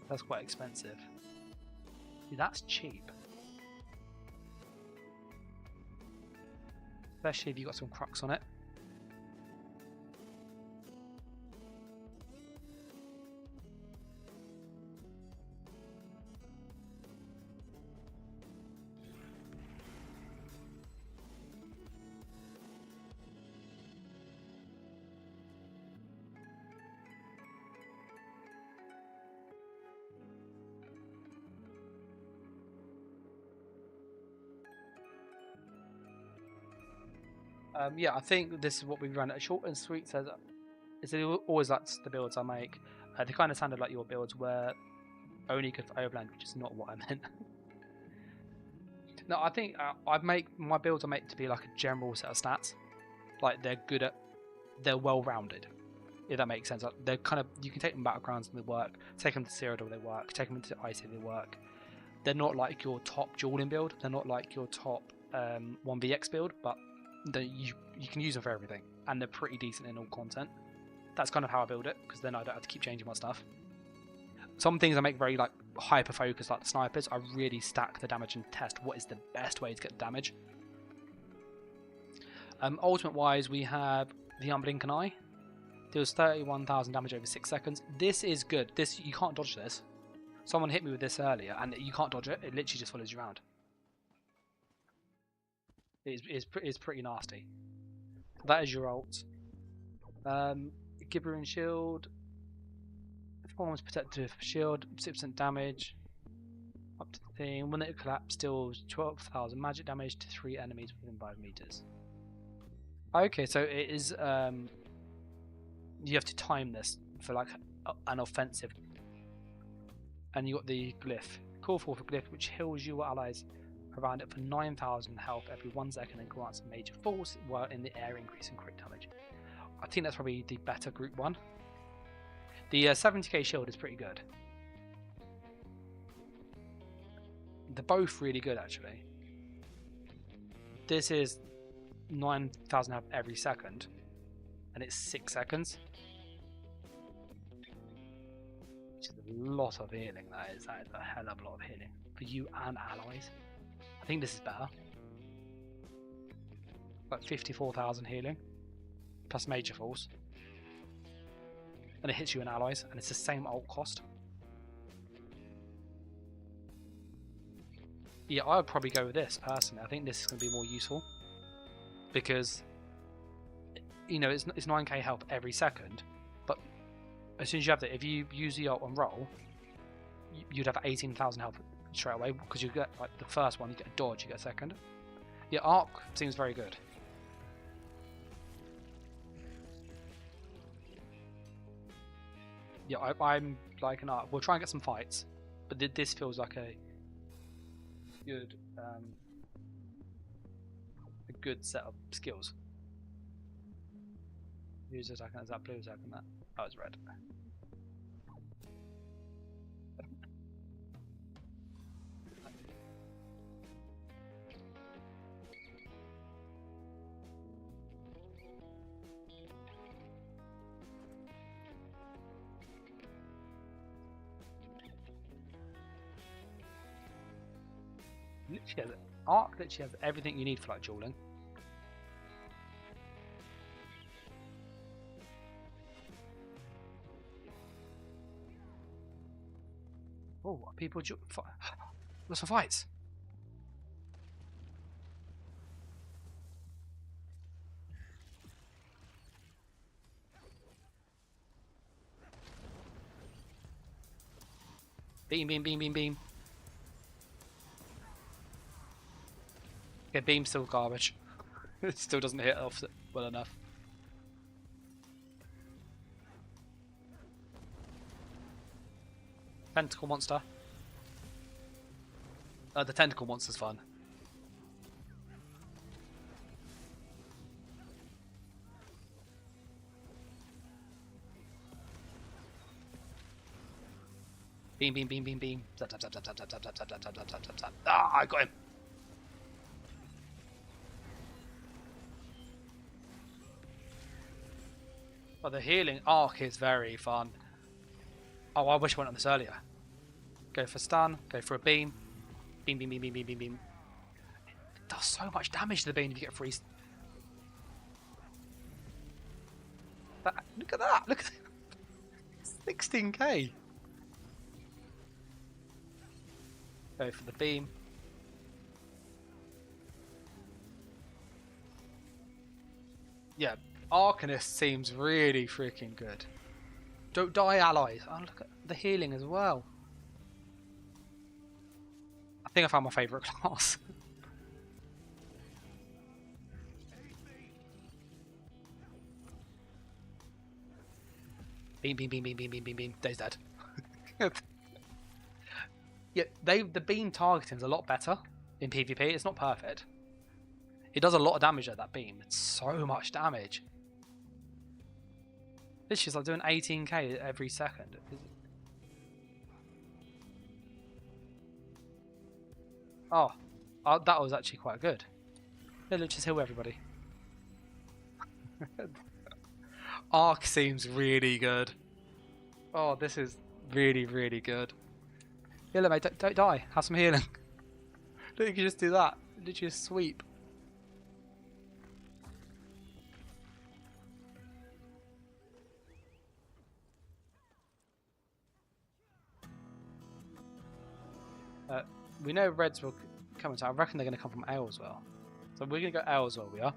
That's quite expensive. See, that's cheap. Especially if you've got some crux on it. Yeah, I think this is what we've run. Short and sweet says it's always like the builds I make. They kind of sounded like your builds were only good for overland, which is not what I meant. No, I think I make my builds I make to be like a general set of stats. Like they're well rounded. If that makes sense. Like they're kind of, you can take them battlegrounds and they work. Take them to Cyrodiil, they work. Take them to Icy, they work. They're not like your top dueling build. They're not like your top 1vx build, but you can use them for everything, and they're pretty decent in all content. That's kind of how I build it, because then I don't have to keep changing my stuff. Some things I make very like hyper focused, like the snipers. I really stack the damage and test what is the best way to get the damage. Ultimate wise, we have the Unblinking Eye. Deals 31,000 damage over 6 seconds. This is good. This, you can't dodge this. Someone hit me with this earlier, and you can't dodge it. It literally just follows you around. It's pretty nasty. That is your ult. Gibbering shield. Performance protective shield, 6% damage. Up to the thing. When it collapses, deals 12,000 magic damage to 3 enemies within 5 meters. Okay, so it is. You have to time this for like an offensive. And you got the glyph. Call forth a glyph which heals your allies around it for 9,000 health every 1 second and grants a major force while in the air, increasing crit damage. I think that's probably the better group one. The 70k shield is pretty good. They're both really good actually. This is 9,000 health every second, and it's 6 seconds. Which is a lot of healing, that is a hell of a lot of healing for you and allies. I think this is better. Like 54,000 healing plus major force, and it hits you and allies, and it's the same ult cost. Yeah, I would probably go with this personally. I think this is going to be more useful because, you know, it's 9k health every second, but as soon as you have that, if you use the ult and roll, you'd have 18,000 health straight away because you get like the first one, you get a dodge, you get a second. Yeah, arc seems very good. Yeah, I'm like an arc. We'll try and get some fights, but this feels like a good set of skills. Who's attacking? Is that blue attacking that? Oh, it's red. Arc literally has everything you need for like dueling. Oh, people lots of fights. Beam, beam, beam, beam, beam. Okay, beam's still garbage. It still doesn't hit off well enough. Tentacle monster. The tentacle monster's fun. Beam, beam, beam, beam, beam. Zap, zap, zap, zap, zap, zap, zap, zap, zap, zap, zap, zap, zap, zap. Ah, I got him. Oh, the healing arc is very fun. Oh, I wish I went on this earlier. Go for stun, go for a beam. Beam, beam, beam, beam, beam, beam, beam. It does so much damage to the beam if you get free. Look at that! Look at that! 16k! Go for the beam. Yeah, Arcanist seems really freaking good. Don't die, allies. Oh, look at the healing as well. I think I found my favourite class. Beam, beam, beam, beam, beam, beam, beam, beam. Dave's dead. Yeah, the beam targeting is a lot better in PvP. It's not perfect. It does a lot of damage at that beam. It's so much damage. This is like doing 18k every second. Oh, that was actually quite good. Let's just heal everybody. Arc seems really good. Oh, this is really, really good. Yeah, look, mate, don't die. Have some healing. Look, you can just do that. Literally just sweep. We know reds will come into. I reckon they're going to come from Ale as well. So we're gonna go L as well. We are.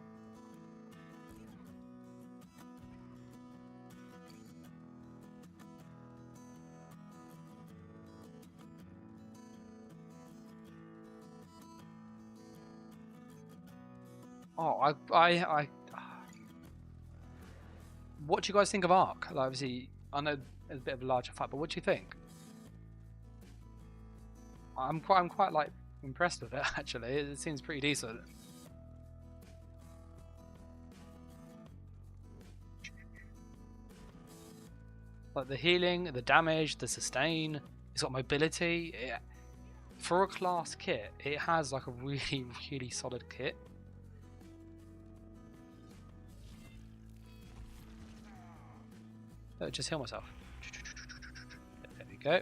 Oh, I. What do you guys think of Arc? Like, obviously, I know it's a bit of a larger fight, but what do you think? I'm quite like impressed with it. Actually, it seems pretty decent. Like the healing, the damage, the sustain. It's got mobility. For a class kit, it has like a really, really solid kit. Oh, just heal myself. There we go.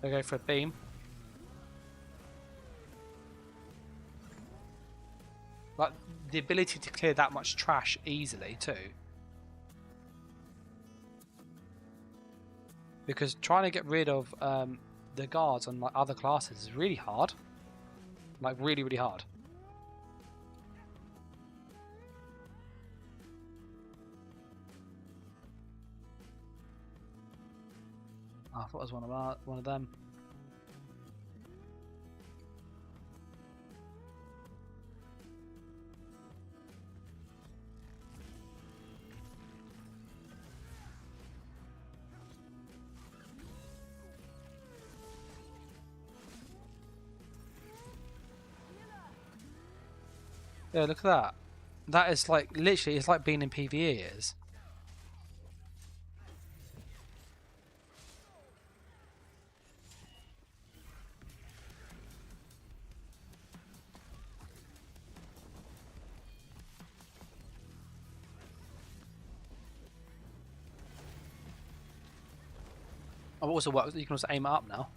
I'll go for a beam. Like the ability to clear that much trash easily too. Because trying to get rid of the guards on like other classes is really hard. Like really, really hard. Oh, I thought it was one of them. Yeah, look at that. That is like literally, it's like being in PvE is. Oh, also works. You can also aim it up now.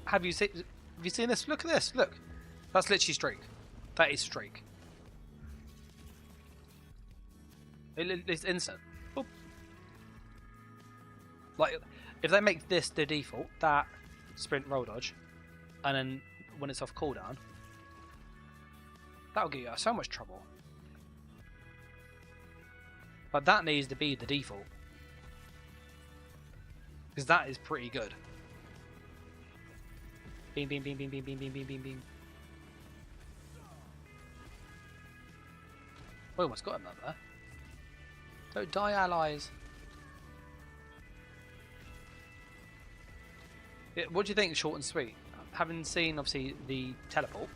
Have you seen this? Look at this. Look, that's literally streak. That is streak. It's instant. Boop. Like, if they make this the default, that sprint roll dodge, and then when it's off cooldown, that'll get you out of so much trouble. But that needs to be the default, because that is pretty good. Beam, beam, beam, beam, beam, beam, beam, beam, beam, beam. We almost got him there. Don't die, allies. Yeah, what do you think, short and sweet? Having seen, obviously, the teleport.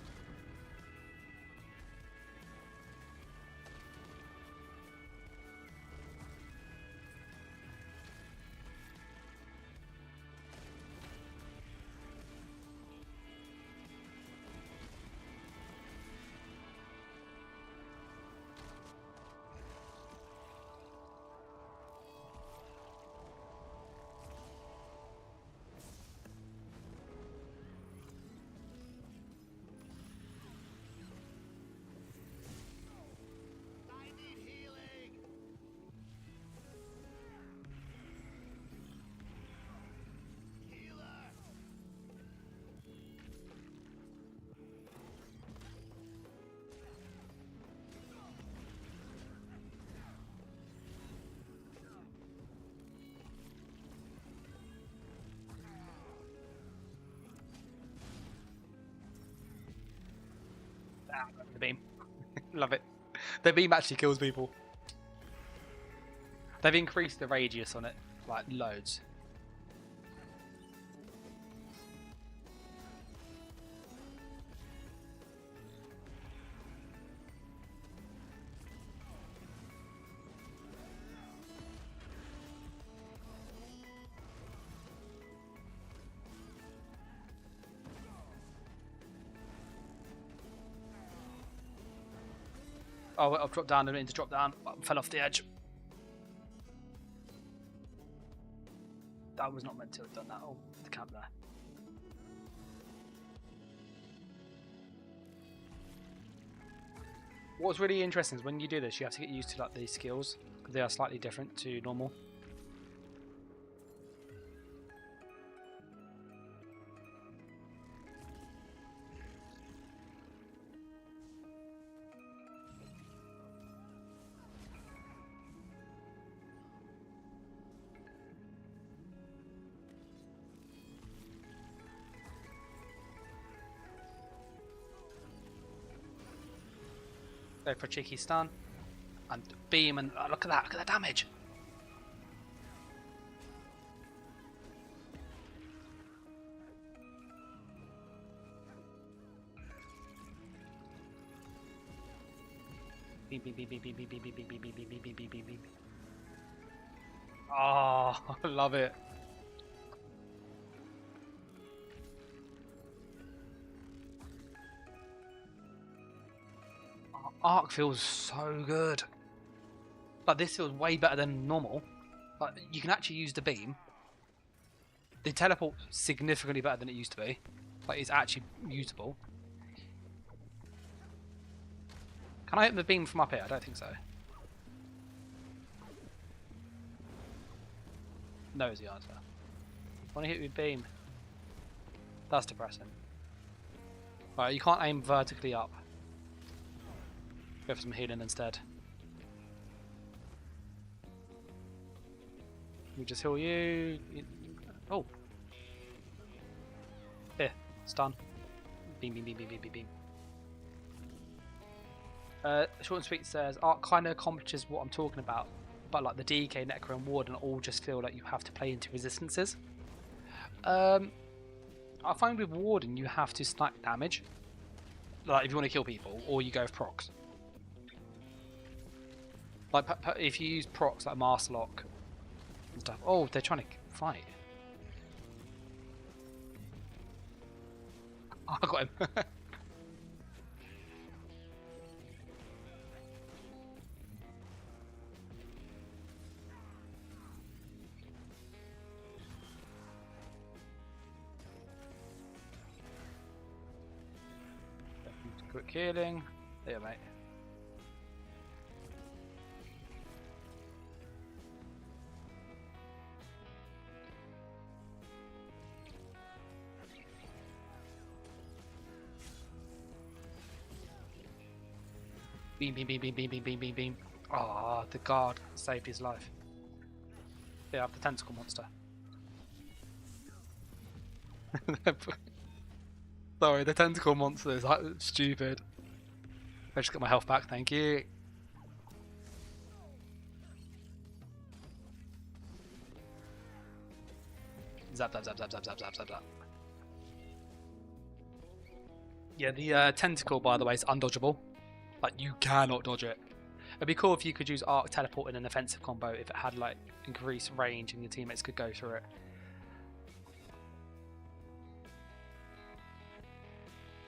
The beam. Love it. The beam actually kills people. They've increased the radius on it, like, loads. Oh, I've dropped down. I didn't mean to drop down. I fell off the edge. That was not meant to have done that. Oh, the camp there. What's really interesting is when you do this, you have to get used to like these skills because they are slightly different to normal. Go for a cheeky stun and beam, and oh, look at that damage. Beam, beam, beam, beam, beam, beam, beam, beam, beam, beam, beam, beam, beam, beam, beam, beam. Oh, I love it. Arc feels so good. Like this feels way better than normal. Like you can actually use the beam. The teleport significantly better than it used to be. Like it's actually usable. Can I open the beam from up here? I don't think so. No is the answer. Want to hit with beam? That's depressing. Right, you can't aim vertically up. Go for some healing instead. We just heal you. Oh. Here, stun. Beam, beam, beam, beam, beam, beam, beam. Short and Sweet says, Arc kind of accomplishes what I'm talking about, but like the DK, Necro and Warden all just feel like you have to play into resistances. I find with Warden you have to stack damage, like if you want to kill people, or you go with procs. Like if you use procs like Master Lock and stuff. Oh, they're trying to fight. Oh, I got him. Quick healing. There, mate. Beam, beam, beam, beam, beam, beam, beam, beam, beam. Ah, the guard saved his life. They have the tentacle monster. Sorry, the tentacle monster is like stupid. I just got my health back, thank you. Zap, zap, zap, zap, zap, zap, zap, zap, zap. Yeah, the tentacle, by the way, is undodgeable. Like, you cannot dodge it. It'd be cool if you could use Arc Teleport in an offensive combo if it had, like, increased range and your teammates could go through it.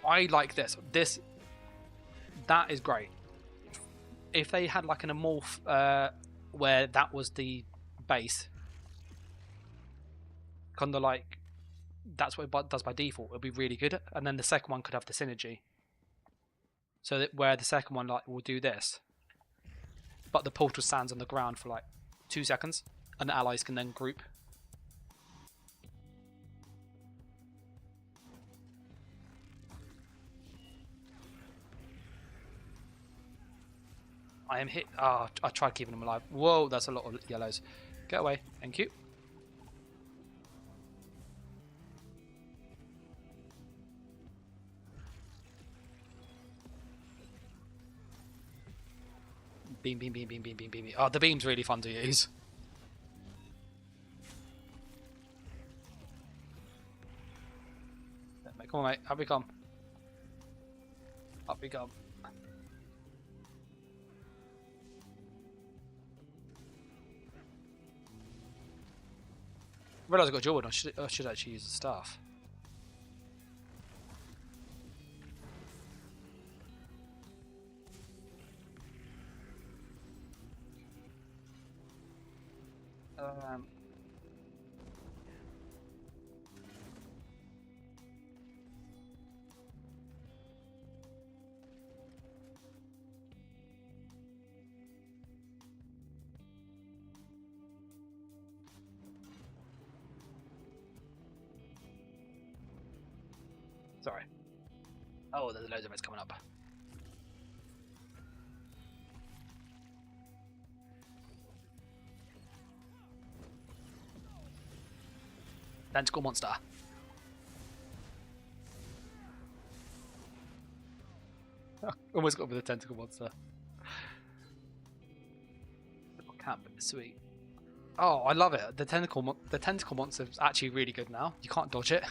I like this. That is great. If they had, like, an Amorph where that was the base, kind of like, that's what it does by default, it'd be really good. And then the second one could have the synergy. So that where the second one like will do this, but the portal stands on the ground for like 2 seconds, and the allies can then group. I am hit. Ah, I tried keeping them alive. Whoa, that's a lot of yellows. Get away. Thank you. Beam, beam, beam, beam, beam, beam, beam. Oh, the beam's really fun to use. Come on, mate. Up we come. Up we come. I realised I got Jordan. I should actually use the staff. Sorry. Oh, there's loads of it coming up. Tentacle monster. Almost got with the tentacle monster. Camp, sweet. Oh, I love it. The tentacle monster is actually really good now. You can't dodge it.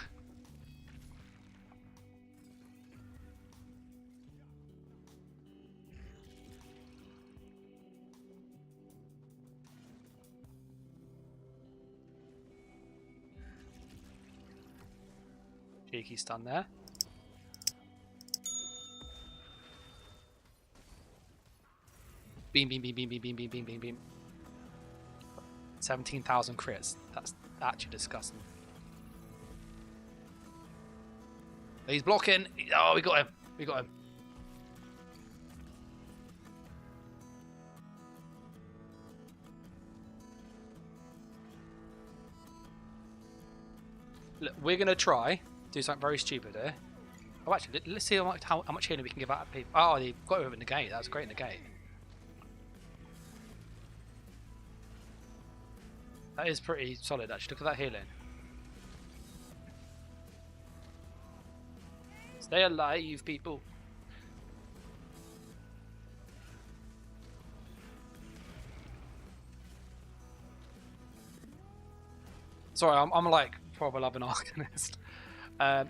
Cheeky stun there. Beam, beam, beam, beam, beam, beam, beam, beam, beam, beam. 17,000 crits. That's actually disgusting. He's blocking. Oh, we got him. We got him. Look, we're going to try do something very stupid here. Oh, actually, let's see how much healing we can give out of people. Oh, he got it with a negate. That was a great negate. That is pretty solid, actually. Look at that healing. Stay alive, people. Sorry, I'm like proper loving Arcanist.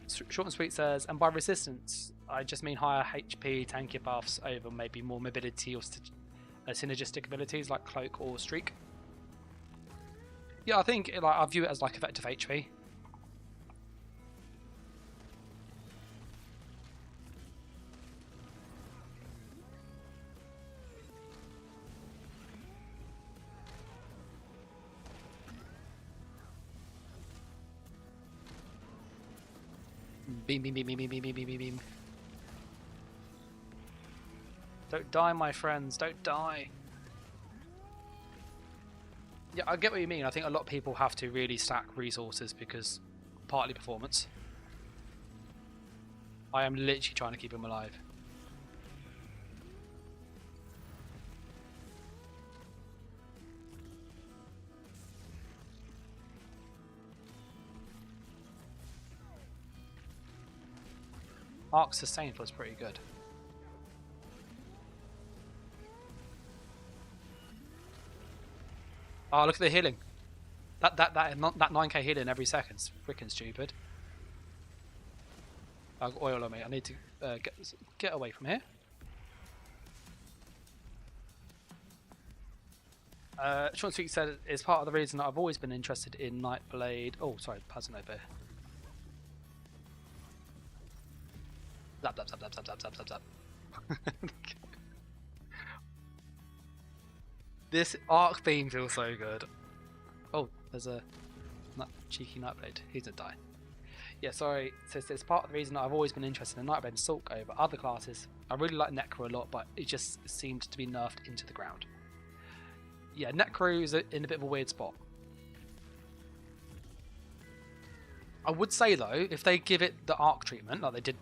Short and Sweet says, and by resistance, I just mean higher HP, tanky buffs over maybe more mobility or synergistic abilities like Cloak or Streak. Yeah, I think like I view it as like effective HP. Beam, beam, beam, beam, beam, beam, beam, beam, beam. Don't die, my friends. Don't die. Yeah, I get what you mean. I think a lot of people have to really stack resources because partly performance. I am literally trying to keep him alive. Arc Sustain was pretty good. Oh, look at the healing. That 9k healing every second's freaking stupid. I've got oil on me. I need to get away from here. Sean Speak said it's part of the reason that I've always been interested in Nightblade. Oh, sorry, passing over. Zap, zap, zap, zap, zap, zap, zap, zap. This arc beam feels so good. Oh, there's a cheeky Nightblade. He's gonna die. Yeah, sorry. So it's part of the reason that I've always been interested in Nightblade and Sulk over other classes. I really like Necro a lot, but it just seemed to be nerfed into the ground. Yeah, Necro is in a bit of a weird spot. I would say though, if they give it the arc treatment like they did.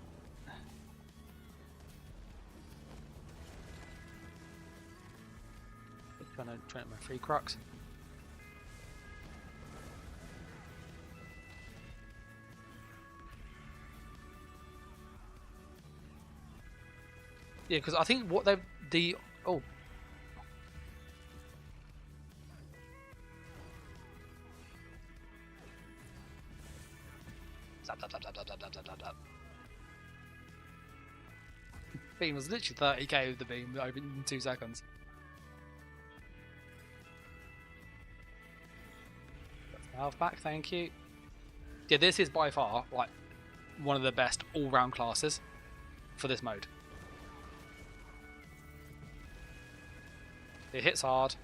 Trying to train my free crux. Yeah, because I think what they've oh. Zap, zap, zap, zap, zap, zap, zap, zap, zap. Beam was literally 30k with the beam over in 2 seconds. Health back, thank you. Yeah, this is by far like one of the best all-round classes for this mode. It hits hard.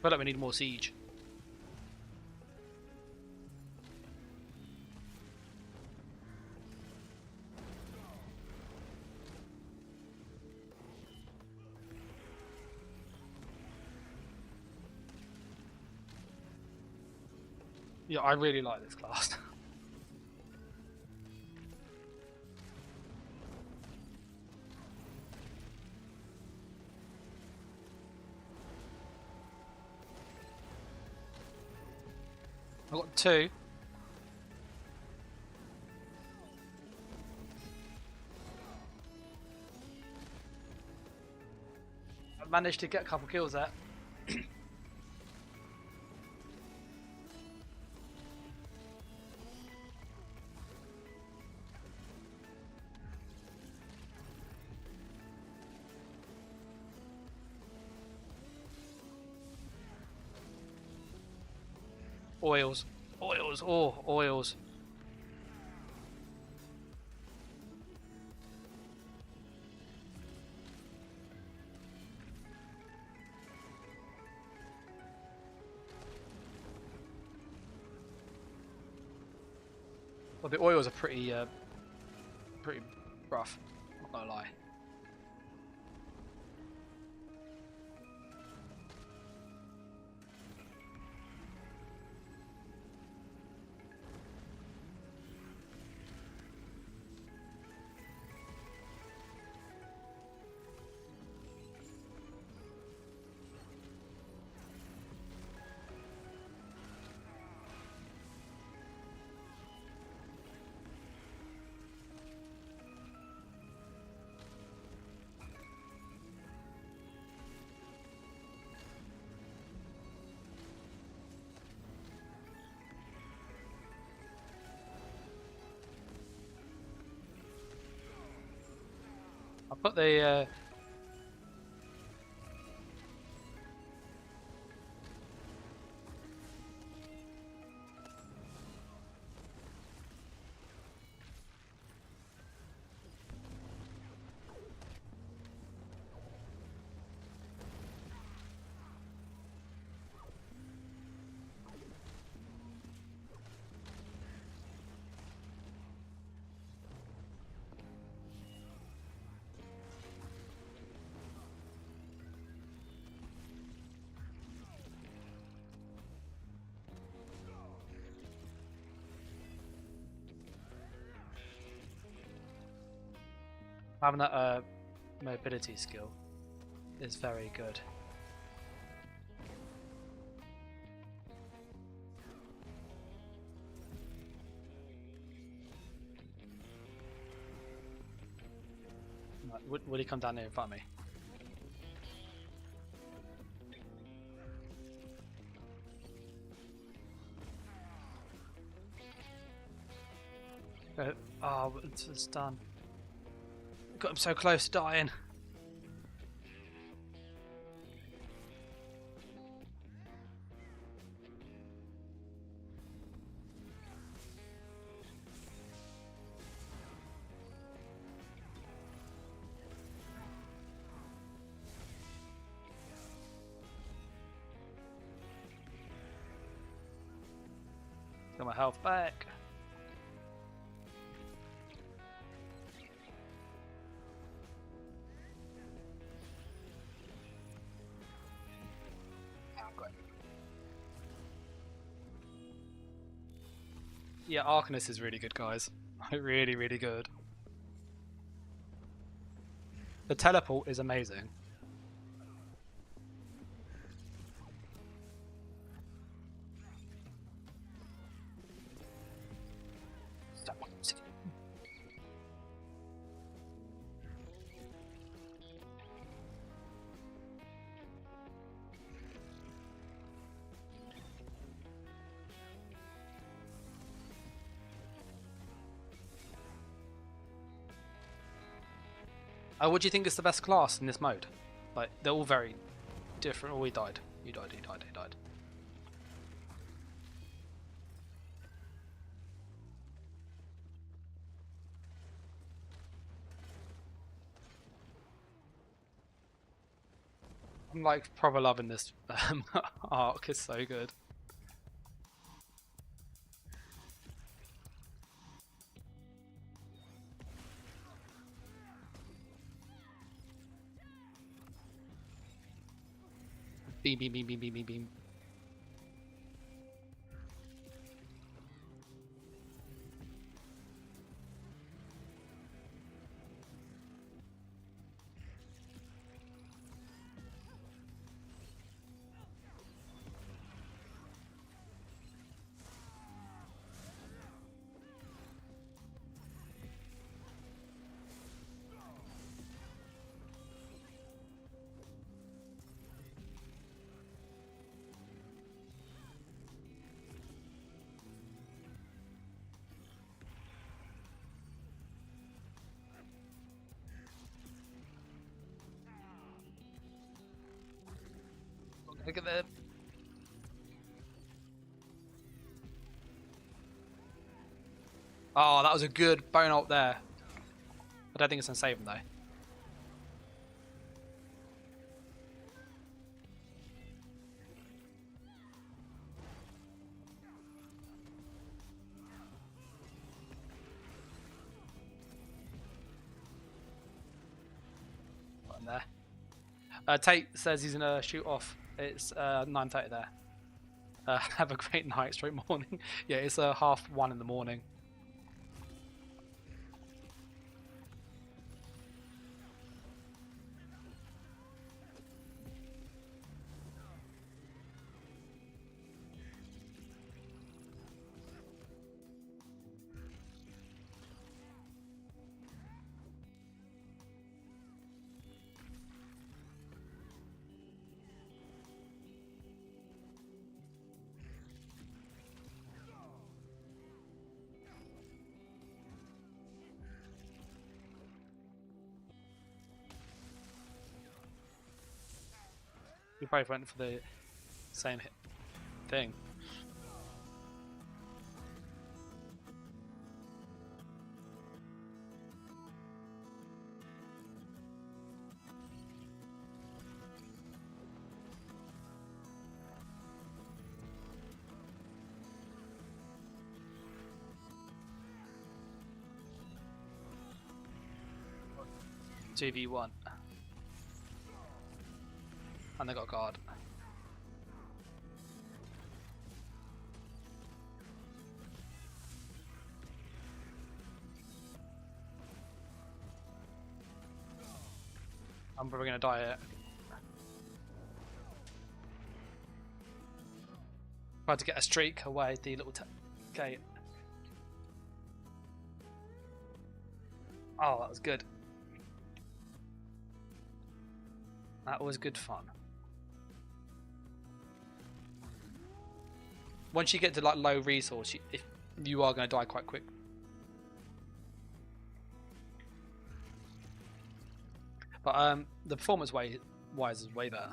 feel like we need more siege. Yeah, I really like this class. I've got 2. I managed to get a couple kills there. Oils. Oils. Oh, oils. Well, the oils are pretty rough. Not gonna lie. I put the having that mobility skill is very good. Right, would he come down here in front of me? Oh, it's done. Got him so close to dying. Got my health back. Yeah, Arcanist is really good, guys. Really, really good. The teleport is amazing. What do you think is the best class in this mode? Like, they're all very different. Oh, he died. He died. He died. He died. I'm like proper loving this arc. It's so good. Beam, beam, beam, beam, beam, beam, beam. Look at the. Oh, that was a good bone ult there. I don't think it's gonna save him though. Got him there. Tate says he's gonna shoot off. It's 9:30 there. Have a great night, straight morning. Yeah, it's 1:30 in the morning. We both went for the same thing. Two v one. And they got a guard. I'm probably gonna die here. Tried to get a streak away the little gate. Oh, that was good. That was good fun. Once you get to like low resource, you are going to die quite quick. But the performance wise is way better.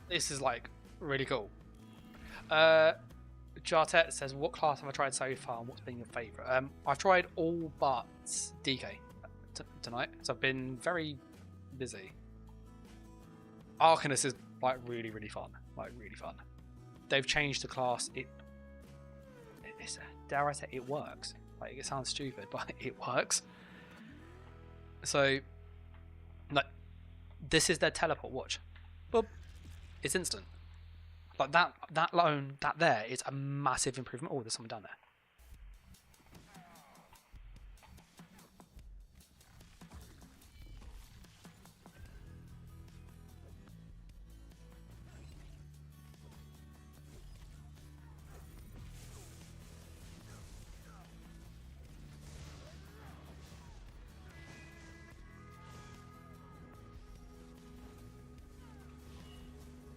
This is like really cool. Jartet says, what class have I tried so far and what's been your favourite? I've tried all but DK tonight, so I've been very busy. Arcanist is like really fun, like really fun. They've changed the class. It's dare I say it works. Like it sounds stupid, but it works. So, like, this is their teleport. Watch, boop. It's instant. Like that alone, that there is a massive improvement. Oh, there's someone down there.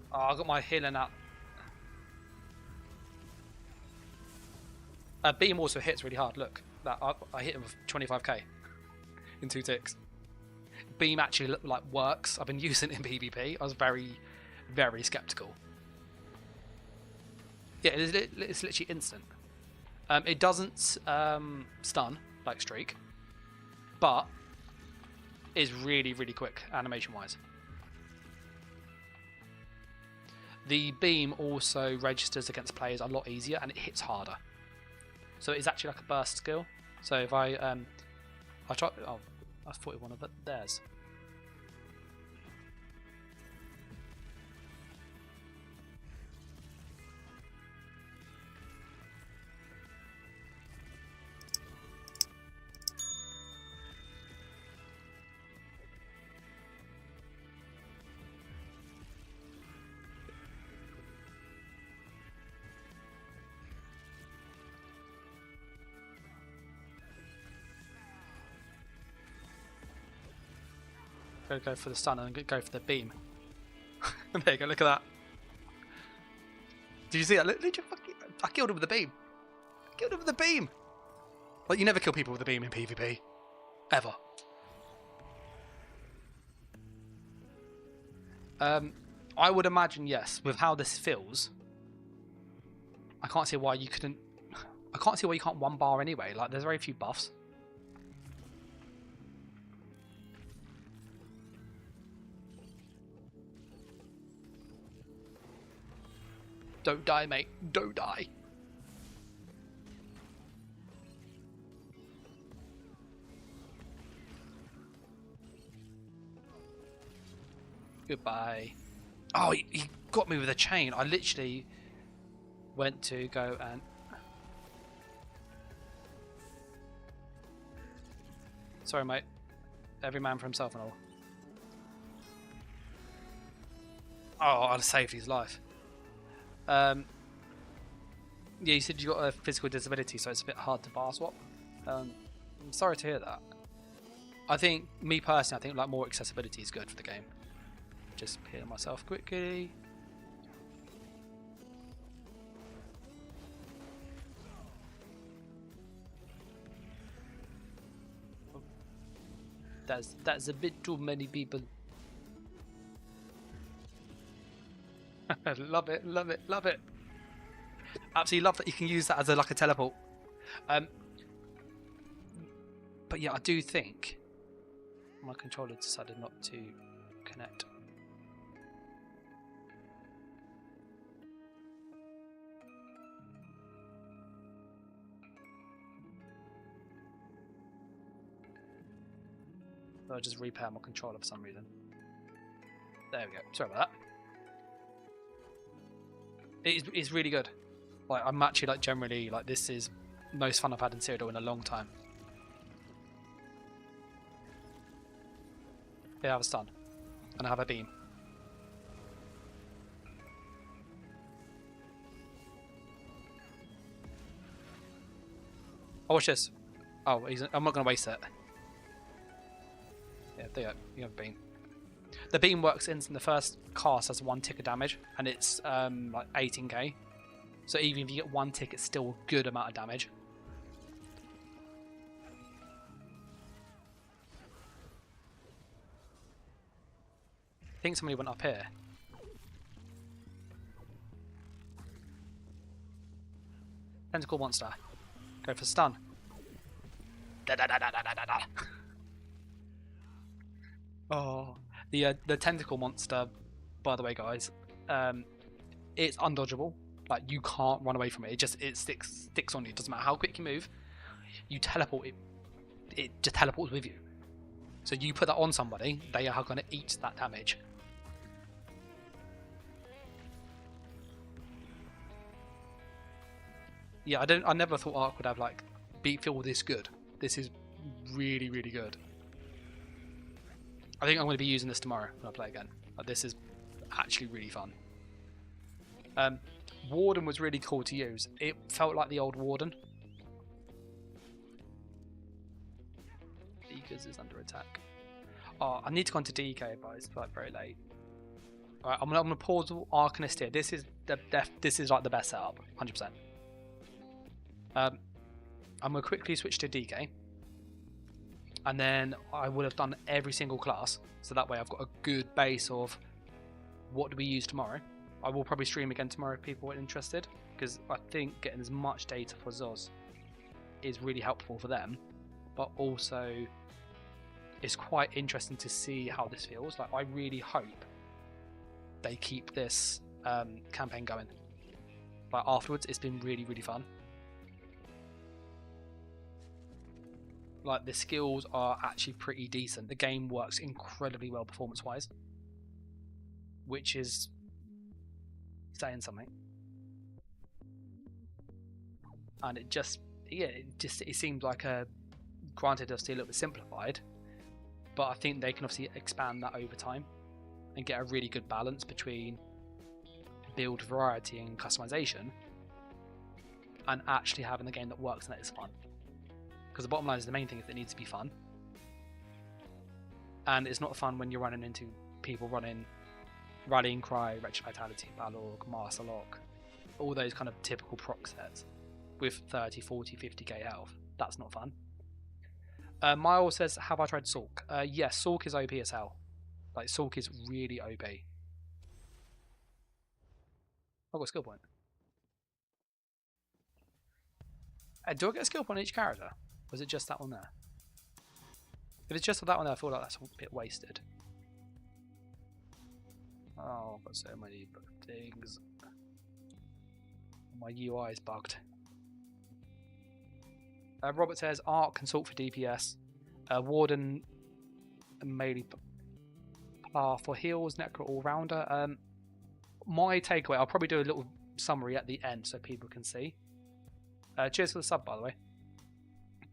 Oh, I got my healing up. Beam also hits really hard. Look, that I hit him with 25k in 2 ticks. Beam actually like works. I've been using it in PvP. I was very, very skeptical. Yeah, it's literally instant. It doesn't stun like Streak, but is really, really quick animation-wise. The beam also registers against players a lot easier, and it hits harder. So it's actually like a burst skill. So if I try. Oh, I thought it one of theirs. Go for the stun and go for the beam. There you go, look at that. Did you see that? Look, I killed him with the beam. Killed him with the beam. Like, you never kill people with a beam in PvP. Ever. I would imagine, yes, with how this feels, I can't see why you couldn't... I can't see why you can't one bar anyway. Like, there's very few buffs. Don't die, mate. Don't die. Goodbye. Oh, he got me with a chain. I literally went to go and... Sorry, mate. Every man for himself and all. Oh, I'd have saved his life. Yeah, you said you got a physical disability, so it's a bit hard to bar swap. I'm sorry to hear that. I think, me personally, I think like more accessibility is good for the game. Just heal myself quickly. That's a bit too many people. Love it, love it, love it. Absolutely love that you can use that as like a teleport. But yeah, I do think my controller decided not to connect. I'll just repair my controller for some reason. There we go. Sorry about that. It's really good. Like, I'm actually like generally like, this is the most fun I've had in Cyrodiil in a long time. Yeah, I have a stun and I have a beam. Oh, watch this. Oh, I'm not going to waste it. Yeah, there you go. You have a beam. The beam works in the first cast as 1 tick of damage, and it's like 18k. So even if you get 1 tick, it's still a good amount of damage. I think somebody went up here. Tentacle monster. Go for stun. Da, da, da, da, da, da, da. Oh, the tentacle monster, by the way, guys, it's undodgeable. Like, you can't run away from it. It sticks on you. It doesn't matter how quick you move. You teleport, it just teleports with you. So you put that on somebody, they are going to eat that damage. Yeah, I never thought Arc would have like feel this good. This is really, really good. I think I'm going to be using this tomorrow when I play again. Like, this is actually really fun. Warden was really cool to use. It felt like the old Warden. Beakers is under attack. Oh, I need to go into DK, but it's like very late. Alright, I'm gonna pause Arcanist here. This is like the best setup, 100%. I'm going to quickly switch to DK. And then I would have done every single class. So that way I've got a good base of what do we use tomorrow. I will probably stream again tomorrow if people are interested. Because I think getting as much data for Zoz is really helpful for them. But also, it's quite interesting to see how this feels. Like, I really hope they keep this campaign going. Like, afterwards, it's been really, really fun. Like, the skills are actually pretty decent. The game works incredibly well performance-wise, which is saying something. And it just, yeah, it seems like granted, obviously a little bit simplified, but I think they can obviously expand that over time and get a really good balance between build variety and customization, and actually having the game that works and that is fun. Because the bottom line is the main thing is it needs to be fun, and it's not fun when you're running into people running Rallying Cry, Wretched Vitality, Balorg, Master Lock, all those kind of typical proc sets with 30, 40, 50k health. That's not fun. Miles says, have I tried Sulk? Yes, Sulk is OP as hell. Like, Sulk is really OP. I've got a skill point. Do I get a skill point on each character? Or is it just that one there? If it's just that one there, I feel like that's a bit wasted. Oh, I've got so many things. My UI is bugged. Robert says, Arc, Consult for DPS. Warden, melee for heals, Necro all-rounder. My takeaway, I'll probably do a little summary at the end so people can see. Cheers for the sub, by the way.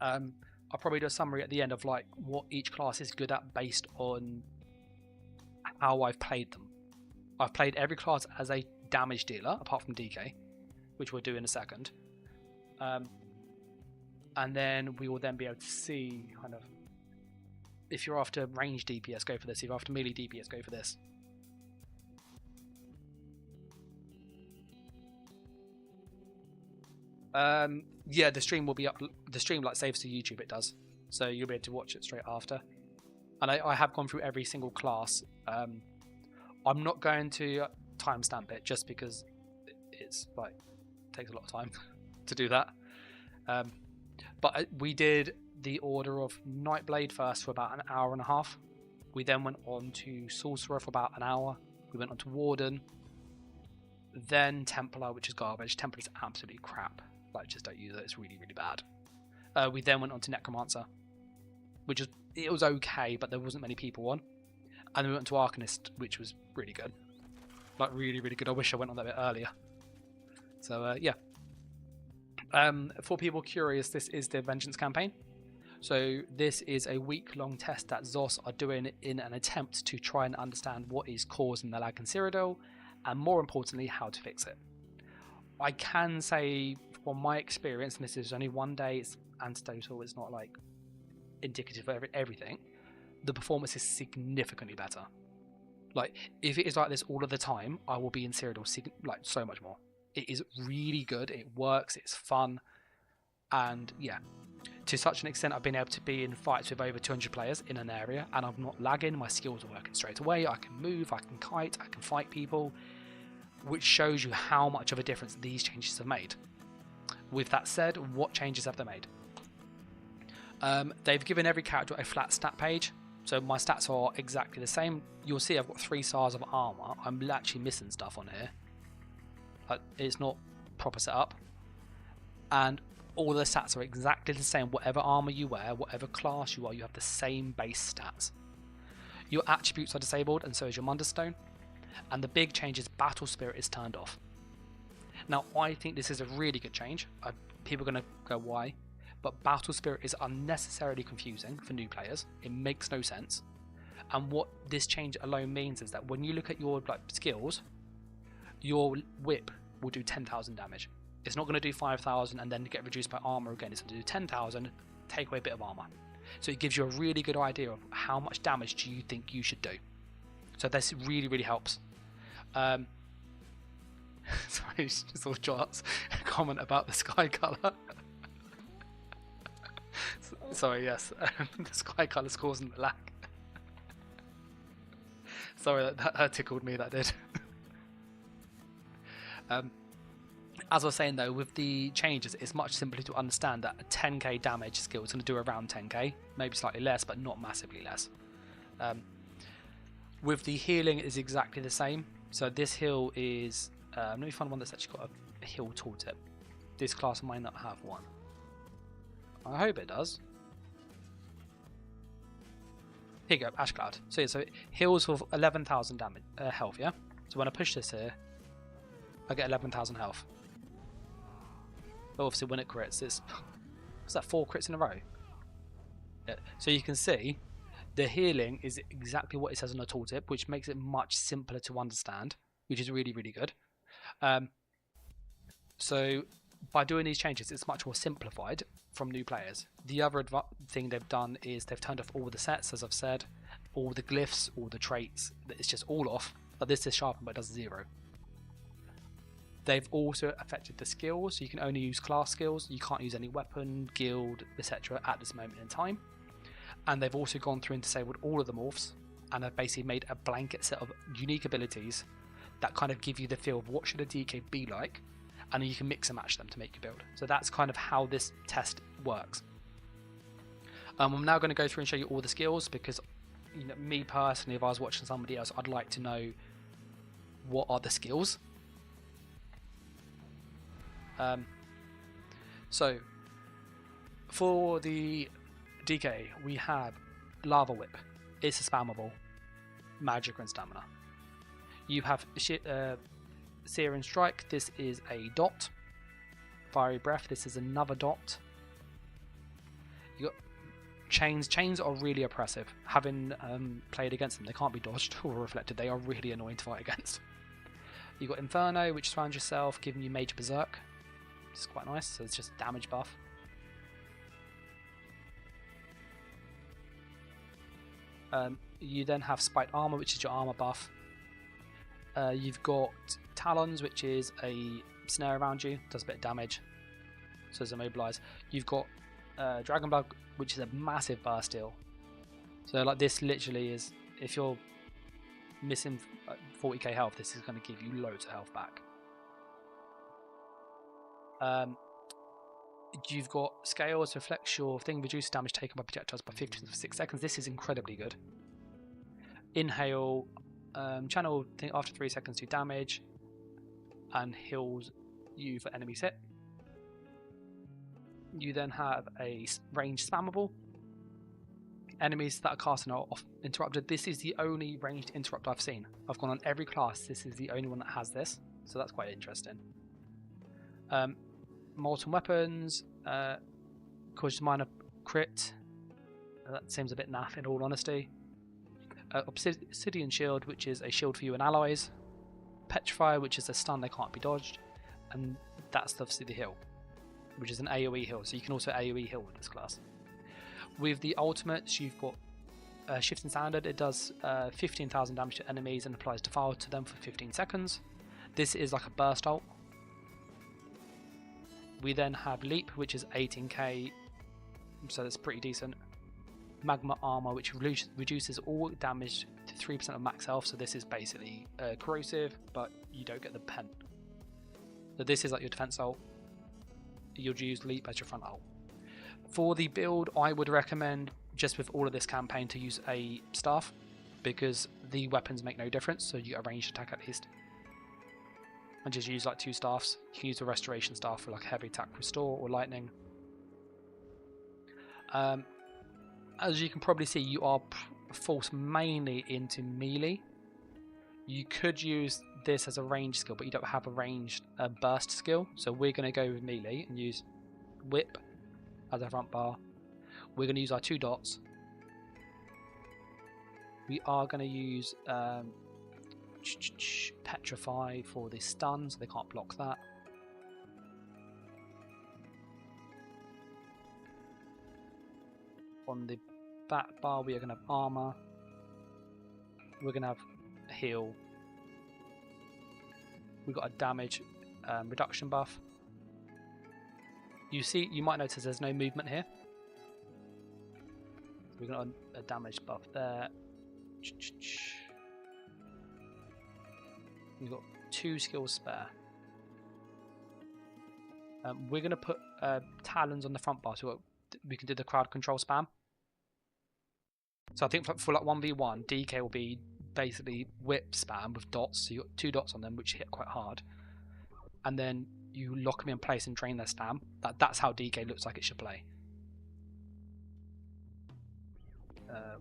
I'll probably do a summary at the end of like what each class is good at based on how I've played them. I've played every class as a damage dealer, apart from DK, which we'll do in a second. And then we will then be able to see kind of, if you're after range DPS, go for this. If you're after melee DPS, go for this. Yeah, the stream will be up. The stream like saves to YouTube, it does, so you'll be able to watch it straight after. And I have gone through every single class. I'm not going to timestamp it just because it's like takes a lot of time to do that. But we did the order of Nightblade first for about an hour and a half. We then went on to Sorcerer for about an hour. We went on to Warden. Then Templar, which is garbage. Templar is absolutely crap. Like, just don't use it. It's really, really bad. We then went on to Necromancer, which is, it was okay, but there wasn't many people on. And then we went to Arcanist, which was really good. Like, really, really good. I wish I went on that a bit earlier. So, yeah. For people curious, this is the Vengeance campaign. So this is a week-long test that ZOS are doing in an attempt to try and understand what is causing the lag in Cyrodiil, and more importantly, how to fix it. I can say, from my experience, and this is only one day, it's anecdotal, it's not like indicative of everything, the performance is significantly better. Like, if it is like this all of the time, I will be in Cyrodiil like so much more. It is really good, it works, it's fun, and yeah, to such an extent I've been able to be in fights with over 200 players in an area and I'm not lagging, my skills are working straight away, I can move, I can kite, I can fight people, which shows you how much of a difference these changes have made. With that said, what changes have they made? They've given every character a flat stat page, so my stats are exactly the same. You'll see I've got 3 stars of armor. I'm actually missing stuff on here. It's not proper setup, and all the stats are exactly the same. Whatever armor you wear, whatever class you are, you have the same base stats. Your attributes are disabled, and so is your Munderstone. And the big change is Battle Spirit is turned off. Now, I think this is a really good change. People are going to go, why? But Battle Spirit is unnecessarily confusing for new players. It makes no sense. And what this change alone means is that when you look at your skills, your whip will do 10,000 damage. It's not going to do 5,000 and then get reduced by armor again. It's going to do 10,000, take away a bit of armor. So it gives you a really good idea of how much damage do you think you should do. So this really, really helps. Sorry, just saw John's comment about the sky colour. Sorry, yes. The sky colour's causing the lag. Sorry, that tickled me, that did. As I was saying though, with the changes, it's much simpler to understand that a 10k damage skill is going to do around 10k, maybe slightly less, but not massively less. With the healing, it is exactly the same. So this heal is... let me find one that's actually got a heal tooltip. This class might not have one. I hope it does. Here you go, Ash Cloud. So yeah, so it heals for 11,000 damage health, yeah? So when I push this here, I get 11,000 health. But obviously when it crits, it's... What's that, 4 crits in a row? Yeah. So you can see, the healing is exactly what it says on the tooltip, which makes it much simpler to understand, which is really, really good. So by doing these changes, it's much more simplified from new players. The other thing they've done is they've turned off all the sets, as I've said, all the glyphs, all the traits. It's just all off. But this is sharpened, but it does 0. They've also affected the skills, so you can only use class skills. You can't use any weapon, guild, etc. at this moment in time. And they've also gone through and disabled all of the morphs, and have basically made a blanket set of unique abilities that kind of give you the feel of what should a DK be like, and then you can mix and match them to make your build. So that's kind of how this test works. I'm now going to go through and show you all the skills, because me personally, if I was watching somebody else, I'd like to know what are the skills. So for the DK, we have Lava Whip. It's a spammable, magic and stamina. You have Searing Strike. This is a dot. Fiery Breath. This is another dot. You got Chains. Chains are really oppressive. Having played against them, they can't be dodged or reflected. They are really annoying to fight against. You got Inferno, which surrounds yourself, giving you Major Berserk. It's quite nice. So it's just damage buff. You then have Spiked Armor, which is your armor buff. You've got Talons, which is a snare around you, does a bit of damage, so it's immobilize. You've got Dragon Blood, which is a massive burst heal. So like this literally is, if you're missing 40k health, this is going to give you loads of health back. You've got Scales, reflects your thing, reduces damage taken by projectiles by 15 for 6 seconds. This is incredibly good. Inhale, channel thing after 3 seconds do damage and heals you for enemies hit. You then have a ranged spammable. Enemies that are casting are off interrupted. This is the only ranged interrupt I've seen. I've gone on every class, this is the only one that has this, so that's quite interesting. Molten Weapons, causes minor crit. That seems a bit naff in all honesty. Obsidian Shield, which is a shield for you and allies. Petrify, which is a stun they can't be dodged. And that's obviously the heal, which is an AoE heal, so you can also AoE heal with this class. With the ultimates, you've got Shifting Standard. It does 15,000 damage to enemies and applies Defile to them for 15 seconds. This is like a burst ult. We then have Leap, which is 18k, so that's pretty decent. Magma Armor, which reduces all damage to 3% of max health, so this is basically corrosive, but you don't get the pen. So this is like your defense ult. You'll use Leap as your front ult. For the build, I would recommend, just with all of this campaign, to use a staff, because the weapons make no difference, so you get a ranged attack at least. And just use like 2 staffs. You can use a restoration staff for like heavy attack restore or lightning. As you can probably see, you are forced mainly into melee. You could use this as a range skill, but you don't have a ranged burst skill, so we're going to go with melee and use Whip as a front bar. We're going to use our 2 dots. We are going to use Petrify for the stun, so they can't block that. On the back bar, we are going to have armor. We're going to have heal. We've got a damage reduction buff. You might notice there's no movement here. We've got a damage buff there. We've got 2 skills spare. We're going to put talons on the front bar so we can do the crowd control spam. So I think for like 1v1, DK will be basically whip spam with dots. So you got 2 dots on them, which hit quite hard. And then you lock them in place and drain their stam. That's how DK looks like it should play.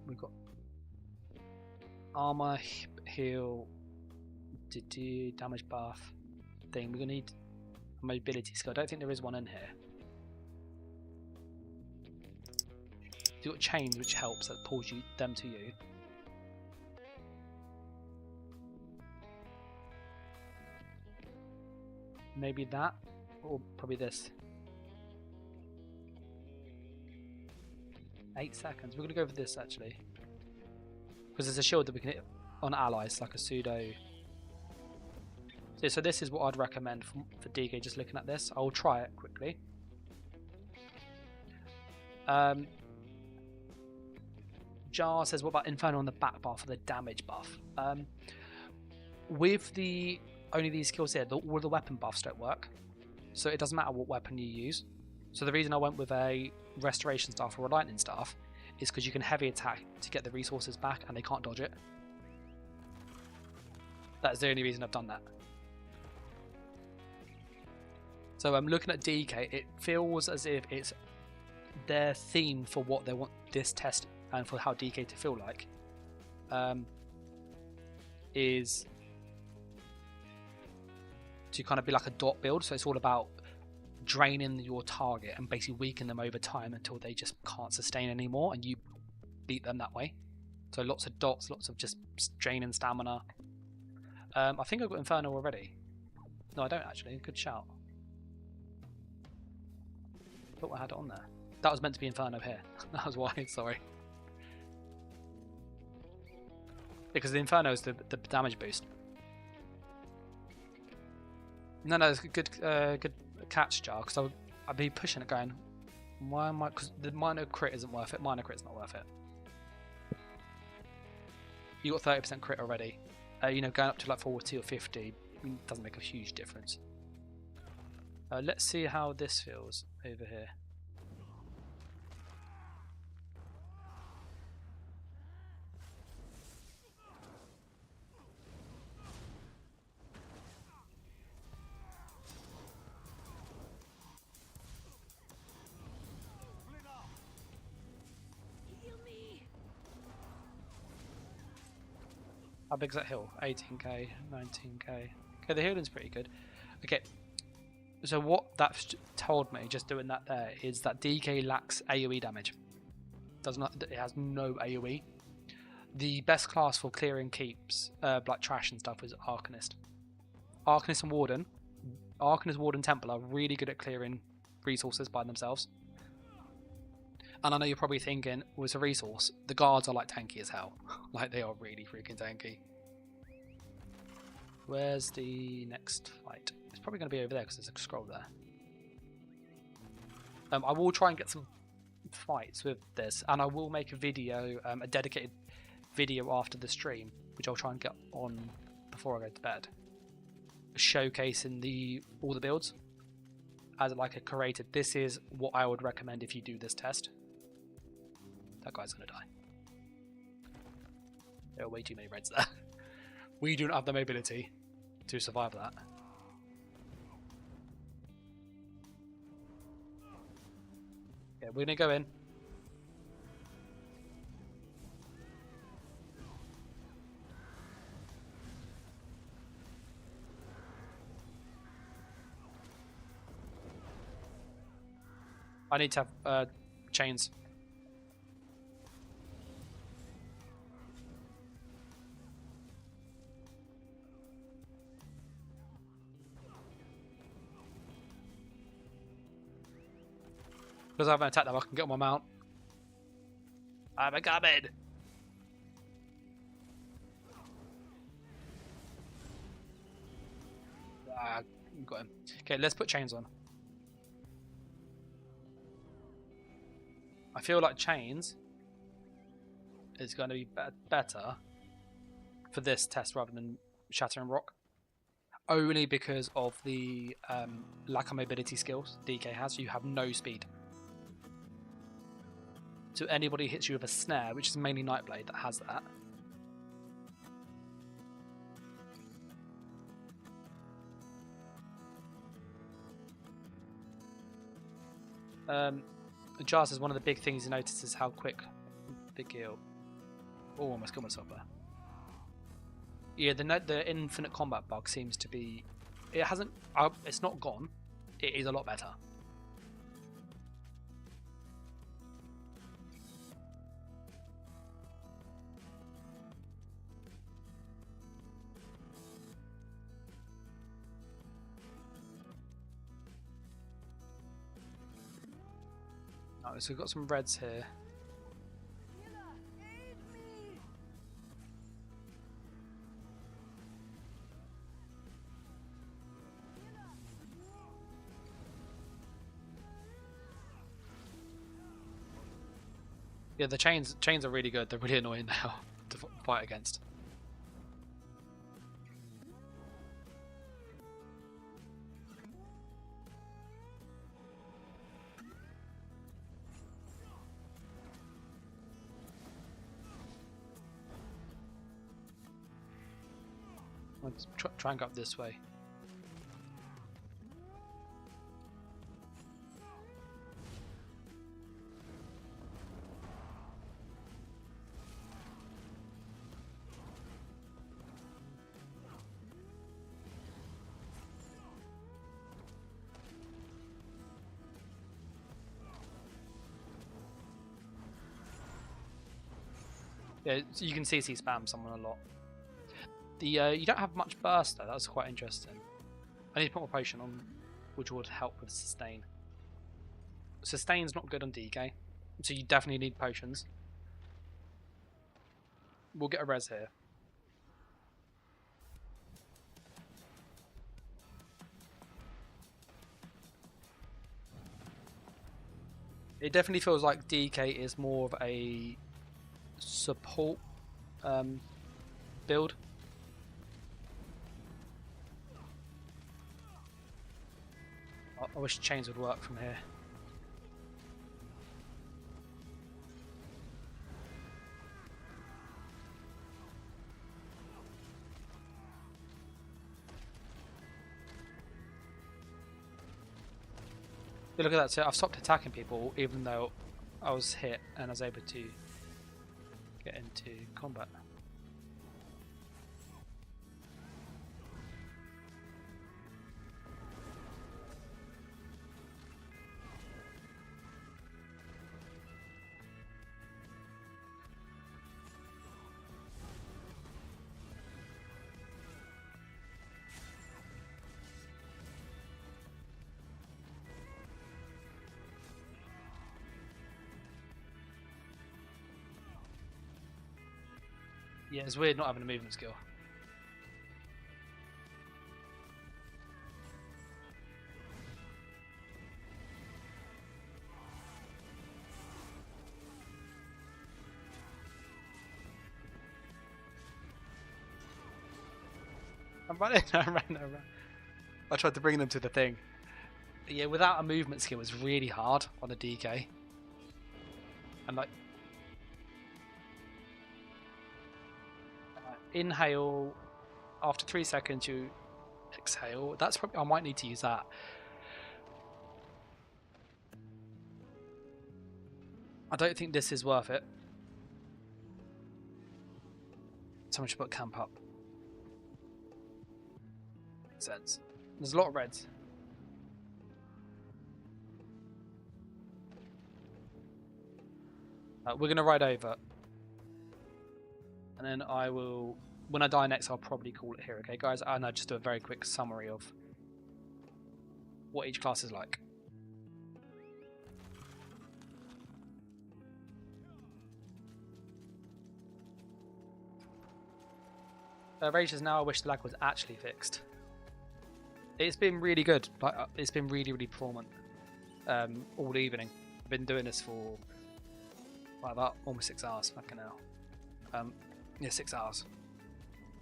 We've got armor, heal, damage buff thing. We're going to need a mobility skill. I don't think there is one in here. You've got chains, which helps, that pulls them to you. Maybe that, or probably this. 8 seconds. We're going to go for this actually, because there's a shield that we can hit on allies, like a pseudo. So this is what I'd recommend for DK. Just looking at this, I'll try it quickly. Jar says, what about Inferno on the back bar for the damage buff? With only these skills here, all the weapon buffs don't work. So it doesn't matter what weapon you use. So the reason I went with a restoration staff or a lightning staff is because you can heavy attack to get the resources back and they can't dodge it. That's the only reason I've done that. So I'm looking at DK, it feels as if it's their theme for what they want this test and for how DK to feel like is to kind of be like a dot build. So it's all about draining your target and basically weaken them over time until they just can't sustain anymore and you beat them that way. So lots of dots, lots of just draining stamina. I think I've got Inferno already. No, I don't actually. Good shout. I thought I had it on there. That was meant to be Inferno here. That was why, sorry. Because the Inferno is the damage boost. No, it's a good catch, Jar, because I'd be pushing it going, why am I, because the minor crit isn't worth it. Minor crit's not worth it. You got 30% crit already. You know, going up to like 40 or 50 doesn't make a huge difference. Let's see how this feels over here. How big's that hill? 18k, 19k. Okay, the healing's pretty good. Okay, so what that's told me, just doing that there, is that DK lacks AoE damage. It has no AoE. The best class for clearing keeps, like trash and stuff, is Arcanist. Arcanist and Warden. Arcanist, Warden, Templar are really good at clearing resources by themselves. And I know you're probably thinking, well, it's a resource. The guards are like tanky as hell. Like, they are really freaking tanky. Where's the next fight? It's probably going to be over there because there's a scroll there. I will try and get some fights with this, and I will make a video, a dedicated video after the stream, which I'll try and get on before I go to bed, showcasing all the builds as like a curated. This is what I would recommend if you do this test. That guy's gonna die. There are way too many reds there. We do not have the mobility to survive that. Yeah, we're gonna go in. I need to have chains. Because I haven't attacked them, I can get on my mount. I'm coming! Ah, got him. Okay, let's put chains on. I feel like chains is going to be better for this test rather than Shatter and Rock. Only because of the lack of mobility skills DK has. You have no speed. So anybody hits you with a snare, which is mainly Nightblade that has that. Jar says one of the big things you notice is how quick the heal. Oh, almost killed myself there. Yeah, the infinite combat bug seems to be. It hasn't. It's not gone. It is a lot better. Oh, so we've got some reds here. Yeah, the chains are really good. They're really annoying now to fight against. Let's try and go up this way. Yeah, so you can CC spam someone a lot. The you don't have much burst though. That's quite interesting. I need to put more potion on, which would help with sustain. Sustain's not good on DK, so you definitely need potions. We'll get a res here. It definitely feels like DK is more of a support build. I wish chains would work from here. Look at that, so I've stopped attacking people even though I was hit and I was able to get into combat. Yeah, it's weird not having a movement skill. I'm running, I ran. I tried to bring them to the thing. Yeah, without a movement skill it's really hard on a DK. And like inhale, after 3 seconds you exhale. That's probably, I might need to use that. I don't think this is worth it. Someone should put camp up. Makes sense. There's a lot of reds. We're going to ride over. And then I will, when I die next, I'll probably call it here, okay guys? And I'll just do a very quick summary of what each class is like. Rage is now, I wish the lag was actually fixed. It's been really good, like it's been really performant all evening. I've been doing this for about almost 6 hours, fucking hell. Yeah, 6 hours.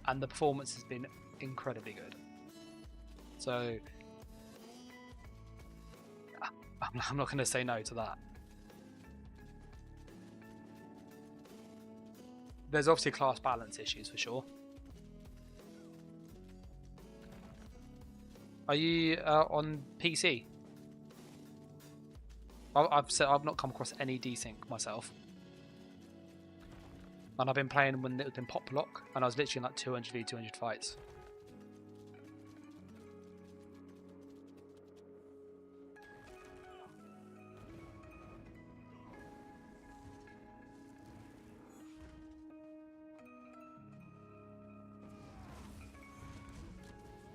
And the performance has been incredibly good. So I'm not going to say no to that. There's obviously class balance issues for sure. Are you on PC? I've not come across any desync myself, and I've been playing when it was in pop lock, and I was literally in like 200v200 fights.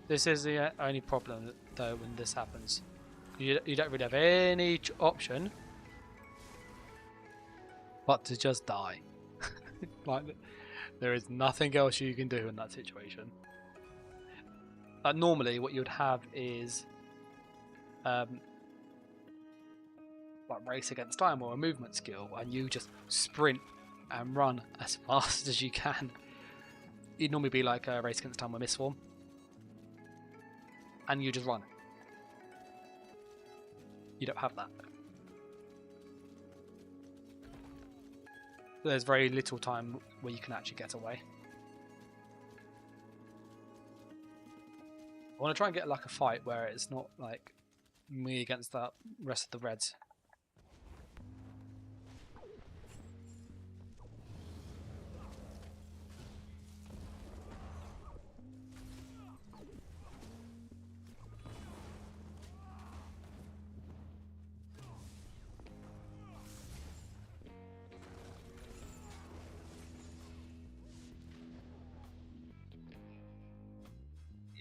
This is the only problem though when this happens. You don't really have any option but to just die. Like, there is nothing else you can do in that situation. Normally what you would have is like race against time or a movement skill, and you just sprint and run as fast as you can. It'd normally be like a race against time or misform, and you just run. You don't have that. There's very little time where you can actually get away. I want to try and get like a fight where it's not like me against the rest of the Reds.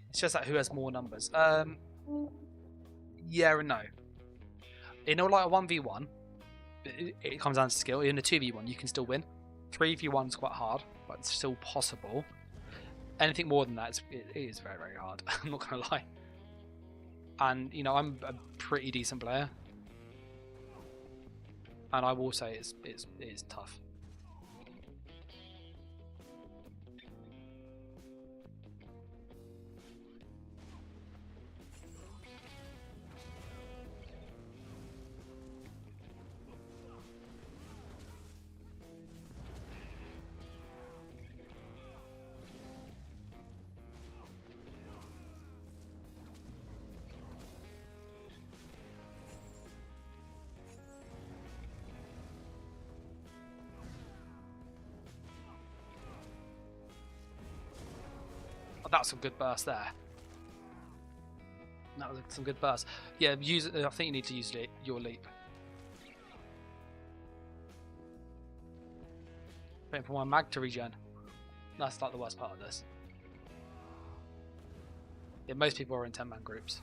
It's just like who has more numbers. Yeah and no. In like a 1v1, it comes down to skill. In a 2v1, you can still win. 3v1 is quite hard, but it's still possible. Anything more than that, it is very, very hard. I'm not going to lie. And, you know, I'm a pretty decent player. And I will say it is tough. Oh, that's some good burst there. That was some good burst. Yeah, use. I think you need to use your leap. Waiting for my mag to regen. That's like the worst part of this. Yeah, most people are in 10-man groups.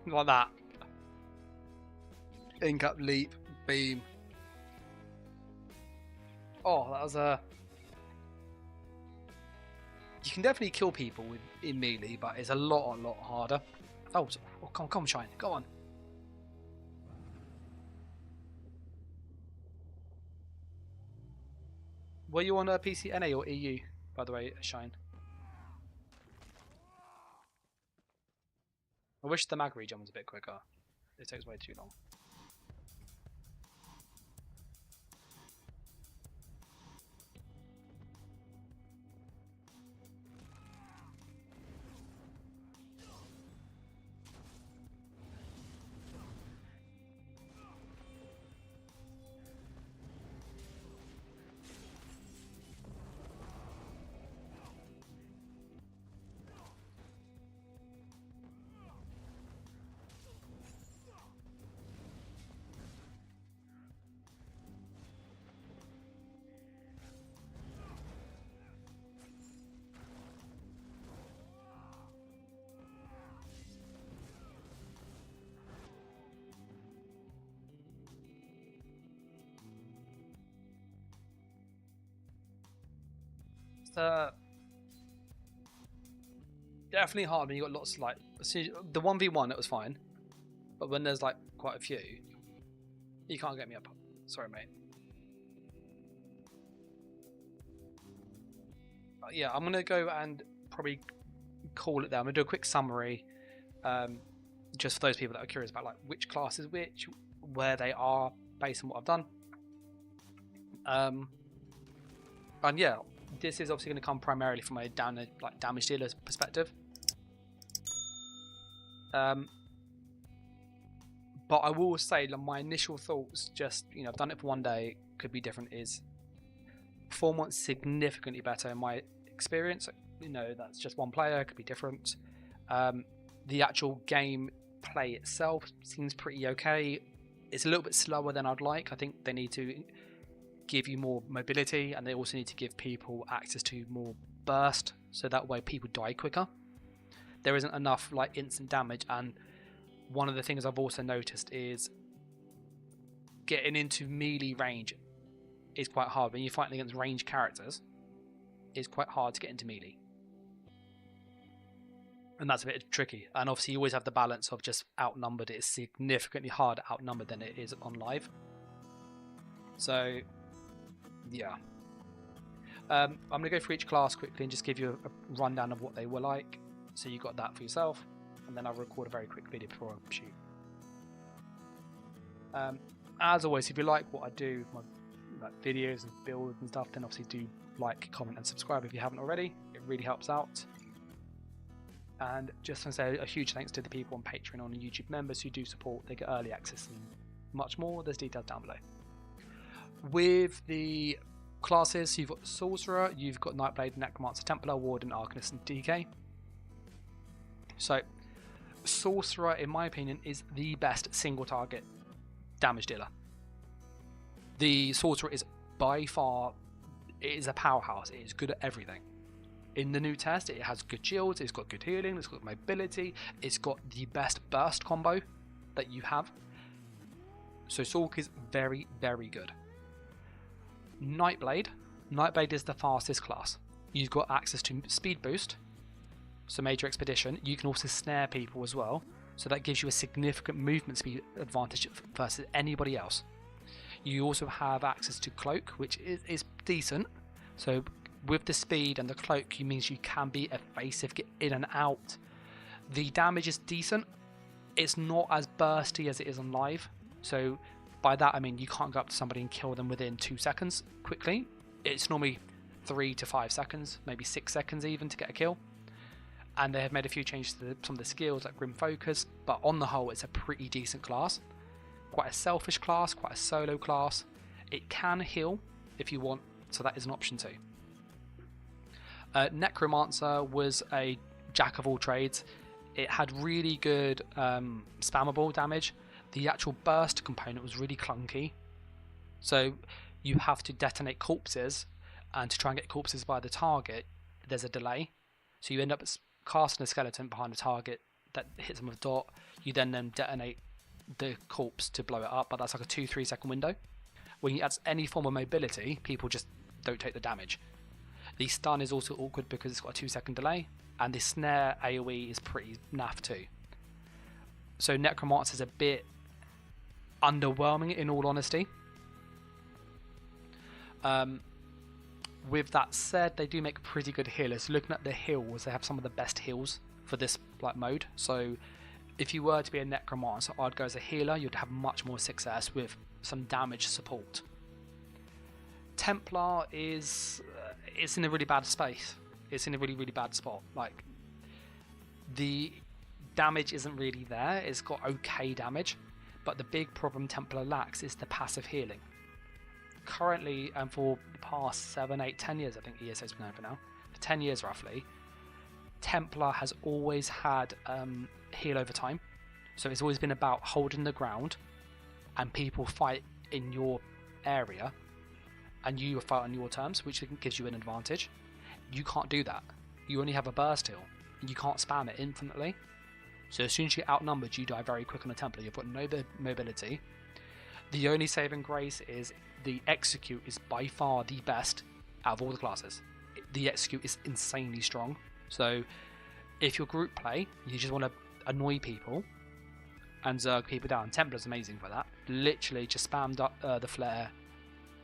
Like that. Ink up, leap, beam. Oh, that was a. You can definitely kill people in melee, but it's a lot harder. Oh, come on, Shine, go on. Were you on a PC, NA, or EU? By the way, Shine. I wish the mag regen was a bit quicker. It takes way too long. definitely hard when you got lots like the 1v1 it was fine, but when there's like quite a few, you can't get me up. Sorry, mate. But yeah, I'm gonna go and probably call it there. I'm gonna do a quick summary, just for those people that are curious about like which class is which, where they are based on what I've done. And yeah, this is obviously going to come primarily from a damage dealer's perspective. But I will say that my initial thoughts, just I've done it for one day, could be different. Is performance significantly better in my experience? That's just one player, could be different. The actual game play itself seems pretty okay. It's a little bit slower than I'd like. I think they need to give you more mobility, and they also need to give people access to more burst, so that way people die quicker. There isn't enough like instant damage, and one of the things I've also noticed is getting into melee range is quite hard. When you're fighting against ranged characters, it's quite hard to get into melee, and that's a bit tricky. And obviously you always have the balance of just outnumbered. It's significantly harder outnumbered than it is on live. So yeah, I'm going to go through each class quickly and just give you a rundown of what they were like, so you got that for yourself, and then I'll record a very quick video before I shoot. As always, if you like what I do, my videos and builds and stuff, then obviously do like, comment and subscribe if you haven't already. It really helps out. And just want to say a huge thanks to the people on Patreon and YouTube members who do support. They get early access and much more. There's details down below. With the classes, you've got Sorcerer, you've got Nightblade, Necromancer, Templar, Warden, Arcanist, and DK. So, Sorcerer, in my opinion, is the best single target damage dealer. The Sorcerer is by far, it is a powerhouse. It is good at everything. In the new test, it has good shields, it's got good healing, it's got mobility, it's got the best burst combo that you have. So Sorc is very, very good. Nightblade is the fastest class. You've got access to speed boost, so major expedition. You can also snare people as well, so that gives you a significant movement speed advantage versus anybody else. You also have access to cloak, which is decent. So with the speed and the cloak, it means you can be evasive, get in and out. The damage is decent. It's not as bursty as it is on live. So by that I mean you can't go up to somebody and kill them within 2 seconds quickly. It's normally 3 to 5 seconds, maybe 6 seconds even, to get a kill. And they have made a few changes to some of the skills like Grim Focus, but on the whole it's a pretty decent class. Quite a selfish class, quite a solo class. It can heal if you want, so that is an option too. Necromancer was a jack of all trades. It had really good spammable damage. The actual burst component was really clunky, so you have to detonate corpses, and to try and get corpses by the target there's a delay, so you end up casting a skeleton behind the target that hits them with a dot. You then detonate the corpse to blow it up, but that's like a 2-3 second window. When you add any form of mobility, people just don't take the damage. The stun is also awkward because it's got a 2 second delay, and the snare AoE is pretty naff too. So Necromancer is a bit underwhelming in all honesty. With that said, they do make pretty good healers. Looking at the heals, they have some of the best heals for this mode. So if you were to be a Necromancer, I'd go as a healer. You'd have much more success with some damage support. Templar is it's in a really bad space. It's in a really, really bad spot. Like, the damage isn't really there. It's got okay damage, but the big problem Templar lacks is the passive healing. Currently, and for the past 7, 8, 10 years, I think ESO's been over now, for 10 years roughly, Templar has always had heal over time. So it's always been about holding the ground, and people fight in your area, and you fight on your terms, which gives you an advantage. You can't do that. You only have a burst heal, and you can't spam it infinitely. So as soon as you're outnumbered, you die very quick on a Templar. You've got no mobility. The only saving grace is the execute is by far the best out of all the classes. the execute is insanely strong. So if you're group play, you just want to annoy people and zerg people down. Templar's amazing for that. Literally just spam the flare,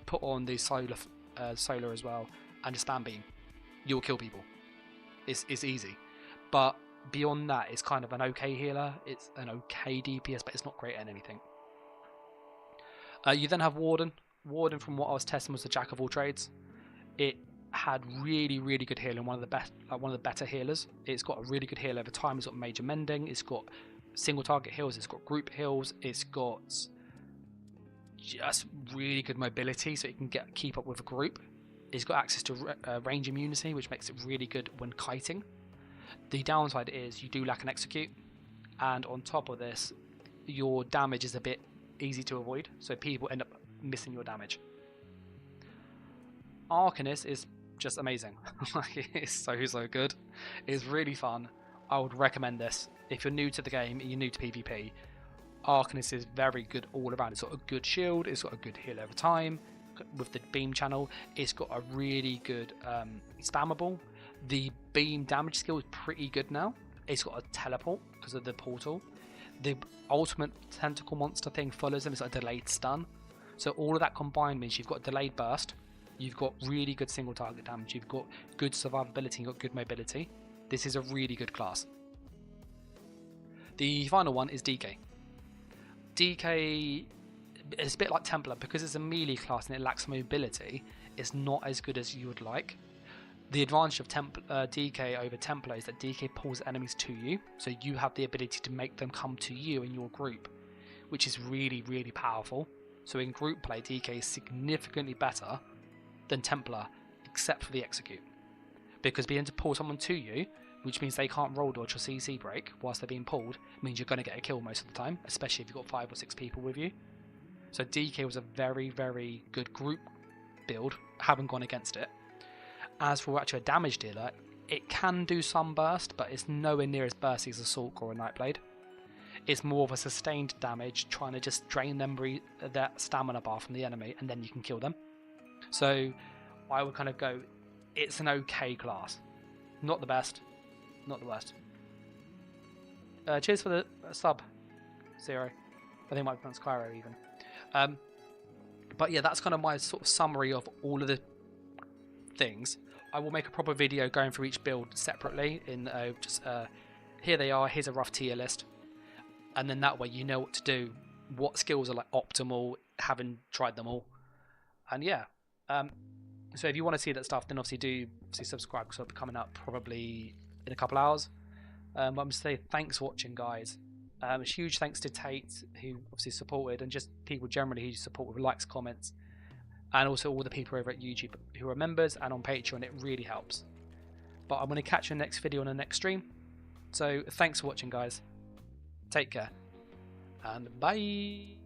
put on the solar as well, and just spam beam. You'll kill people. It's easy. But beyond that, it's kind of an okay healer. It's an okay DPS, but it's not great at anything. You then have Warden. Warden, from what I was testing, was the jack of all trades. It had really good healing, one of the better healers. It's got a really good heal over time. It's got major mending. It's got single target heals. It's got group heals. It's got just really good mobility, so it can keep up with a group. It's got access to range immunity, which makes it really good when kiting. The downside is you do lack an execute, and on top of this, your damage is a bit easy to avoid, so people end up missing your damage. Arcanist is just amazing. It's so good. It's really fun. I would recommend this if you're new to the game and you're new to PvP. Arcanist is very good all around. It's got a good shield, it's got a good heal over time with the beam channel, it's got a really good spammable. The beam damage skill is pretty good now. It's got a teleport because of the portal. The ultimate tentacle monster thing follows him. It's a delayed stun. So all of that combined means you've got delayed burst, you've got really good single target damage, you've got good survivability, you've got good mobility. This is a really good class. The final one is DK. DK is a bit like Templar because it's a melee class and it lacks mobility. It's not as good as you would like. The advantage of DK over Templar is that DK pulls enemies to you, so you have the ability to make them come to you in your group, which is really powerful. So in group play, DK is significantly better than Templar, except for the execute. Because being able to pull someone to you, which means they can't roll dodge or CC break whilst they're being pulled, means you're going to get a kill most of the time, especially if you've got 5 or 6 people with you. So DK was a very good group build, haven't gone against it. As for actually a damage dealer, it can do some burst, but it's nowhere near as bursty as a Sorcerer or a Nightblade. It's more of a sustained damage, trying to just drain them their stamina bar from the enemy, and then you can kill them. So I would kind of go, it's an okay class. Not the best, not the worst. Cheers for the sub, Zero. I think it might be pronounced Cairo even. But yeah, that's kind of my sort of summary of all of the things. I will make a proper video going through each build separately in here they are, here's a rough tier list, and then that way you know what to do, what skills are like optimal, having tried them all. And yeah, so if you want to see that stuff, then obviously subscribe, because I'll be coming up probably in a couple hours. I'm going to say thanks for watching, guys. A huge thanks to Tate, who obviously supported, and just people generally who support with likes, comments, and also all the people over at YouTube who are members and on Patreon. It really helps. But I'm going to catch you in the next video on the next stream. So thanks for watching, guys. Take care and bye.